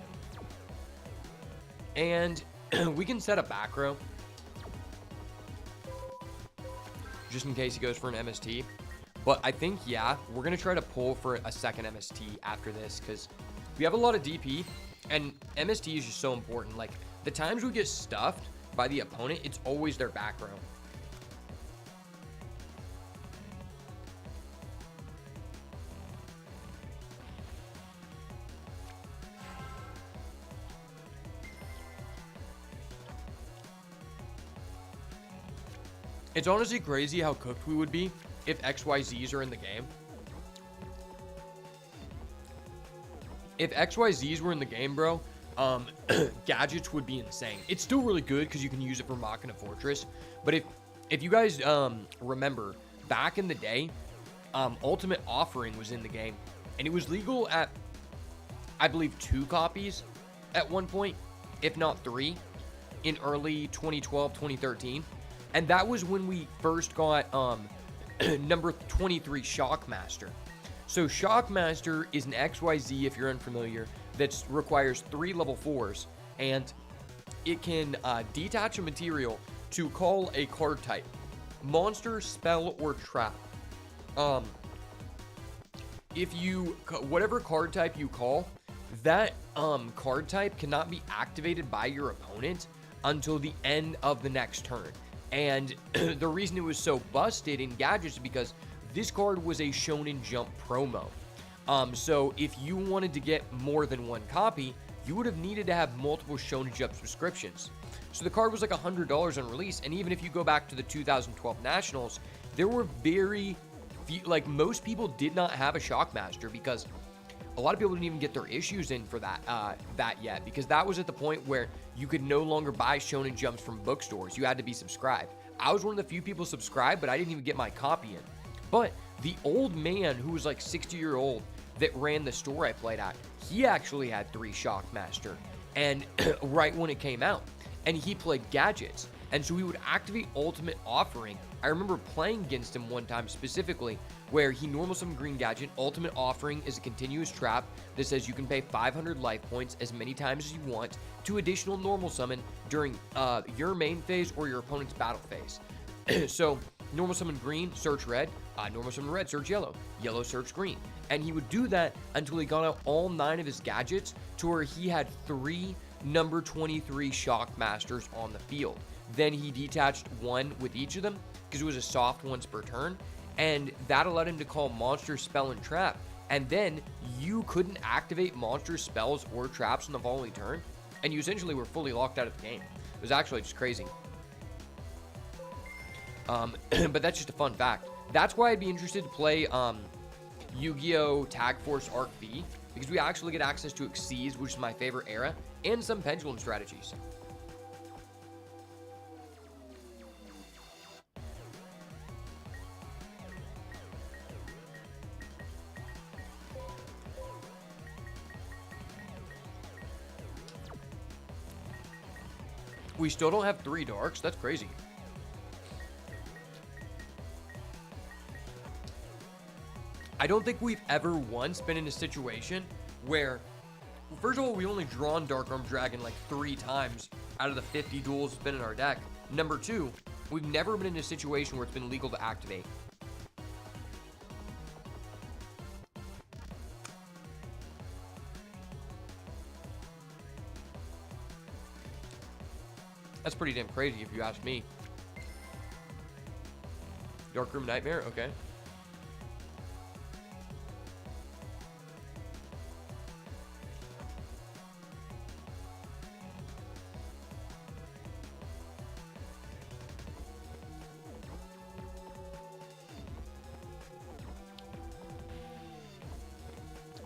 And we can set a back row just in case he goes for an MST. But I think, yeah, we're going to try to pull for a second MST after this because we have a lot of DP, and MST is just so important. Like, the times we get stuffed by the opponent, it's always their back row. It's honestly crazy how cooked we would be if XYZs are in the game. If XYZs were in the game, bro, gadgets would be insane. It's still really good because you can use it for Machina Fortress. But if you guys remember, back in the day, Ultimate Offering was in the game. And it was legal at, I believe, 2 copies at one point, if not 3, in early 2012, 2013. And that was when we first got number 23 Shockmaster. So Shockmaster is an XYZ, if you're unfamiliar, that requires 3 level 4s, and it can detach a material to call a card type, monster, spell, or trap. If you, whatever card type you call, that card type cannot be activated by your opponent until the end of the next turn. And the reason it was so busted in gadgets is because this card was a Shonen Jump promo. So if you wanted to get more than 1 copy, you would have needed to have multiple Shonen Jump subscriptions. So the card was like $100 on release, and even if you go back to the 2012 Nationals, there were very few, like most people did not have a Shockmaster because a lot of people didn't even get their issues in for that yet, because that was at the point where you could no longer buy Shonen Jumps from bookstores. You had to be subscribed. I was one of the few people subscribed, but I didn't even get my copy in. But the old man who was like 60-year-old that ran the store I played at, he actually had 3 Shockmaster, and right when it came out, and he played gadgets. And so he would activate Ultimate Offering. I remember playing against him one time specifically where he normal summon green gadget. Ultimate Offering is a continuous trap that says you can pay 500 life points as many times as you want to additional normal summon during your main phase or your opponent's battle phase. So normal summon green, search red, normal summon red, search yellow, yellow, search green. And he would do that until he got out all 9 of his gadgets to where he had 3 number 23 Shockmasters on the field. Then he detached 1 with each of them because it was a soft once per turn, and that allowed him to call monster, spell, and trap. And then you couldn't activate monster spells or traps on the following turn, and you essentially were fully locked out of the game. It was actually just crazy. But that's just a fun fact. That's why I'd be interested to play Yu-Gi-Oh! Tag Force Arc V, because we actually get access to Xyz, which is my favorite era, and some pendulum strategies. We still don't have 3 darks. That's crazy. I don't think we've ever once been in a situation where, first of all, we only drawn Dark Arm Dragon like 3 times out of the 50 duels that's been in our deck. Number 2, we've never been in a situation where it's been legal to activate. That's pretty damn crazy if you ask me. Darkroom Nightmare? Okay.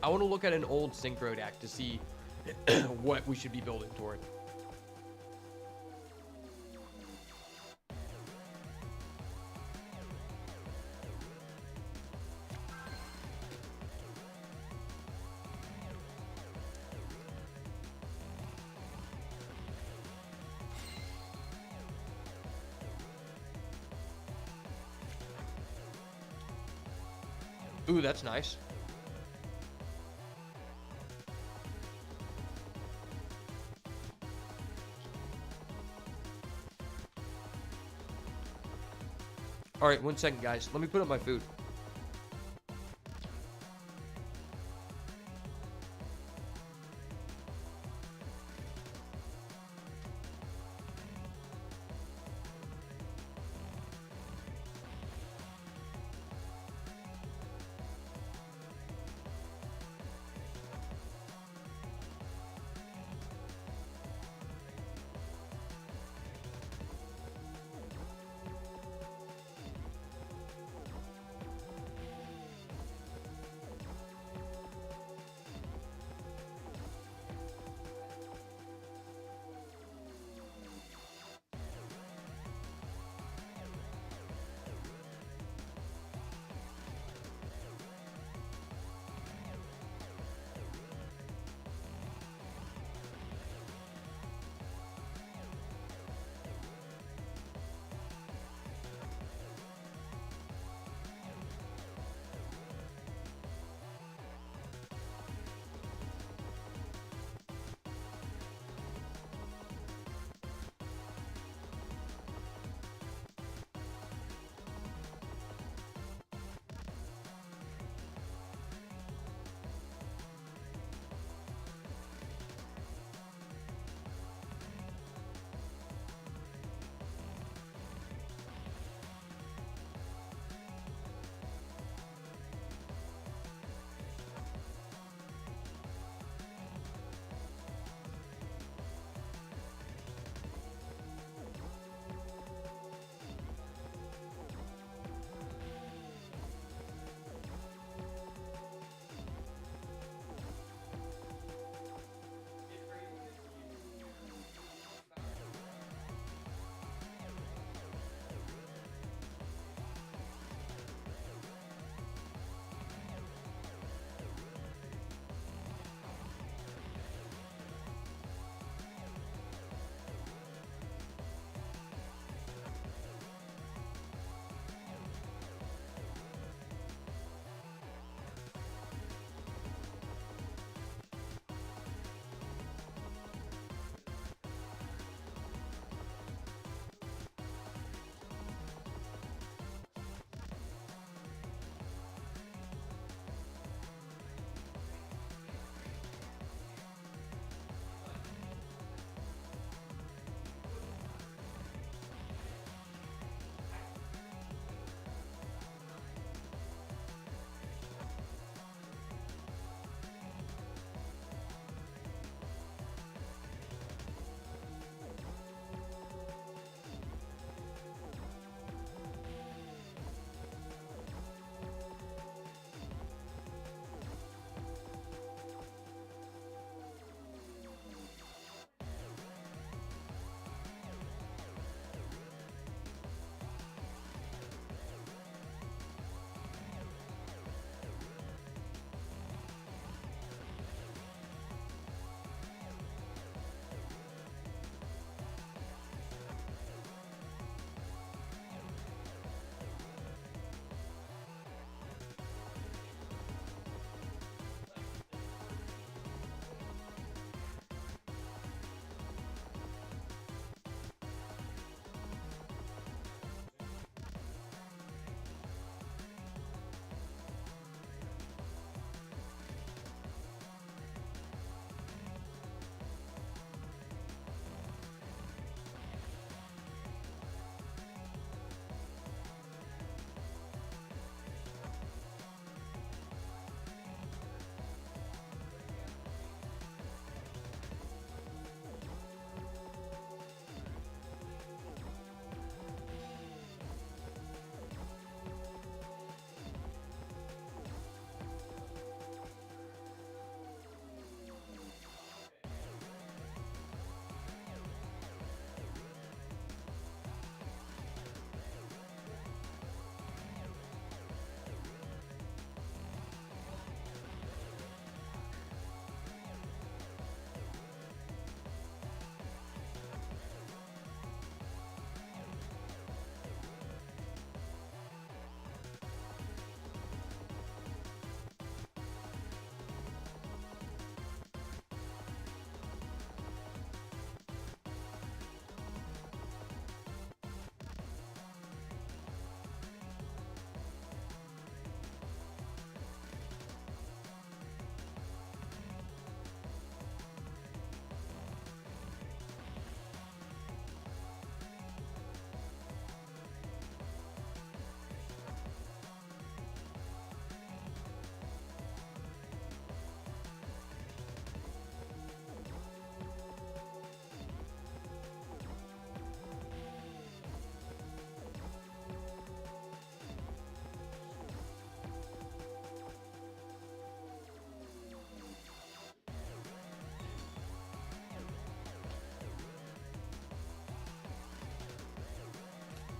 I want to look at an old Synchro deck to see what we should be building toward. Ooh, that's nice. All right, 1 second, guys. Let me put up my food.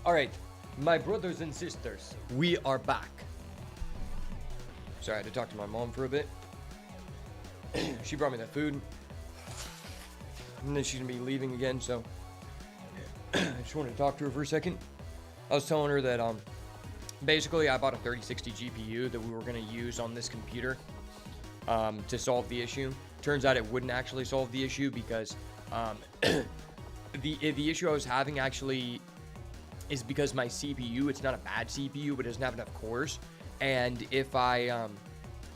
Alright, my brothers and sisters, we are back. Sorry, I had to talk to my mom for a bit. She brought me that food. And then she's gonna be leaving again, so I just wanted to talk to her for a second. I was telling her that basically I bought a 3060 GPU that we were gonna use on this computer to solve the issue. Turns out it wouldn't actually solve the issue because the issue I was having actually is because my CPU, it's not a bad CPU, but it doesn't have enough cores. And if I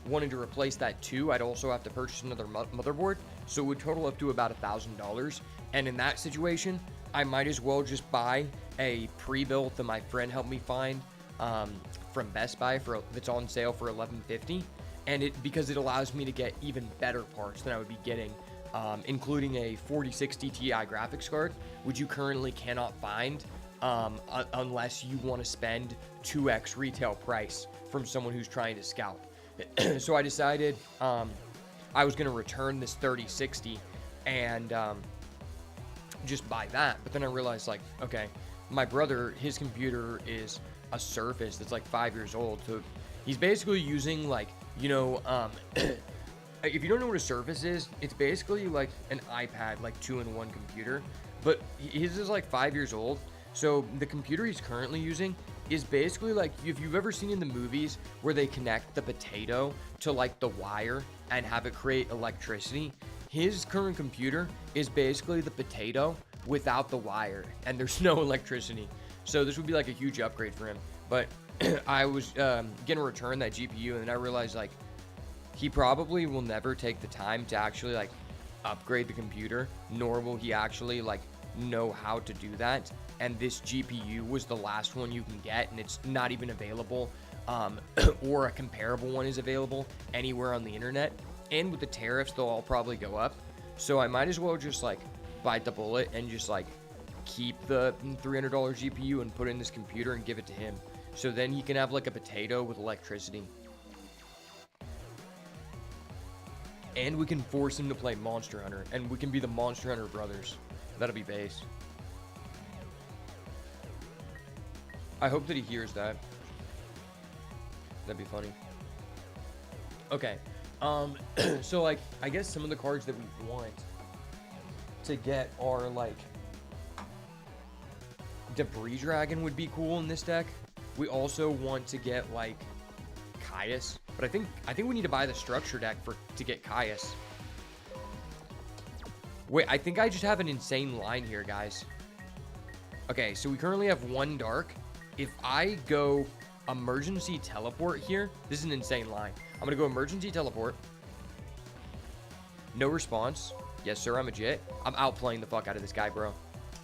wanted to replace that too, I'd also have to purchase another motherboard. So it would total up to about $1,000. And in that situation, I might as well just buy a pre-built that my friend helped me find from Best Buy that's on sale for $11.50. And because it allows me to get even better parts than I would be getting, including a 4060 Ti graphics card, which you currently cannot find unless you want to spend 2x retail price from someone who's trying to scalp. So I decided I was going to return this 3060 and just buy that. But then I realized, like, okay, my brother, his computer is a Surface that's like 5 years old. So he's basically using, like, you know, if you don't know what a Surface is, it's basically like an iPad, like 2-in-1 computer. But his is like 5 years old. So the computer he's currently using is basically like, if you've ever seen in the movies where they connect the potato to like the wire and have it create electricity, his current computer is basically the potato without the wire, and there's no electricity. So this would be like a huge upgrade for him. But I was gonna return that GPU, and then I realized, like, he probably will never take the time to actually like upgrade the computer, nor will he actually like know how to do that. And this GPU was the last one you can get, and it's not even available, or a comparable one is available anywhere on the internet. And with the tariffs, they'll all probably go up. So I might as well just like bite the bullet and just like keep the $300 GPU and put it in this computer and give it to him. So then he can have like a potato with electricity. And we can force him to play Monster Hunter, and we can be the Monster Hunter brothers. That'll be base. I hope that he hears that. That'd be funny. Okay. So like, I guess some of the cards that we want to get are like Debris Dragon would be cool in this deck. We also want to get like Caius, but I think we need to buy the structure deck to get Caius. Wait, I think I just have an insane line here, guys. Okay, so we currently have one dark. If I go emergency teleport here, this is an insane line. I'm gonna go emergency teleport. No response. Yes, sir, I'm legit. I'm outplaying the fuck out of this guy, bro.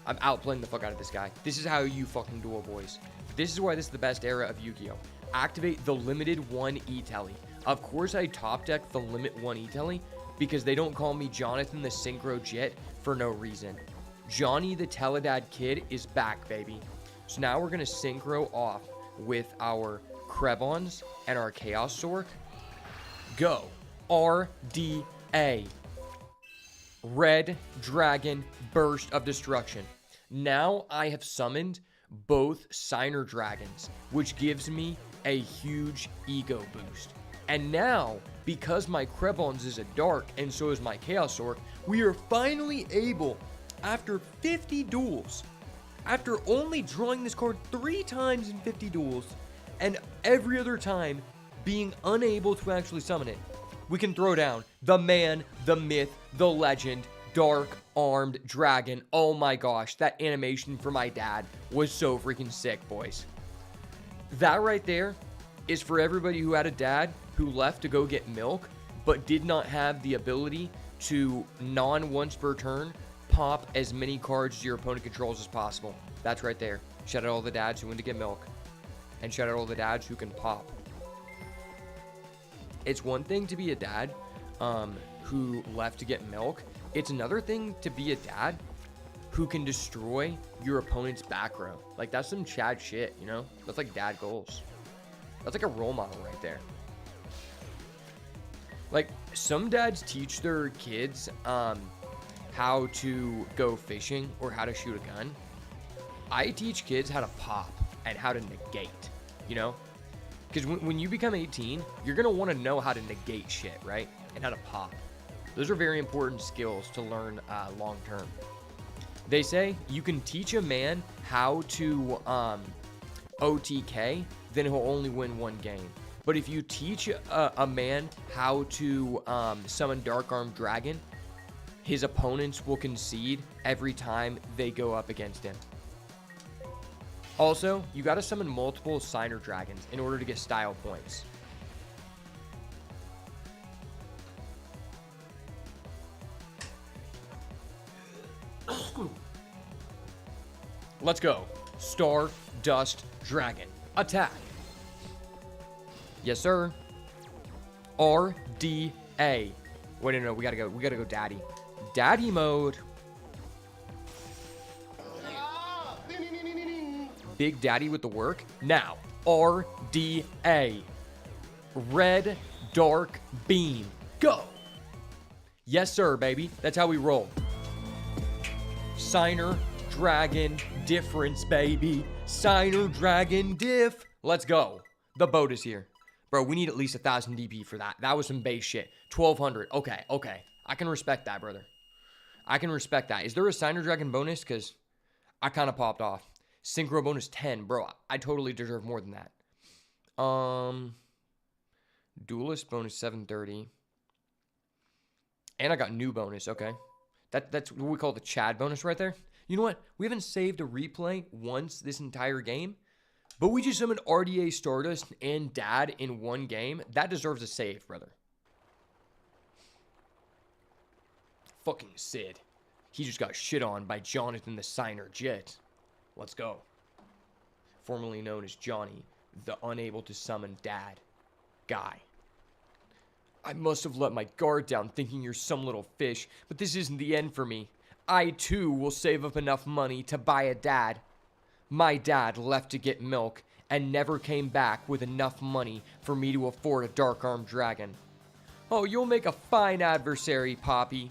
I'm outplaying the fuck out of this guy. This is how you fucking duel, boys. This is why this is the best era of Yu-Gi-Oh! Activate the limited 1 E-Telly. Of course, I top deck the limit 1 E-Telly because they don't call me Jonathan the Synchro Jet for no reason. Johnny the Teledad Kid is back, baby. So now we're going to synchro off with our Krevons and our Chaos Sork. Go. RDA. Red Dragon Burst of Destruction. Now I have summoned both Signer Dragons, which gives me a huge ego boost. And now, because my Krevons is a dark and so is my Chaos Sork, we are finally able, after 50 duels, after only drawing this card 3 times in 50 duels, and every other time being unable to actually summon it, we can throw down the man, the myth, the legend, Dark Armed Dragon. Oh my gosh, that animation for my dad was so freaking sick, boys. That right there is for everybody who had a dad who left to go get milk, but did not have the ability to once per turn pop as many cards as your opponent controls as possible. That's right there. Shout out all the dads who went to get milk. And shout out all the dads who can pop. It's one thing to be a dad who left to get milk. It's another thing to be a dad who can destroy your opponent's back row. Like, that's some Chad shit, you know? That's like dad goals. That's like a role model right there. Like, some dads teach their kids how to go fishing or how to shoot a gun. I teach kids how to pop and how to negate, you know? Because when you become 18, you're going to want to know how to negate shit, right? And how to pop. Those are very important skills to learn long term. They say you can teach a man how to OTK, then he'll only win one game. But if you teach a man how to summon Dark Armed Dragon, his opponents will concede every time they go up against him. Also, you gotta summon multiple Signer Dragons in order to get style points. Let's go. Star Dust Dragon. Attack. Yes, sir. RDA. Wait, no, we gotta go daddy. Daddy mode. Big Daddy with the work. Now, RDA. Red Dark Beam. Go. Yes, sir, baby. That's how we roll. Signer Dragon difference, baby. Signer Dragon diff. Let's go. The boat is here. Bro, we need at least 1,000 DP for that. That was some base shit. 1,200. Okay. I can respect that, brother. I can respect that. Is there a Signer Dragon bonus? Because I kind of popped off. Synchro bonus 10. Bro, I totally deserve more than that. Duelist bonus 730. And I got new bonus. Okay. That's what we call the Chad bonus right there. You know what? We haven't saved a replay once this entire game. But we just summoned RDA Stardust and Dad in one game. That deserves a save, brother. Fucking Sid. He just got shit on by Jonathan the Signer Jet. Let's go. Formerly known as Johnny, the unable to summon Dad guy. I must have let my guard down thinking you're some little fish, but this isn't the end for me. I too will save up enough money to buy a dad. My dad left to get milk and never came back with enough money for me to afford a Dark Armed Dragon. Oh, you'll make a fine adversary, Poppy.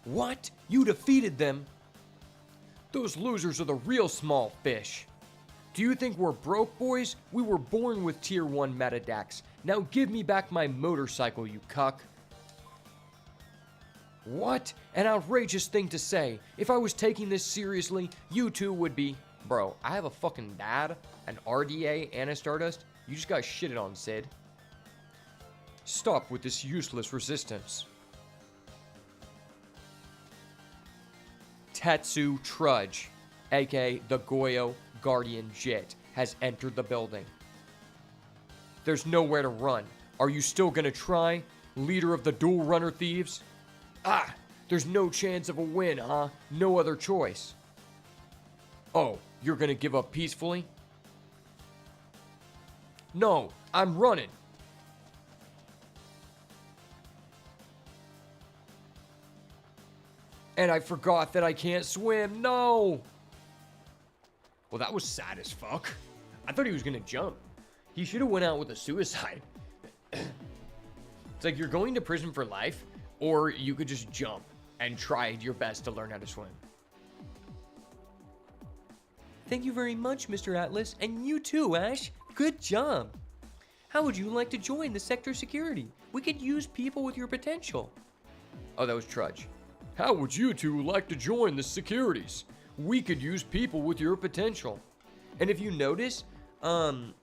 What? You defeated them? Those losers are the real small fish. Do you think we're broke, boys? We were born with tier 1 meta decks. Now give me back my motorcycle, you cuck. What? An outrageous thing to say. If I was taking this seriously, you two would be... Bro, I have a fucking dad, an RDA, and a Stardust. You just got shitted on, Sid. Stop with this useless resistance. Tetsu Trudge, aka the Yugioh Guardian Jit, has entered the building. There's nowhere to run. Are you still gonna try, leader of the Dual Runner Thieves? Ah, there's no chance of a win, huh? No other choice. Oh, you're gonna give up peacefully? No, I'm running. And I forgot that I can't swim. No! Well, that was sad as fuck. I thought he was gonna jump. He should have went out with a suicide. It's like you're going to prison for life, or you could just jump and try your best to learn how to swim. Thank you very much, Mr. Atlas, and you too, Ash. Good job. How would you like to join the sector security? We could use people with your potential. Oh, that was Trudge. How would you two like to join the securities? We could use people with your potential. And if you notice,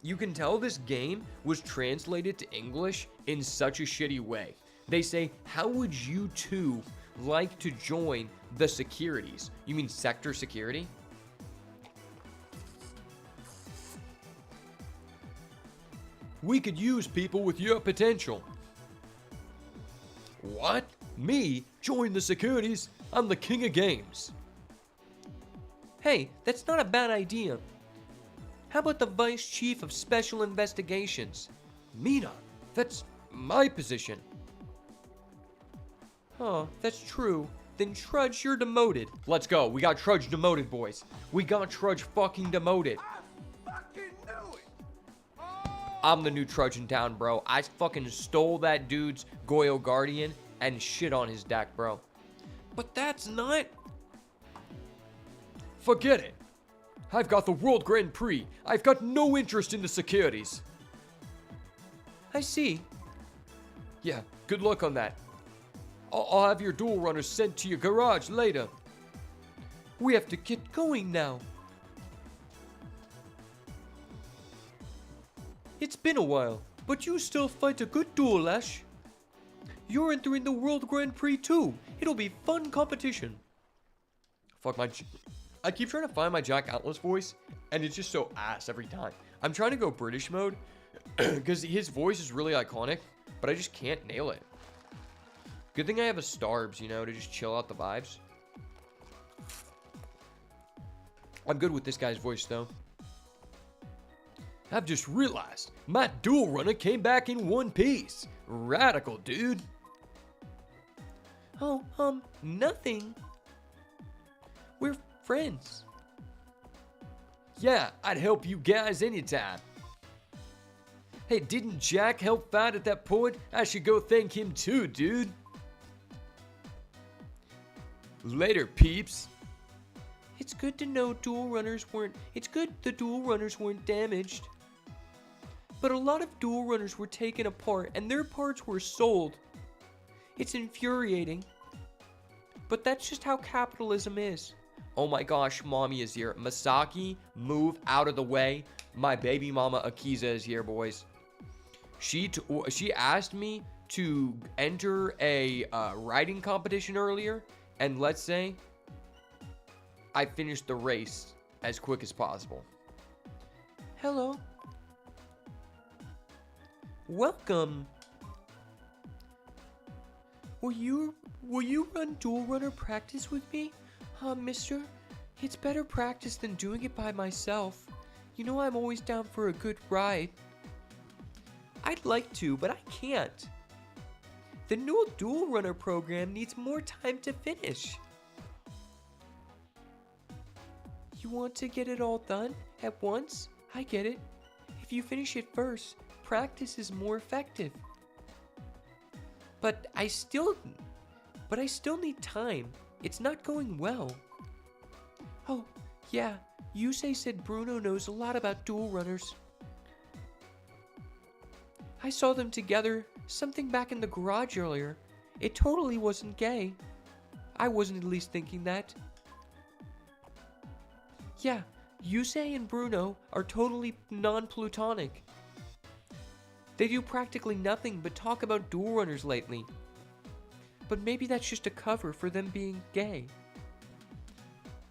you can tell this game was translated to English in such a shitty way. They say, how would you two like to join the securities? You mean sector security? We could use people with your potential. What? Me? Join the securities? I'm the king of games. Hey, that's not a bad idea. How about the Vice Chief of Special Investigations? Mina, that's my position. Oh, that's true. Then Trudge, you're demoted. Let's go. We got Trudge demoted, boys. We got Trudge fucking demoted. I fucking knew it. I'm the new Trudge in town, bro. I fucking stole that dude's Yugioh Guardian and shit on his deck, bro. But that's not... Forget it. I've got the World Grand Prix. I've got no interest in the securities. I see. Yeah, good luck on that. I'll have your dual runners sent to your garage later. We have to get going now. It's been a while, but you still fight a good duel, Ash. You're entering the World Grand Prix too. It'll be fun competition. Fuck my... I keep trying to find my Jack Atlas voice, and it's just so ass every time. I'm trying to go British mode, because his voice is really iconic, but I just can't nail it. Good thing I have a Starbs, you know, to just chill out the vibes. I'm good with this guy's voice, though. I've just realized my dual runner came back in one piece. Radical, dude. Oh, nothing. We're friends. Yeah, I'd help you guys anytime. Hey, didn't Jack help fight at that point? I should go thank him too, dude. Later, peeps. It's good to know it's good the dual runners weren't damaged. But a lot of dual runners were taken apart and their parts were sold. It's infuriating. But that's just how capitalism is. Oh my gosh, mommy is here. Masaki, move out of the way. My baby mama Akiza is here, boys. She asked me to enter a riding competition earlier, and let's say I finished the race as quick as possible. Hello. Welcome. Will you run dual runner practice with me? Mister? It's better practice than doing it by myself. You know I'm always down for a good ride. I'd like to, but I can't. The new dual runner program needs more time to finish. You want to get it all done at once? I get it. If you finish it first, practice is more effective. But I still need time. It's not going well. Oh, yeah. Yusei said Bruno knows a lot about dual runners. I saw them together, something back in the garage earlier. It totally wasn't gay. I wasn't at least thinking that. Yeah, Yusei and Bruno are totally non-plutonic. They do practically nothing but talk about dual runners lately. But maybe that's just a cover for them being gay.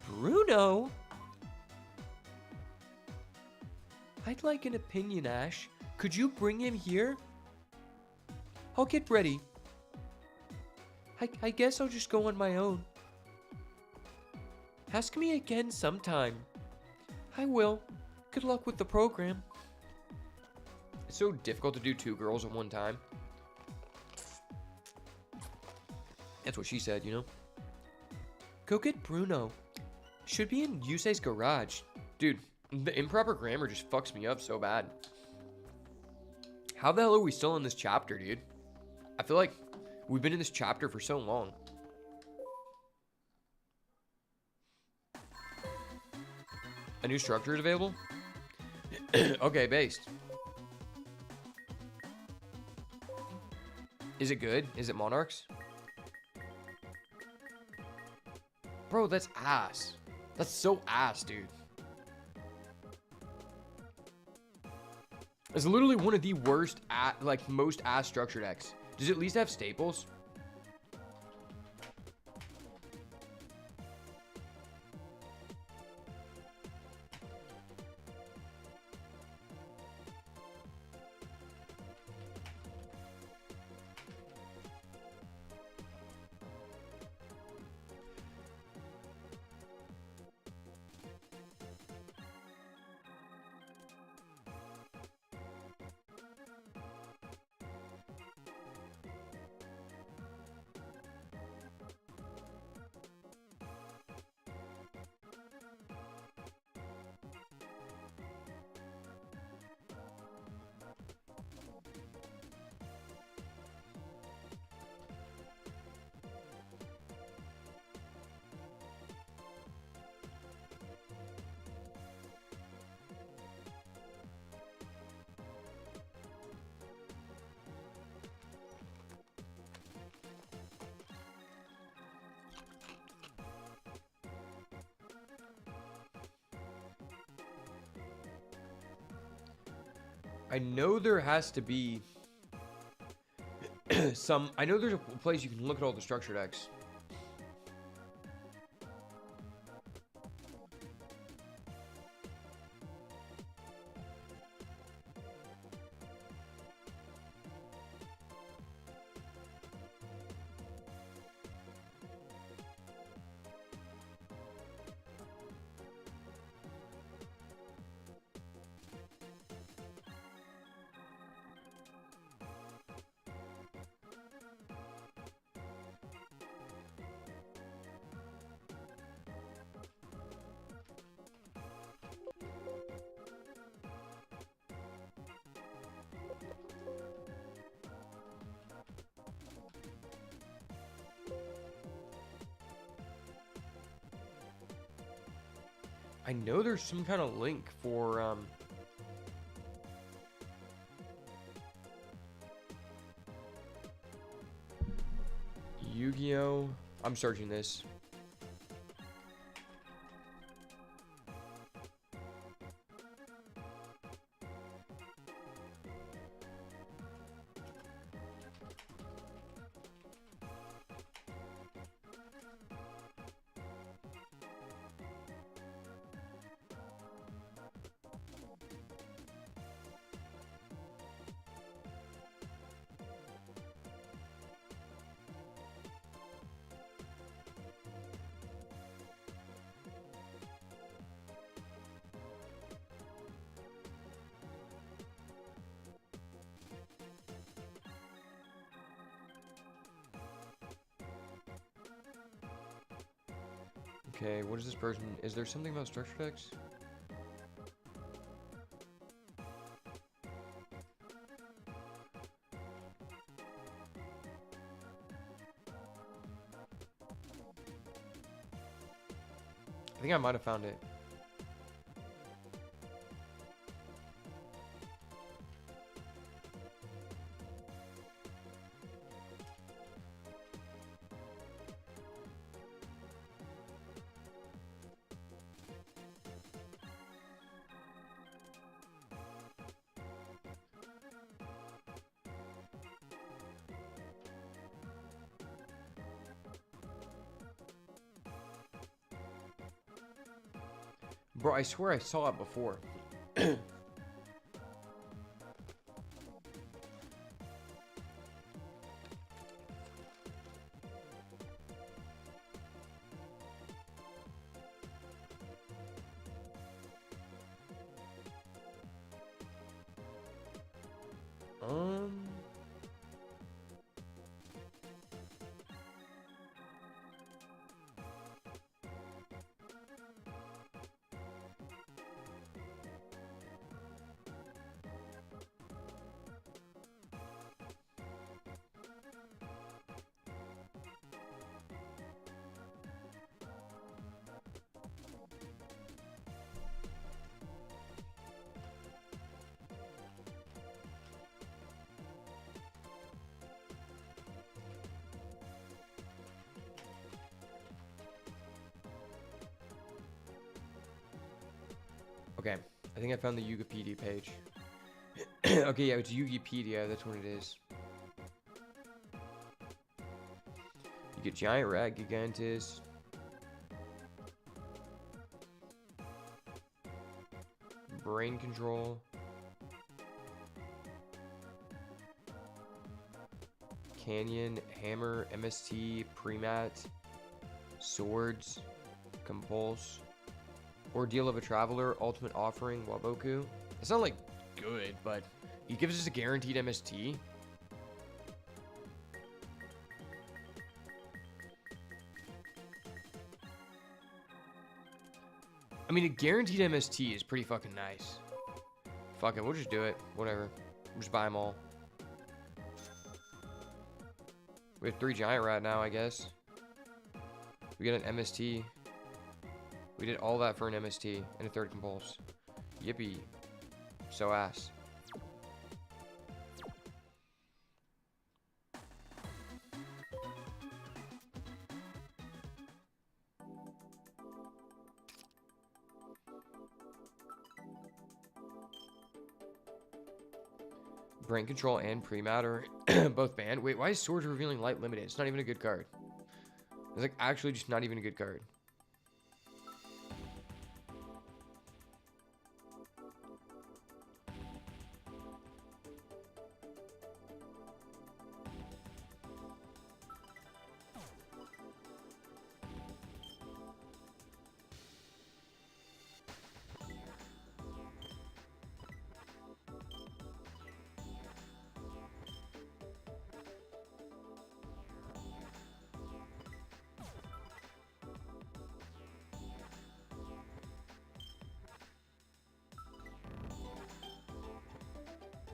Bruno? I'd like an opinion, Ash. Could you bring him here? I'll get ready. I guess I'll just go on my own. Ask me again sometime. I will. Good luck with the program. It's so difficult to do two girls at one time. That's what she said, you know? Go get Bruno. Should be in Yusei's garage. Dude, the improper grammar just fucks me up so bad. How the hell are we still in this chapter, dude? I feel like we've been in this chapter for so long. A new structure is available? Okay, based. Is it good? Is it Monarchs? Bro, that's ass. That's so ass, dude. It's literally one of the worst, most ass structure decks. Does it at least have staples? I know there has to be some. I know there's a place you can look at all the structure decks. I know there's some kind of link for Yugioh. I'm searching this. Okay, what is this person? Is there something about structure decks? I think I might have found it. Bro, I swear I saw it before. Um... Okay, I think I found the Wikipedia page. Okay, yeah, it's Wikipedia, that's what it is. You get Giant Rat Gigantus. Brain Control. Canyon, Hammer, MST, Premat, Swords, Compulse. Ordeal of a Traveler, Ultimate Offering, Waboku. It's not like good, but he gives us a guaranteed MST. I mean, a guaranteed MST is pretty fucking nice. Fuck it, we'll just do it. Whatever. We'll just buy them all. We have 3 Giant Rat now, I guess. We get an MST. We did all that for an MST and a 3rd Compulse. Yippee. So ass. Brain Control and Pre-Mat are both banned. Wait, why is Swords Revealing Light limited? It's not even a good card. It's like actually just not even a good card.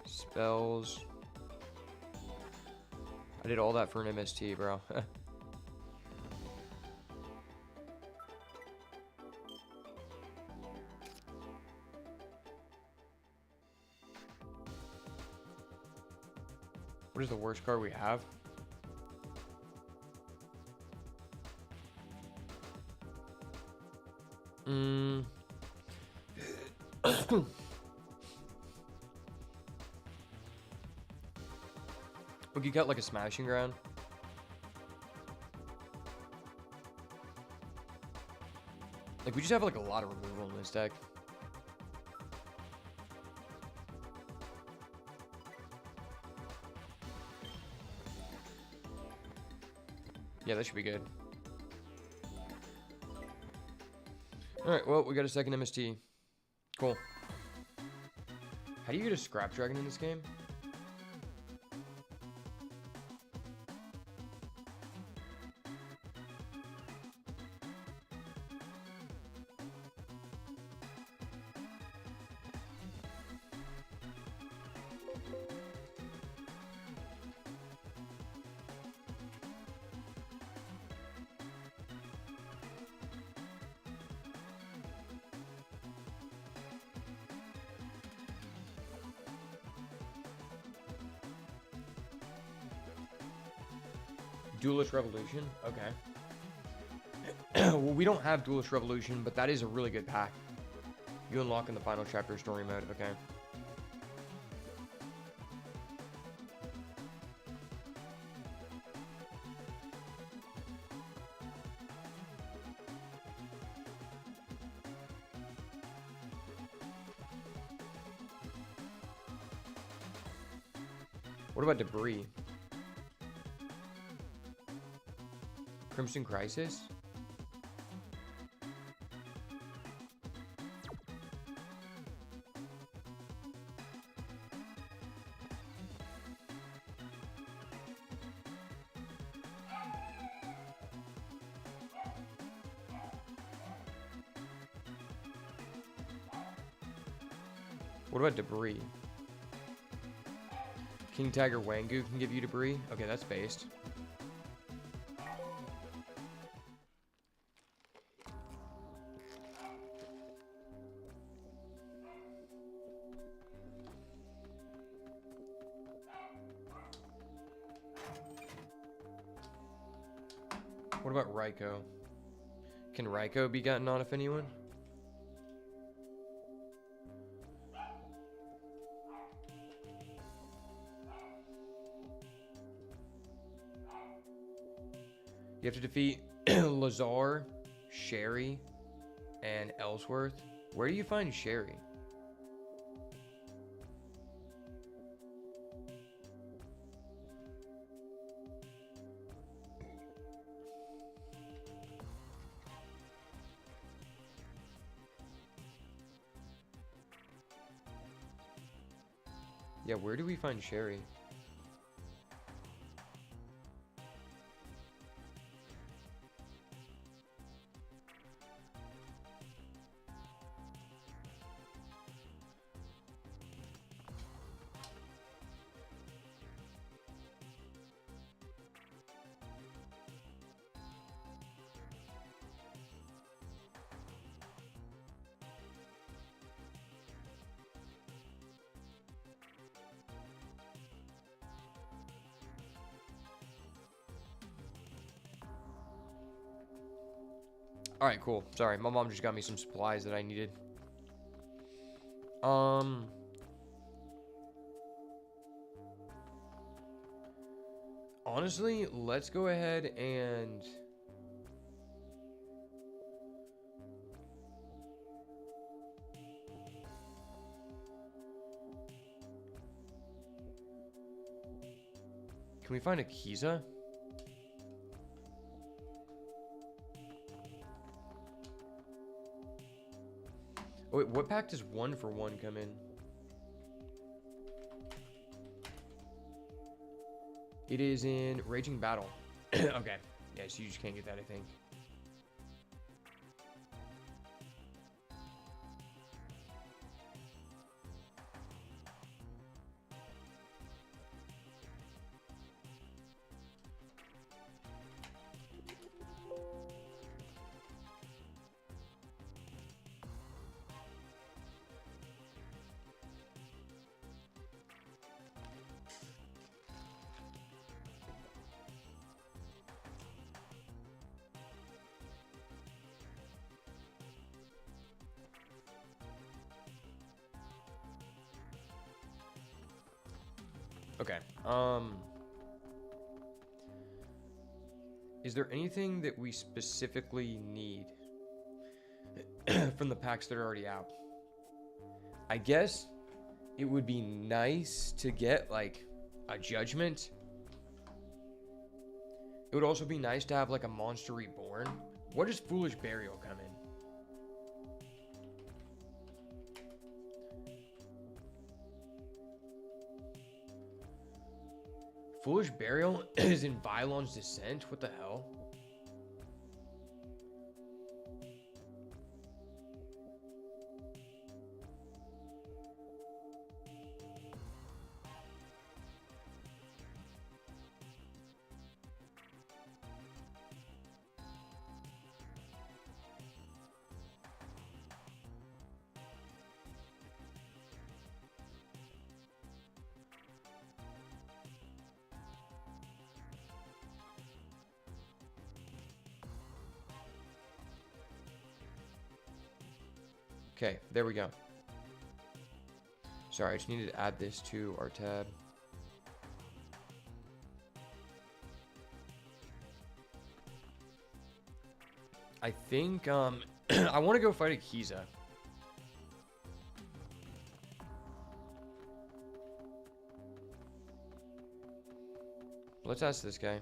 Spells. I did all that for an MST, bro. What is the worst card we have? We could cut like a Smashing Ground. Like we just have like a lot of removal in this deck. Yeah, that should be good. Alright, well, we got a second MST. Cool. How do you get a Scrap Dragon in this game? Duelist Revolution? Okay. Well, we don't have Duelist Revolution, but that is a really good pack. You unlock in the final chapter story mode. Okay. What about Debris? Crimson Crisis? What about Debris? King Tiger Wangu can give you Debris? Okay, that's based. What about Raikou? Can Raikou be gotten on if anyone? You have to defeat Lazar, Sherry, and Ellsworth. Where do you find Sherry? Yeah, where do we find Sherry? Alright, cool. Sorry, my mom just got me some supplies that I needed. Honestly, let's go ahead and... Can we find a Kiza? Oh, wait, what pack does 1-for-1 come in? It is in Raging Battle. Okay. Yeah, so you just can't get that, I think. Okay. Is there anything that we specifically need from the packs that are already out? I guess it would be nice to get like a Judgment. It would also be nice to have like a Monster Reborn. What does Foolish Burial come in? Foolish Burial is in Vylon's Descent? What the hell? Okay, there we go. Sorry, I just needed to add this to our tab. I think, I want to go fight a Kiza. Let's ask this guy.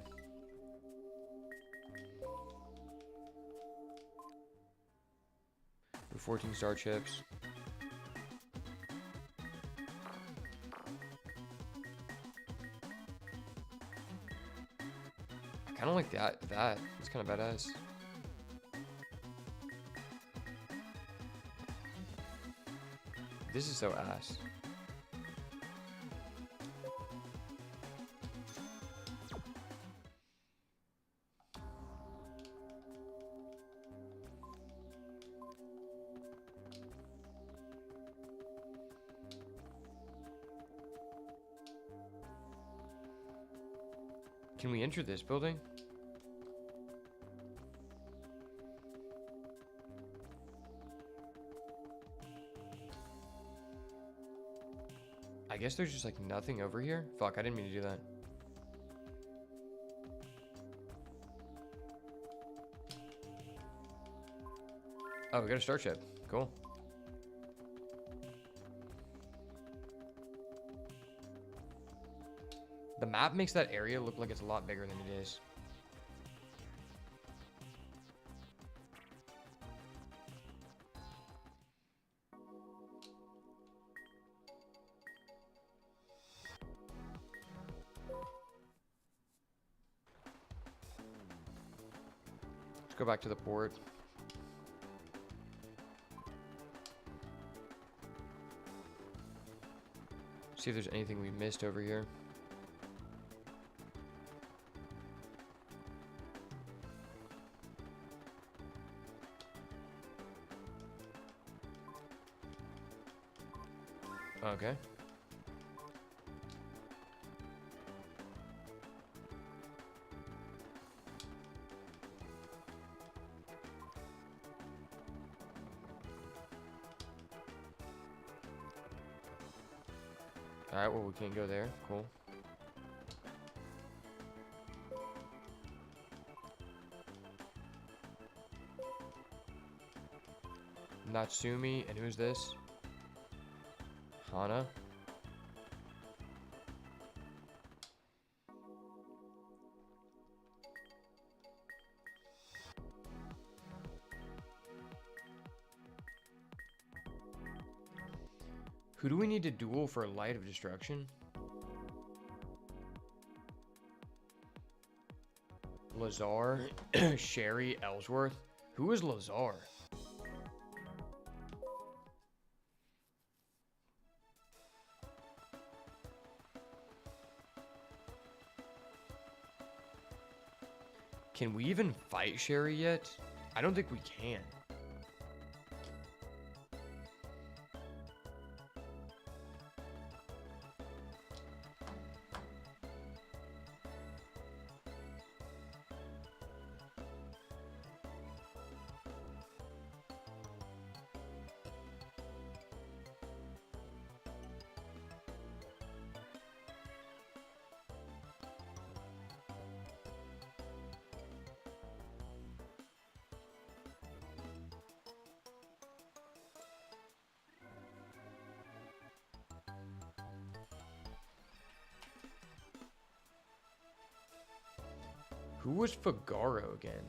With 14 star chips. I kind of like that. It's kind of badass. This is so ass. Can we enter this building? I guess there's just like nothing over here. Fuck, I didn't mean to do that. Oh, we got a starship. Cool. The map makes that area look like it's a lot bigger than it is. Let's go back to the port. See if there's anything we missed over here. Okay. Alright, well, we can't go there. Cool. Natsumi, and who's this? Hana. Who do we need to duel for Light of Destruction? Lazar, Sherry, Ellsworth. Who is Lazar? Can we even fight Sherry yet? I don't think we can. Who was Figaro again?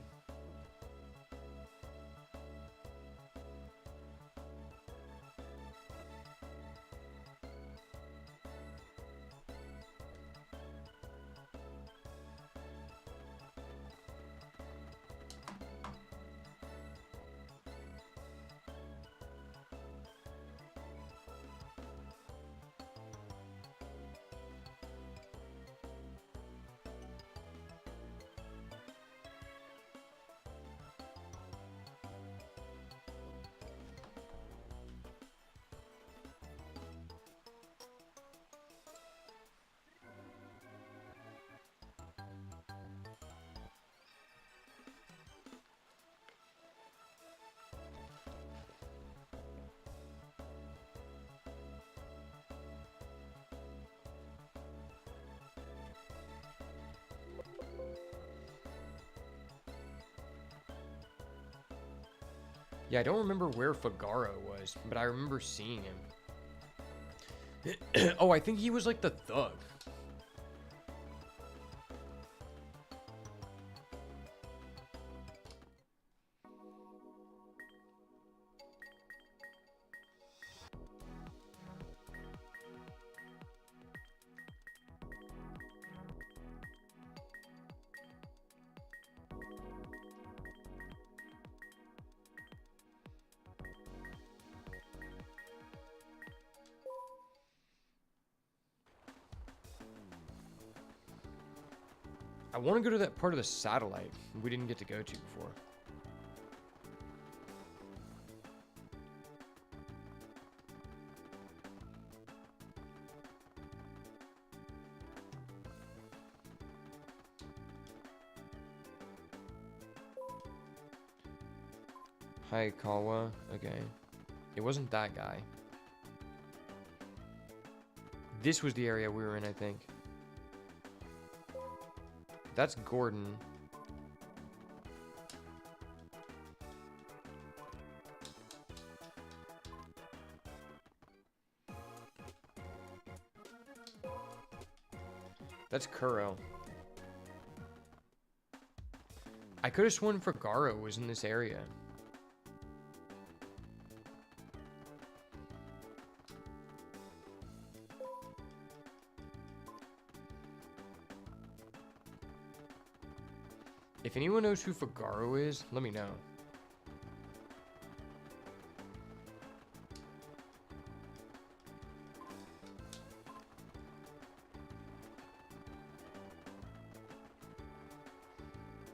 Yeah, I don't remember where Figaro was, but I remember seeing him. Oh, I think he was like the thug. I want to go to that part of the satellite we didn't get to go to before. Hayakawa. Okay. It wasn't that guy. This was the area we were in, I think. That's Gordon. That's Kuro. I could have sworn Figaro was in this area. If anyone knows who Figaro is, let me know.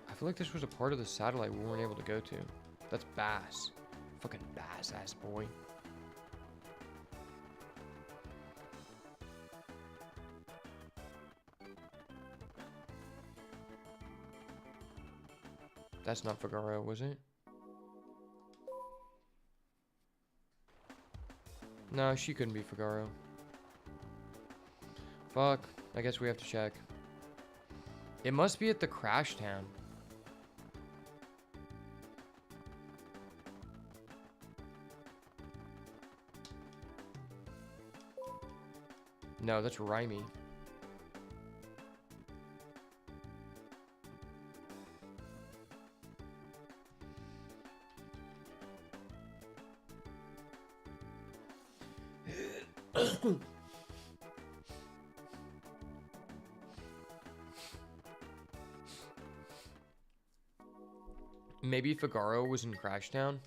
I feel like this was a part of the satellite we weren't able to go to. That's Bass. Fucking Bass ass boy. That's not Figaro, was it? No, she couldn't be Figaro. Fuck. I guess we have to check. It must be at the crash town. No, that's Raimi. Maybe Figaro was in Crashtown.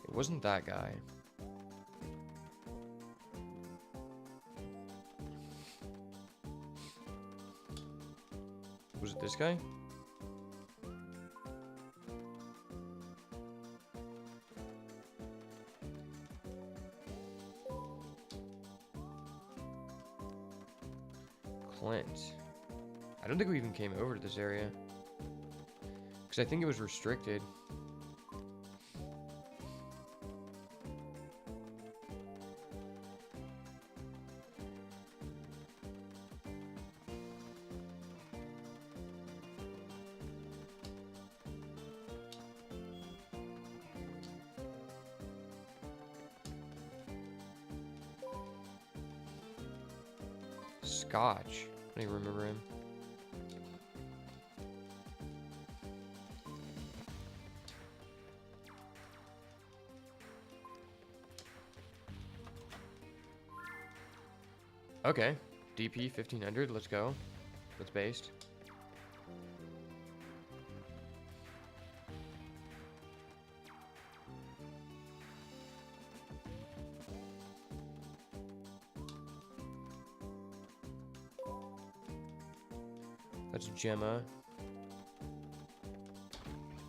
It wasn't that guy. Was it this guy? Clint. I don't think we even came over to this area. Because I think it was restricted. Scotch. I don't even remember him. Okay. DP 1500. Let's go. That's based. That's Gemma.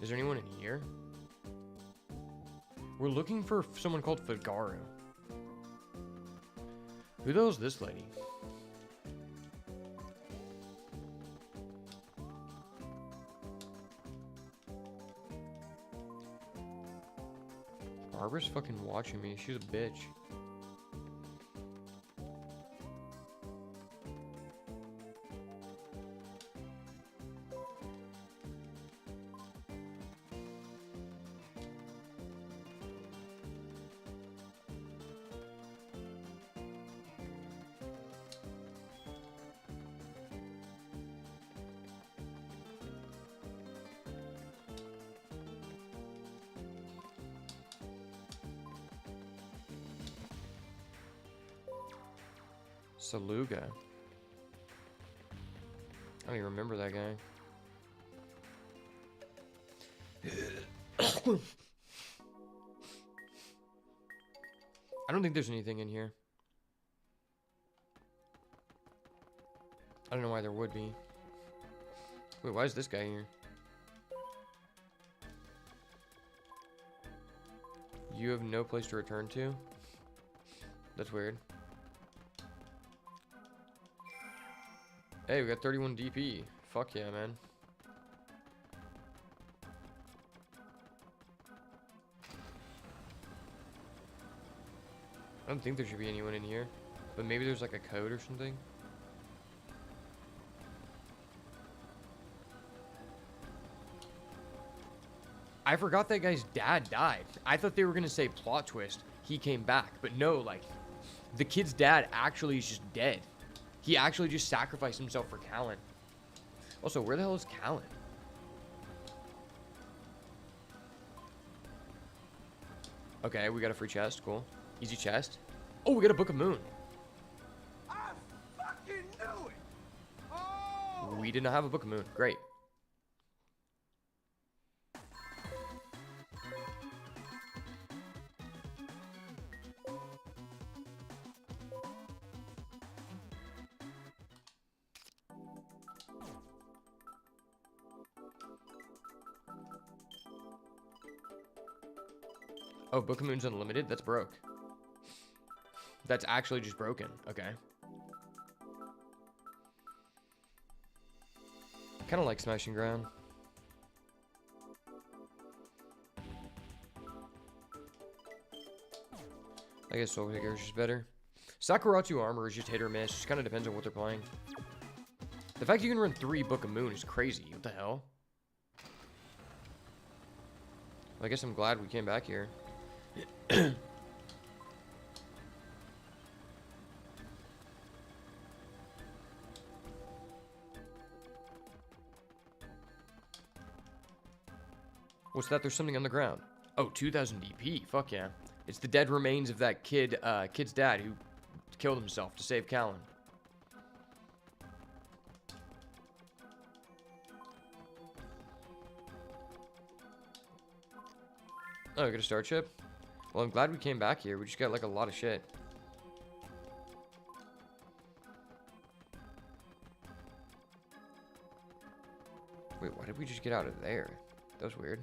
Is there anyone in here? We're looking for someone called Figaro. Who the hell is this lady? Barbara's fucking watching me. She's a bitch. Saluga. I don't even remember that guy. I don't think there's anything in here. I don't know why there would be. Wait, why is this guy here? You have no place to return to? That's weird. Hey, we got 31 DP. Fuck yeah, man. I don't think there should be anyone in here. But maybe there's like a code or something. I forgot that guy's dad died. I thought they were gonna say plot twist. He came back. But no, like, the kid's dad actually is just dead. He actually just sacrificed himself for Callan. Also, where the hell is Callan? Okay, we got a free chest. Cool. Easy chest. Oh, we got a Book of Moon. I fucking knew it. Oh! We did not have a Book of Moon. Great. Oh, Book of Moon's unlimited? That's broke. That's actually just broken. Okay. Kind of like Smashing Ground. I guess Soul Taker is just better. Sakuratsu Armor is just hit or miss. Just kind of depends on what they're playing. The fact you can run 3 Book of Moon is crazy. What the hell? Well, I guess I'm glad we came back here. What's that? There's something on the ground. Oh, 2000 DP. Fuck yeah. It's the dead remains of that kid's dad who killed himself to save Callan. Oh, we got a star chip? Well, I'm glad we came back here. We just got, like, a lot of shit. Wait, why did we just get out of there? That was weird.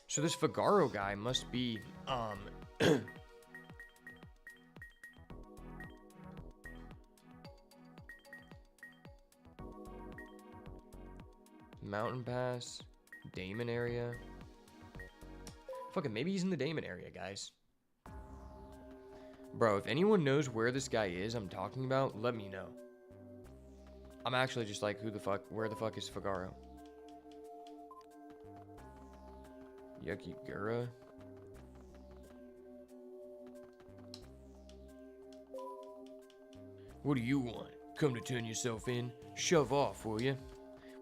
So this Figaro guy must be, Mountain Pass, Damon area. Fucking maybe he's in the Damon area, guys. Bro, if anyone knows where this guy is I'm talking about, let me know. I'm actually just like, where the fuck is Figaro? Yugioh. What do you want? Come to turn yourself in? Shove off, will you?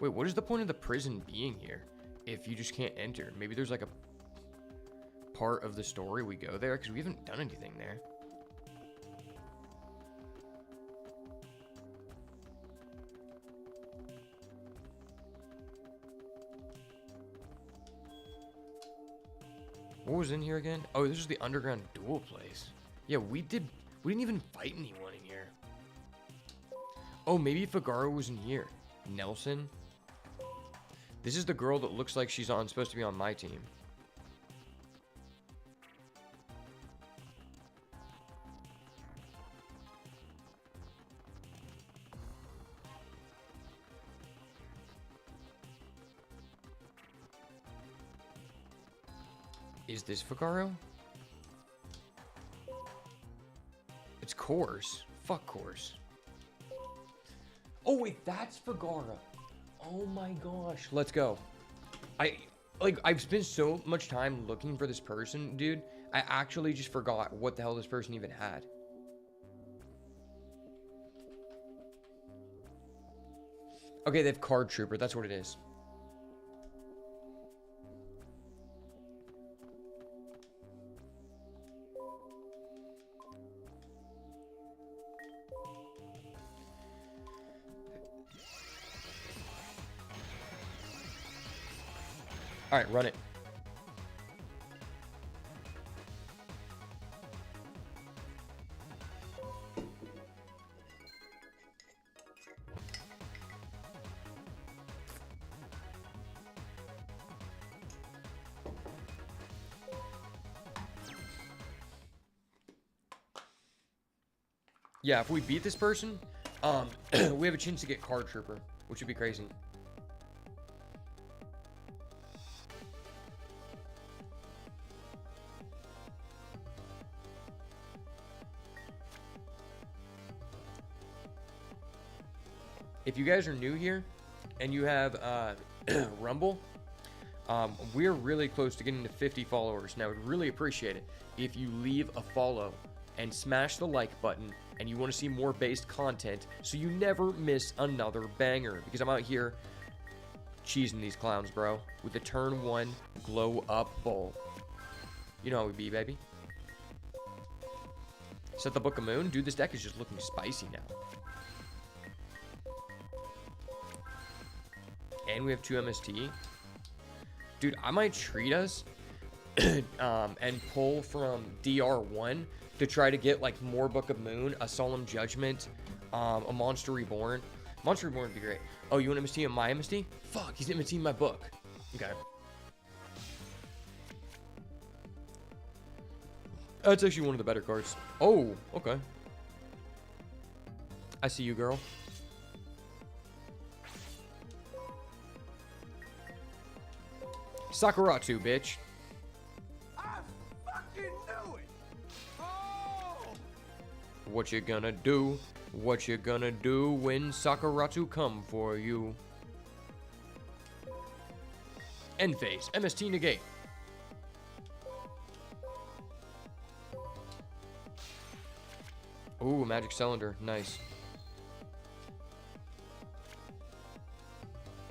Wait, what is the point of the prison being here? If you just can't enter. Maybe there's like a part of the story we go there? Because we haven't done anything there. What was in here again? Oh, this is the underground duel place. Yeah, we didn't even fight anyone in here. Oh, maybe Figaro was in here. Nelson. This is the girl that looks like she's supposed to be on my team. Is this Figaro? It's Course. Fuck Course. Oh wait, that's Figaro. Oh my gosh. Let's go. I've spent so much time looking for this person, dude. I actually just forgot what the hell this person even had. Okay, they have Card Trooper. That's what it is. All right, run it. Yeah, if we beat this person, we have a chance to get Card Trooper, which would be crazy. If you guys are new here and you have Rumble, we're really close to getting to 50 followers. And I would really appreciate it if you leave a follow and smash the like button and you want to see more based content so you never miss another banger. Because I'm out here cheesing these clowns, bro, with the turn 1 glow up bowl. You know how we be, baby. Set the Book of Moon. Dude, this deck is just looking spicy now. And we have 2 MST. Dude, I might treat us and pull from DR1 to try to get like more Book of Moon, a Solemn Judgment, a Monster Reborn. Monster Reborn would be great. Oh, you want MST on my MST? Fuck, he's MST in my book. Okay. That's actually one of the better cards. Oh, okay. I see you, girl. Sakuratu, bitch. I fucking knew it! What you gonna do? What you gonna do when Sakuratsu come for you? End phase. MST negate. Ooh, magic cylinder. Nice.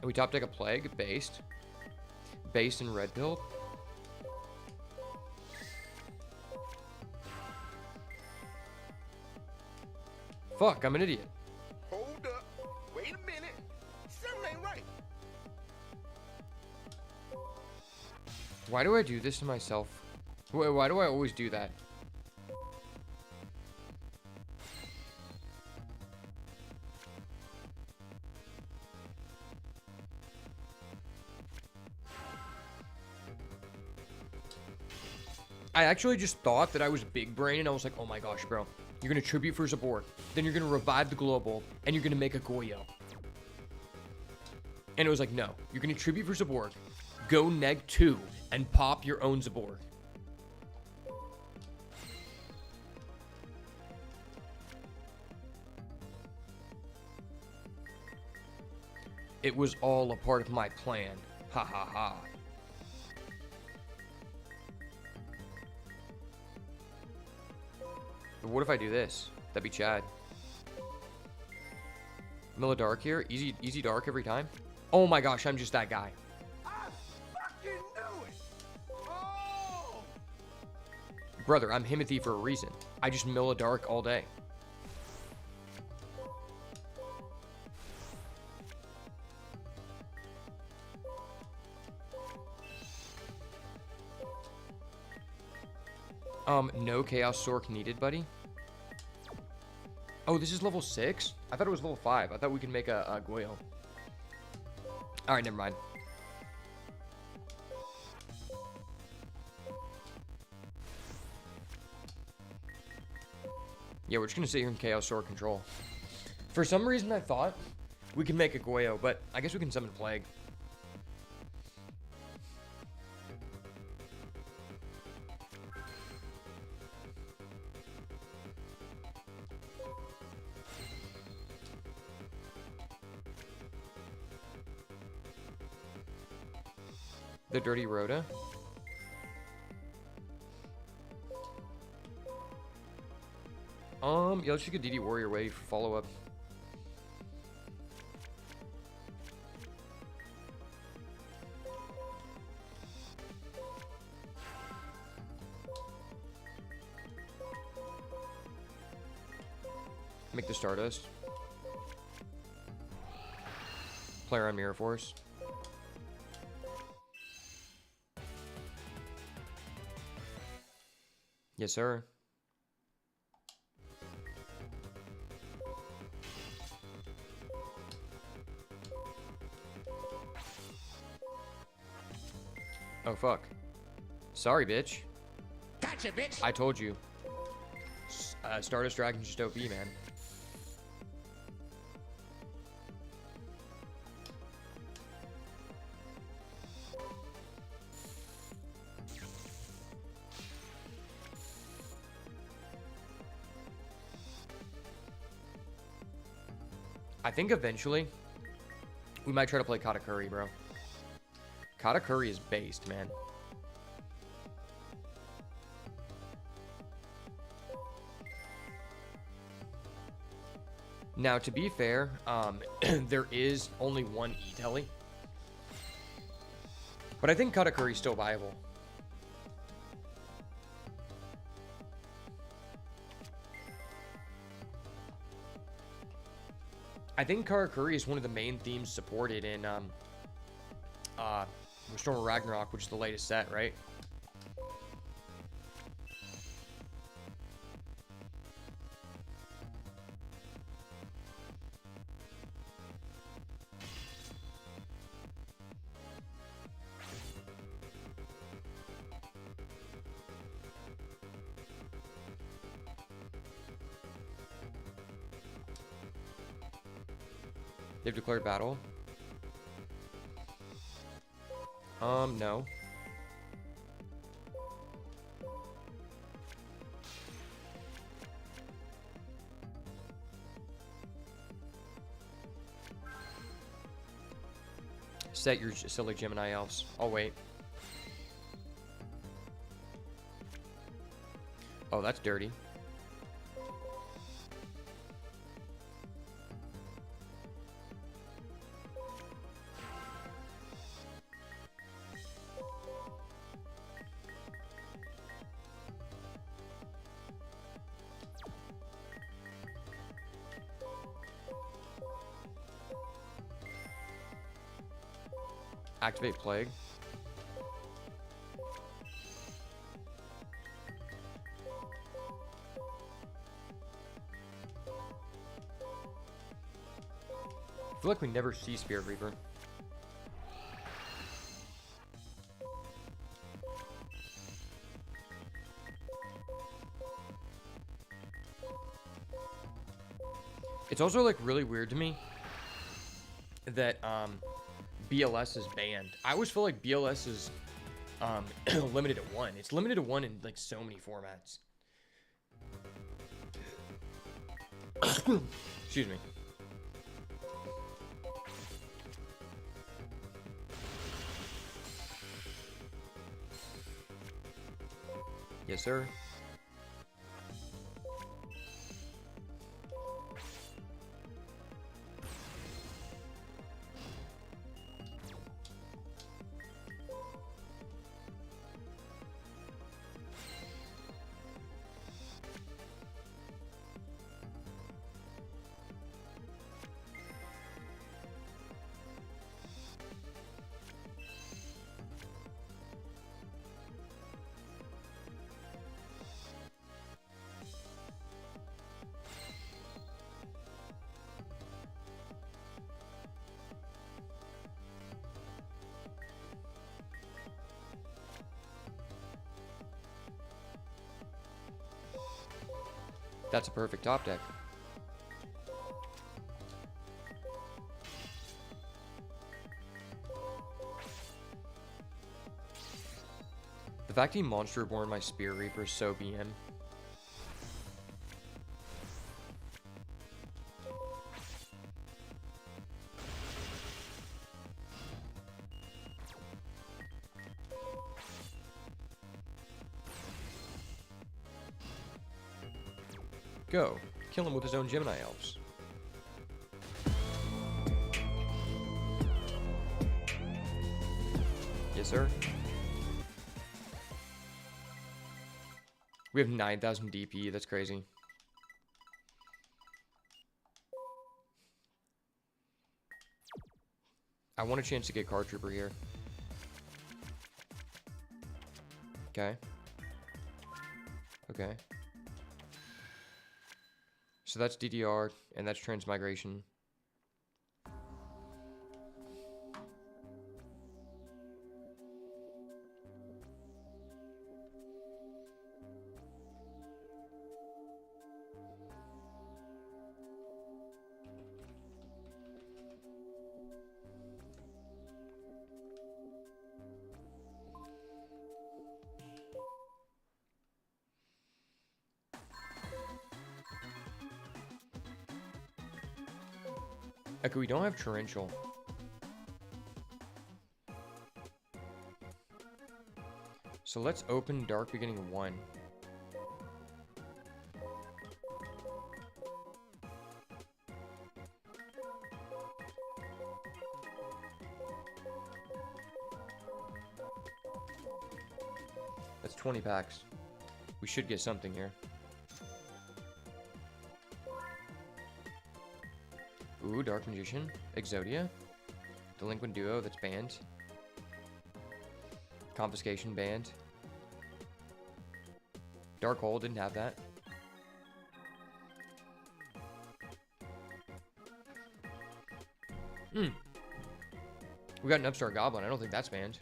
And we top deck a plague. Based. Based in red build. Fuck, I'm an idiot. Hold up. Wait a minute. Something ain't right. Why do I do this to myself? Why do I always do that? I actually just thought that I was big brain and I was like, oh my gosh, bro. You're going to tribute for support. Then you're going to revive the global and you're going to make a Goyo. And it was like, no. You're going to tribute for support. Go neg 2 and pop your own Zabor. It was all a part of my plan. Ha ha ha. But what if I do this? That'd be Chad. Mill of Dark here. Easy dark every time. Oh my gosh, I'm just that guy. I fucking knew it. Oh! Brother, I'm Himothy for a reason. I just mill a dark all day. No Chaos Sork needed, buddy. Oh, this is level 6? I thought it was level 5. I thought we could make a Goyo. Alright, never mind. Yeah, we're just gonna sit here in Chaos Sword control. For some reason, I thought we could make a Goyo, but I guess we can summon Plague. The Dirty Rhoda. Yeah, let's take a DD Warrior wave for follow-up. Make the Stardust. Player on Mirror Force. Yes, sir. Oh, fuck. Sorry, bitch. Gotcha, bitch. I told you. Stardust Dragon's just OP, man. I think eventually we might try to play Katakuri, bro. Katakuri is based, man. Now, to be fair, there is only one E-Telly. But I think Katakuri is still viable. I think Karakuri is one of the main themes supported in Storm of Ragnarok, which is the latest set, right? They've declared battle. No. Set your silly Gemini elves. I'll wait. Oh, that's dirty. Activate Plague. I feel like we never see Spirit Reaper. It's also like really weird to me that BLS is banned. I always feel like BLS is limited to 1. It's limited to 1 in like so many formats. Excuse me. Yes, sir. That's a perfect top deck. The fact he Monster Reborn my Spear Reaper is so BM. Go. Kill him with his own Gemini elves. Yes, sir. We have 9,000 DP. That's crazy. I want a chance to get Card Trooper here. Okay. Okay. So that's DDR, and that's Transmigration. Okay, we don't have Torrential. So let's open Dark Beginning 1. That's 20 packs. We should get something here. Ooh, Dark Magician. Exodia. Delinquent Duo, that's banned. Confiscation banned. Dark Hole, didn't have that. We got an Upstart Goblin, I don't think that's banned.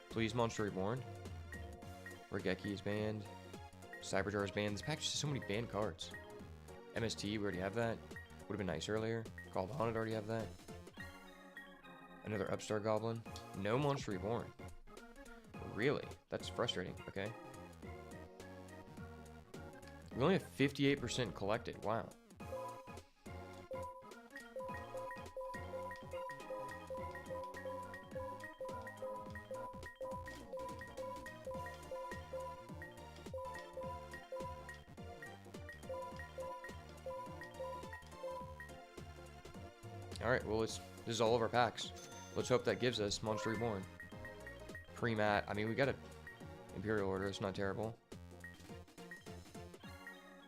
Please, Monster Reborn. Regeki is banned. Cyberjar is banned. This pack just has so many banned cards. MST, we already have that. Would have been nice earlier. Call the Haunted already have that. Another Upstart Goblin. No Monster Reborn. Really? That's frustrating. Okay. We only have 58% collected. Wow. Alright, well, this is all of our packs. Let's hope that gives us Monster Reborn. Pre-mat. I mean, we got a Imperial Order. It's not terrible.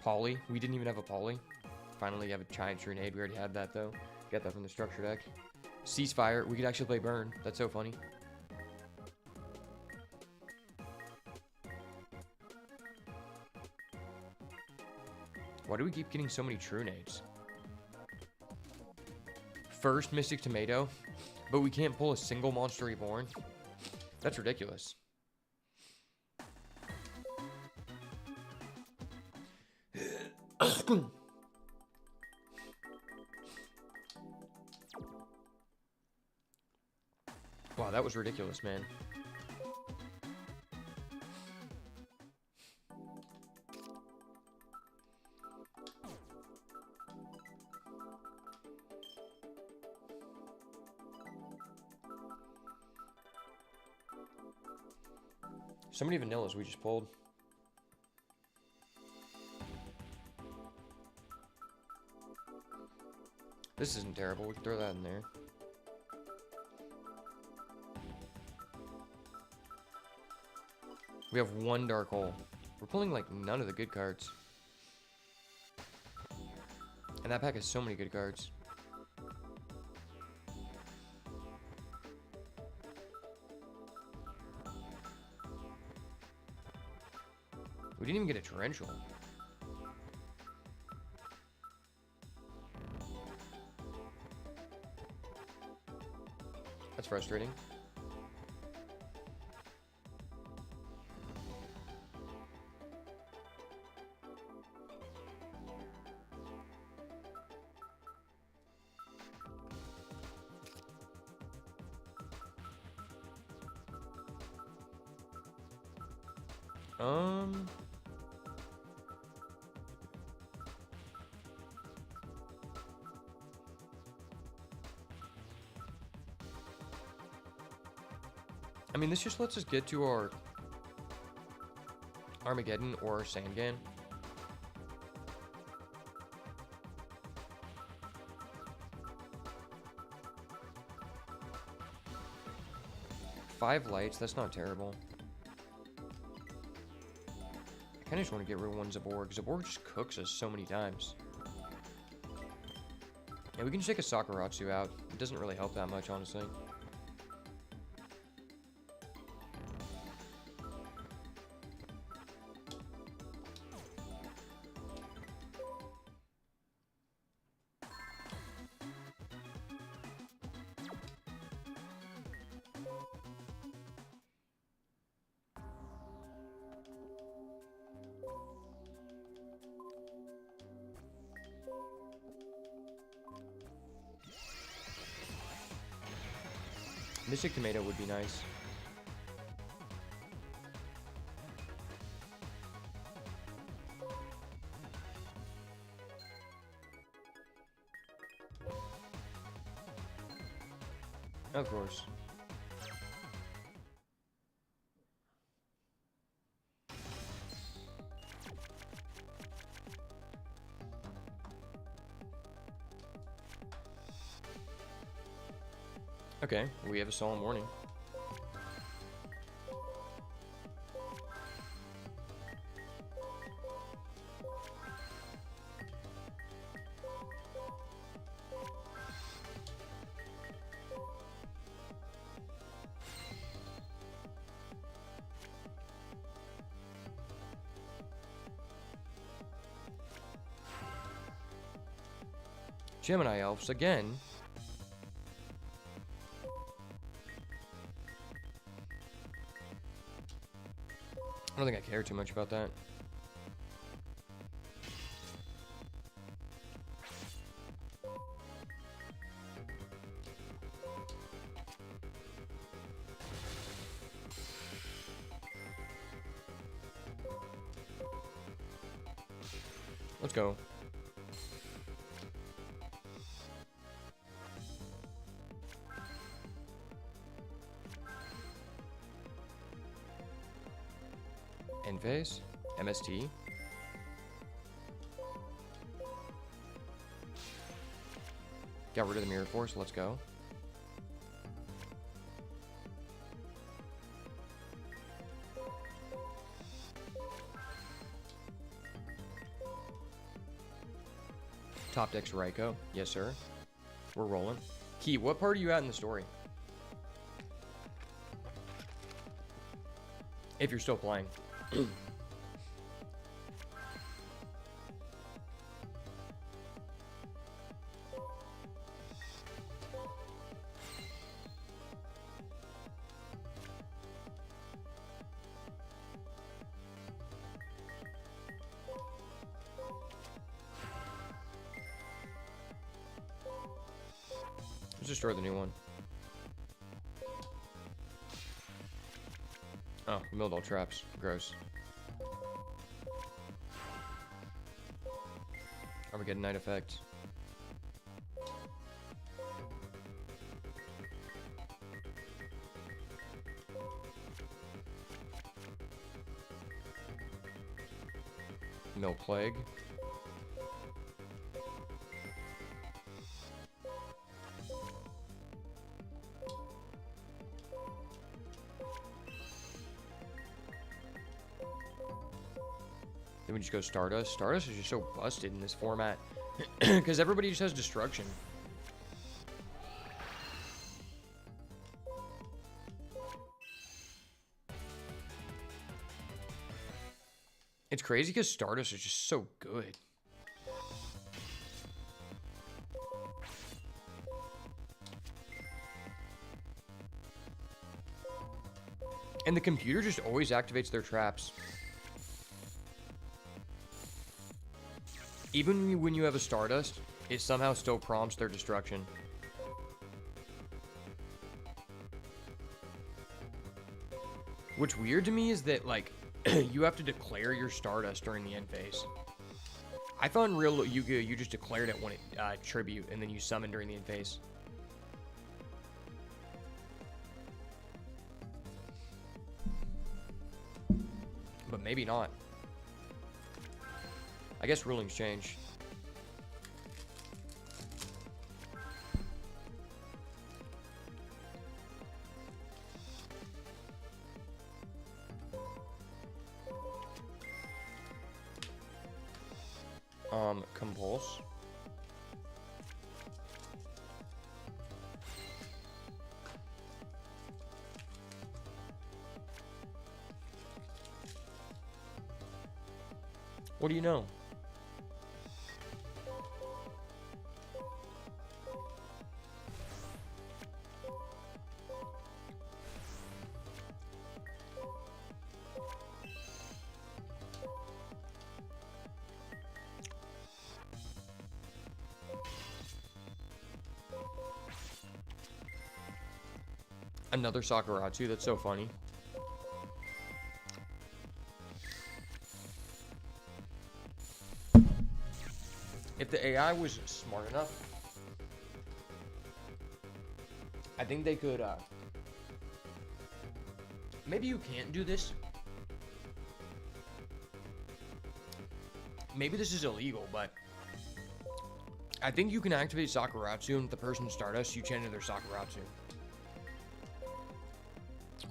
Poly. We didn't even have a Poly. Finally, have a Giant Grenade. We already had that, though. Get that from the structure deck. Ceasefire. We could actually play Burn. That's so funny. Why do we keep getting so many True Nades? First Mystic Tomato, but we can't pull a single Monster Reborn? That's ridiculous. Wow, that was ridiculous, man. So many vanillas we just pulled. This isn't terrible. We can throw that in there. We have one Dark Hole. We're pulling like none of the good cards. And that pack has so many good cards. We didn't even get a Torrential. That's frustrating. I mean, this just lets us get to our Armageddon or Sangan. Five lights, that's not terrible. I kinda just want to get rid of one Zaborg. Zaborg just cooks us so many times. And we can just take a Sakuratsu out. It doesn't really help that much, honestly. Mystic Tomato would be nice. Of course. Okay, we have a Solemn Warning. Gemini Elves again. I don't think I care too much about that. Let's go. End phase. MST. Got rid of the mirror force. Let's go. Top deck's Raikou. Yes, sir. We're rolling. Key, what part are you at in the story? If you're still playing. Let's destroy the new one. Oh, we milled all traps. Gross. Are we getting night effect? Mill plague. Then we just go Stardust. Stardust is just so busted in this format. Because everybody just has Destruction. It's crazy because Stardust is just so good. And the computer just always activates their traps. Even when you have a Stardust, it somehow still prompts their destruction. What's weird to me is that, like, you have to declare your Stardust during the end phase. I thought in real Yu-Gi-Oh! You just declared it when it tribute, and then you summon during the end phase. But maybe not. I guess rulings change. Compulse. What do you know? Another Sakuratsu, that's so funny. If the AI was smart enough, I think they could, maybe you can't do this. Maybe this is illegal, but I think you can activate Sakuratsu, and if the person Stardust, you channel their Sakuratsu.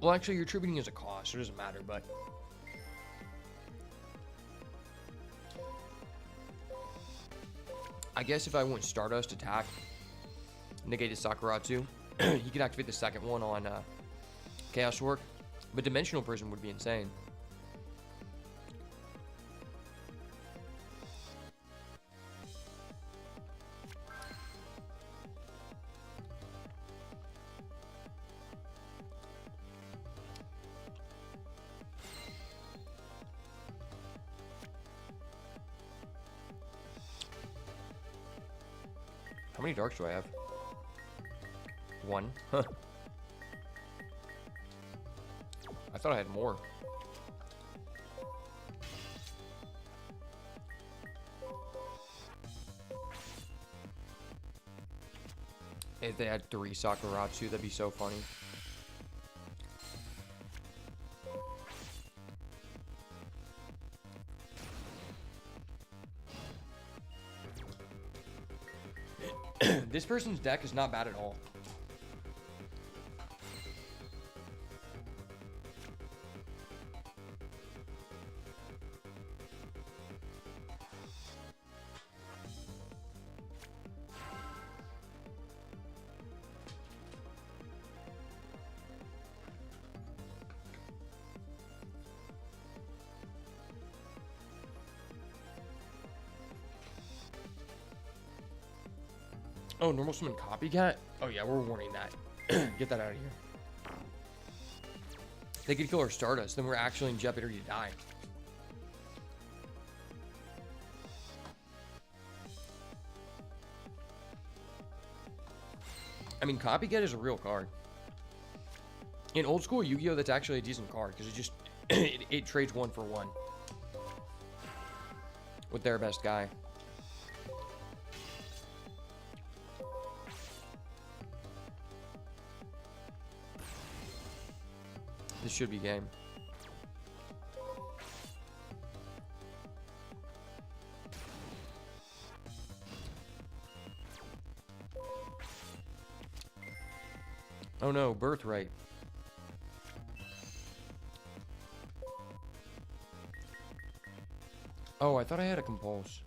Well, actually, you're attributing as a cost, so it doesn't matter, but... I guess if I went Stardust attack, negated Sakuratsu, you could activate the second one on Chaos Work, but Dimensional Prison would be insane. How many darks do I have? One. Huh. I thought I had more. If they had 3 Sakuratsu, that'd be so funny. This person's deck is not bad at all. Oh, normal summon copycat? Oh yeah, we're warning that. Get that out of here. They could kill our Stardust, then we're actually in jeopardy to die. I mean, copycat is a real card. In old school Yu-Gi-Oh, that's actually a decent card because it just it trades 1 for 1 with their best guy. This should be game. Oh no, birthright. Oh, I thought I had a compulse.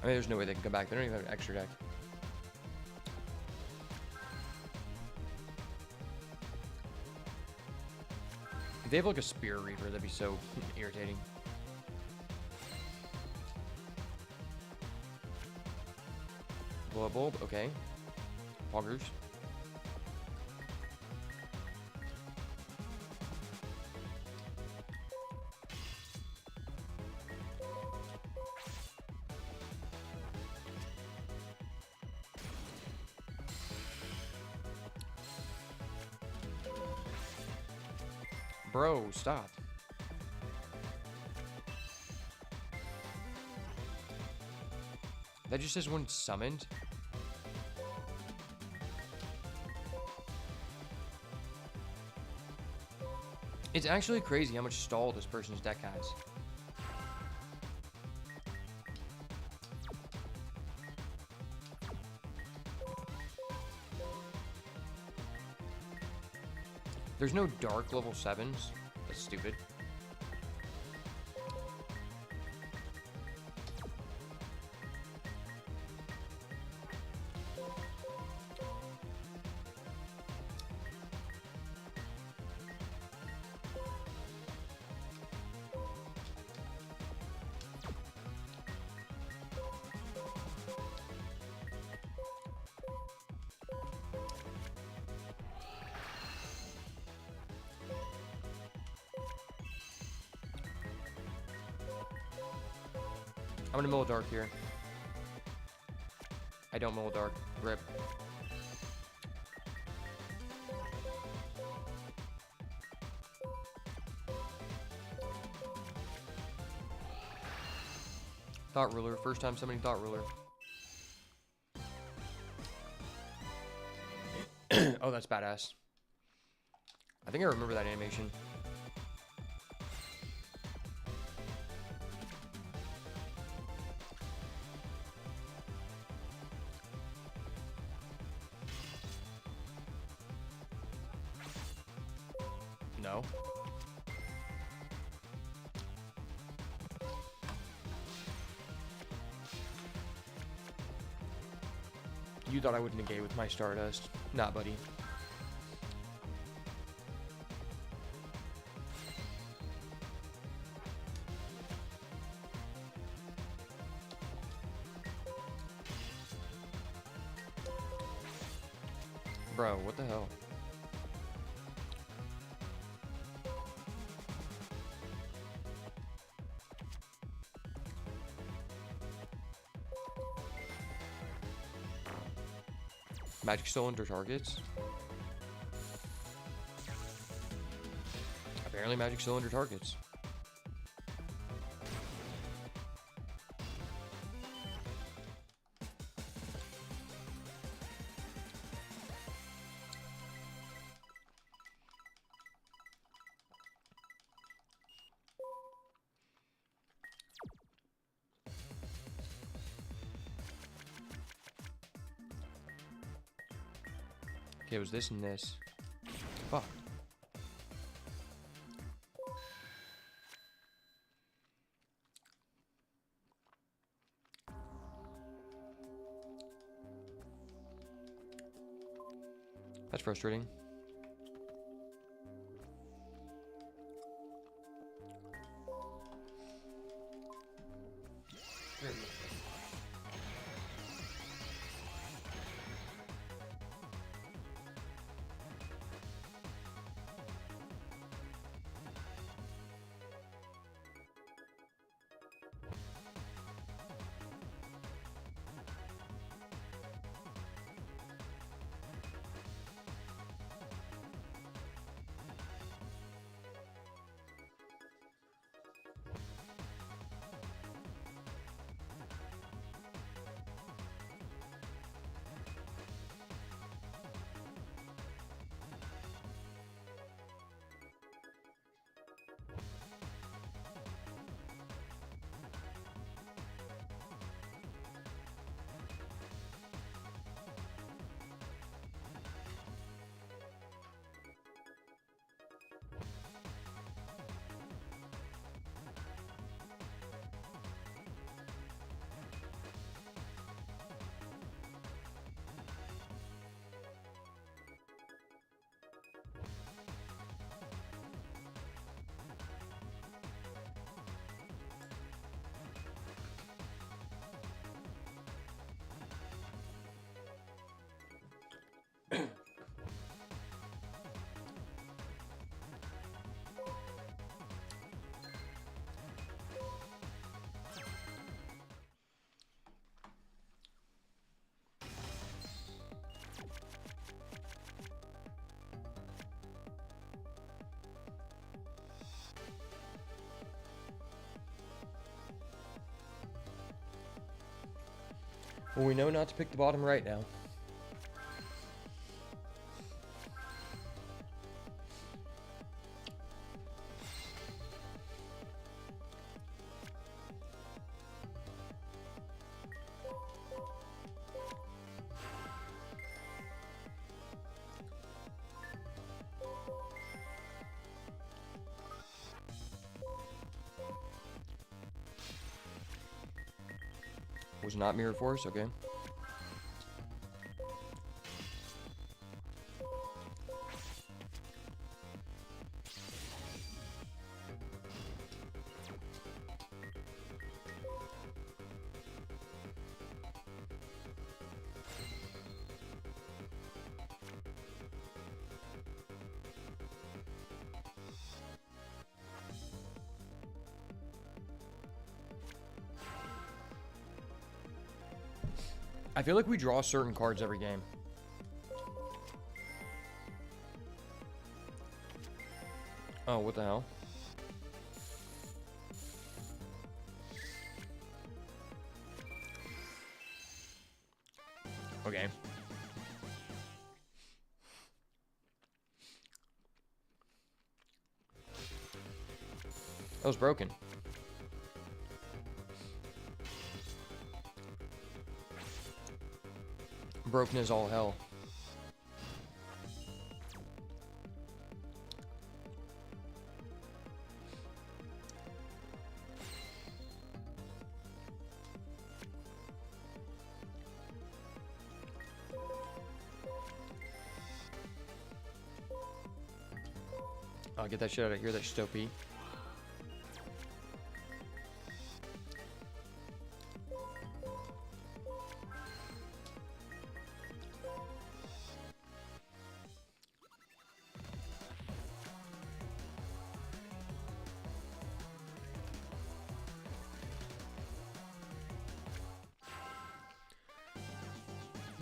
I mean, there's no way they can come back. They don't even have an extra deck. If they have like a Spear Reaver, that'd be so irritating. Blow bulb, okay. Poggers. Bro, stop. That just says when summoned. It's actually crazy how much stall this person's deck has. There's no dark level 7s. That's stupid. I'm gonna mill a dark here. I don't mill a dark. Rip. Thought Ruler. First time somebody Thought Ruler. Oh, that's badass. I think I remember that animation. No. You thought I would negate with my Stardust. Nah, buddy. Bro, what the hell? Magic cylinder targets. Apparently magic cylinder targets. Okay, it was this and this. Fuck. That's frustrating. Well, we know not to pick the bottom right now. Was not mirror force, okay. I feel like we draw certain cards every game. Oh, what the hell? Okay. That was broken. Broken as all hell. I'll get that shit out of here, that Stopey.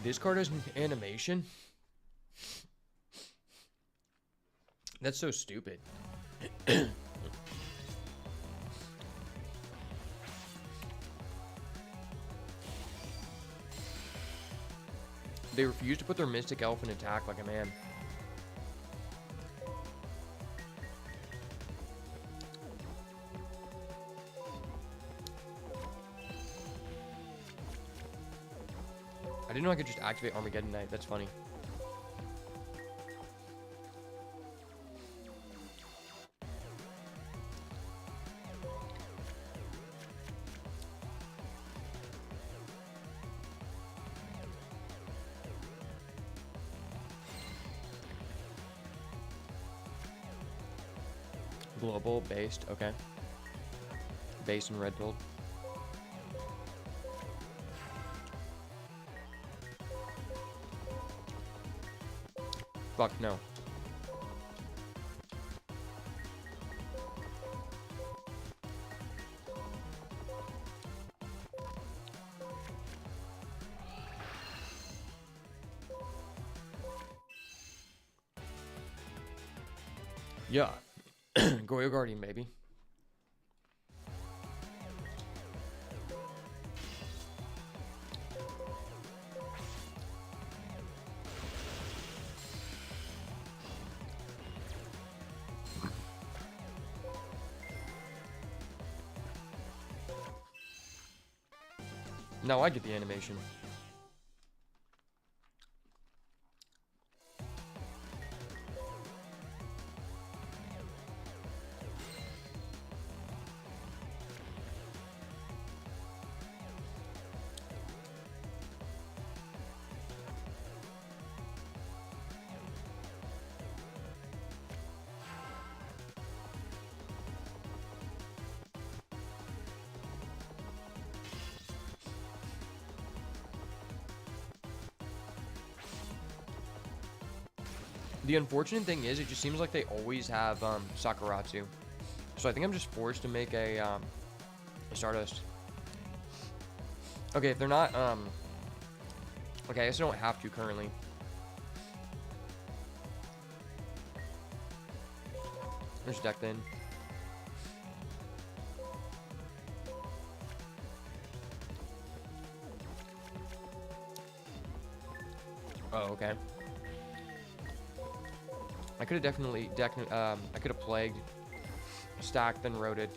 This card has an animation? That's so stupid. They refuse to put their Mystic Elf in attack like a man. I didn't know I could just activate Armageddon Knight. That's funny. Global, based, okay. Based and red build. Fuck, no. Yeah. Goyo Guardian, baby. Now I get the animation. The unfortunate thing is, it just seems like they always have Sakuratsu. So I think I'm just forced to make a Stardust. Okay, if they're not, okay, I guess I don't have to currently. There's deck then. Oh, okay. I could have definitely, I could have plagued, stacked, then rotated.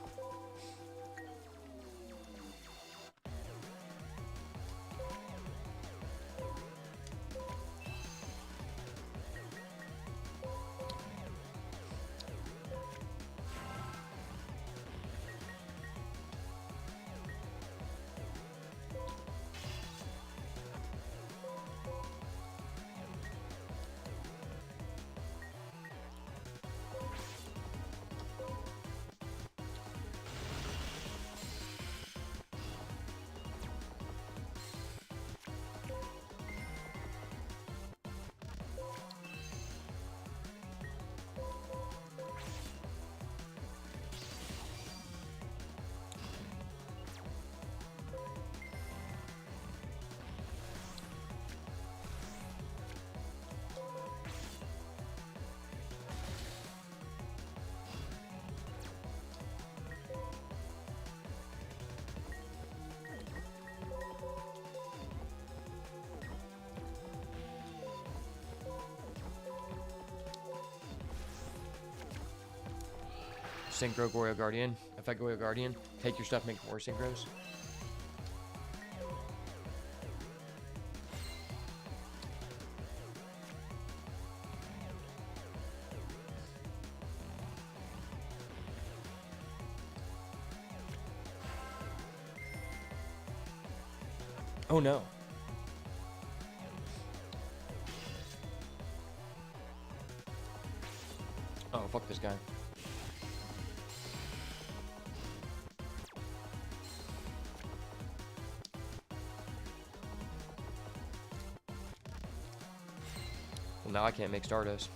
Synchro Goyo Guardian. Effect Goyo Guardian. Take your stuff, make more synchros. Oh no. Oh, fuck this guy. Well, now I can't make Stardust.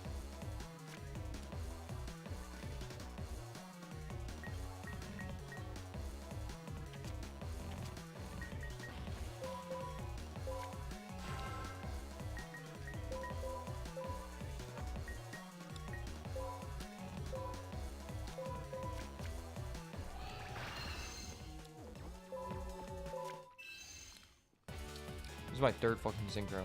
is my third fucking synchro.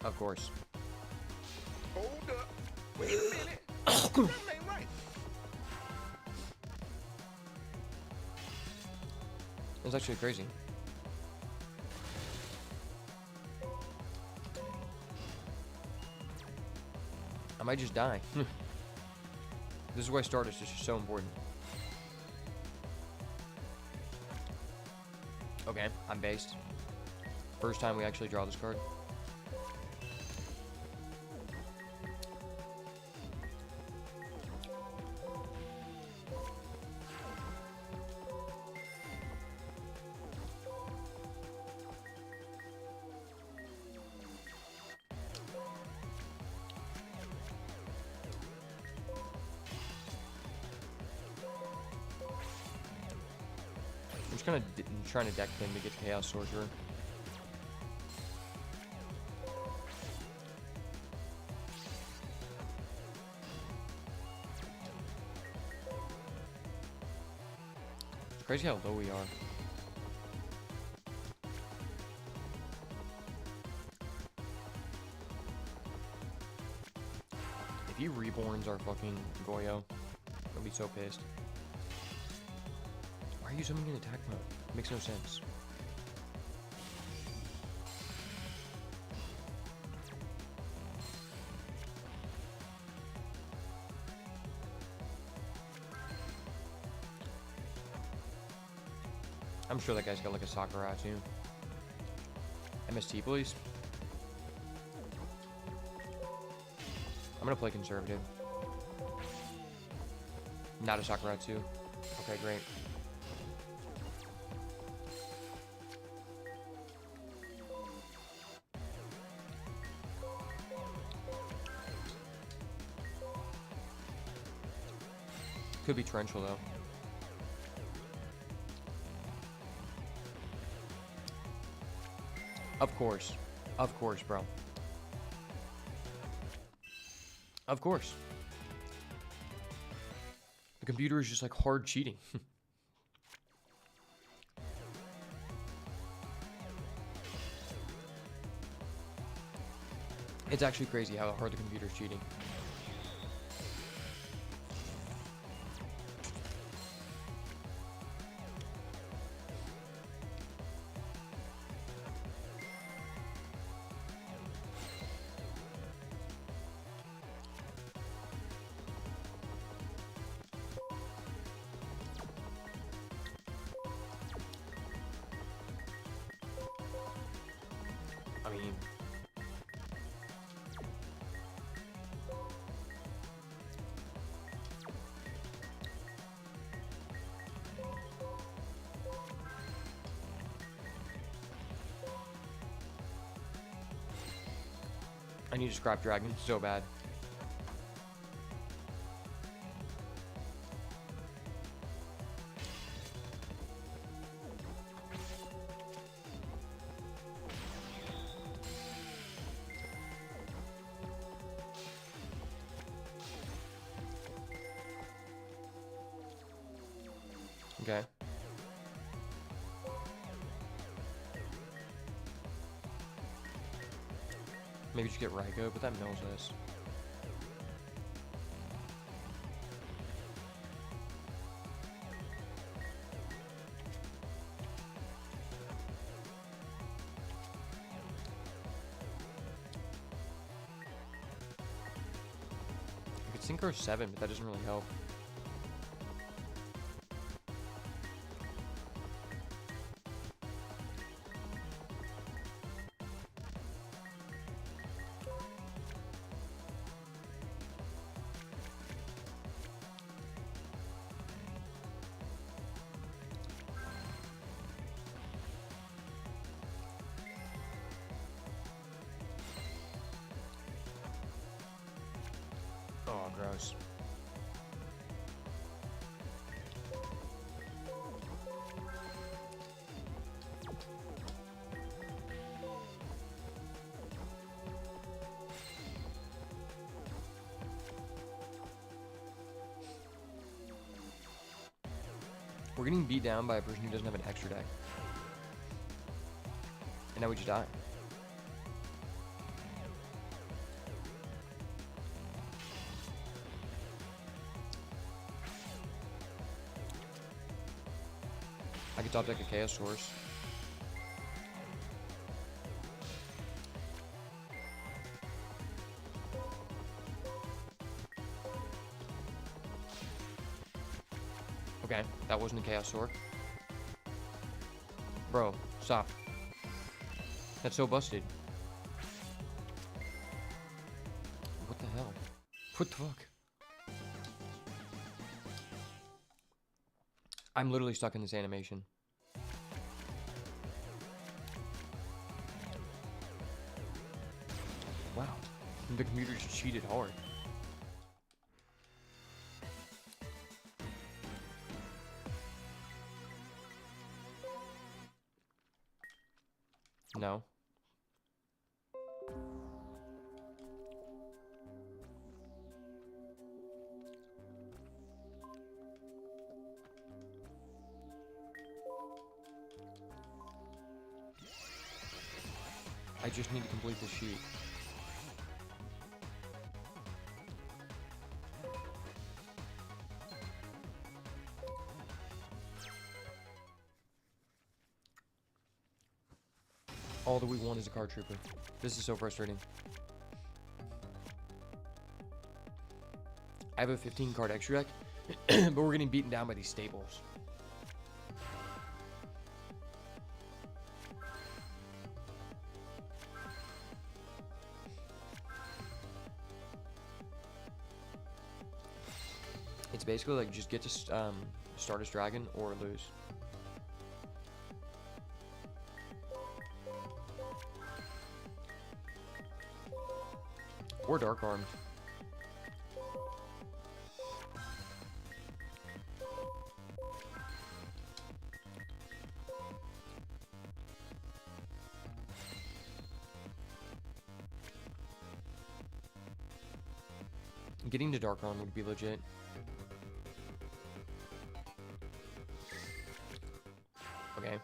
Of course. Hold up. Wait a minute. Something ain't right. It's actually crazy. I might just die. This is why Stardust is just so important. Okay, I'm based. First time we actually draw this card. I'm just kind of trying to deck him to get Chaos Sorcerer. It's crazy how low we are. If he reborns our fucking Goyo, I'll be so pissed. Why are you summoning in attack mode? Makes no sense. I'm sure that guy's got like a Sakura too. MST, please. I'm gonna play conservative. Not a Sakura too. Okay, great. Could be torrential though. Of course, bro. Of course. The computer is just like hard cheating. It's actually crazy how hard the computer's cheating. I mean, I need to scrap dragon so bad. Okay. Maybe just get Raigo, but that mills us. I could Synchro 7, but that doesn't really help. Oh, gross. We're getting beat down by a person who doesn't have an extra deck. And now we just die. I could top deck a Chaos Source. Okay, that wasn't a Chaos Sword. Bro, stop. That's so busted. What the hell? What the fuck? I'm literally stuck in this animation. Wow. The computer just cheated hard. No. I just need to complete this sheet. All that we want is a card trooper. This is so frustrating. I have a 15 card extra deck, but we're getting beaten down by these staples. It's basically like just get to Stardust Dragon or lose. Or Dark Armed. Getting to Dark Arm would be legit. Okay.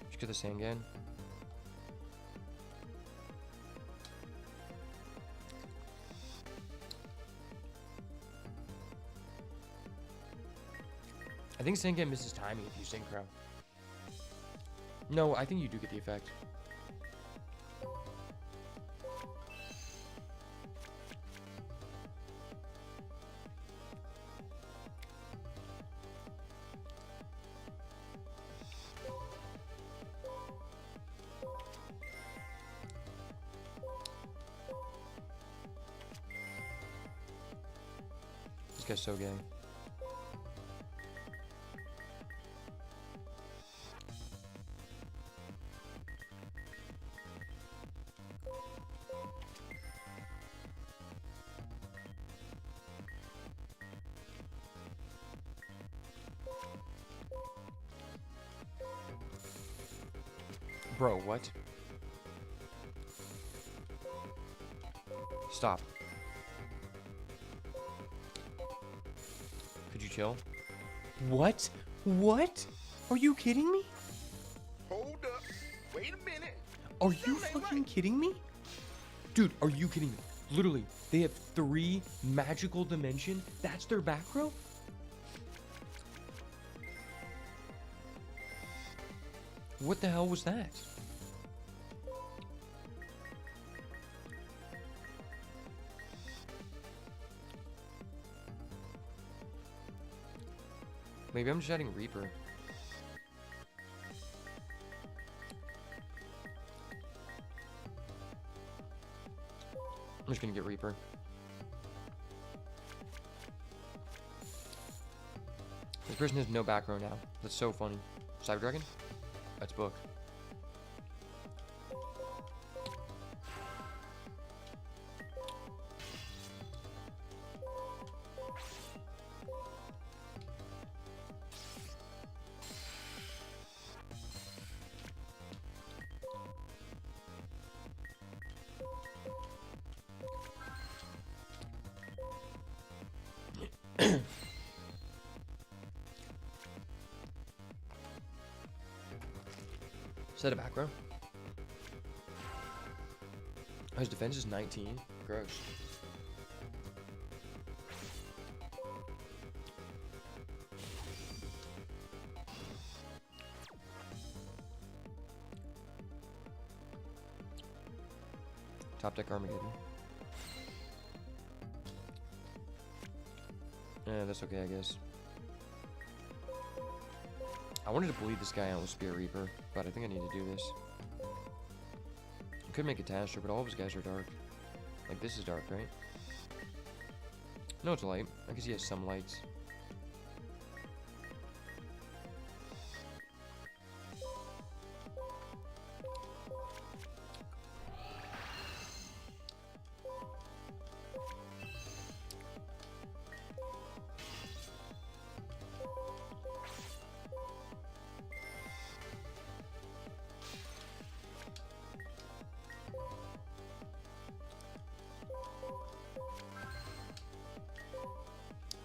Just get the Sangan. I think Sangan misses timing if you Synchro. No, I think you do get the effect. This guy's so gay. Bro, what? Stop. Could you chill? What? What? Are you kidding me? Hold up. Wait a minute. Are you fucking kidding me? Dude, are you kidding me? Literally, they have 3 magical dimension. That's their back row? What the hell was that? Maybe I'm just adding Reaper. I'm just gonna get Reaper. This person has no back row now. That's so funny. Cyber Dragon? That's book. Set a back row. Oh, his defense is 19. Gross. Top deck Armageddon. Yeah, that's okay, I guess. I wanted to bleed this guy out with Spear Reaper, but I think I need to do this. I could make a Tasher, but all of his guys are dark. Like, this is dark, right? No, it's light. I guess he has some lights.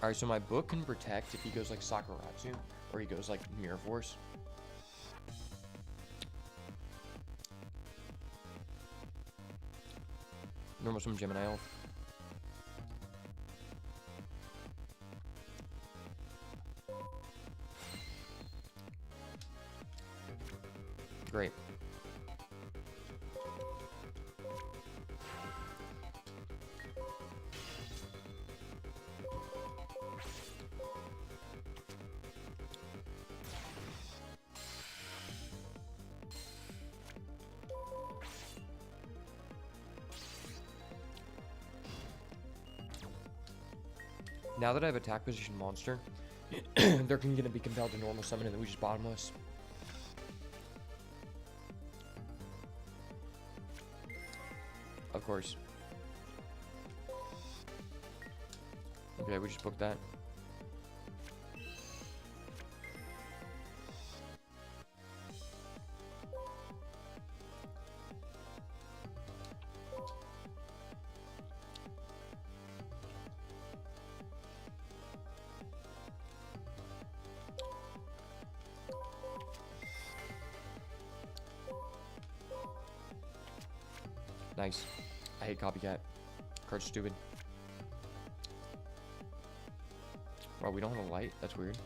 Alright, so my book can protect if he goes like Sakuratsu, or he goes like Mirror Force. Normal Summon Gemini Elf. Great. Now that I have attack position monster, they're going to be compelled to normal summon and then we just bottomless. Of course. Okay, we just booked that. Nice. I hate copycat. Card's stupid. Wow, we don't have a light? That's weird.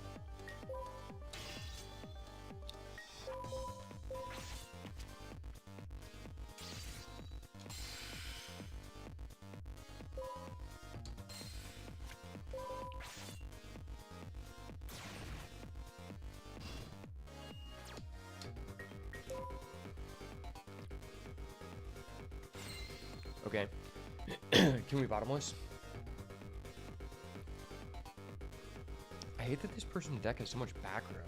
Okay. Can we bottomless? I hate that this person's deck has so much back row.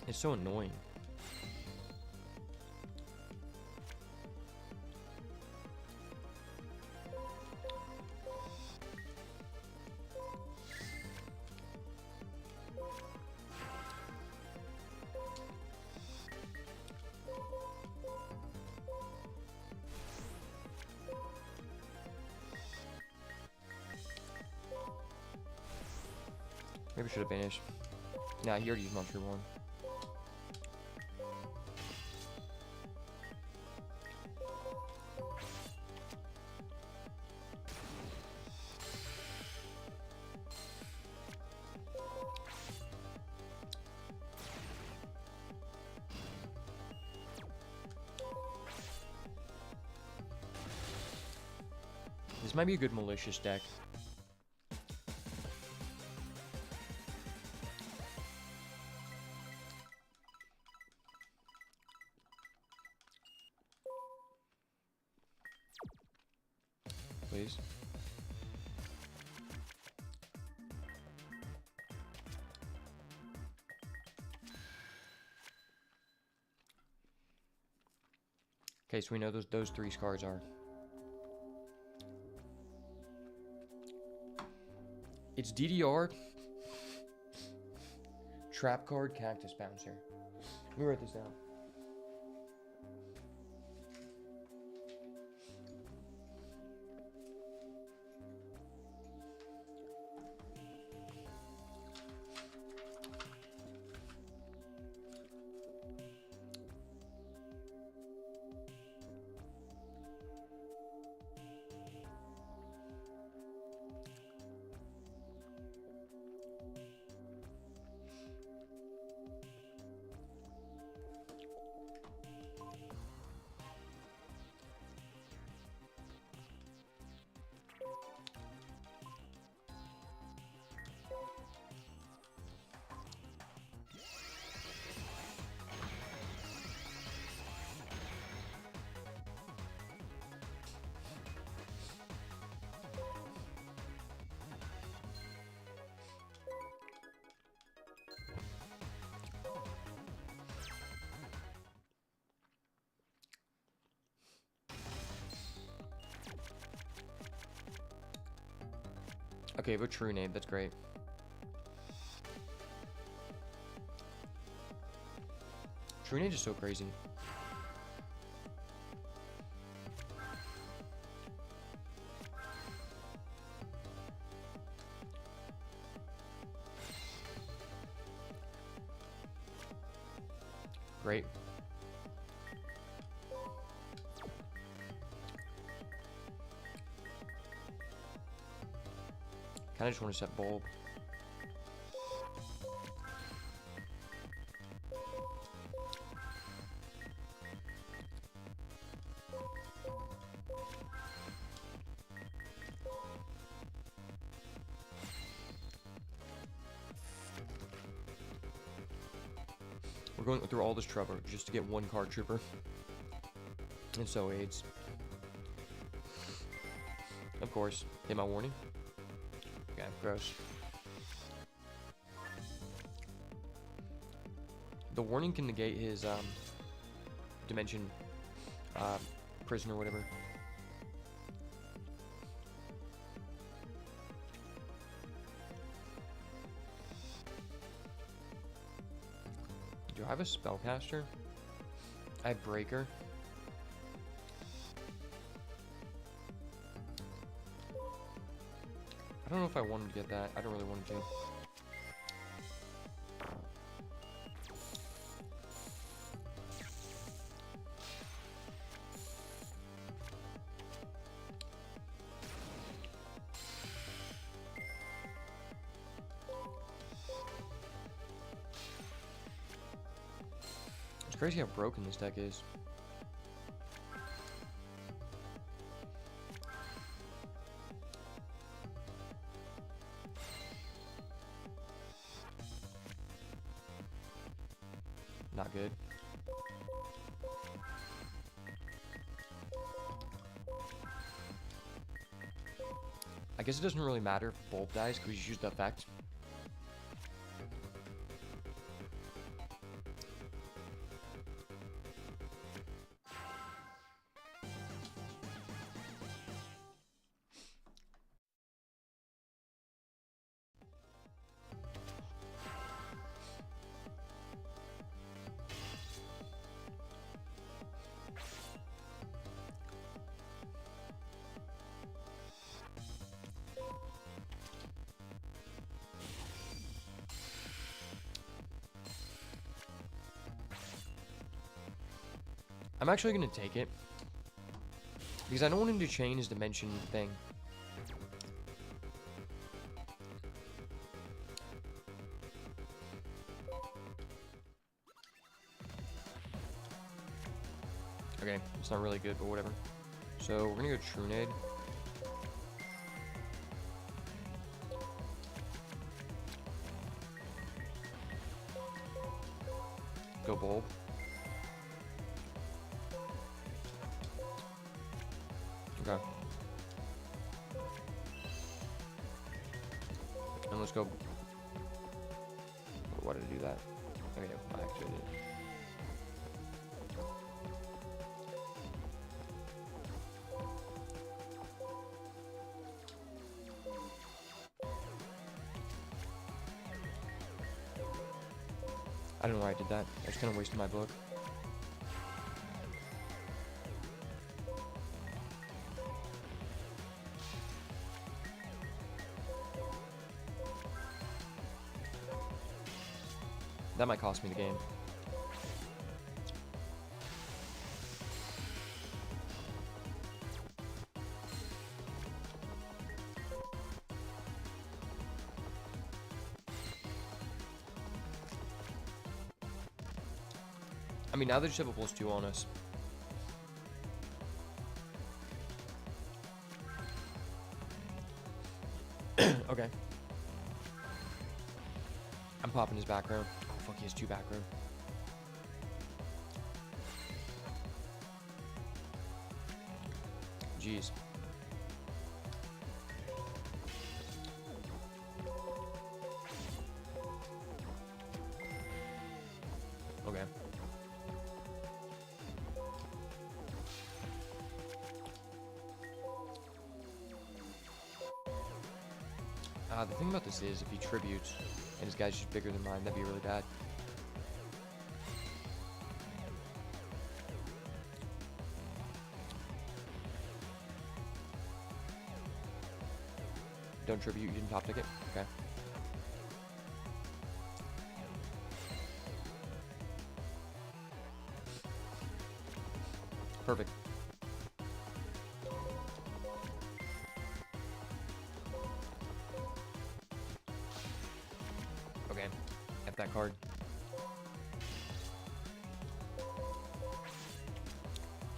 It's so annoying. Maybe I should have banished. Nah, he already used Monster One. This might be a good malicious deck. Please. Okay, so we know those 3 cards are. It's DDR, Trap Card, Cactus Bouncer. Let me write this down. Okay, but true name, that's great. True name is so crazy. Great. Kinda just want to set bulb. We're going through all this trouble just to get 1 card trooper. And so aids. Of course. Hit my warning. Okay, gross. The warning can negate his dimension prison or whatever. Do I have a spellcaster? I have breaker. I don't know if I wanted to get that. I don't really want to. It's crazy how broken this deck is. Not good. I guess it doesn't really matter if bulb dies because we just use the effect. I'm actually going to take it because I don't want him to chain his dimension thing. Okay, it's not really good, but whatever. So we're going to go Trunade. bulb. Okay. And let's go. Why did I do that? Okay, I actually did. I don't know why I did that. I just kind of wasted my book. That might cost me the game. I mean, now they just have a +2 on us. Okay. I'm popping his back row. Oh, fuck, he has 2 back row. Jeez. Okay. The thing about this is, if he tributes, and his guy's just bigger than mine, that'd be really bad. Don't tribute, you didn't top ticket? Okay. Perfect. Okay, F that card.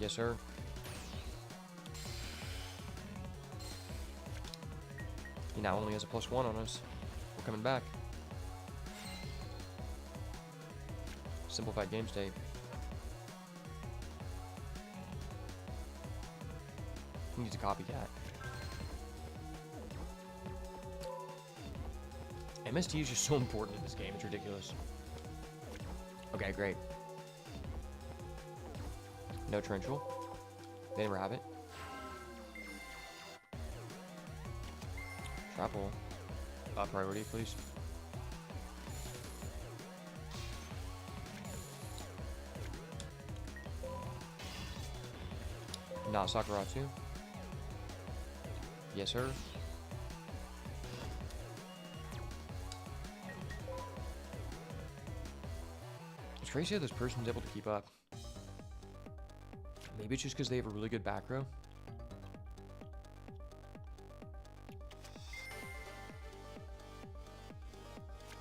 Yes, sir. He now only has a +1 on us. We're coming back. Simplified game state. He needs a copycat. MST is just so important in this game, it's ridiculous. Okay, great. No torrential. They never have it. Trap hole. Priority, please. Not Sakuratsu. Yes, sir. It's crazy how this person's able to keep up. Maybe it's just because they have a really good back row.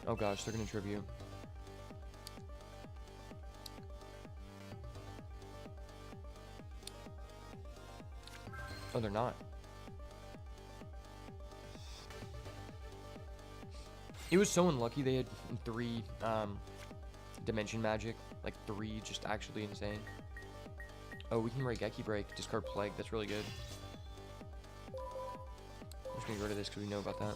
Oh gosh, they're gonna tribute. Oh, they're not. It was so unlucky they had 3 dimension magic. Like 3, just actually insane. Oh, we can Raigeki break, discard plague. That's really good. I'm just gonna get rid of this because we know about that.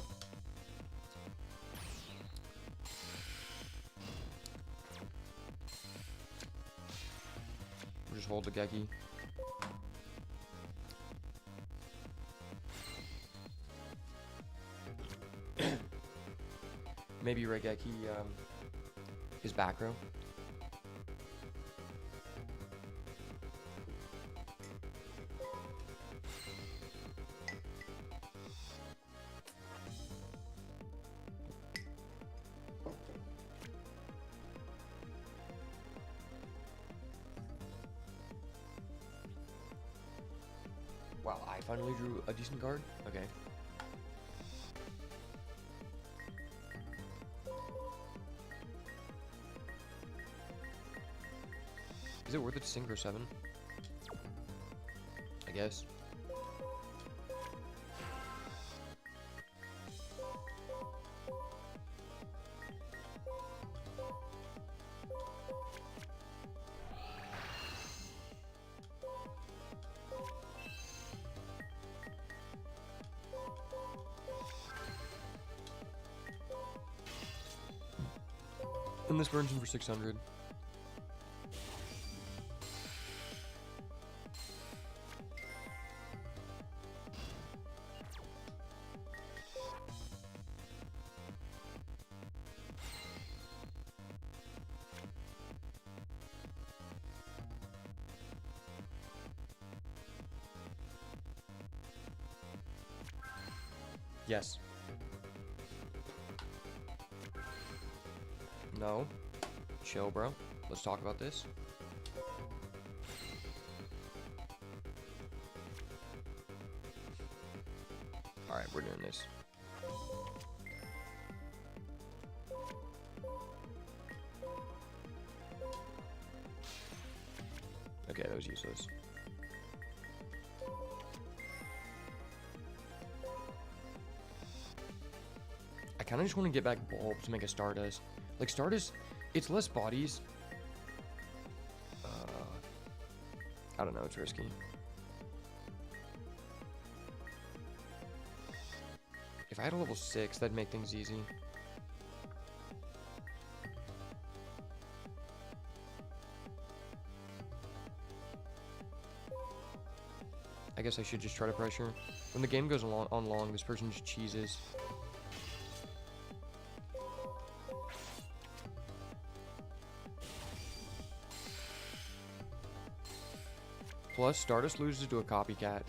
We'll just hold the Geki. Maybe Raigeki his back row. Wow, I finally drew a decent card? Okay. Is it worth it to Synchro 7? I guess. And this burns him for 600. Yes. No. Chill, bro. Let's talk about this. Alright, we're doing this. Okay, that was useless. I kind of just want to get back Bulb to make a Stardust. Like, Stardust, it's less bodies. I don't know, it's risky. If I had a level 6, that'd make things easy. I guess I should just try to pressure. When the game goes on long, this person just cheeses. Plus, Stardust loses to a copycat.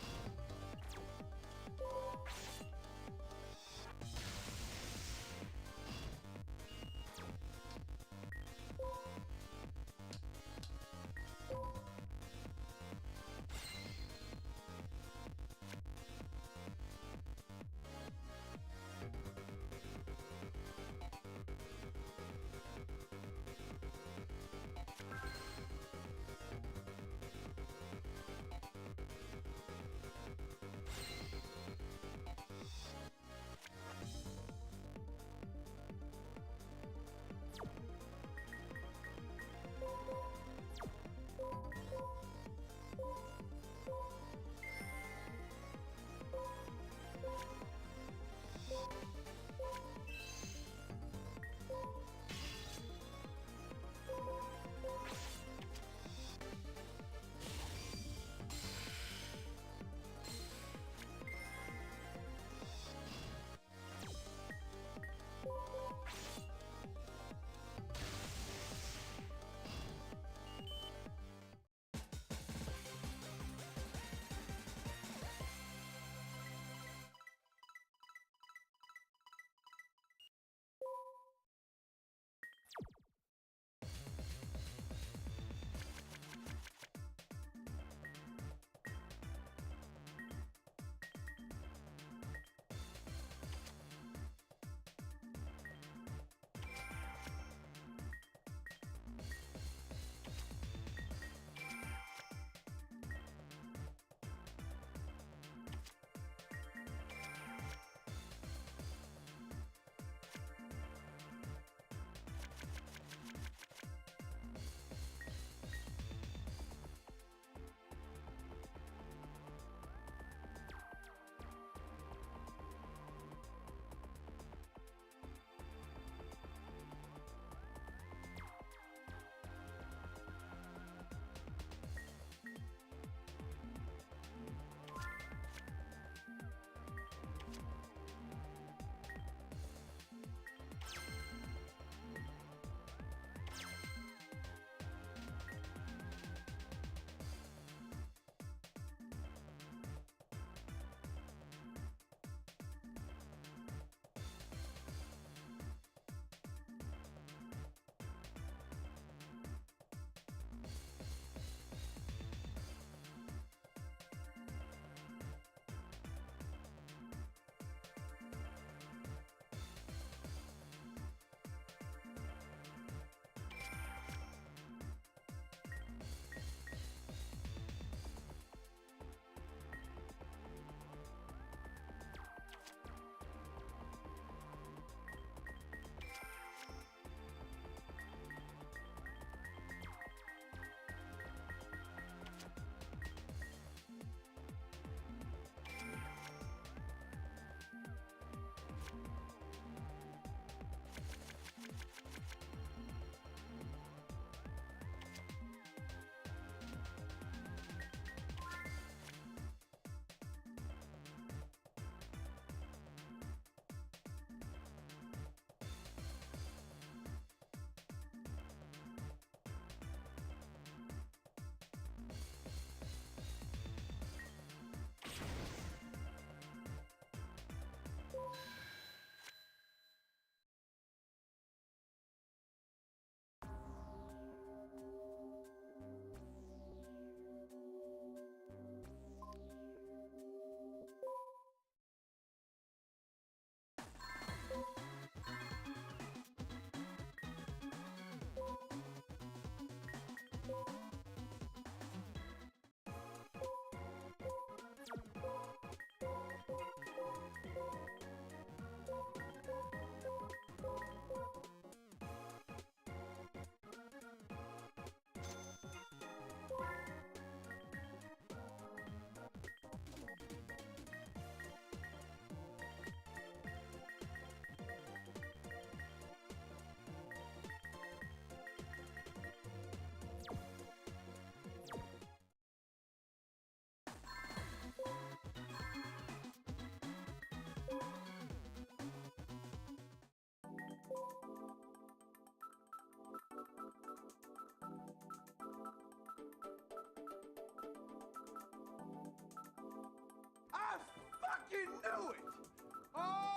fucking knew it! Oh!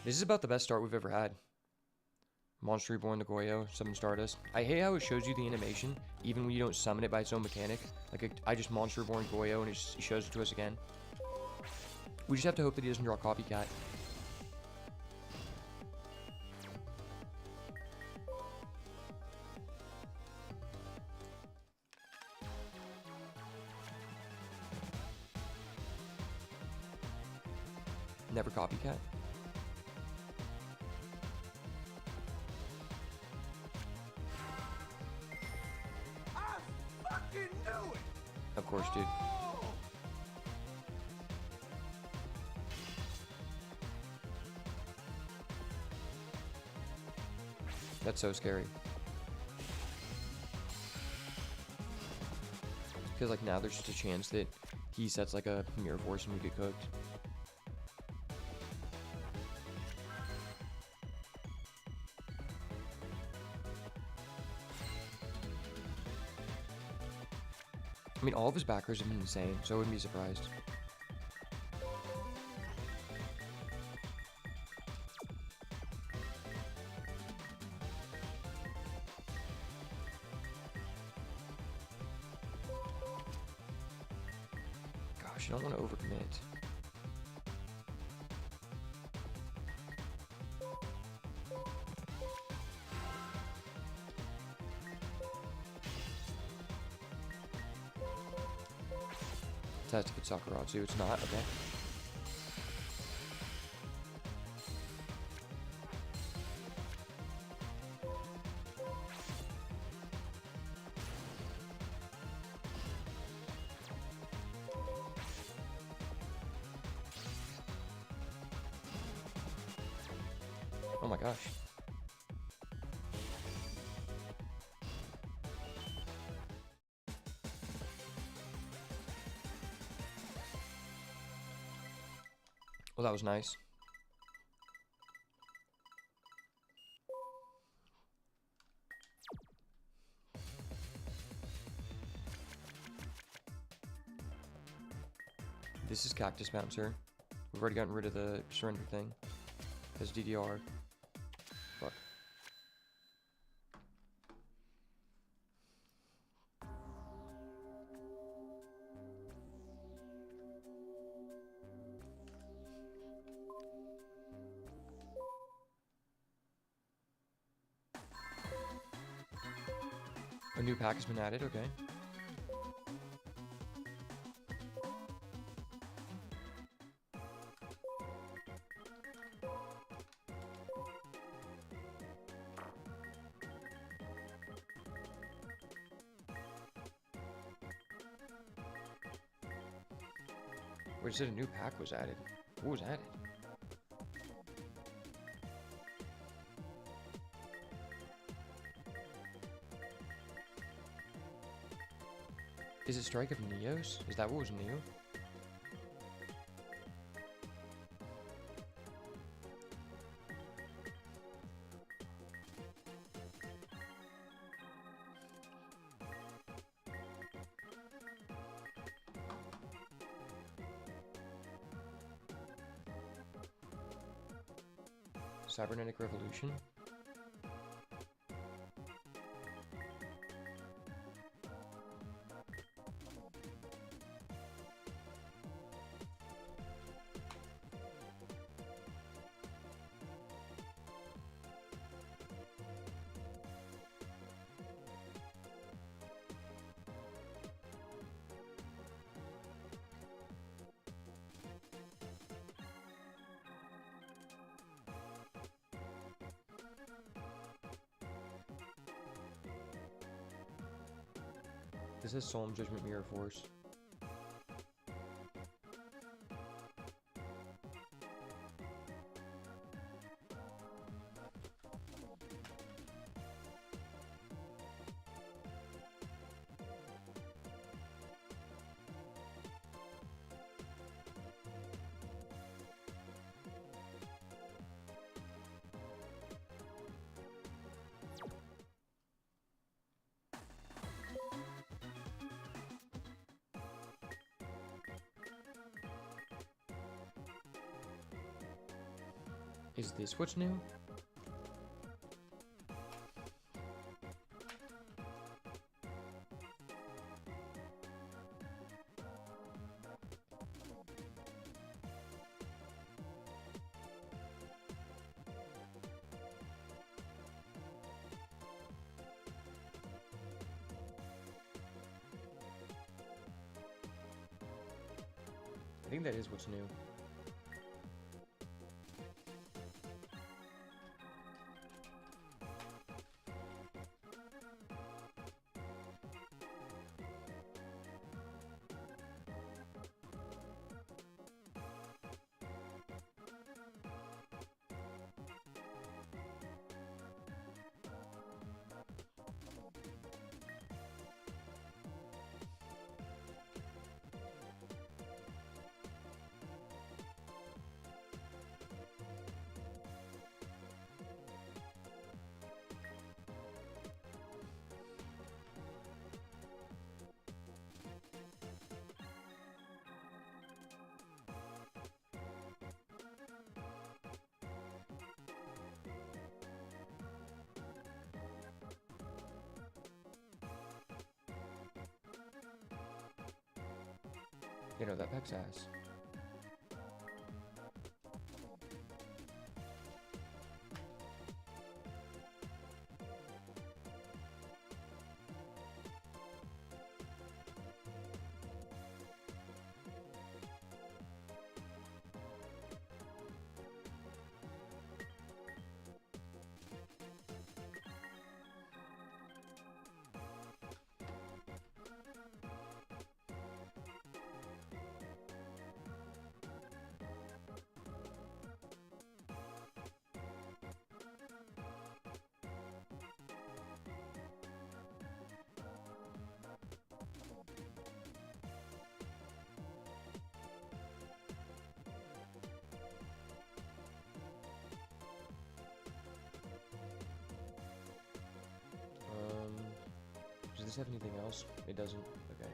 This is about the best start we've ever had. Monster Reborn, the Goyo, Summon Stardust. I hate how it shows you the animation, even when you don't summon it by its own mechanic. Like, I just Monster Reborn Goyo, and it shows it to us again. We just have to hope that he doesn't draw Copycat. Never Copycat. I fucking knew it. Of course, dude. Oh! That's so scary. Because like now there's just a chance that he sets like a Mirror Force and we get cooked. I mean, all of his backers have been insane, so I wouldn't be surprised. Gosh, I don't want to overcommit. Test if it's Sakuratsu. It's not. Okay. Oh my gosh. Well, that was nice. This is Cactus Bouncer. We've already gotten rid of the surrender thing. As DDR. Fuck. A new pack has been added, okay. Wait, it said a new pack was added. What was added? Is it Strike of Neos? Is that what was new? Cybernetic Revolution? This is Solemn Judgment Mirror Force. Is this what's new? I think that is what's new. You know, that pack's ass. Does this have anything else? It doesn't? Okay.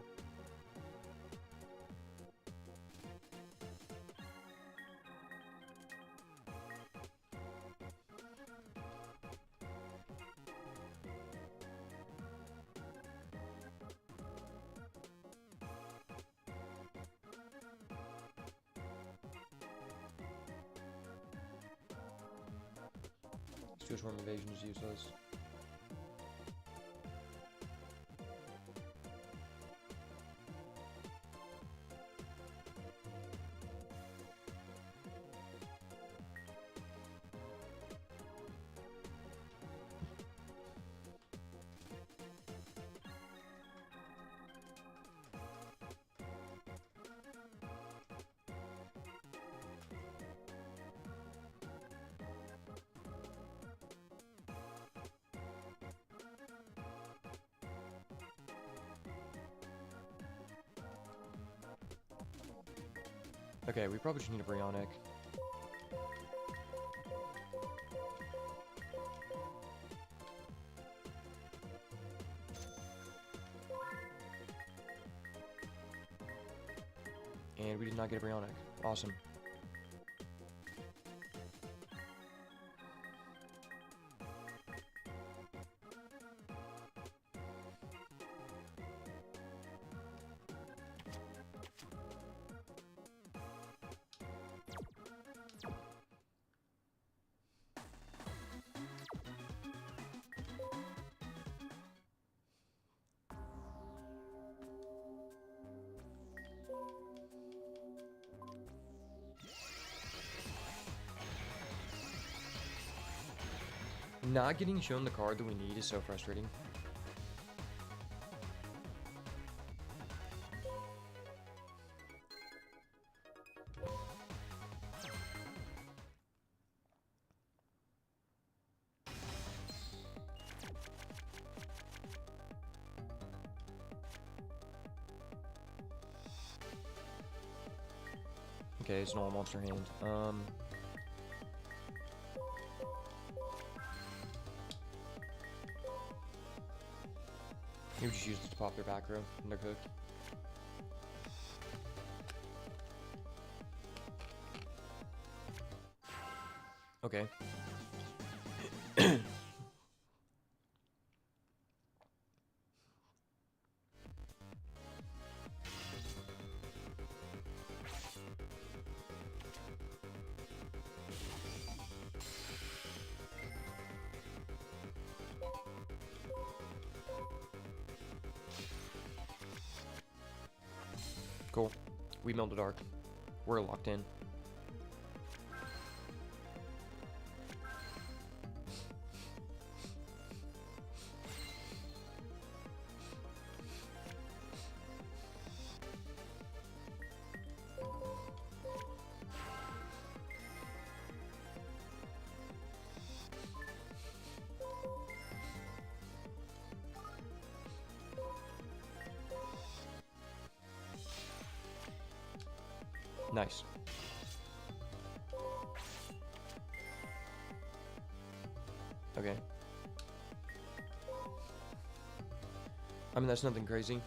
Steel invasion is useless. Okay, we probably just need a Brionic. And we did not get a Brionic. Awesome. Not getting shown the card that we need is so frustrating. Okay, it's an all monster hand. You just use it to pop their back row and they're cooked. Okay. Cool. We melted arc. We're locked in. Nice. Okay. I mean, that's nothing crazy.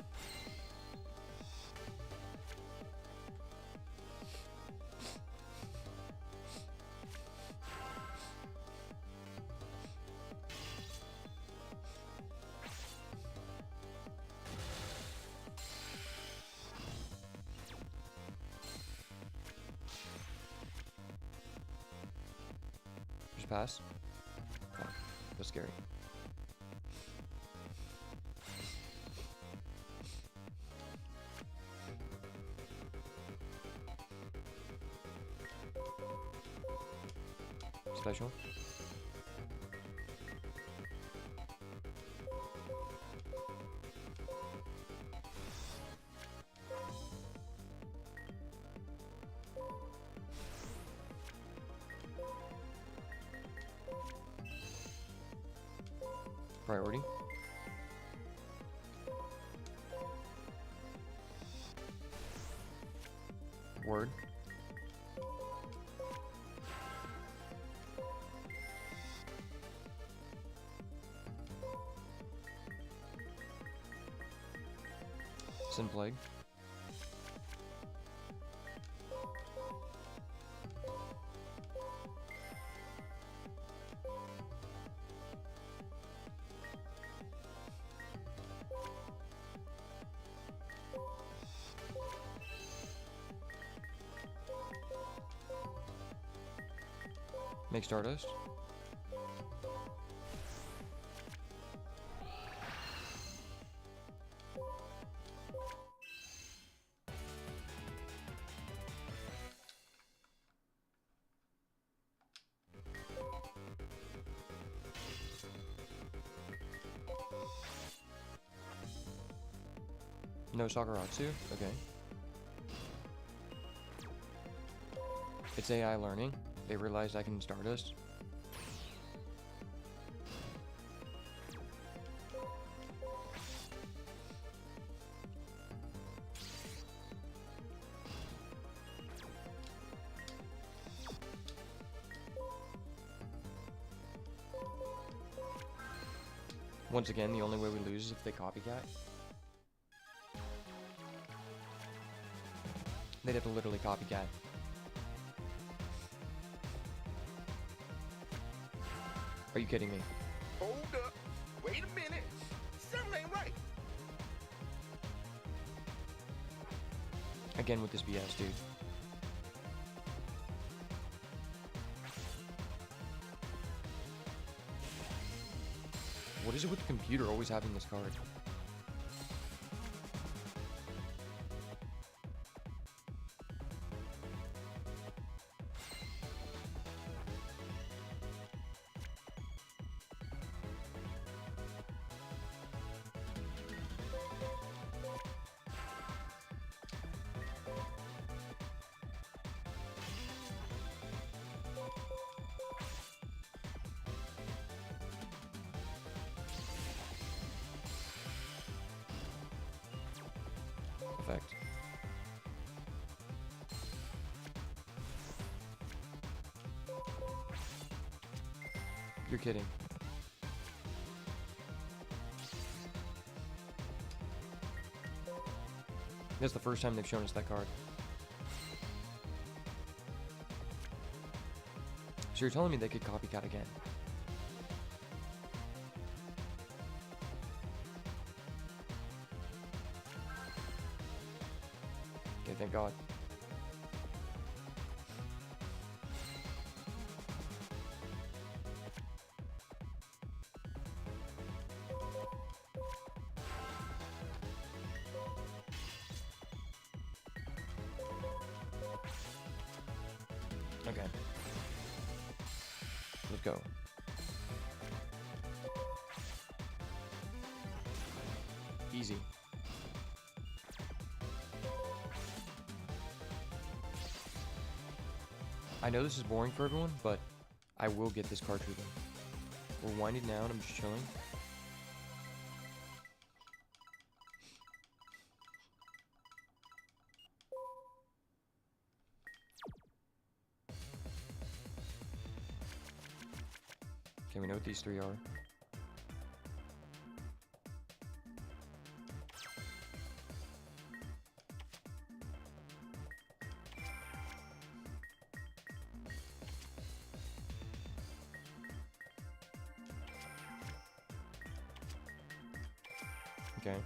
Just pass. Oh, that's scary. Special. Priority. Word. Sin Plague. Make Stardust. No Sakuratsu? Okay. It's AI learning. They realized I can Stardust. Once again, the only way we lose is if they copycat. They'd have to literally copycat. Are you kidding me? Hold up. Wait a minute. Something ain't right. Again with this BS, dude. What is it with the computer always having this card? Effect. You're kidding. That's the first time they've shown us that card. So you're telling me they could copycat again? Okay, thank God. Okay. Let's go. Easy. I know this is boring for everyone, but I will get this card treatment. We're winding down, I'm just chilling. Okay, we know what these three are. Okay.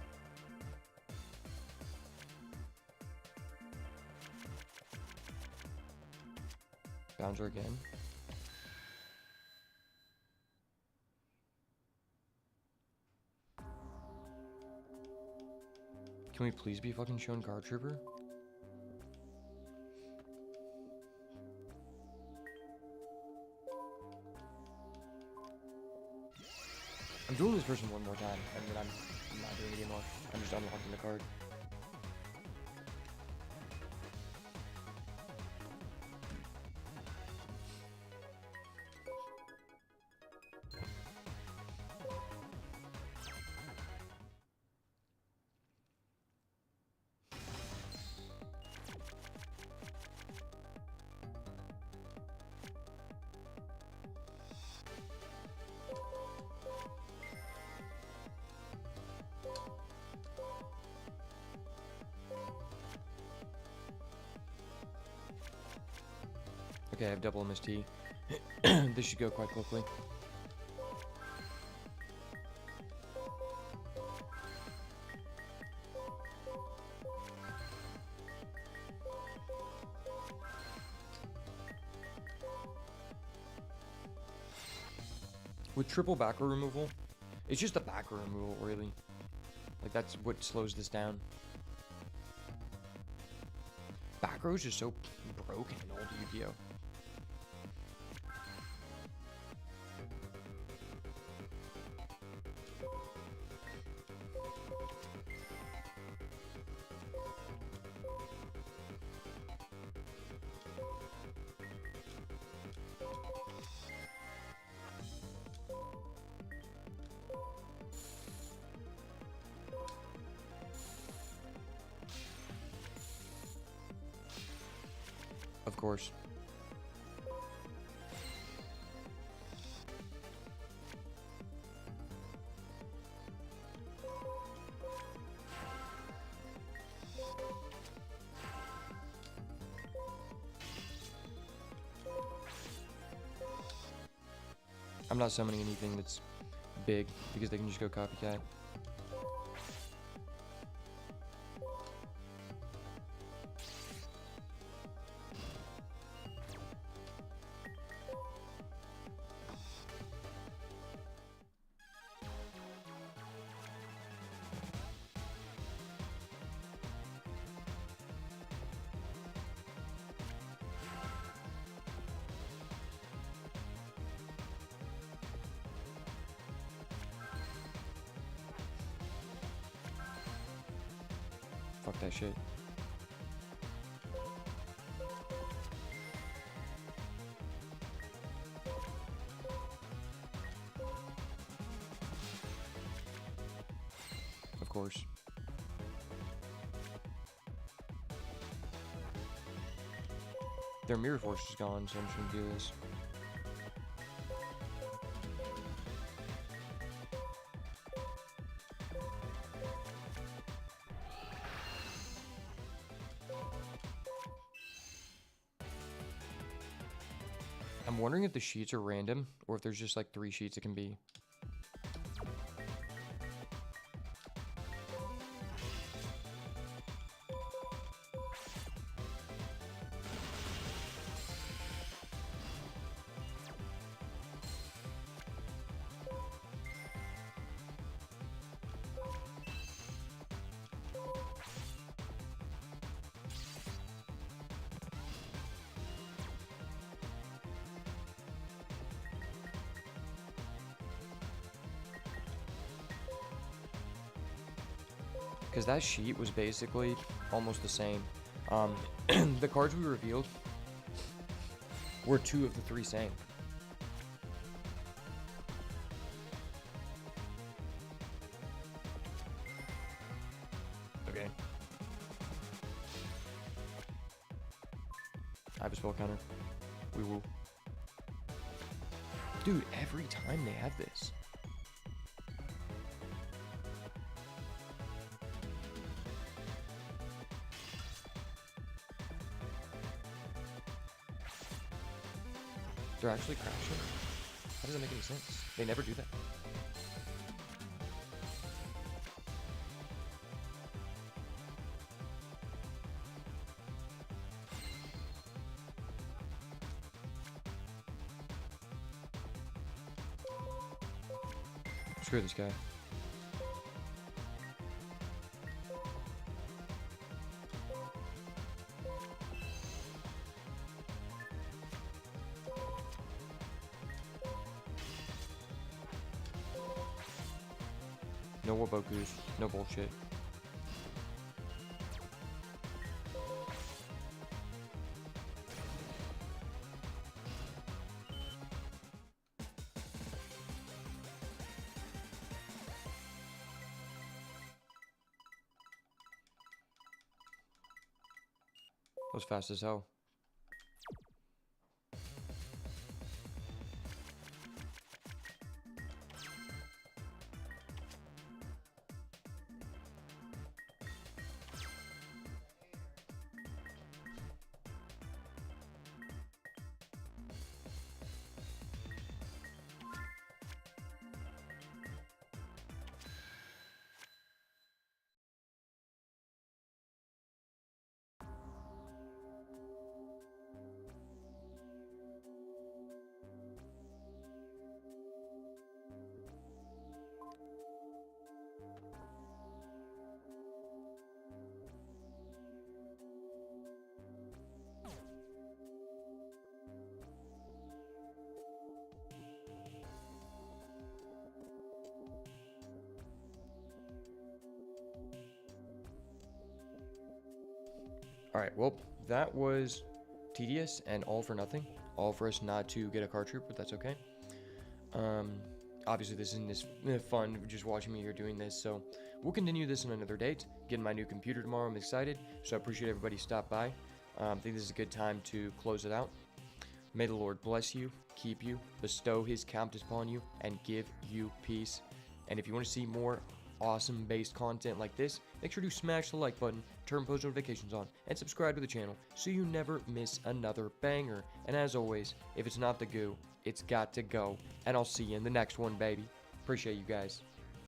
Bouncer again. Can we please be fucking shown Card Trooper? I'm doing this person one more time, and then I'm not doing it anymore. I'm just unlocking the card. Okay, I have double MST. This should go quite quickly. With triple backer removal, it's just the backer removal, really. Like, that's what slows this down. Back row is just so broken in old Yu-Gi-Oh! Of course. I'm not summoning anything that's big because they can just go copycat. Fuck that shit. Of course. Their mirror force is gone, so I'm just gonna do this. I'm wondering if the sheets are random or if there's just like 3 sheets it can be. Because that sheet was basically almost the same. The cards we revealed were 2 of the 3 same. Okay. I have a spell counter. We will. Dude, every time they have this. They're actually crashing? How does that make any sense? They never do that. Screw this guy. No Wabokus, no bullshit. That was fast as hell. Alright, well, that was tedious and all for nothing. All for us not to get a card troop, but that's okay. Obviously this isn't as fun just watching me here doing this, so we'll continue this on another date. Getting my new computer tomorrow, I'm excited, so I appreciate everybody stop by. I think this is a good time to close it out. May the Lord bless you, keep you, bestow his countenance upon you, and give you peace. And if you want to see more awesome based content like this, make sure to smash the like button, turn post notifications on, and subscribe to the channel so you never miss another banger. And as always, if it's not the goo, it's got to go. And I'll see you in the next one, baby. Appreciate you guys.